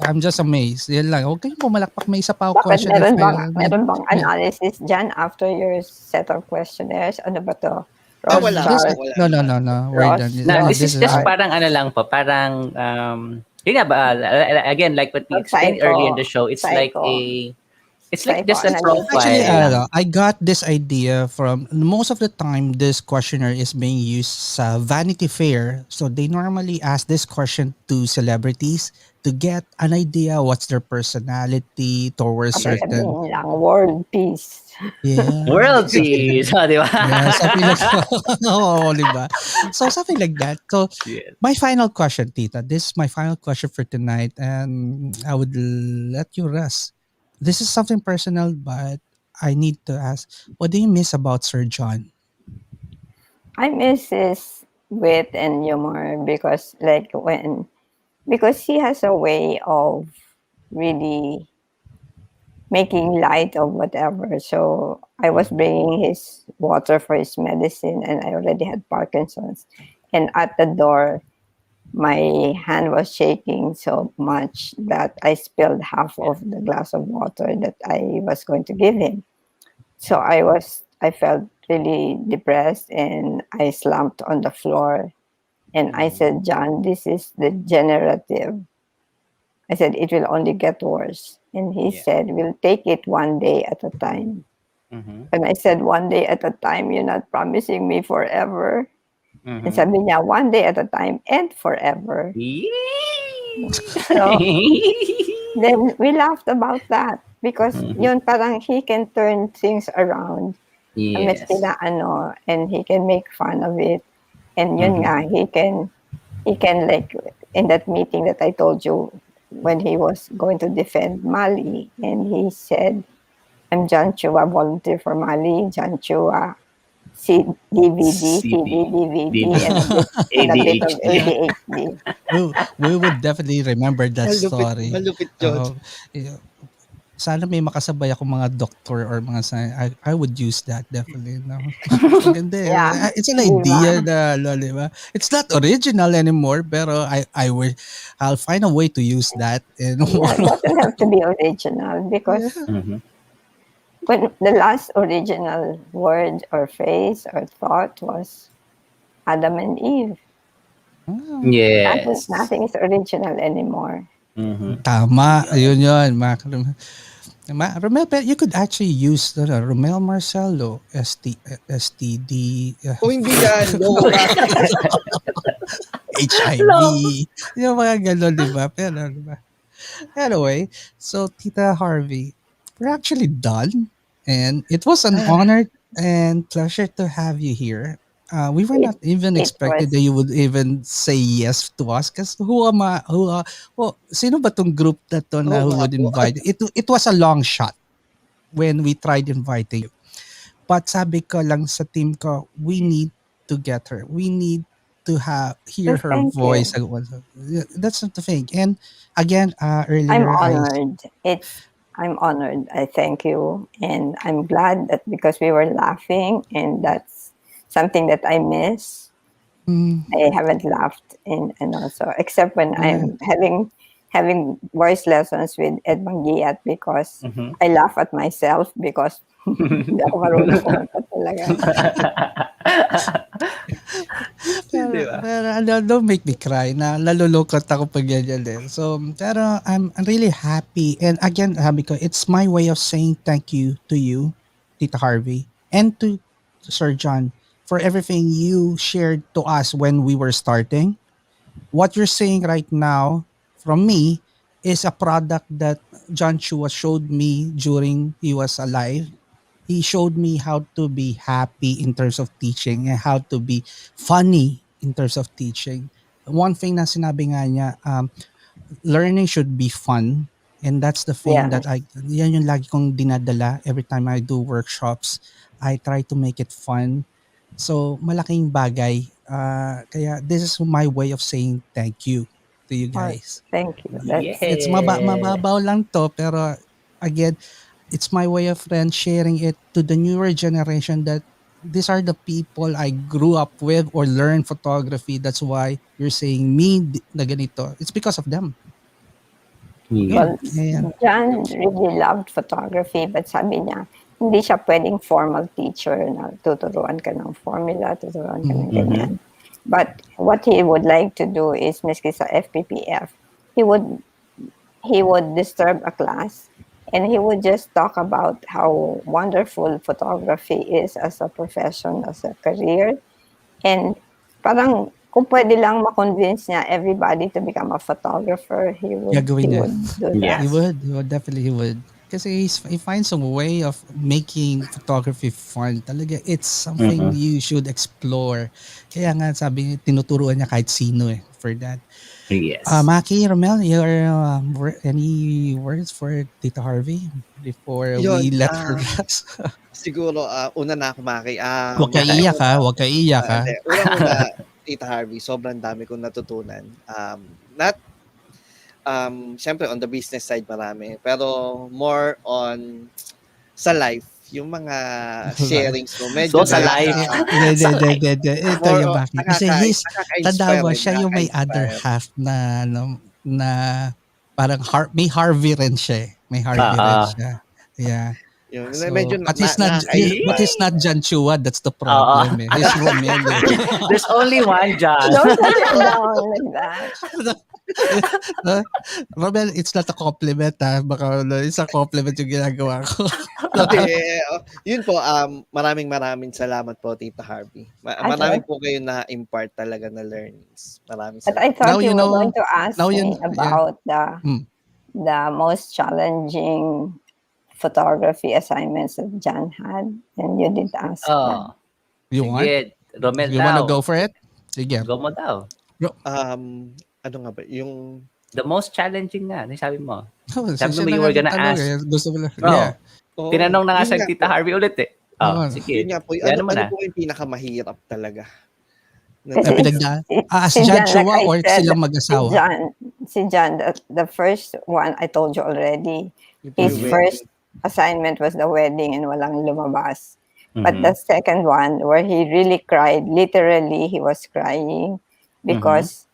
I'm just amazed. Yan lang. Huwag kayong pumalakpak. May isa pa ako Bakit question if meron bang analysis dyan after your set of questionnaires? Ano ba to? Wala. this, Wala. no. We're done. Na, Ross, this is just parang ano lang po, parang yun nga ba, again, like what we explained earlier in the show, it's like just a Actually, profile. I got this idea from, most of the time this questionnaire is being used sa Vanity Fair. So they normally ask this question to celebrities to get an idea what's their personality towards certain. sabihin lang, world peace. Yeah. World peace. Di ba? Yeah, something like oo, di ba? So something like that. So Yes. my final question, Tita. This is my final question for tonight, and I would let you rest. This is something personal, but I need to ask, what do you miss about Sir John? I miss his wit and humor, because he has a way of really making light of whatever. So I was bringing his water for his medicine, and I already had Parkinson's. And at the door, my hand was shaking so much that I spilled half of the glass of water that I was going to give him. So I felt really depressed, and I slumped on the floor. And I said, John, this is degenerative. I said, it will only get worse. And he said, we'll take it one day at a time. And I said, one day at a time, you're not promising me forever. And sabi niya, one day at a time and forever. So, then we laughed about that, because yun parang he can turn things around. Yes. And he can make fun of it. And yun nga, he can like, in that meeting that I told you, when he was going to defend Mali, and he said, I'm John Chua, volunteer for Mali, John Chua, DVD, and a bit of ADHD. We would definitely remember that story. Malupit yun. Yeah. sana may makasabay ako mga doctor or mga I would use that definitely. No? Maganda eh. Yeah. It's an idea na, di ba? It's not original anymore, pero I'll find a way to use that. And Yeah, it doesn't have to be original because when the last original word or phrase or thought was Adam and Eve. Yes. Nothing is original anymore. Tama. Ayun yun. Romel, you could actually use Romel Marcelo, STD. Hindi yan. HIV. Yung mga gano'n, di ba? Pero, di ba? Anyway, so Tita Harvey, we're actually done. And it was an honor and pleasure to have you here. We were not even expected that you would even say yes to us because sino ba tong group na to na who would invite? It was a long shot when we tried inviting you. But sabi ko lang sa team ko, we need to get her. We need to hear her voice. That's the thing. And again, earlier, I'm honored. I'm honored. I thank you. And I'm glad that because we were laughing and that's something that I miss. I haven't laughed and also except when I'm having voice lessons with Ed Mangiat because I laugh at myself because hindi ako marunong kumanta talaga. Pero don't make me cry na nalulungkot ako pag ganyan din. So, pero I'm really happy. And again, sabi ko, it's my way of saying thank you to you, Tita Harvey, and to Sir John for everything you shared to us when we were starting. What you're saying right now from me is a product that John Chua showed me during he was alive. He showed me how to be happy in terms of teaching and how to be funny in terms of teaching. One thing na sinabi nga niya, learning should be fun. And that's the thing that yan yung lagi kong dinadala every time I do workshops. I try to make it fun. So, malaking bagay. Kaya this is my way of saying thank you to you guys. Thank you. It's mababaw lang to, pero again, it's my way of sharing it to the newer generation that these are the people I grew up with or learned photography. That's why you're saying me na ganito. It's because of them. Well, John really loved photography but sabi niya, hindi siya pwedeng formal teacher na tuturuan ka ng formula, tuturuan ka ng ganyan. But what he would like to do is, miski sa FPPF, he would disturb a class and he would just talk about how wonderful photography is as a profession, as a career. And parang kung pwede lang ma-convince niya everybody to become a photographer, he would do that. He would, definitely he would. Kasi he finds a way of making photography fun. Talaga, it's something you should explore. Kaya nga sabi, tinuturuan niya kahit sino for that. Yes. Maki, Romel, any words for Tita Harvey before we let her rest? Siguro, una na ako, Maki. Huwag ka iyak ha. Una, Tita Harvey, sobrang dami kong natutunan. Syempre on the business side marami, pero more on sa life, yung mga sharings mo medyo sa life. Ito yung bakit. Kasi tanda siya yung may other half na parang may Harvey rin siya. May Harvey rin siya. Yeah. So, but he's not John Chua. That's the problem. He's Romel. There's only one John. Don't let it down like that. Romel, it's not a compliment ha. Baka it's a compliment yung ginagawa ko. Yun po, maraming salamat po, Tita Harvey. Maraming po kayo na impart talaga na learnings. Maraming salamat. But I thought you were going to ask me about the most challenging photography assignments that John had, and you didn't ask that. You want? Romel, you want to go for it? Sige. Go mo daw. Ano nga ba? Yung the most challenging nga, sabi mo. Sabi mo you were gonna ask. Gusto mo lang. Tinanong na nga sa Tita Harvey ulit eh. Sige. Yun nga po. Ano po yung pinakamahirap talaga? As John Chua or silang mag-asawa? si John, the first one I told you already, his first assignment was the wedding and walang lumabas. But the second one, where he really cried, literally he was crying because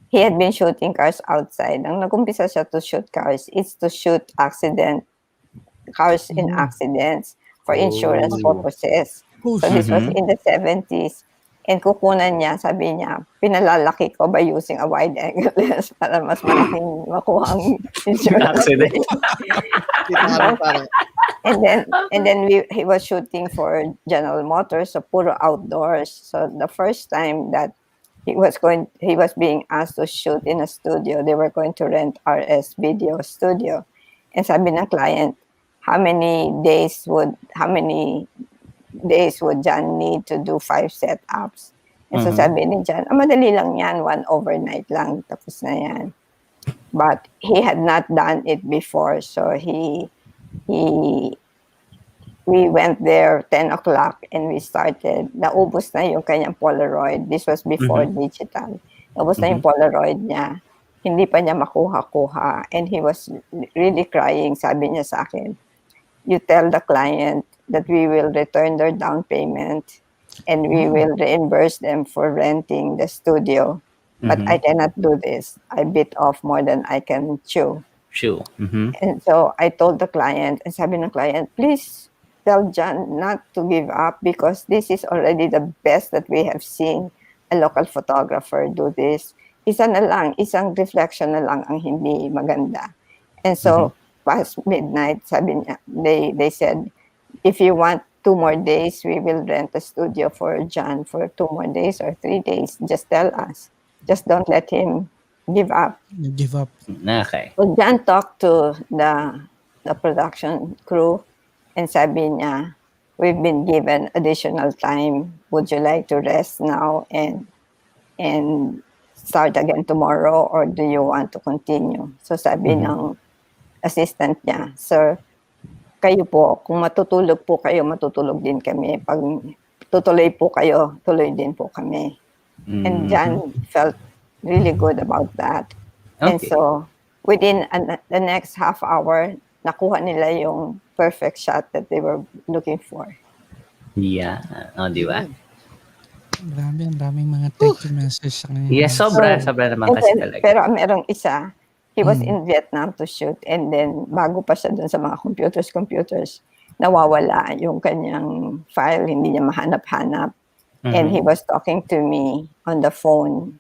he had been shooting cars outside. Nang nag-umpisa siya to shoot cars, it's to shoot cars in accidents for insurance purposes. So this was in the 70s. And kukunan niya, sabi niya, pinalalaki ko by using a wide angle lens para mas malaking makuha ang insurance. and then he was shooting for General Motors, so puro outdoors. So the first time that he was being asked to shoot in a studio, they were going to rent RS Video Studio. And sabi ng client, how many days would John need to do 5 setups? And so sabi ni John, madali lang yan, 1 overnight lang, tapos na yan. But he had not done it before, so we went there 10 o'clock and we started. Naubos na yung kanyang Polaroid. This was before digital. Naubos na yung Polaroid niya. Hindi pa niya makuha-kuha. And he was really crying. Sabi niya sa akin, you tell the client that we will return their down payment and we will reimburse them for renting the studio. But I cannot do this. I bit off more than I can chew. And so I told the client, and sabi ng client, please tell John not to give up because this is already the best that we have seen a local photographer do this. Isa na lang, isang reflection na lang ang hindi maganda. And so past midnight, sabi niya, they said, if you want 2 more days, we will rent a studio for John for 2 more days or 3 days. Just tell us. Just don't let him give up. Okay. So John talked to the production crew and sabi niya, we've been given additional time. Would you like to rest now and start again tomorrow, or do you want to continue? So sabi ng assistant niya, sir, kayo po, kung matutulog po kayo, matutulog din kami. Pag tutuloy po kayo, tuloy din po kami. And John felt really good about that. And so within the next half hour, nakuha nila yung perfect shot that they were looking for. Yeah. Di ba? Grabe, ang daming mga thank you message sa kanya. Yes, sobra naman kasi talaga. Pero merong isa, he was in Vietnam to shoot, and then bago pa siya dun sa mga computers, nawawala yung kanyang file, hindi niya mahanap-hanap. And he was talking to me on the phone,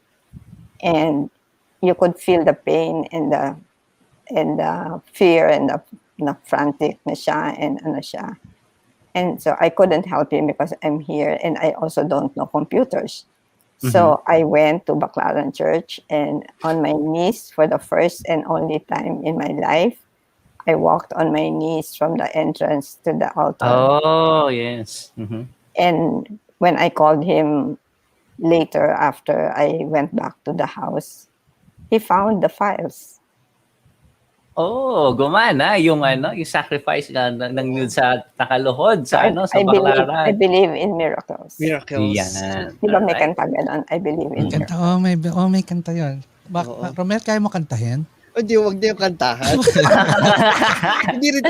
and you could feel the pain and the fear and the frantic na siya and ano siya. And so I couldn't help him because I'm here and I also don't know computers. So I went to Baclaran Church, and on my knees for the first and only time in my life, I walked on my knees from the entrance to the altar. Oh, yes. And when I called him later after I went back to the house, he found the files. Oh, gumana yung yung sacrifice ng nude sa nakaluhod sa Baclaran. I believe in miracles. Yan. Di ba may kanta ganon? I believe in miracles. May kanta yun. Romel, kaya mo kantahin? Hindi, huwag niyo kantahan. Hindi rin.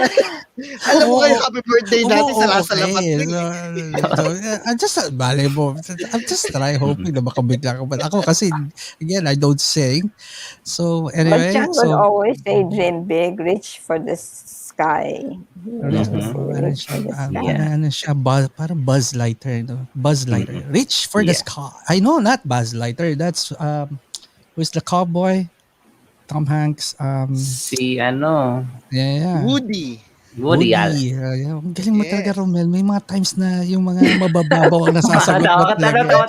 Alam mo kayo, happy birthday natin sa lasalamat. I'm just try hoping na makabigla ko. But ako kasi, again, I don't sing. So, anyway. But John would always say, dream big, reach for the sky. Ano siya, parang Buzz Lightyear. No? Buzz Lightyear. Reach for the sky. I know, not Buzz Lightyear. That's, who's the cowboy? Tom Hanks. Si Woody. Ang galing mo talaga, Romel. May mga times na yung mga mabababaw ang nasasagot mo talaga.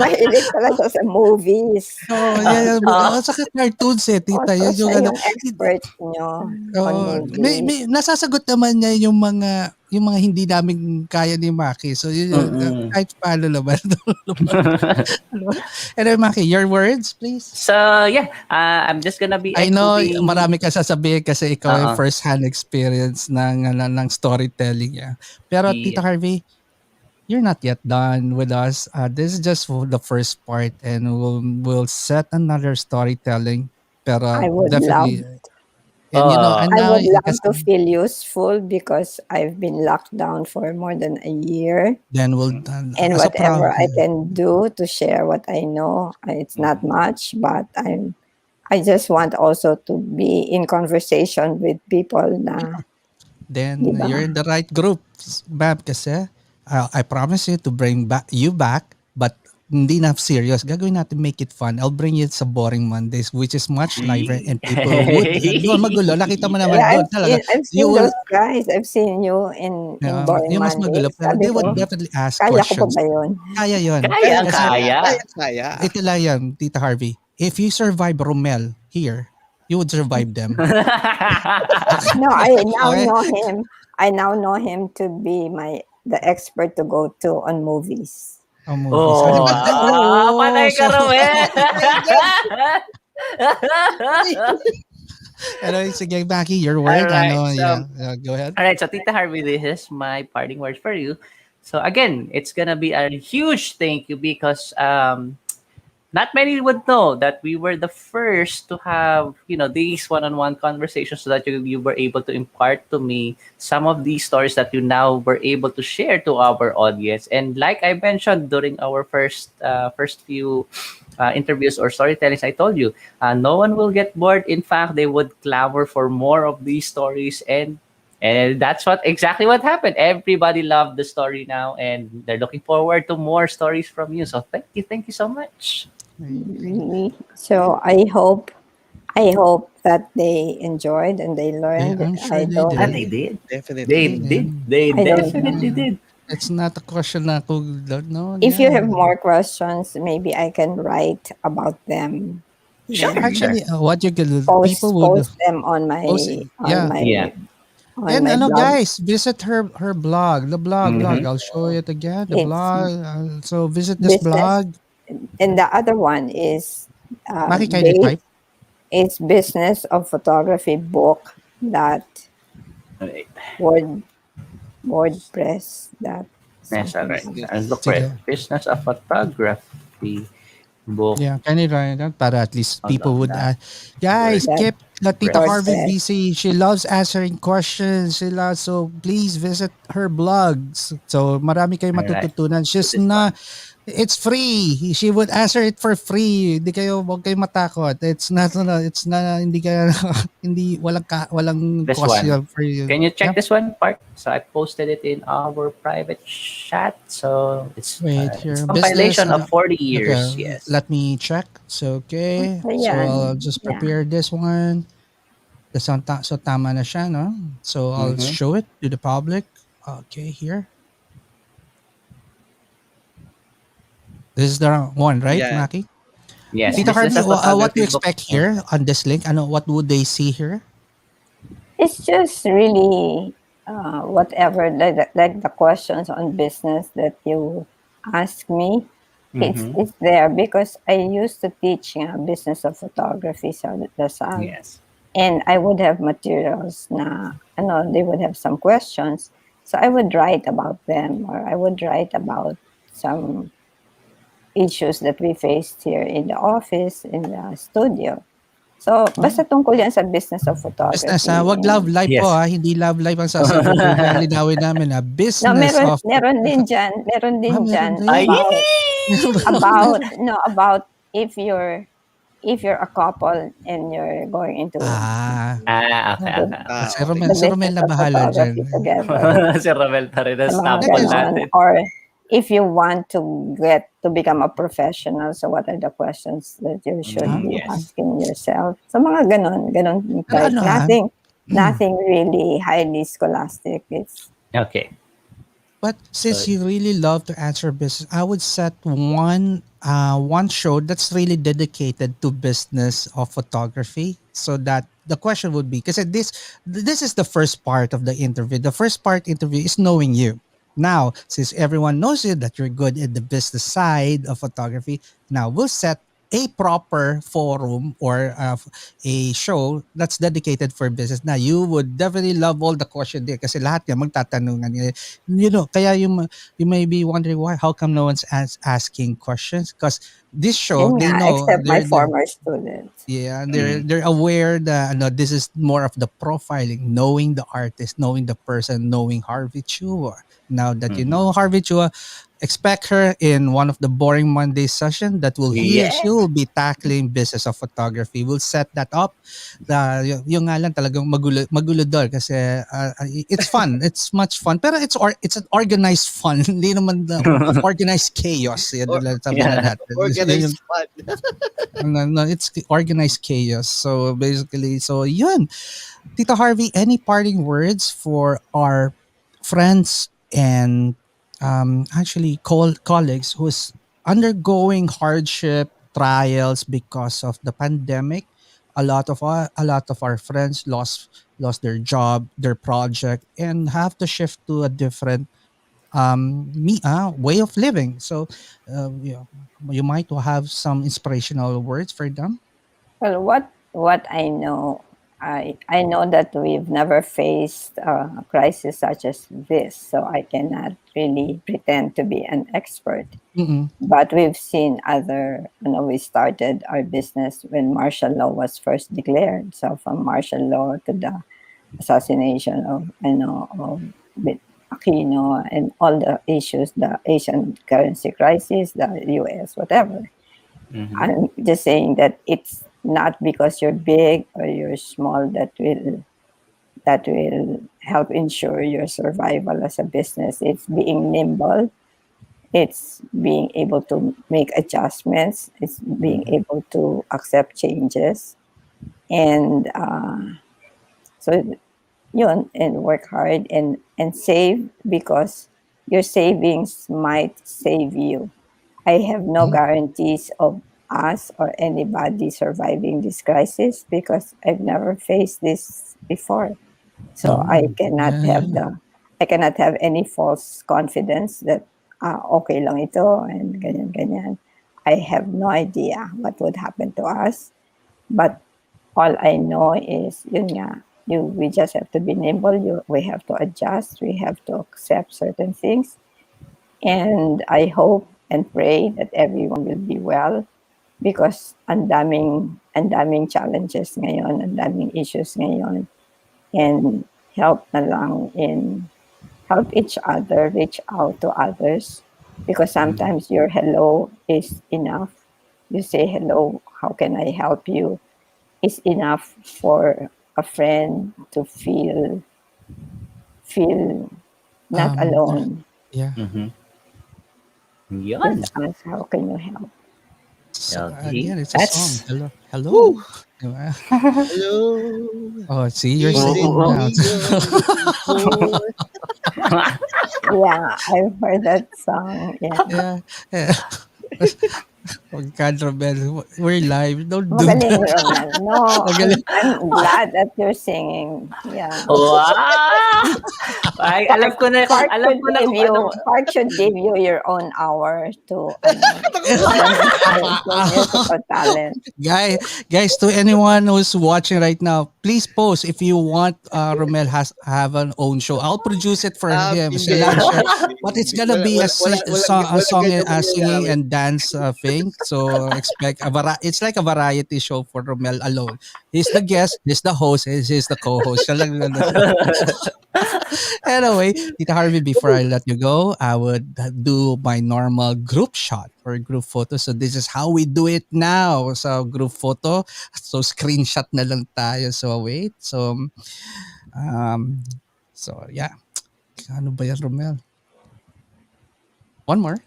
Mahilig talaga sa movies. Sa cartoons tita. Yung expert nyo on movies. May nasasagot naman niya yung mga hindi namin kaya ni Maki. So, yun, kahit paano naman. Anyway, Maki, your words, please. So, I'm just gonna be... I know, marami ka sasabihin kasi ikaw yung first-hand experience ng storytelling niya. Pero, Tita Harvey, you're not yet done with us. This is just for the first part, and we'll set another storytelling. Pero I would love definitely, and and I now would love kasi to feel useful because I've been locked down for more than a year. then we'll And as a pro. whatever I can do to share what I know, it's not much, but I just want also to be in conversation with people na, di Then ba? you're in the right group, Bab, kasi I promise you to bring you back, but hindi na serious. Gagawin natin make it fun. I'll bring you sa Boring Mondays, which is much lighter and people would doon magulo. Nakita mo naman Yeah, doon talaga. I've You seen will, those guys. I've seen you in Boring yung mas magulo, Mondays. pero Sabi they would ko, definitely ask kaya ko pa questions. ba yun? Kaya yun. Kaya, Kasi kaya. Kaya. ito lang yan, Tita Harvey. If you survive Romel here, you would survive them. No, I now Okay? know him. I now know him to be the expert to go to on movies. Ang movies. Oh, Oh, patay ka, so, Romel! anyway, sige, Maki, your word. Alright, Yeah, go ahead. All right, so Tita Harvey, this is my parting words for you. So again, it's gonna be a huge thank you because not many would know that we were the first to have, these one-on-one conversations so that you were able to impart to me some of these stories that you now were able to share to our audience. And like I mentioned during our first few interviews or storytellings, I told you, no one will get bored. In fact, they would clamor for more of these stories, and that's exactly what happened. Everybody loved the story now, and they're looking forward to more stories from you. So thank you so much. So I hope that they enjoyed and they learned. I'm sure I they don't. did. And they did. Definitely. They I don't definitely know. did. It's not a question na kung no. If you Yeah. have more questions, maybe I can write about them. Sure. Then Actually, what you could post people would them on my post. Yeah. Yeah. on And my blog. guys, visit her blog. The blog. Mhm. I'll show it again. The It's blog. So visit this business, blog. and the other one is Maki, kindly type. it's business of photography book that Alright. WordPress that Yes, all right. something. And look for it. Sige. Business of photography book. Yeah, kindly write that para at least people would that. guys, That keep Tita Harvey WordPress. busy. She loves answering questions. So please visit her blogs. So marami kayong Alright. matututunan. She's This not, it's free. She would answer it for free. Huwag kayo matakot. It's not, hindi kayo, hindi, walang This question for you. Can you check Yeah. this one, Parc? So I posted it in our private chat. So it's Wait here. it's compilation Business, of 40 years. Okay, Yes. let me check. So, okay. So, Ayan. I'll just prepare this one. So, tama na siya, no? So, I'll Mhm. show it to the public. Okay, here. This is the one, right, Yeah. Maki? Yes. Tita Business Harvey, of what do photography you book. expect here on this link? What would they see here? It's just really whatever like the questions on business that you ask me. Mhm. It's there because I used to teach business of photography sa Lasal. Yes. And I would have materials na they would have some questions. So I would write about them, or I would write about some issues that we faced here in the office, in the studio. So, basta tungkol yan sa business of photography. Business, ha? Wag love life Yes. po, ha? Hindi love life ang sasagutin. Linawin namin, ha? No, Business of... meron din dyan. Meron din meron dyan din. Ay! about if you're a couple and you're going into Okay. Si Romel na bahala dyan. together. Si Romel pa rin ang Mga sample ganon. natin. Or if you want to become a professional, so what are the questions that you should be Yes. asking yourself? So mga ganon type. ano, ha? Nothing really highly scholastic. It's Okay. But since you really love to answer business, I would set one show that's really dedicated to business of photography, so that the question would be, because this is the first part of the interview. The first part interview is knowing you. Now, since everyone knows you that you're good at the business side of photography, now we'll set a proper forum or a show that's dedicated for business na you would definitely love all the question there kasi lahat yan magtatanungan. Kaya you may be wondering why, how come no one's asking questions? Because this show, Yun they nga, know except my former students. they're aware that this is more of the profiling, knowing the artist, knowing the person, knowing Harvey Chua. Now that you know Harvey Chua, expect her in one of the Boring Monday session that she will be tackling business of photography. We'll set that up. Yung nga lang talagang magulo doon kasi it's fun. It's much fun. Pero it's an organized fun. Hindi naman organized chaos. Organized fun. No, it's organized chaos. So basically, yun. Tito Harvey, any parting words for our friends and actually colleagues who's undergoing hardship trials because of the pandemic? A lot of our friends lost their job, their project, and have to shift to a different way of living. So you might have some inspirational words for them. Well, what I know, I know that we've never faced a crisis such as this, so I cannot really pretend to be an expert. Mm-mm. But we've seen we started our business when martial law was first declared. So from martial law to the assassination of Aquino and all the issues, the Asian currency crisis, the US, whatever. I'm just saying that it's not because you're big or you're small that will help ensure your survival as a business. It's being nimble. It's being able to make adjustments. It's being able to accept changes, and and work hard and save because your savings might save you. I have no guarantees of us or anybody surviving this crisis because I've never faced this before. So I cannot have any false confidence that okay lang ito and ganyan. I have no idea what would happen to us, but all I know is we just have to be nimble. We have to adjust. We have to accept certain things, and I hope and pray that everyone will be well because ang daming challenges ngayon, ang daming issues ngayon, and help each other, reach out to others because sometimes your hello is enough. You say hello, how can I help you? Is enough for a friend to feel not alone. Yeah. Yun. Just ask, how can you help? So, Okay. again, it's a That's- song. Hello. Diba? Hello. Oh, see, you're Is singing it now. me you're looking for? Yeah, I've heard that song. Yeah. Yeah. Oh God, Romel, we're live. Don't do Magaling, that. Ronald. No, Magaling. I'm glad that you're singing. Yeah. Wow! Ay, alam ko na kung Parc should give you your own hour to demonstrate your musical talent. Guys, to anyone who's watching right now, please post if you want Romel have an own show. I'll produce it for him. Hindi. But it's gonna be a song, singing and dance thing. So expect it's like a variety show for Romel alone. He's the guest, he's the host, he's the co-host. Siya lang yun. Anyway, Tita Harvey, before I let you go, I would do my normal group shot or group photo. So this is how we do it now. So group photo. So screenshot na lang tayo. So wait. So yeah. Ano ba yan, Romel? One more.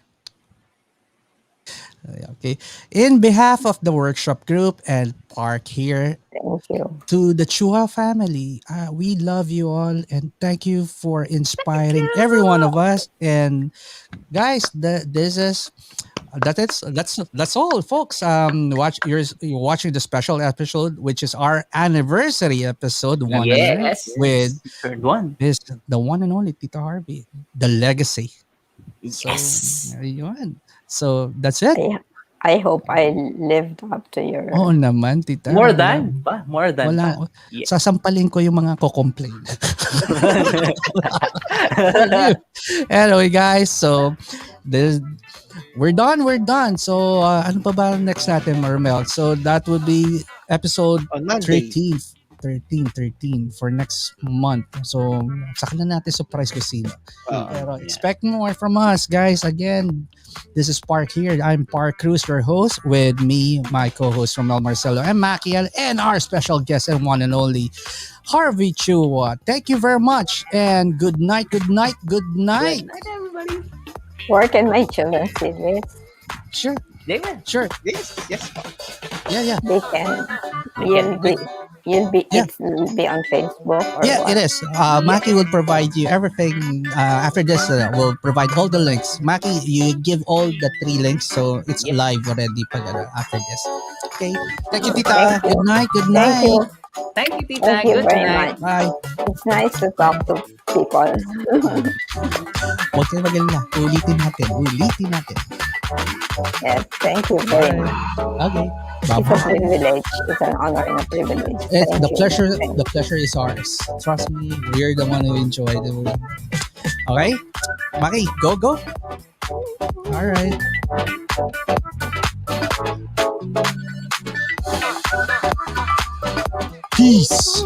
Okay. In behalf of the workshop group and Parc here, Thank you. to the Chua family, we love you all and thank you for inspiring every one of us. And guys, that's all, folks. You're watching the special episode, which is our anniversary episode, Yes. with Third one. the one and only Tito Harvey, the legacy. Yes. So, ayun. So that's it. I hope I lived up to your... Oo naman, tita. More than. Wala. Yeah. Sasampalin ko yung mga ko-complain. Anyway, guys, so we're done. So, ano pa ba next natin, Marmel? So, that would be episode On Monday. 13 for next month. So, saka na natin surprise ko sino. Pero expect more from us, guys. Again, this is Parc here. I'm Parc Cruz, your host, with me, my co-host Romel Marcelo and Maciel, and our special guest and one and only Harvey Chua. Thank you very much, and good night. Good night, everybody. Work and my children see this. Sure. Yeah. Sure. Yes. Yeah. They can. It'll be on Facebook. Or Yeah, what? it is. Maki will provide you everything. After this, we'll provide all the links. Maki, you give all the 3 links, so it's live already after this. Okay. Thank you, Tita. Good night. Thank you. Thank you, Tita. Thank you Good very night. much. Bye. It's nice to talk to people. Huwag kayo mag-alala. Ulitin natin. Yes, thank you very much. Okay. It's a Bye-bye. privilege. It's an honor and a privilege. The Thank you. pleasure is ours. Trust me, we're the one who enjoyed it. Okay? Maki, go. All right. Peace.